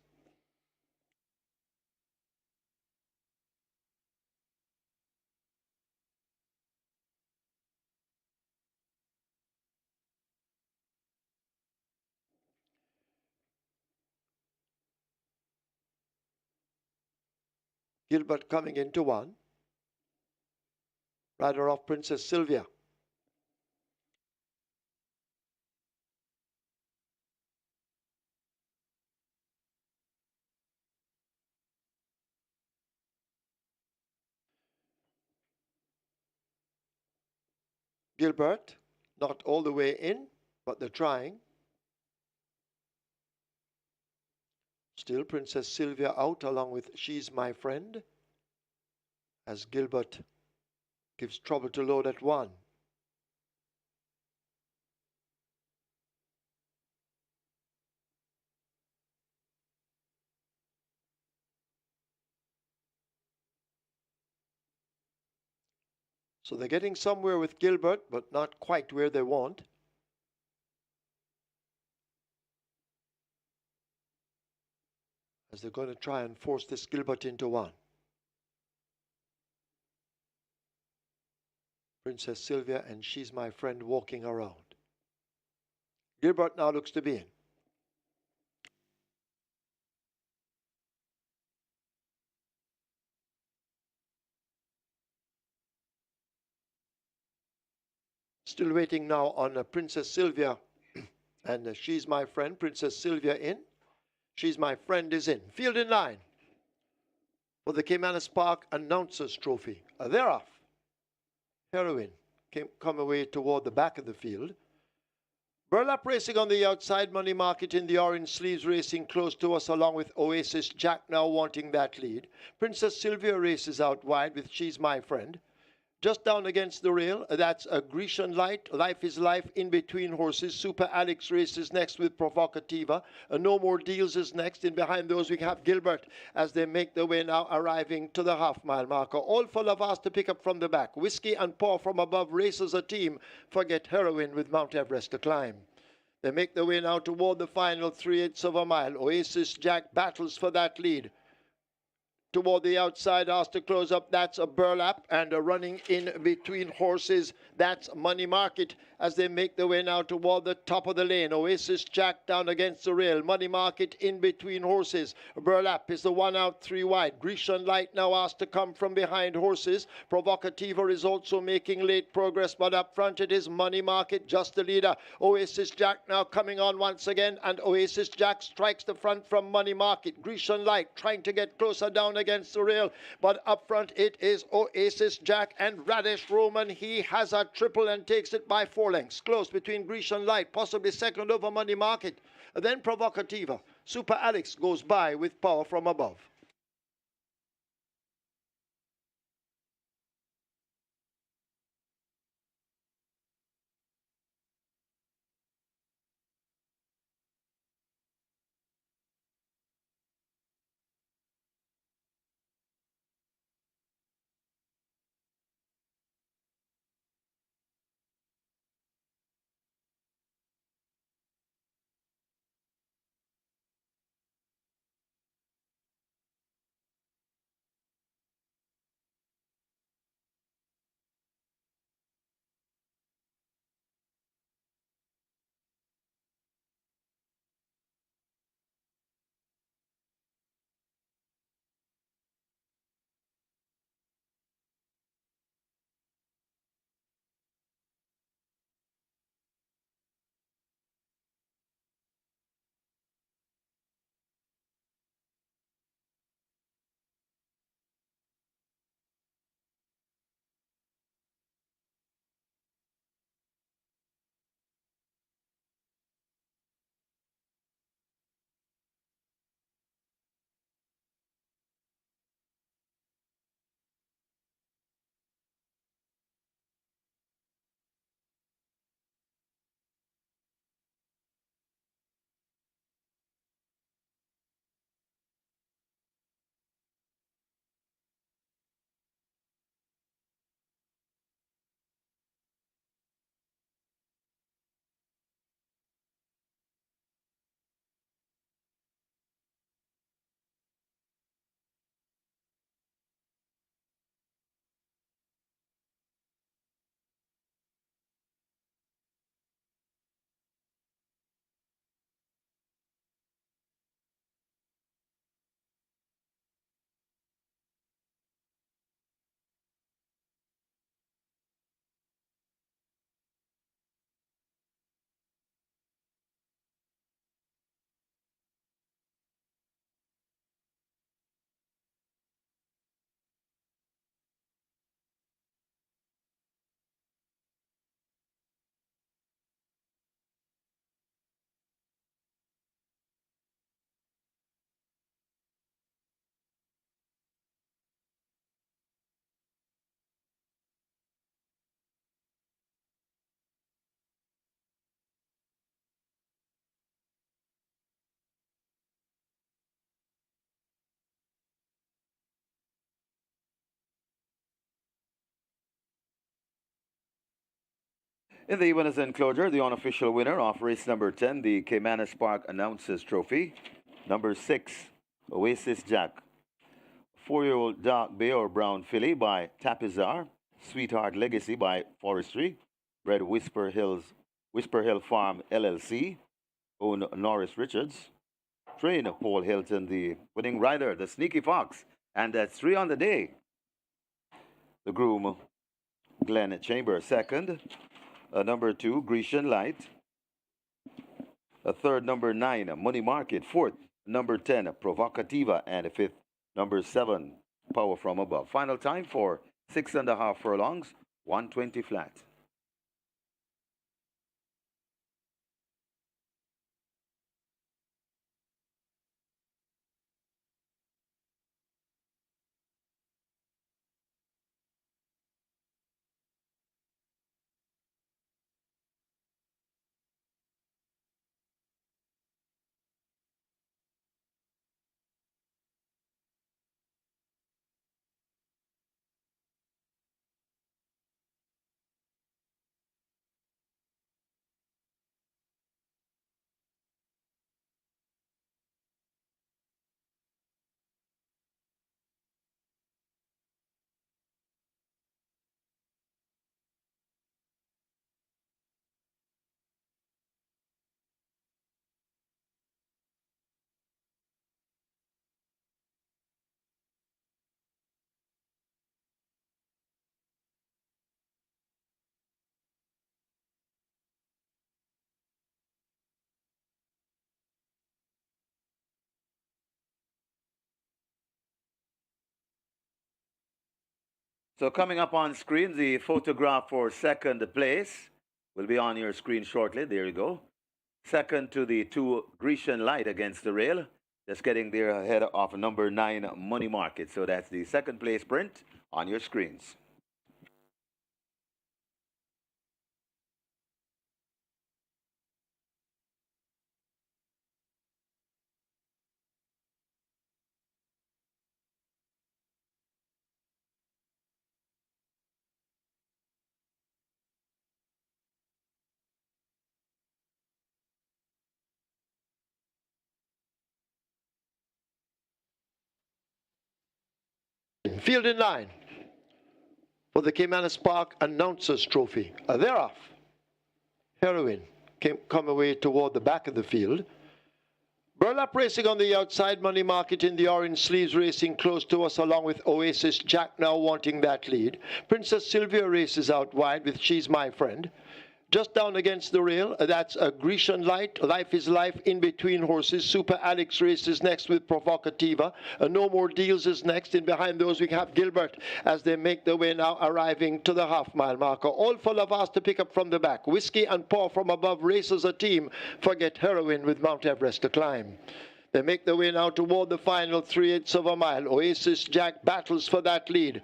Gilbert coming into one. Rider off Princess Sylvia. Gilbert, not all the way in, but they're trying. Still Princess Sylvia out along with She's My Friend, as Gilbert gives trouble to load at one. So they're getting somewhere with Gilbert, but not quite where they want. As they're going to try and force this Gilbert into one. Princess Sylvia and She's My Friend walking around. Gilbert now looks to be in. Still waiting now on Princess Sylvia and She's My Friend. Princess Sylvia in. She's My Friend is in. Field in line for the Caymanas Park Announcers Trophy. They're off. Heroine come away toward the back of the field. Burlap racing on the outside, Money Market in the orange sleeves racing close to us along with Oasis Jack now wanting that lead. Princess Sylvia races out wide with She's My Friend. Just down against the rail, that's a Grecian Light, Life is Life in between horses. Super Alex races next with Provocativa. No More Deals is next. In behind those, we have Gilbert as they make their way now, arriving to the half-mile marker. All full of us to pick up from the back. Whiskey and Paw from above races a team. Forget Heroin with Mount Everest to climb. They make their way now toward the final 3/8 of a mile. Oasis Jack battles for that lead. Toward the outside, asked to close up, that's a Burlap, and running in between horses, that's Money Market as they make their way now toward the top of the lane. Oasis Jack down against the rail. Money Market in between horses. Burlap is the one out, three wide. Grecian Light now asked to come from behind horses. Provocativa is also making late progress, but up front it is Money Market, just the leader. Oasis Jack now coming on once again, and Oasis Jack strikes the front from Money Market. Grecian Light trying to get closer down against the rail, but up front it is Oasis Jack and Radish Roman. He has a triple and takes it by 4 lengths. Close between Grecian Light, possibly second over Money Market. Then Provocativa. Super Alex goes by with Power from above. In the winners enclosure, the unofficial winner of race number 10, the Caymanas Park Announcers Trophy, number 6, Oasis Jack. 4-year-old Dark Bay or Brown Filly by Tapizar, Sweetheart Legacy by Forestry, bred Whisper Hill Farm LLC, own Norris Richards, train Paul Hilton, the winning rider, the Sneaky Fox, and that's 3 on the day. The groom, Glenn Chamber, second. Number 2, Grecian Light. A third, number 9, Money Market. Fourth, number 10, Provocativa. And fifth, number 7, Power from Above. Final time for 6.5 furlongs, 120 flat. So coming up on screen, the photograph for second place will be on your screen shortly. There you go. Second to the 2 Grecian Light against the rail. Just getting there ahead of number 9 Money Market. So that's the second place print on your screens. Field in line for the Caymanas Park Announcers Trophy. They're off. Heroin come away toward the back of the field. Burlap racing on the outside, Money Market in the orange sleeves racing close to us along with Oasis Jack now wanting that lead. Princess Sylvia races out wide with She's My Friend. Just down against the rail, that's a Grecian Light, Life is Life in between horses. Super Alex races next with Provocativa. No More Deals is next. In behind those, we have Gilbert as they make their way now, arriving to the half-mile marker. All full of us to pick up from the back. Whiskey and Paw from above races a team. Forget Heroin with Mount Everest to climb. They make their way now toward the final 3/8 of a mile. Oasis Jack battles for that lead.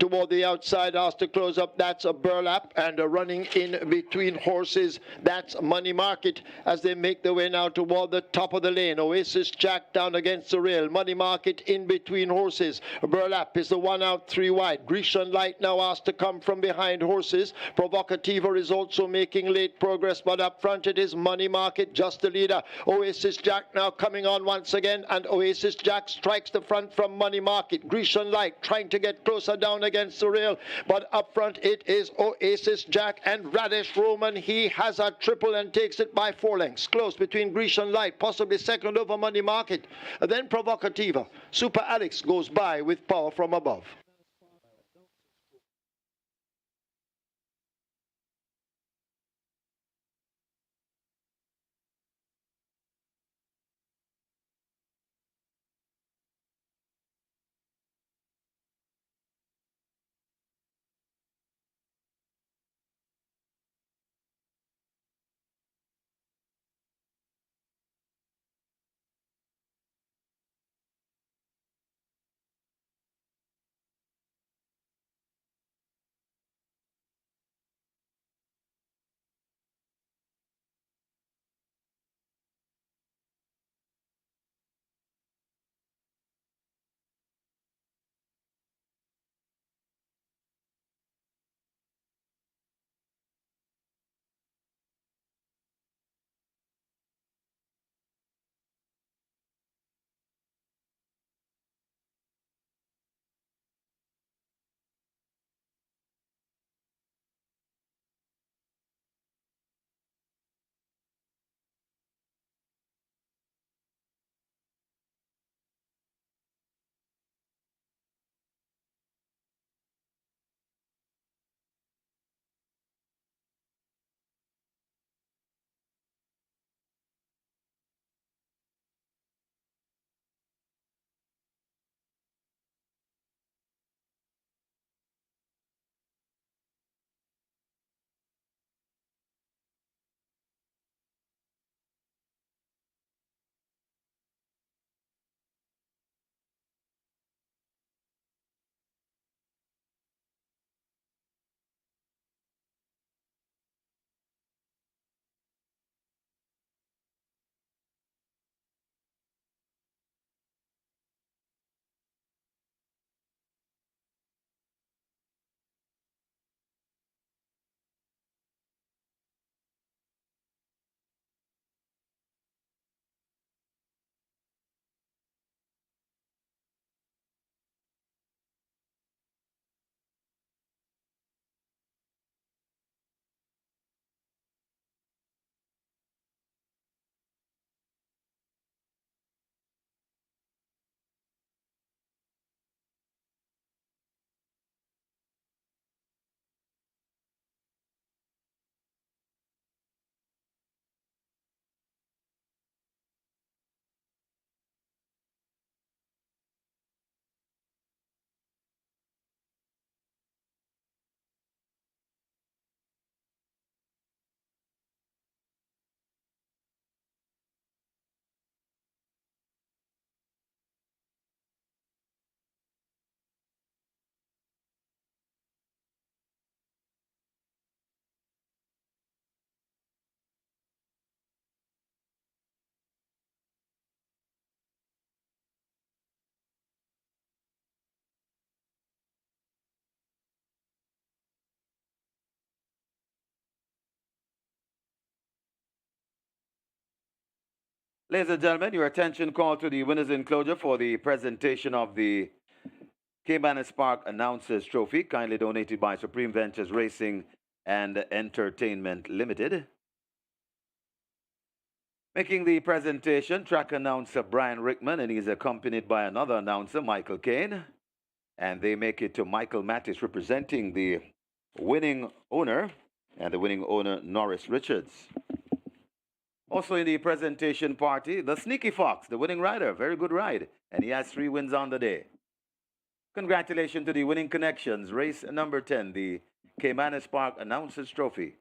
Toward the outside, asked to close up, that's a Burlap, and a running in between horses, that's Money Market, as they make their way now toward the top of the lane. Oasis Jack down against the rail. Money Market in between horses. Burlap is the one out, 3 wide. Grecian Light now asked to come from behind horses. Provocativa is also making late progress, but up front it is Money Market, just the leader. Oasis Jack now coming on once again, and Oasis Jack strikes the front from Money Market. Grecian Light trying to get closer down against the rail, but up front it is Oasis Jack and Radish Roman. He has a triple and takes it by 4 lengths. Close between Grecian Light, possibly second over Money Market. Then Provocativa. Super Alex goes by with Power from Above. Ladies and gentlemen, your attention called to the winners enclosure for the presentation of the Caymanas Park Announcers Trophy, kindly donated by Supreme Ventures Racing and Entertainment Limited. Making the presentation, track announcer Brian Rickman, and he's accompanied by another announcer, Michael Kane. And they make it to Michael Mattis representing the winning owner, and the winning owner, Norris Richards. Also in the presentation party, the Sneaky Fox, the winning rider, very good ride, and he has 3 wins on the day. Congratulations to the winning connections, race number 10, the Caymanas Park Announcers Trophy.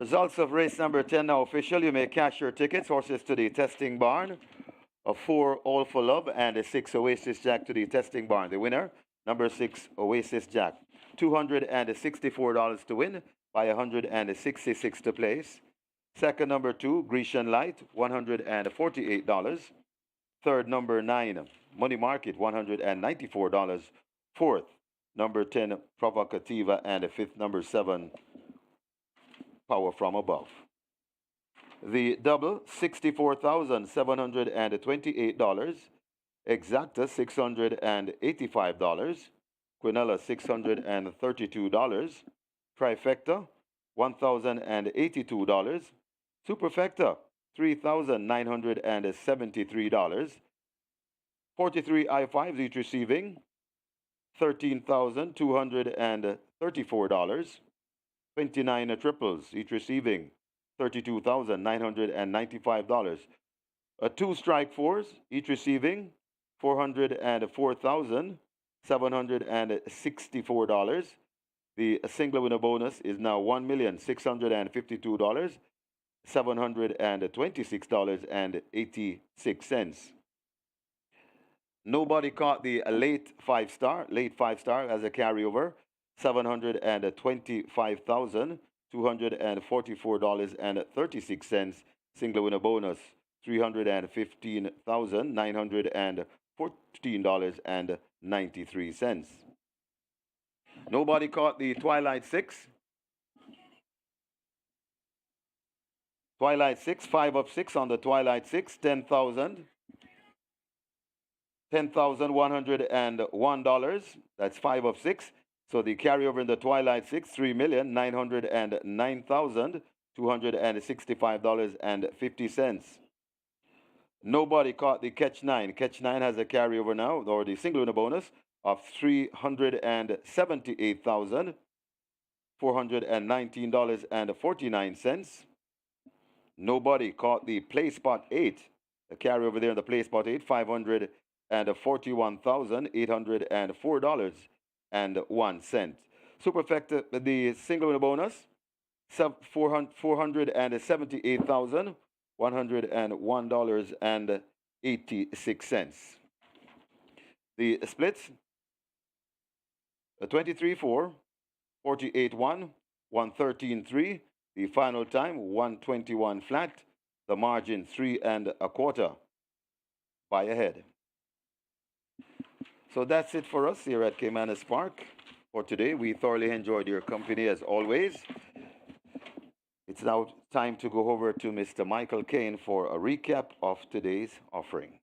Results of race number 10 now official. You may cash your tickets. Horses to the testing barn. A 4 All for Love and a 6 Oasis Jack to the testing barn. The winner, number 6 Oasis Jack. $264 to win by 166 to place. Second, number 2 Grecian Light, $148. Third, number 9 Money Market, $194. Fourth, number 10 Provocativa, and the fifth, number 7 Power from Above. The double, $64,728. Exacta, $685. Quinella, $632. Trifecta, $1,082. Superfecta, $3,973. 43 I5s each receiving $13,234. 29 triples each receiving $32,995. 2 strike fours each receiving $404,764. The single winner bonus is now $1,652,726.86. Nobody caught the late five star as a carryover, $725,244.36. Single winner bonus, $315,914.93. Nobody caught the Twilight Six. Twilight Six, 5 of 6 on the Twilight Six, $10,101. That's 5 of 6. So the carryover in the Twilight Six, $3,909,265.50. Nobody caught the Catch 9. Catch 9 has a carryover now, or the single winner bonus, of $378,419.49. Nobody caught the Play Spot 8. The carryover there in the Play Spot 8, $541,804.01. Superfecta, the single winner bonus, $478,101.86. The splits, 23-4, 48-1, 113-3. The final time, 121 flat. The margin, 3 1/4. Buy ahead. So that's it for us here at Caymanas Park for today. We thoroughly enjoyed your company as always. It's now time to go over to Mr. Michael Kane for a recap of today's offering.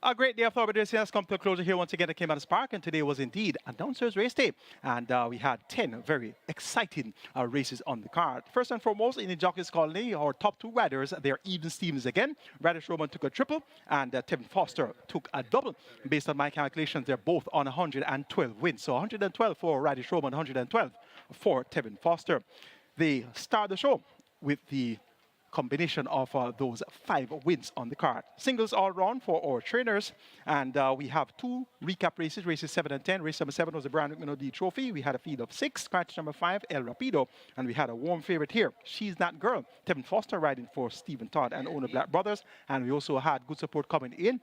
A great day of Florida racing has come to a closure here once again at Caymanas Park, and today was indeed announcers race day, and we had 10 very exciting races on the card. First and foremost, in the Jockeys Colony, our top two riders, they're even Stevens again. Radish Roman took a triple, and Tevin Foster took a double. Based on my calculations, they're both on 112 wins. So 112 for Radish Roman, 112 for Tevin Foster. They start the show with the combination of those 5 wins on the card. Singles all round for our trainers, and we have 2 recap races, races 7 and 10. Race number 7 was the Brian McMillan Trophy. We had a field of 6, scratch number 5, El Rapido, and we had a warm favorite here, She's That Girl. Tevin Foster riding for Stephen Todd and Owner Black Brothers, and we also had good support coming in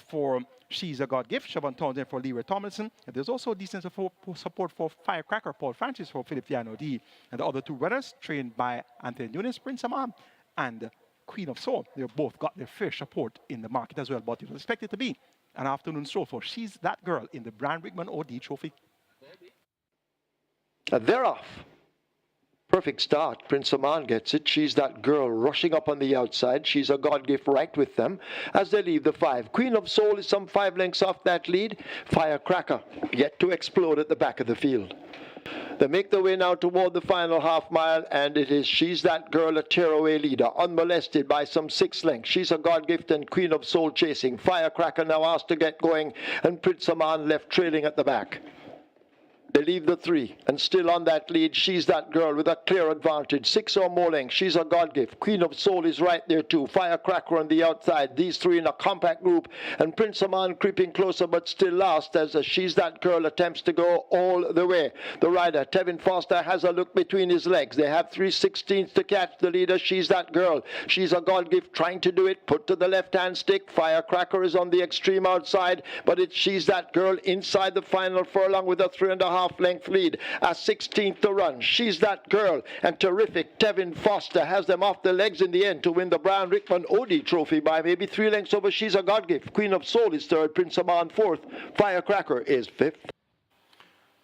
for She's a God Gift, Siobhan Townsend for Leroy Tomlinson. And there's also decent support for Firecracker, Paul Francis for Philip Viano D. And the other 2 runners, trained by Anthony Nunes, Prince Amam, and Queen of Soul. They both got their fair support in the market as well, but it was expected to be an afternoon stroll for She's That Girl in the Brian Rickman OD Trophy. They're off. Perfect start. Prince Aman gets it. She's That Girl rushing up on the outside. She's a God Gift right with them as they leave the 5. Queen of Soul is some 5 lengths off that lead. Firecracker yet to explode at the back of the field. They make their way now toward the final half mile, and it is She's That Girl, a tearaway leader, unmolested by some 6 lengths. She's a God Gift and Queen of Soul chasing. Firecracker now asked to get going, and Prince Aman left trailing at the back. They leave the 3, and still on that lead, She's That Girl with a clear advantage. 6 or more lengths. She's a God Gift. Queen of Soul is right there too. Firecracker on the outside. These 3 in a compact group, and Prince Aman creeping closer but still last as She's That Girl attempts to go all the way. The rider, Tevin Foster, has a look between his legs. They have 3/16 to catch the leader, She's That Girl. She's a God Gift trying to do it. Put to the left-hand stick. Firecracker is on the extreme outside, but it's She's That Girl inside the final furlong with a 3.5 length lead. A 16th to run. She's That Girl, and terrific Tevin Foster has them off the legs in the end to win the Brian Rickman OD Trophy by maybe 3 lengths over She's a God Gift. Queen of Soul is 3rd, Prince Aman 4th, Firecracker is 5th.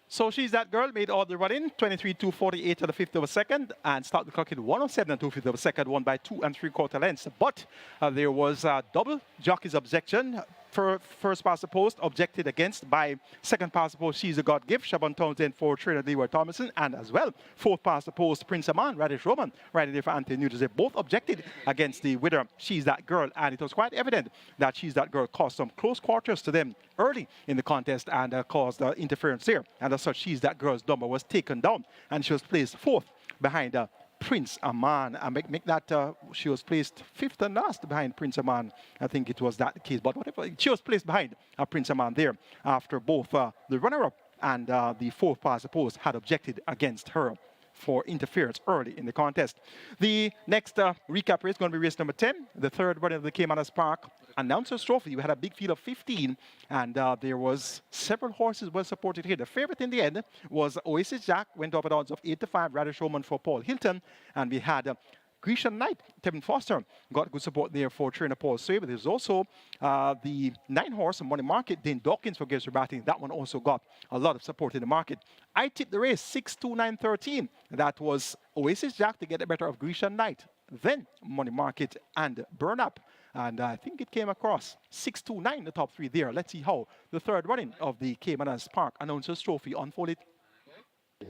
So She's That Girl made all the run-in, 23.248 to the 5th of a second, and start the clock in 107 and 2/5 of a second, won by 2 3/4 lengths. But there was a double jockey's objection. First past the post objected against by second past the post She's a God Gift, Siobhan Townsend for trainer Leroy Thomason, and as well 4th past the post Prince Aman, Radish Roman, right there for Anthony Nunes. They both objected against the winner She's That Girl, and it was quite evident that She's That Girl caused some close quarters to them early in the contest and caused interference there, and as such She's That Girl's number was taken down, and she was placed 4th behind Prince Aman. And make that she was placed 5th and last behind Prince Aman. I think it was that case, but whatever. She was placed behind Prince Aman there after both the runner-up and the 4th past the post had objected against her for interference early in the contest. The next recap race is going to be race number 10, the 3rd run of the Caymanas Park Announcers Trophy. We had a big field of 15, and there was several horses well supported here. The favorite in the end was Oasis Jack, went up at odds of 8-5, Radish Roman for Paul Hilton, and we had Grecian Knight, Tevin Foster, got good support there for trainer Paul Sway. But there's also the 9-horse Money Market, Dane Dawkins for Gates Batting. That one also got a lot of support in the market. I tipped the race 6-2-9-13. That was Oasis Jack to get the better of Grecian Knight, then Money Market and Burn Up. And I think it came across 6-2-9, the top 3 there. Let's see how the 3rd running of the Caymanas Park Announcers Trophy unfolded.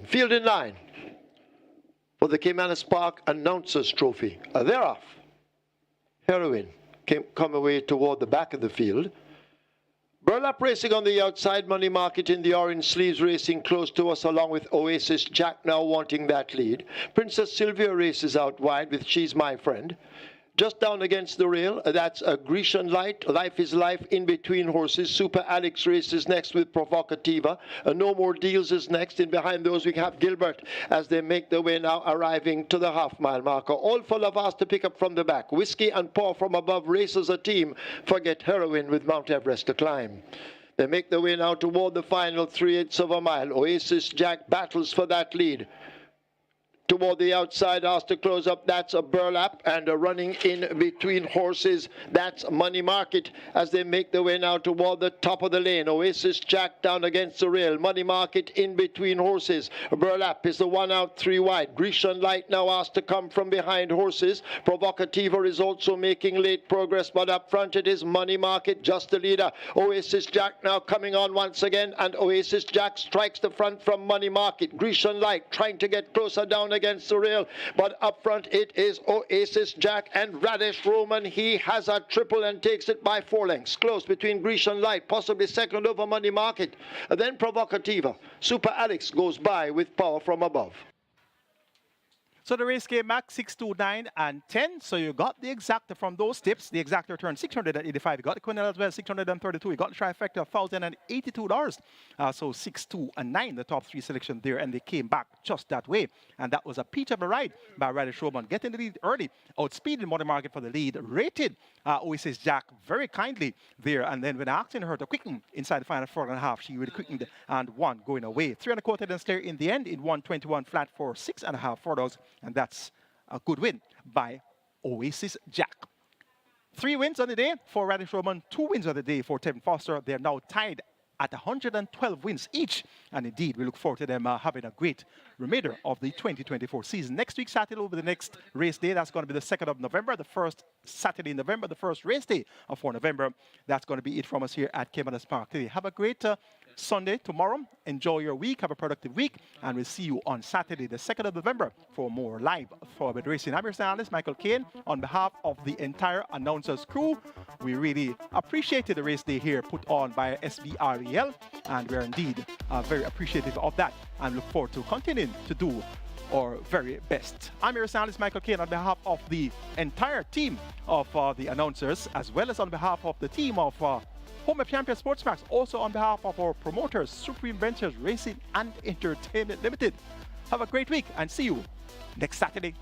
Field in line for the Caymanas Park Announcers Trophy. They're off. Heroin come away toward the back of the field. Burlap racing on the outside, Money Market in the orange sleeves racing close to us along with Oasis Jack now wanting that lead. Princess Sylvia races out wide with She's My Friend. Just down against the rail, that's a Grecian Light, Life is Life in between horses. Super Alex races next with Provocativa. No More Deals is next. In behind those we have Gilbert as they make their way now arriving to the half-mile marker. All full of us to pick up from the back. Whiskey and Paw from above races a team. Forget Heroin with Mount Everest to climb. They make their way now toward the final 3/8 of a mile. Oasis Jack battles for that lead. Toward the outside, asked to close up, that's a Burlap, and a running in between horses, that's Money Market, as they make their way now toward the top of the lane. Oasis Jack down against the rail, Money Market in between horses. Burlap is the 1 out, 3 wide. Grecian Light now asked to come from behind horses. Provocativa is also making late progress, but up front it is Money Market, just the leader. Oasis Jack now coming on once again, and Oasis Jack strikes the front from Money Market. Grecian Light trying to get closer down against the rail, but up front it is Oasis Jack and Radish Roman. He has a triple and takes it by 4 lengths. Close between Grecian Light, possibly second over Money Market. Then Provocativa. Super Alex goes by with Power from Above. So the race came back 6, 2, 9, and 10. So you got the exacta from those tips. The exacta returned 685. You got the Quinel as well, 632. You got the trifecta, $1,082. So 6, 2, and 9, the top three selection there, and they came back just that way. And that was a peach of a ride by Riley Showman, getting the lead early, outspeeding Money Market for the lead, rated Oasis Jack very kindly there. And then when asking her to quicken inside the final 4.5, she really quickened and won going away. 3.25 then Slayer in the end in 121 flat for 6.5 $4. And that's a good win by Oasis Jack. 3 wins on the day for Radish Roman, 2 wins on the day for Tevin Foster. They're now tied at 112 wins each. And indeed, we look forward to them having a great remainder of the 2024 season. Next week, Saturday, will be the next race day. That's going to be the 2nd of November, the first Saturday in November, the first race day of 4 November. That's going to be it from us here at Caymanas Park today. Have a great Sunday tomorrow. Enjoy your week. Have a productive week. And we'll see you on Saturday, the 2nd of November, for more live forward racing. I'm your analyst, Michael Kane. On behalf of the entire announcers crew, we really appreciated the race day here put on by SBREL. And we're indeed very appreciative of that and look forward to continuing to do our very best. I'm your analyst, Michael Kane, on behalf of the entire team of the announcers, as well as on behalf of the team of Home of Champion Sports Max, also on behalf of our promoters, Supreme Ventures Racing and Entertainment Limited. Have a great week and see you next Saturday.